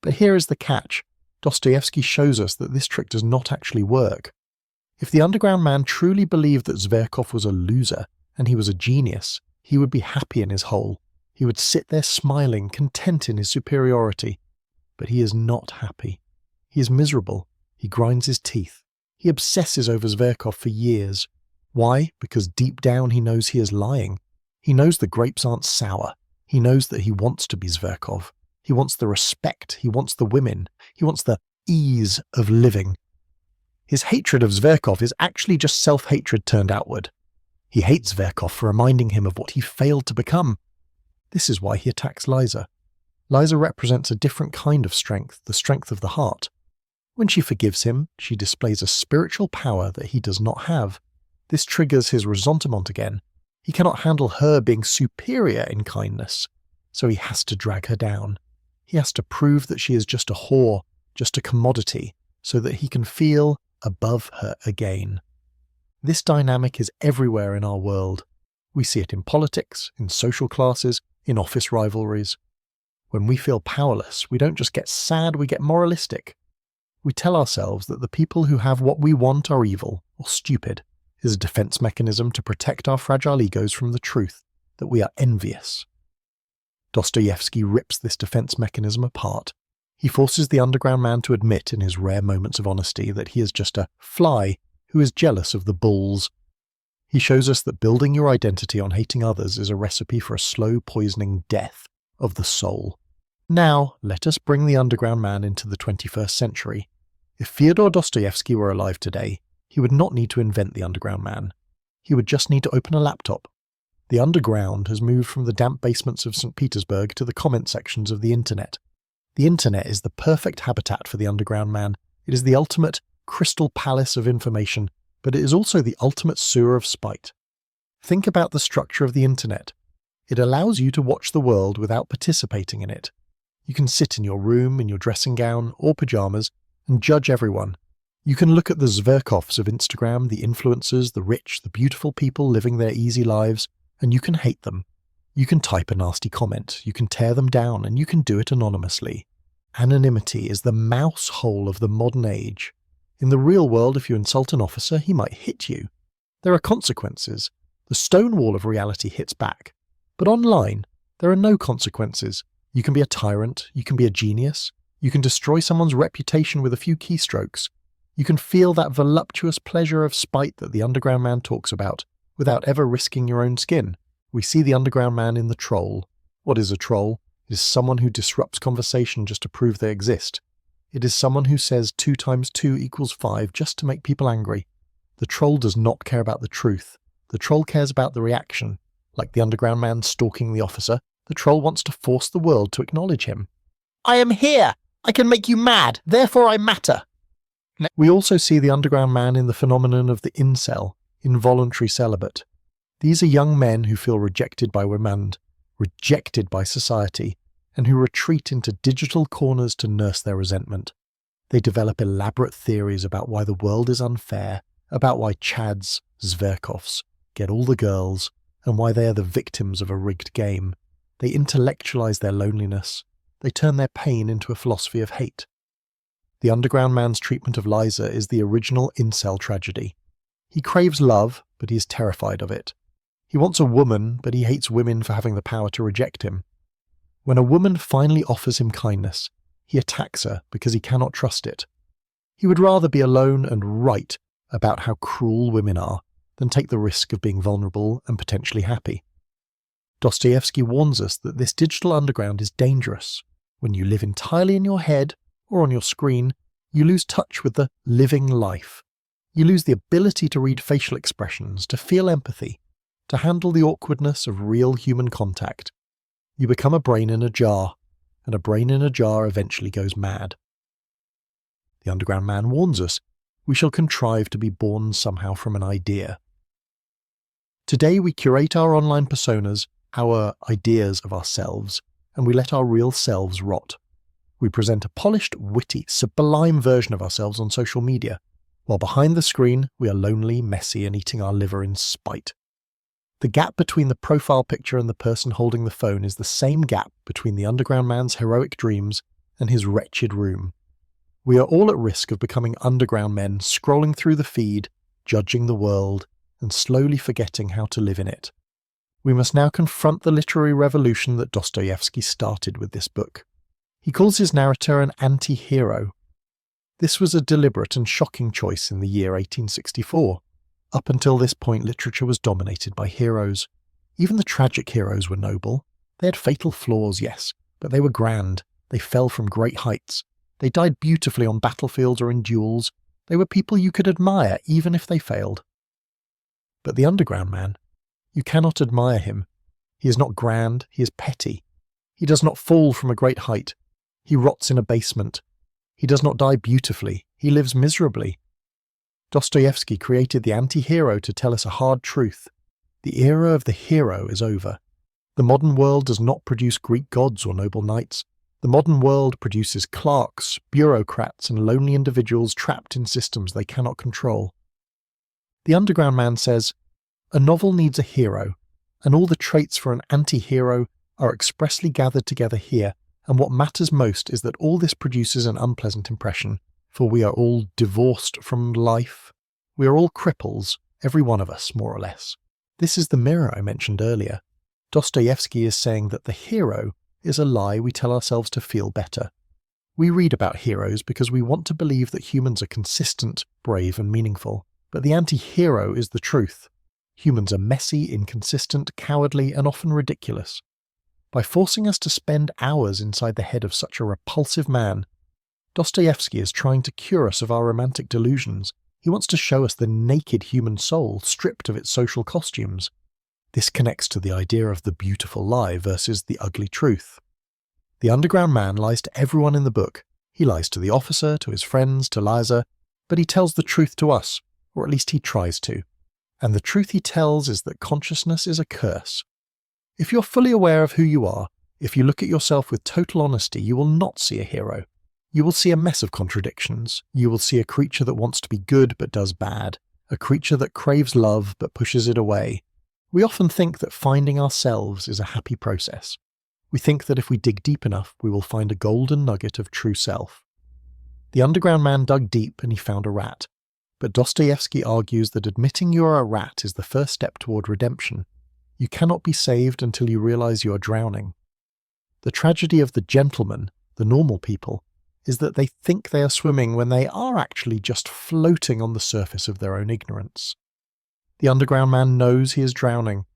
But here is the catch. Dostoevsky shows us that this trick does not actually work. If the underground man truly believed that Zverkov was a loser and he was a genius, he would be happy in his hole. He would sit there smiling, content in his superiority. But he is not happy. He is miserable. He grinds his teeth. He obsesses over Zverkov for years. Why? Because deep down he knows he is lying. He knows the grapes aren't sour. He knows that he wants to be Zverkov. He wants the respect. He wants the women. He wants the ease of living. His hatred of Zverkov is actually just self-hatred turned outward. He hates Zverkov for reminding him of what he failed to become. This is why he attacks Lisa. Liza represents a different kind of strength, the strength of the heart. When she forgives him, she displays a spiritual power that he does not have. This triggers his ressentiment again. He cannot handle her being superior in kindness, so he has to drag her down. He has to prove that she is just a whore, just a commodity, so that he can feel above her again. This dynamic is everywhere in our world. We see it in politics, in social classes, in office rivalries. When we feel powerless, we don't just get sad, we get moralistic. We tell ourselves that the people who have what we want are evil or stupid. It is a defense mechanism to protect our fragile egos from the truth that we are envious. Dostoevsky rips this defense mechanism apart. He forces the underground man to admit in his rare moments of honesty that he is just a fly who is jealous of the bulls. He shows us that building your identity on hating others is a recipe for a slow poisoning death of the soul. Now, let us bring the underground man into the 21st century. If Fyodor Dostoevsky were alive today, he would not need to invent the underground man. He would just need to open a laptop. The underground has moved from the damp basements of St. Petersburg to the comment sections of the internet. The internet is the perfect habitat for the underground man. It is the ultimate crystal palace of information, but it is also the ultimate sewer of spite. Think about the structure of the internet. It allows you to watch the world without participating in it. You can sit in your room in your dressing gown or pajamas and judge everyone. You can look at the Zverkovs of Instagram, the influencers, the rich, the beautiful people living their easy lives, and you can hate them. You can type a nasty comment, you can tear them down, and you can do it anonymously. Anonymity is the mouse hole of the modern age. In the real world, if you insult an officer, he might hit you. There are consequences. The stone wall of reality hits back. But online, there are no consequences. You can be a tyrant, you can be a genius, you can destroy someone's reputation with a few keystrokes. You can feel that voluptuous pleasure of spite that the underground man talks about, without ever risking your own skin. We see the underground man in the troll. What is a troll? It is someone who disrupts conversation just to prove they exist. It is someone who says 2 × 2 = 5 just to make people angry. The troll does not care about the truth. The troll cares about the reaction. Like the underground man stalking the officer, the troll wants to force the world to acknowledge him. I am here! I can make you mad! Therefore I matter! We also see the underground man in the phenomenon of the incel, involuntary celibate. These are young men who feel rejected by women, rejected by society, and who retreat into digital corners to nurse their resentment. They develop elaborate theories about why the world is unfair, about why Chads, Zverkovs, get all the girls, and why they are the victims of a rigged game. They intellectualize their loneliness. They turn their pain into a philosophy of hate. The underground man's treatment of Liza is the original incel tragedy. He craves love, but he is terrified of it. He wants a woman, but he hates women for having the power to reject him. When a woman finally offers him kindness, he attacks her because he cannot trust it. He would rather be alone and write about how cruel women are than take the risk of being vulnerable and potentially happy. Dostoevsky warns us that this digital underground is dangerous. When you live entirely in your head or on your screen, you lose touch with the living life. You lose the ability to read facial expressions, to feel empathy, to handle the awkwardness of real human contact. You become a brain in a jar, and a brain in a jar eventually goes mad. The underground man warns us we shall contrive to be born somehow from an idea. Today we curate our online personas, our ideas of ourselves, and we let our real selves rot. We present a polished, witty, sublime version of ourselves on social media, while behind the screen we are lonely, messy, and eating our liver in spite. The gap between the profile picture and the person holding the phone is the same gap between the underground man's heroic dreams and his wretched room. We are all at risk of becoming underground men, scrolling through the feed, judging the world, and slowly forgetting how to live in it. We must now confront the literary revolution that Dostoevsky started with this book. He calls his narrator an anti-hero. This was a deliberate and shocking choice in the year 1864. Up until this point, literature was dominated by heroes. Even the tragic heroes were noble. They had fatal flaws, yes, but they were grand. They fell from great heights. They died beautifully on battlefields or in duels. They were people you could admire, even if they failed. But the underground man, you cannot admire him. He is not grand, he is petty. He does not fall from a great height. He rots in a basement. He does not die beautifully. He lives miserably. Dostoevsky created the anti-hero to tell us a hard truth. The era of the hero is over. The modern world does not produce Greek gods or noble knights. The modern world produces clerks, bureaucrats, and lonely individuals trapped in systems they cannot control. The Underground Man says, "A novel needs a hero, and all the traits for an anti-hero are expressly gathered together here, and what matters most is that all this produces an unpleasant impression, for we are all divorced from life. We are all cripples, every one of us, more or less." This is the mirror I mentioned earlier. Dostoevsky is saying that the hero is a lie we tell ourselves to feel better. We read about heroes because we want to believe that humans are consistent, brave, and meaningful. But the anti-hero is the truth. Humans are messy, inconsistent, cowardly, and often ridiculous. By forcing us to spend hours inside the head of such a repulsive man, Dostoevsky is trying to cure us of our romantic delusions. He wants to show us the naked human soul, stripped of its social costumes. This connects to the idea of the beautiful lie versus the ugly truth. The Underground Man lies to everyone in the book. He lies to the officer, to his friends, to Liza, but he tells the truth to us, or at least he tries to. And the truth he tells is that consciousness is a curse. If you're fully aware of who you are, if you look at yourself with total honesty, you will not see a hero. You will see a mess of contradictions. You will see a creature that wants to be good but does bad, a creature that craves love but pushes it away. We often think that finding ourselves is a happy process. We think that if we dig deep enough, we will find a golden nugget of true self. The Underground Man dug deep and he found a rat. But Dostoevsky argues that admitting you are a rat is the first step toward redemption. You cannot be saved until you realize you are drowning. The tragedy of the gentlemen, the normal people, is that they think they are swimming when they are actually just floating on the surface of their own ignorance. The Underground Man knows he is drowning.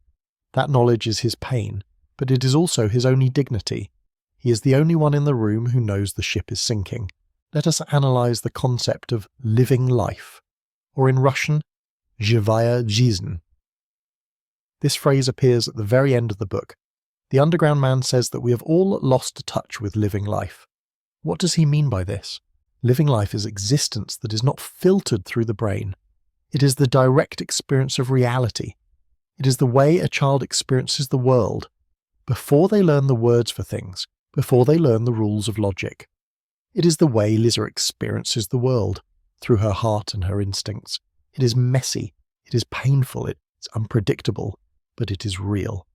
That knowledge is his pain, but it is also his only dignity. He is the only one in the room who knows the ship is sinking. Let us analyze the concept of living life, or in Russian, "Живая жизнь." This phrase appears at the very end of the book. The Underground Man says that we have all lost touch with living life. What does he mean by this? Living life is existence that is not filtered through the brain. It is the direct experience of reality. It is the way a child experiences the world, before they learn the words for things, before they learn the rules of logic. It is the way Liza experiences the world, through her heart and her instincts. It is messy, it is painful, it's unpredictable, but it is real.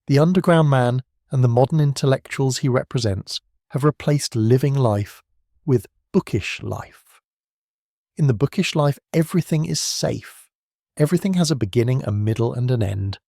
The Underground Man and the modern intellectuals he represents have replaced living life with bookish life. In the bookish life, everything is safe. Everything has a beginning, a middle, and an end.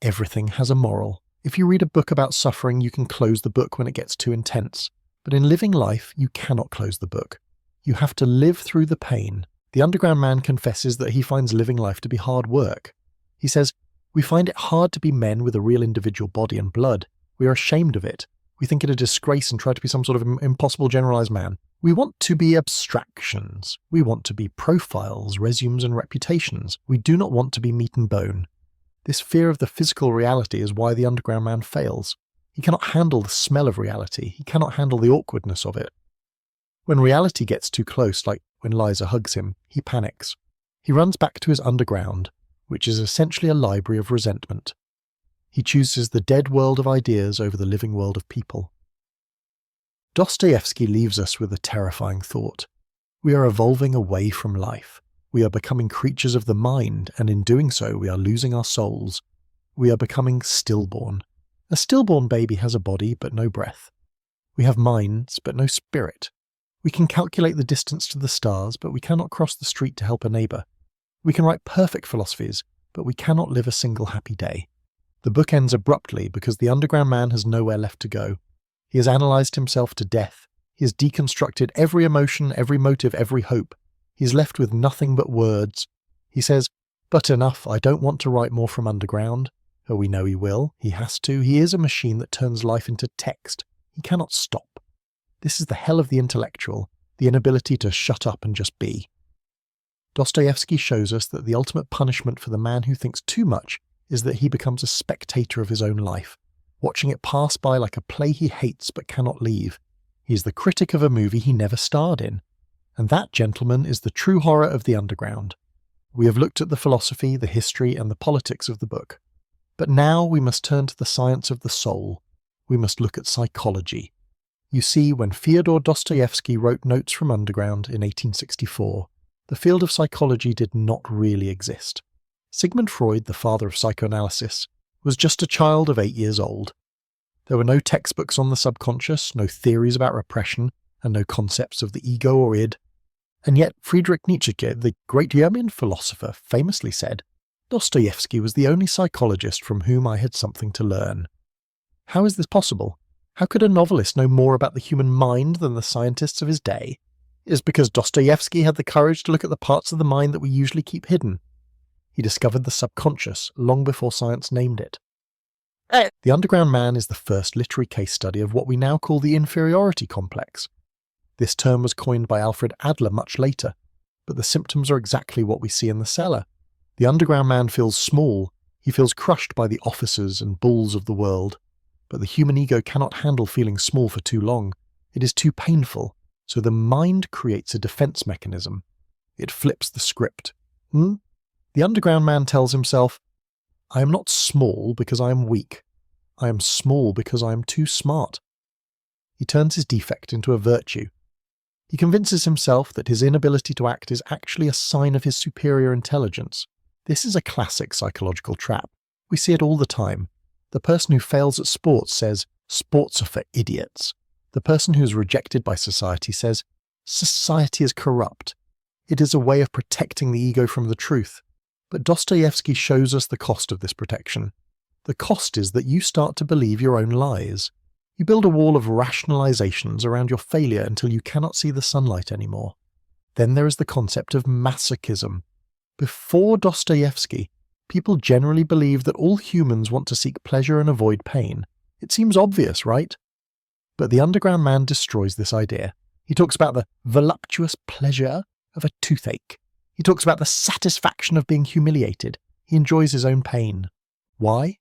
Everything has a moral. If you read a book about suffering, you can close the book when it gets too intense. But in living life, you cannot close the book. You have to live through the pain. The Underground Man confesses that he finds living life to be hard work. He says, "We find it hard to be men with a real individual body and blood. We are ashamed of it. We think it a disgrace and try to be some sort of impossible generalized man. We want to be abstractions. We want to be profiles, resumes, and reputations. We do not want to be meat and bone." This fear of the physical reality is why the Underground Man fails. He cannot handle the smell of reality. He cannot handle the awkwardness of it. When reality gets too close, like when Liza hugs him, he panics. He runs back to his underground, which is essentially a library of resentment. He chooses the dead world of ideas over the living world of people. Dostoevsky leaves us with a terrifying thought. We are evolving away from life. We are becoming creatures of the mind, and in doing so we are losing our souls. We are becoming stillborn. A stillborn baby has a body but no breath. We have minds but no spirit. We can calculate the distance to the stars, but we cannot cross the street to help a neighbour. We can write perfect philosophies, but we cannot live a single happy day. The book ends abruptly because the Underground Man has nowhere left to go. He has analysed himself to death. He has deconstructed every emotion, every motive, every hope. He is left with nothing but words. He says, "But enough, I don't want to write more from Underground." Oh, we know he will. He has to. He is a machine that turns life into text. He cannot stop. This is the hell of the intellectual, the inability to shut up and just be. Dostoevsky shows us that the ultimate punishment for the man who thinks too much is that he becomes a spectator of his own life. watching it pass by like a play he hates but cannot leave. He is the critic of a movie he never starred in. And that, gentlemen, is the true horror of the underground. We have looked at the philosophy, the history, and the politics of the book. But now we must turn to the science of the soul. We must look at psychology. You see, when Fyodor Dostoevsky wrote Notes from Underground in 1864, the field of psychology did not really exist. Sigmund Freud, the father of psychoanalysis, was just a child of 8 years old. There were no textbooks on the subconscious, no theories about repression, and no concepts of the ego or id. And yet Friedrich Nietzsche, the great German philosopher, famously said, "Dostoevsky was the only psychologist from whom I had something to learn." How is this possible? How could a novelist know more about the human mind than the scientists of his day? It is because Dostoevsky had the courage to look at the parts of the mind that we usually keep hidden. He discovered the subconscious long before science named it. The Underground Man is the first literary case study of what we now call the inferiority complex. This term was coined by Alfred Adler much later, but the symptoms are exactly what we see in the cellar. The Underground Man feels small, he feels crushed by the officers and bulls of the world. But the human ego cannot handle feeling small for too long. It is too painful, so the mind creates a defense mechanism. It flips the script. The Underground Man tells himself, "I am not small because I am weak. I am small because I am too smart." He turns his defect into a virtue. He convinces himself that his inability to act is actually a sign of his superior intelligence. This is a classic psychological trap. We see it all the time. The person who fails at sports says, "Sports are for idiots." The person who is rejected by society says, "Society is corrupt." It is a way of protecting the ego from the truth. But Dostoevsky shows us the cost of this protection. The cost is that you start to believe your own lies. You build a wall of rationalizations around your failure until you cannot see the sunlight anymore. Then there is the concept of masochism. Before Dostoevsky, people generally believed that all humans want to seek pleasure and avoid pain. It seems obvious, right? But the Underground Man destroys this idea. He talks about the voluptuous pleasure of a toothache. He talks about the satisfaction of being humiliated. He enjoys his own pain. Why?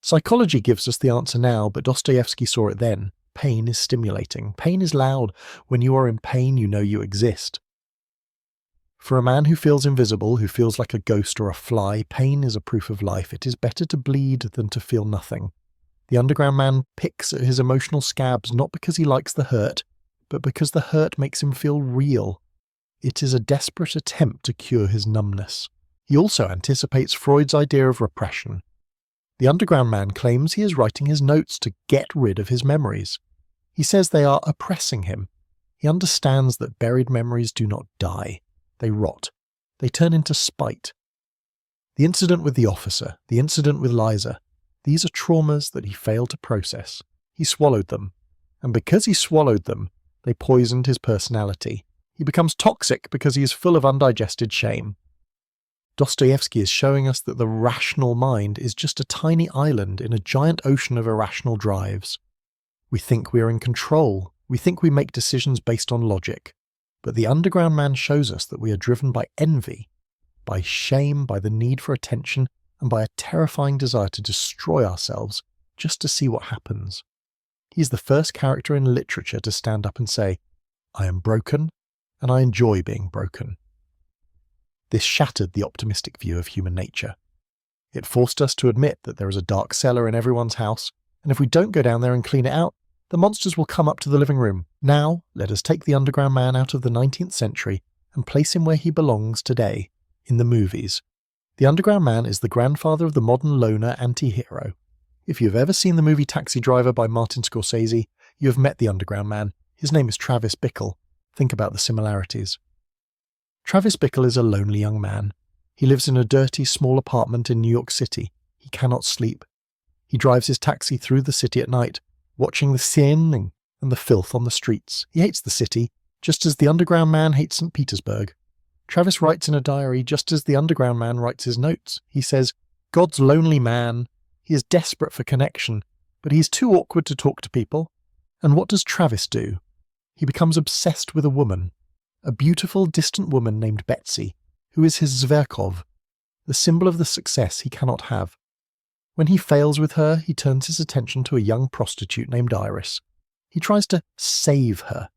Psychology gives us the answer now, but Dostoevsky saw it then. Pain is stimulating. Pain is loud. When you are in pain, you know you exist. For a man who feels invisible, who feels like a ghost or a fly, pain is a proof of life. It is better to bleed than to feel nothing. The Underground Man picks at his emotional scabs not because he likes the hurt, but because the hurt makes him feel real. It is a desperate attempt to cure his numbness. He also anticipates Freud's idea of repression. The Underground Man claims he is writing his notes to get rid of his memories. He says they are oppressing him. He understands that buried memories do not die. They rot. They turn into spite. The incident with the officer, the incident with Liza, these are traumas that he failed to process. He swallowed them. And because he swallowed them, they poisoned his personality. He becomes toxic because he is full of undigested shame. Dostoevsky is showing us that the rational mind is just a tiny island in a giant ocean of irrational drives. We think we are in control. We think we make decisions based on logic. But the Underground Man shows us that we are driven by envy, by shame, by the need for attention, and by a terrifying desire to destroy ourselves just to see what happens. He is the first character in literature to stand up and say, "I am broken, and I enjoy being broken." This shattered the optimistic view of human nature. It forced us to admit that there is a dark cellar in everyone's house, and if we don't go down there and clean it out, the monsters will come up to the living room. Now, let us take the Underground Man out of the 19th century and place him where he belongs today, in the movies. The Underground Man is the grandfather of the modern loner anti-hero. If you have ever seen the movie Taxi Driver by Martin Scorsese, you have met the Underground Man. His name is Travis Bickle. Think about the similarities. Travis Bickle is a lonely young man. He lives in a dirty, small apartment in New York City. He cannot sleep. He drives his taxi through the city at night, watching the sin and the filth on the streets. He hates the city, just as the Underground Man hates St. Petersburg. Travis writes in a diary just as the Underground Man writes his notes. He says, "God's lonely man. He is desperate for connection, but he's too awkward to talk to people." And what does Travis do? He becomes obsessed with a woman, a beautiful, distant woman named Betsy, who is his Zverkov, the symbol of the success he cannot have. When he fails with her, he turns his attention to a young prostitute named Iris. He tries to save her.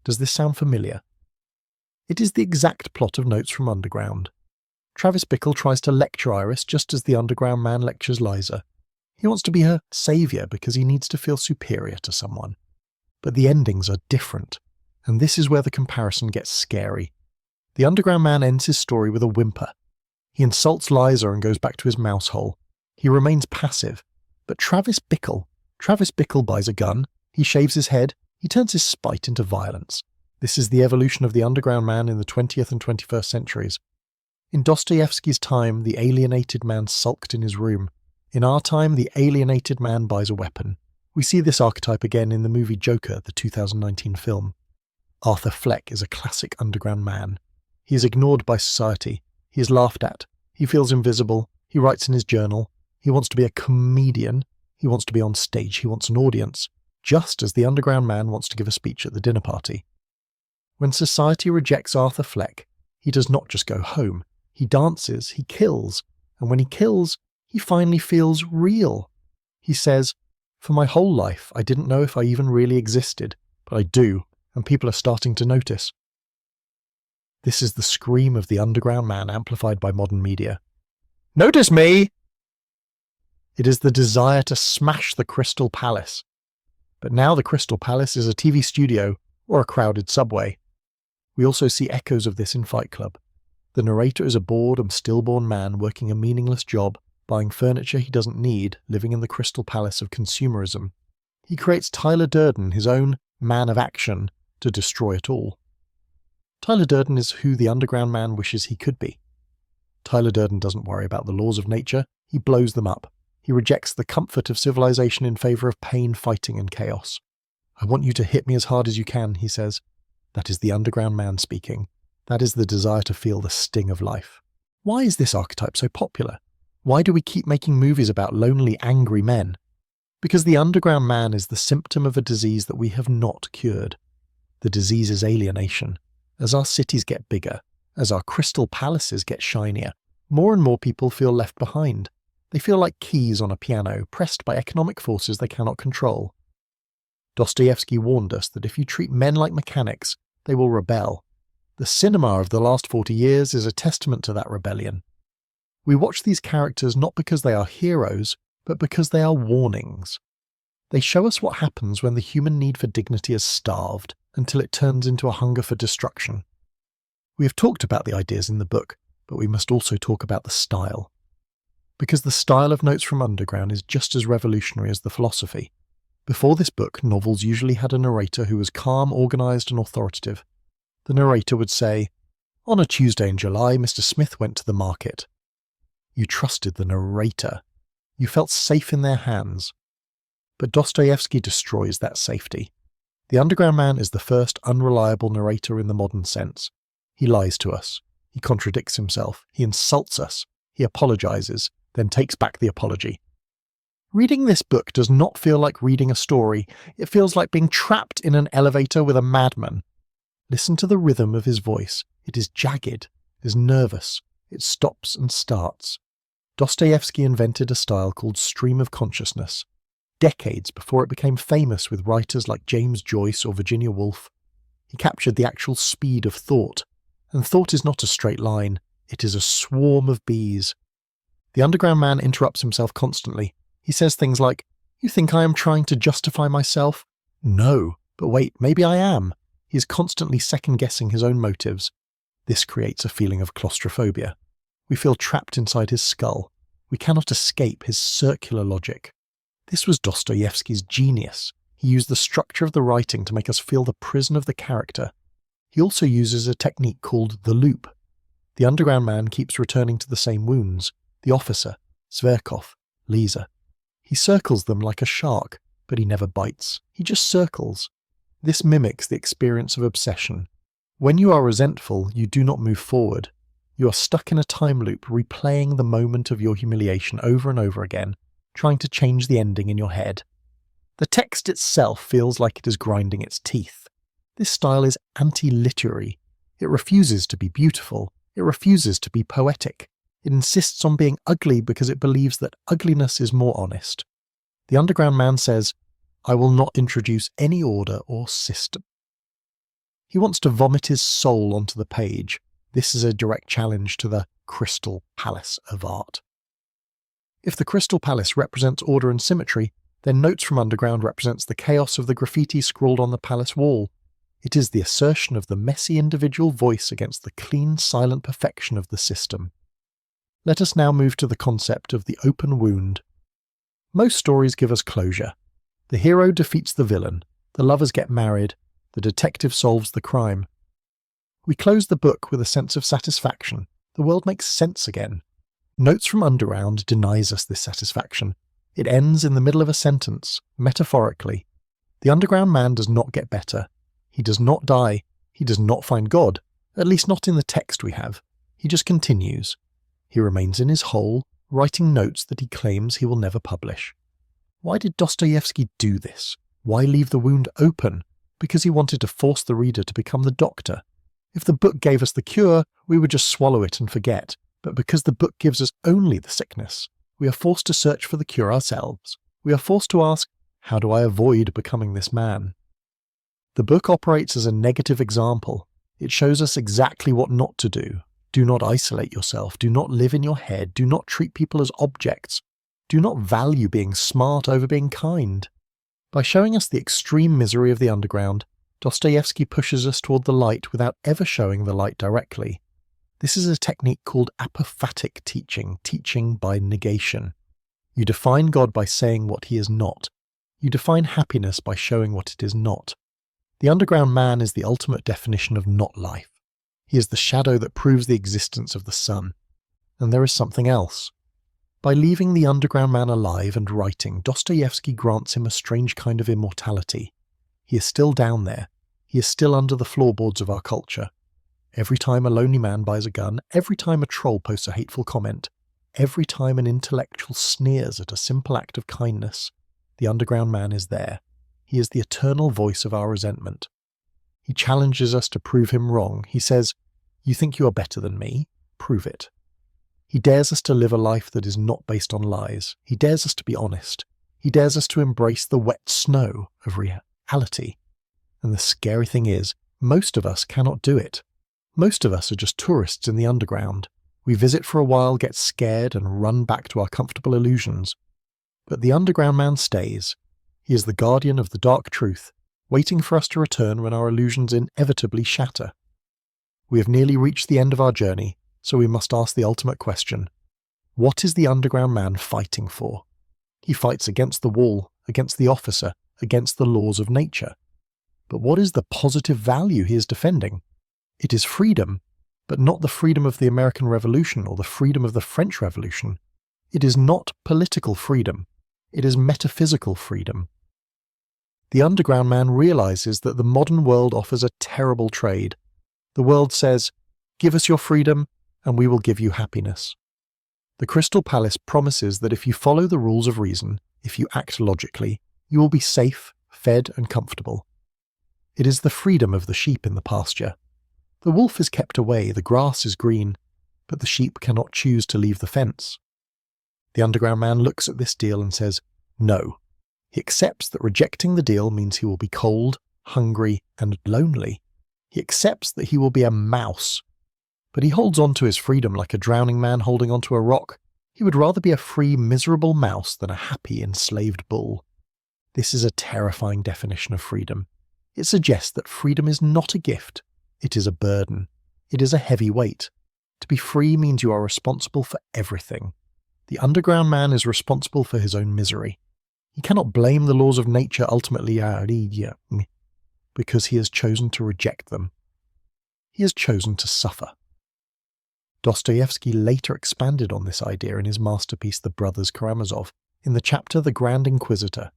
Does this sound familiar? It is the exact plot of Notes from Underground. Travis Bickle tries to lecture Iris just as the Underground Man lectures Liza. He wants to be her saviour because he needs to feel superior to someone. But the endings are different, and this is where the comparison gets scary. The Underground Man ends his story with a whimper. He insults Liza and goes back to his mouse hole. He remains passive. But Travis Bickle buys a gun, he shaves his head, he turns his spite into violence. This is the evolution of the Underground Man in the 20th and 21st centuries. In Dostoevsky's time, the alienated man sulked in his room. In our time, the alienated man buys a weapon. We see this archetype again in the movie Joker, the 2019 film. Arthur Fleck is a classic underground man. He is ignored by society. He is laughed at. He feels invisible. He writes in his journal. He wants to be a comedian. He wants to be on stage. He wants an audience, just as the underground man wants to give a speech at the dinner party. When society rejects Arthur Fleck, he does not just go home. He dances, he kills, and when he kills, he finally feels real. He says, "For my whole life, I didn't know if I even really existed, but I do, and people are starting to notice." This is the scream of the underground man amplified by modern media. Notice me! It is the desire to smash the Crystal Palace. But now the Crystal Palace is a TV studio or a crowded subway. We also see echoes of this in Fight Club. The narrator is a bored and stillborn man working a meaningless job, buying furniture he doesn't need, living in the Crystal Palace of consumerism. He creates Tyler Durden, his own man of action, to destroy it all. Tyler Durden is who the underground man wishes he could be. Tyler Durden doesn't worry about the laws of nature, he blows them up. He rejects the comfort of civilization in favour of pain, fighting and chaos. "I want you to hit me as hard as you can," he says. That is the underground man speaking. That is the desire to feel the sting of life. Why is this archetype so popular? Why do we keep making movies about lonely, angry men? Because the underground man is the symptom of a disease that we have not cured. The disease is alienation. As our cities get bigger, as our crystal palaces get shinier, more and more people feel left behind. They feel like keys on a piano, pressed by economic forces they cannot control. Dostoevsky warned us that if you treat men like mechanics, they will rebel. The cinema of the last 40 years is a testament to that rebellion. We watch these characters not because they are heroes, but because they are warnings. They show us what happens when the human need for dignity is starved, until it turns into a hunger for destruction. We have talked about the ideas in the book, but we must also talk about the style. Because the style of Notes from Underground is just as revolutionary as the philosophy. Before this book, novels usually had a narrator who was calm, organised and authoritative. The narrator would say, "On a Tuesday in July, Mr. Smith went to the market." You trusted the narrator. You felt safe in their hands. But Dostoevsky destroys that safety. The underground man is the first unreliable narrator in the modern sense. He lies to us. He contradicts himself. He insults us. He apologises, then takes back the apology. Reading this book does not feel like reading a story. It feels like being trapped in an elevator with a madman. Listen to the rhythm of his voice. It is jagged. It is nervous. It stops and starts. Dostoevsky invented a style called stream of consciousness. Decades before it became famous with writers like James Joyce or Virginia Woolf, he captured the actual speed of thought. And thought is not a straight line. It is a swarm of bees. The underground man interrupts himself constantly. He says things like, "You think I am trying to justify myself?" No, but wait, maybe I am. He is constantly second-guessing his own motives. This creates a feeling of claustrophobia. We feel trapped inside his skull. We cannot escape his circular logic. This was Dostoevsky's genius. He used the structure of the writing to make us feel the prison of the character. He also uses a technique called the loop. The underground man keeps returning to the same wounds. The officer, Zverkov, Liza. He circles them like a shark, but he never bites. He just circles. This mimics the experience of obsession. When you are resentful, you do not move forward. You are stuck in a time loop, replaying the moment of your humiliation over and over again, trying to change the ending in your head. The text itself feels like it is grinding its teeth. This style is anti-literary. It refuses to be beautiful. It refuses to be poetic. It insists on being ugly because it believes that ugliness is more honest. The underground man says, "I will not introduce any order or system." He wants to vomit his soul onto the page. This is a direct challenge to the Crystal Palace of art. If the Crystal Palace represents order and symmetry, then Notes from Underground represents the chaos of the graffiti scrawled on the palace wall. It is the assertion of the messy individual voice against the clean, silent perfection of the system. Let us now move to the concept of the open wound. Most stories give us closure. The hero defeats the villain, the lovers get married, the detective solves the crime. We close the book with a sense of satisfaction. The world makes sense again. Notes from Underground denies us this satisfaction. It ends in the middle of a sentence, metaphorically. The underground man does not get better. He does not die. He does not find God, at least not in the text we have. He just continues. He remains in his hole, writing notes that he claims he will never publish. Why did Dostoevsky do this? Why leave the wound open? Because he wanted to force the reader to become the doctor. If the book gave us the cure, we would just swallow it and forget. But because the book gives us only the sickness, we are forced to search for the cure ourselves. We are forced to ask, how do I avoid becoming this man? The book operates as a negative example. It shows us exactly what not to do. Do not isolate yourself. Do not live in your head. Do not treat people as objects. Do not value being smart over being kind. By showing us the extreme misery of the underground, Dostoevsky pushes us toward the light without ever showing the light directly. This is a technique called apophatic teaching, teaching by negation. You define God by saying what he is not. You define happiness by showing what it is not. The underground man is the ultimate definition of not life. He is the shadow that proves the existence of the sun. And there is something else. By leaving the underground man alive and writing, Dostoevsky grants him a strange kind of immortality. He is still down there. He is still under the floorboards of our culture. Every time a lonely man buys a gun, every time a troll posts a hateful comment, every time an intellectual sneers at a simple act of kindness, the underground man is there. He is the eternal voice of our resentment. He challenges us to prove him wrong. He says, "You think you are better than me? Prove it." He dares us to live a life that is not based on lies. He dares us to be honest. He dares us to embrace the wet snow of reality. And the scary thing is, most of us cannot do it. Most of us are just tourists in the underground. We visit for a while, get scared, and run back to our comfortable illusions. But the underground man stays. He is the guardian of the dark truth, waiting for us to return when our illusions inevitably shatter. We have nearly reached the end of our journey, so we must ask the ultimate question. What is the underground man fighting for? He fights against the wall, against the officer, against the laws of nature. But what is the positive value he is defending? It is freedom, but not the freedom of the American Revolution or the freedom of the French Revolution. It is not political freedom. It is metaphysical freedom. The underground man realizes that the modern world offers a terrible trade. The world says, "Give us your freedom, and we will give you happiness." The Crystal Palace promises that if you follow the rules of reason, if you act logically, you will be safe, fed, and comfortable. It is the freedom of the sheep in the pasture. The wolf is kept away, the grass is green, but the sheep cannot choose to leave the fence. The underground man looks at this deal and says, no. He accepts that rejecting the deal means he will be cold, hungry, and lonely. He accepts that he will be a mouse. But he holds on to his freedom like a drowning man holding onto a rock. He would rather be a free, miserable mouse than a happy, enslaved bull. This is a terrifying definition of freedom. It suggests that freedom is not a gift. It is a burden. It is a heavy weight. To be free means you are responsible for everything. The underground man is responsible for his own misery. He cannot blame the laws of nature ultimately because he has chosen to reject them. He has chosen to suffer. Dostoevsky later expanded on this idea in his masterpiece The Brothers Karamazov, in the chapter The Grand Inquisitor.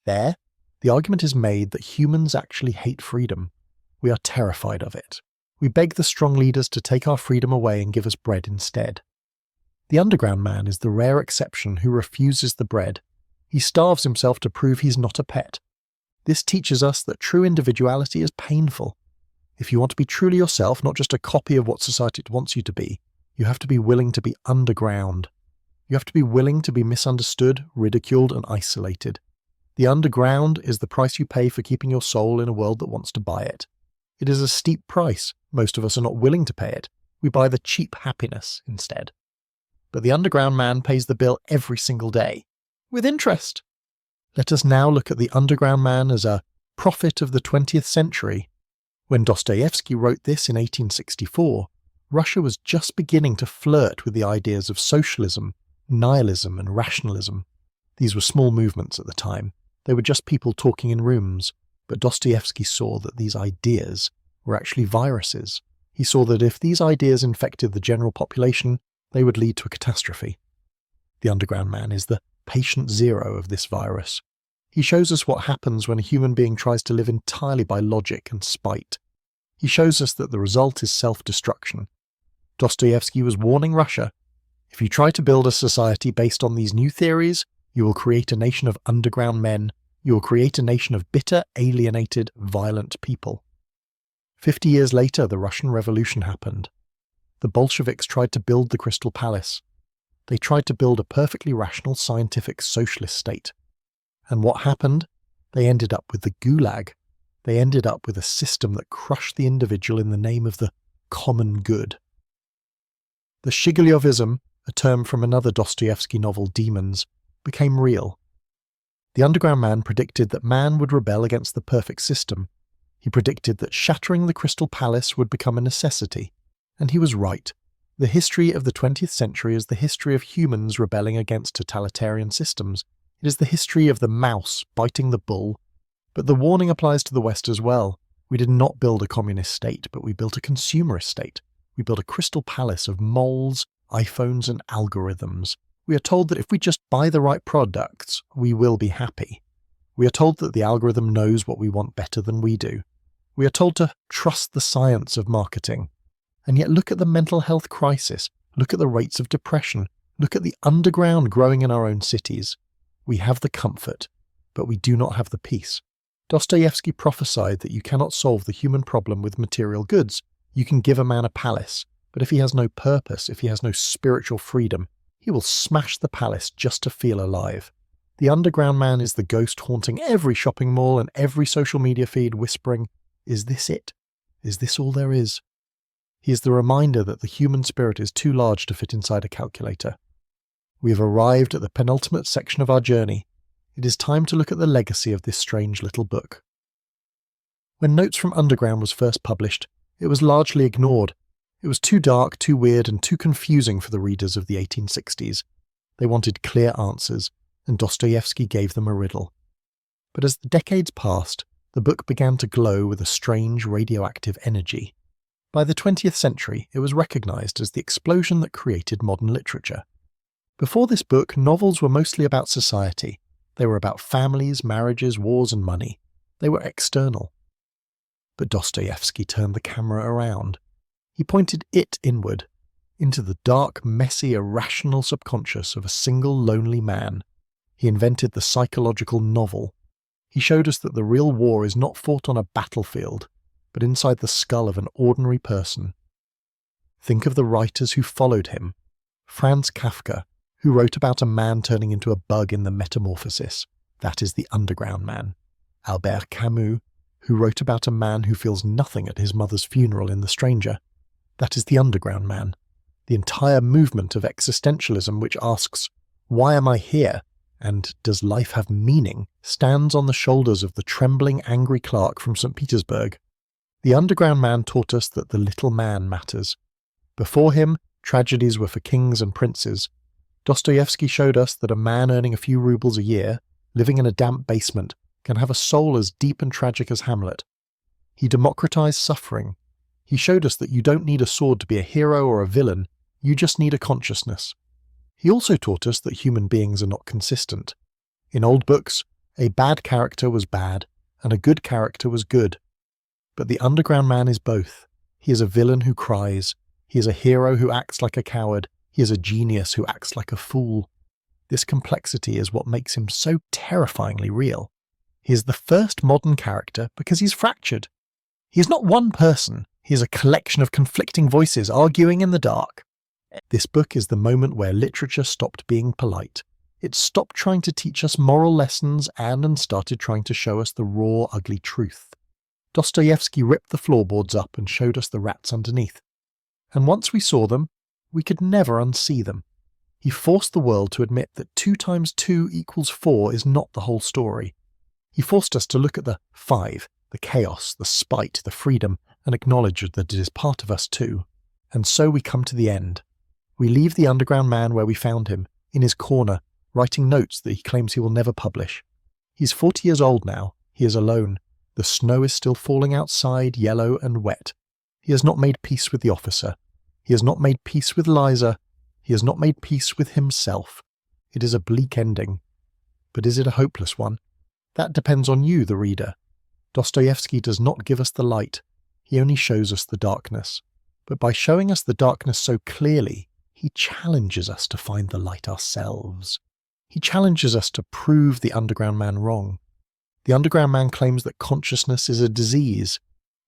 There, the argument is made that humans actually hate freedom. We are terrified of it. We beg the strong leaders to take our freedom away and give us bread instead. The underground man is the rare exception who refuses the bread. He starves himself to prove he's not a pet. This teaches us that true individuality is painful. If you want to be truly yourself, not just a copy of what society wants you to be, You have to be willing to be underground. You have to be willing to be misunderstood, ridiculed, and isolated. The underground is the price you pay for keeping your soul in a world that wants to buy it. It is a steep price. Most of us are not willing to pay it. We buy the cheap happiness instead. But the underground man pays the bill every single day, with interest. Let us now look at the underground man as a prophet of the 20th century. When Dostoevsky wrote this in 1864, Russia was just beginning to flirt with the ideas of socialism, nihilism, and rationalism. These were small movements at the time. They were just people talking in rooms, but Dostoevsky saw that these ideas were actually viruses. He saw that if these ideas infected the general population, they would lead to a catastrophe. The underground man is the patient zero of this virus. He shows us what happens when a human being tries to live entirely by logic and spite. He shows us that the result is self-destruction. Dostoevsky was warning Russia, if you try to build a society based on these new theories, you will create a nation of underground men. You will create a nation of bitter, alienated, violent people. 50 years later, the Russian Revolution happened. The Bolsheviks tried to build the Crystal Palace. They tried to build a perfectly rational, scientific, socialist state. And what happened? They ended up with the Gulag. They ended up with a system that crushed the individual in the name of the common good. The Shigulyovism, a term from another Dostoevsky novel, Demons, became real. The underground man predicted that man would rebel against the perfect system. He predicted that shattering the Crystal Palace would become a necessity. And he was right. The history of the 20th century is the history of humans rebelling against totalitarian systems. It is the history of the mouse biting the bull. But the warning applies to the West as well. We did not build a communist state, but we built a consumerist state. We built a Crystal Palace of moles, iPhones, and algorithms. We are told that if we just buy the right products, we will be happy. We are told that the algorithm knows what we want better than we do. We are told to trust the science of marketing. And yet look at the mental health crisis. Look at the rates of depression. Look at the underground growing in our own cities. We have the comfort, but we do not have the peace. Dostoevsky prophesied that you cannot solve the human problem with material goods. You can give a man a palace, but if he has no purpose, if he has no spiritual freedom, he will smash the palace just to feel alive. The underground man is the ghost haunting every shopping mall and every social media feed, whispering, "Is this it? Is this all there is?" He is the reminder that the human spirit is too large to fit inside a calculator. We have arrived at the penultimate section of our journey. It is time to look at the legacy of this strange little book. When Notes from Underground was first published, it was largely ignored. It was too dark, too weird, and too confusing for the readers of the 1860s. They wanted clear answers, and Dostoevsky gave them a riddle. But as the decades passed, the book began to glow with a strange radioactive energy. By the 20th century, it was recognized as the explosion that created modern literature. Before this book, novels were mostly about society. They were about families, marriages, wars, and money. They were external. But Dostoevsky turned the camera around. He pointed it inward, into the dark, messy, irrational subconscious of a single lonely man. He invented the psychological novel. He showed us that the real war is not fought on a battlefield, but inside the skull of an ordinary person. Think of the writers who followed him. Franz Kafka, who wrote about a man turning into a bug in the Metamorphosis. That is the underground man. Albert Camus, who wrote about a man who feels nothing at his mother's funeral in The Stranger. That is the underground man. The entire movement of existentialism which asks, why am I here? And does life have meaning? Stands on the shoulders of the trembling, angry clerk from St. Petersburg. The underground man taught us that the little man matters. Before him, tragedies were for kings and princes. Dostoevsky showed us that a man earning a few rubles a year, living in a damp basement, can have a soul as deep and tragic as Hamlet. He democratized suffering. He showed us that you don't need a sword to be a hero or a villain, you just need a consciousness. He also taught us that human beings are not consistent. In old books, a bad character was bad, and a good character was good. But the underground man is both. He is a villain who cries. He is a hero who acts like a coward. He is a genius who acts like a fool. This complexity is what makes him so terrifyingly real. He is the first modern character because he's fractured. He is not one person. He is a collection of conflicting voices arguing in the dark. This book is the moment where literature stopped being polite. It stopped trying to teach us moral lessons and started trying to show us the raw, ugly truth. Dostoevsky ripped the floorboards up and showed us the rats underneath. And once we saw them, we could never unsee them. He forced the world to admit that 2 times 2 equals 4 is not the whole story. He forced us to look at the 5, the chaos, the spite, the freedom, and acknowledge that it is part of us too. And so we come to the end. We leave the underground man where we found him, in his corner, writing notes that he claims he will never publish. He's 40 years old now. He is alone. The snow is still falling outside, yellow and wet. He has not made peace with the officer. He has not made peace with Liza. He has not made peace with himself. It is a bleak ending. But is it a hopeless one? That depends on you, the reader. Dostoevsky does not give us the light. He only shows us the darkness. But by showing us the darkness so clearly, he challenges us to find the light ourselves. He challenges us to prove the underground man wrong. The underground man claims that consciousness is a disease.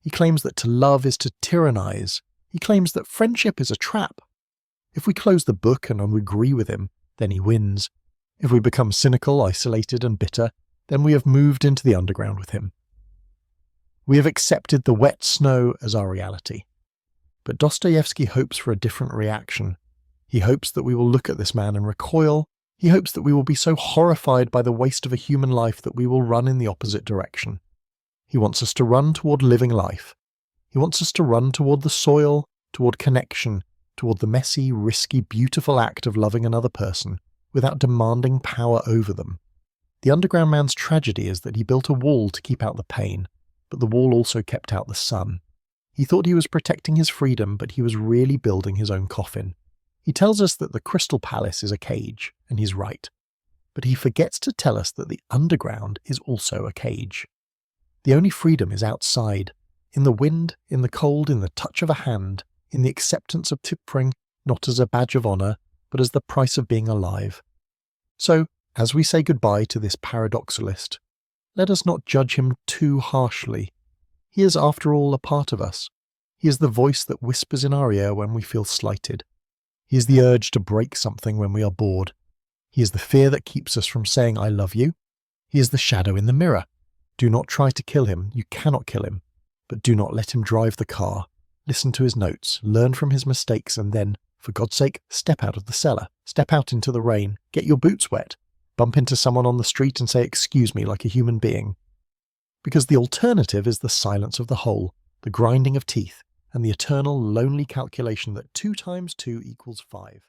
He claims that to love is to tyrannize. He claims that friendship is a trap. If we close the book and agree with him, then he wins. If we become cynical, isolated and bitter, then we have moved into the underground with him. We have accepted the wet snow as our reality. But Dostoevsky hopes for a different reaction. He hopes that we will look at this man and recoil. He hopes that we will be so horrified by the waste of a human life that we will run in the opposite direction. He wants us to run toward living life. He wants us to run toward the soil, toward connection, toward the messy, risky, beautiful act of loving another person without demanding power over them. The underground man's tragedy is that he built a wall to keep out the pain, but the wall also kept out the sun. He thought he was protecting his freedom, but he was really building his own coffin. He tells us that the Crystal Palace is a cage, and he's right. But he forgets to tell us that the underground is also a cage. The only freedom is outside, in the wind, in the cold, in the touch of a hand, in the acceptance of Tipring, not as a badge of honour, but as the price of being alive. So, as we say goodbye to this paradoxalist, let us not judge him too harshly. He is, after all, a part of us. He is the voice that whispers in our ear when we feel slighted. He is the urge to break something when we are bored. He is the fear that keeps us from saying I love you. He is the shadow in the mirror. Do not try to kill him. You cannot kill him. But do not let him drive the car. Listen to his notes, learn from his mistakes, and then, for God's sake, step out of the cellar. Step out into the rain. Get your boots wet. Bump into someone on the street and say excuse me like a human being. Because the alternative is the silence of the whole, the grinding of teeth, and the eternal lonely calculation that 2 times 2 equals 5.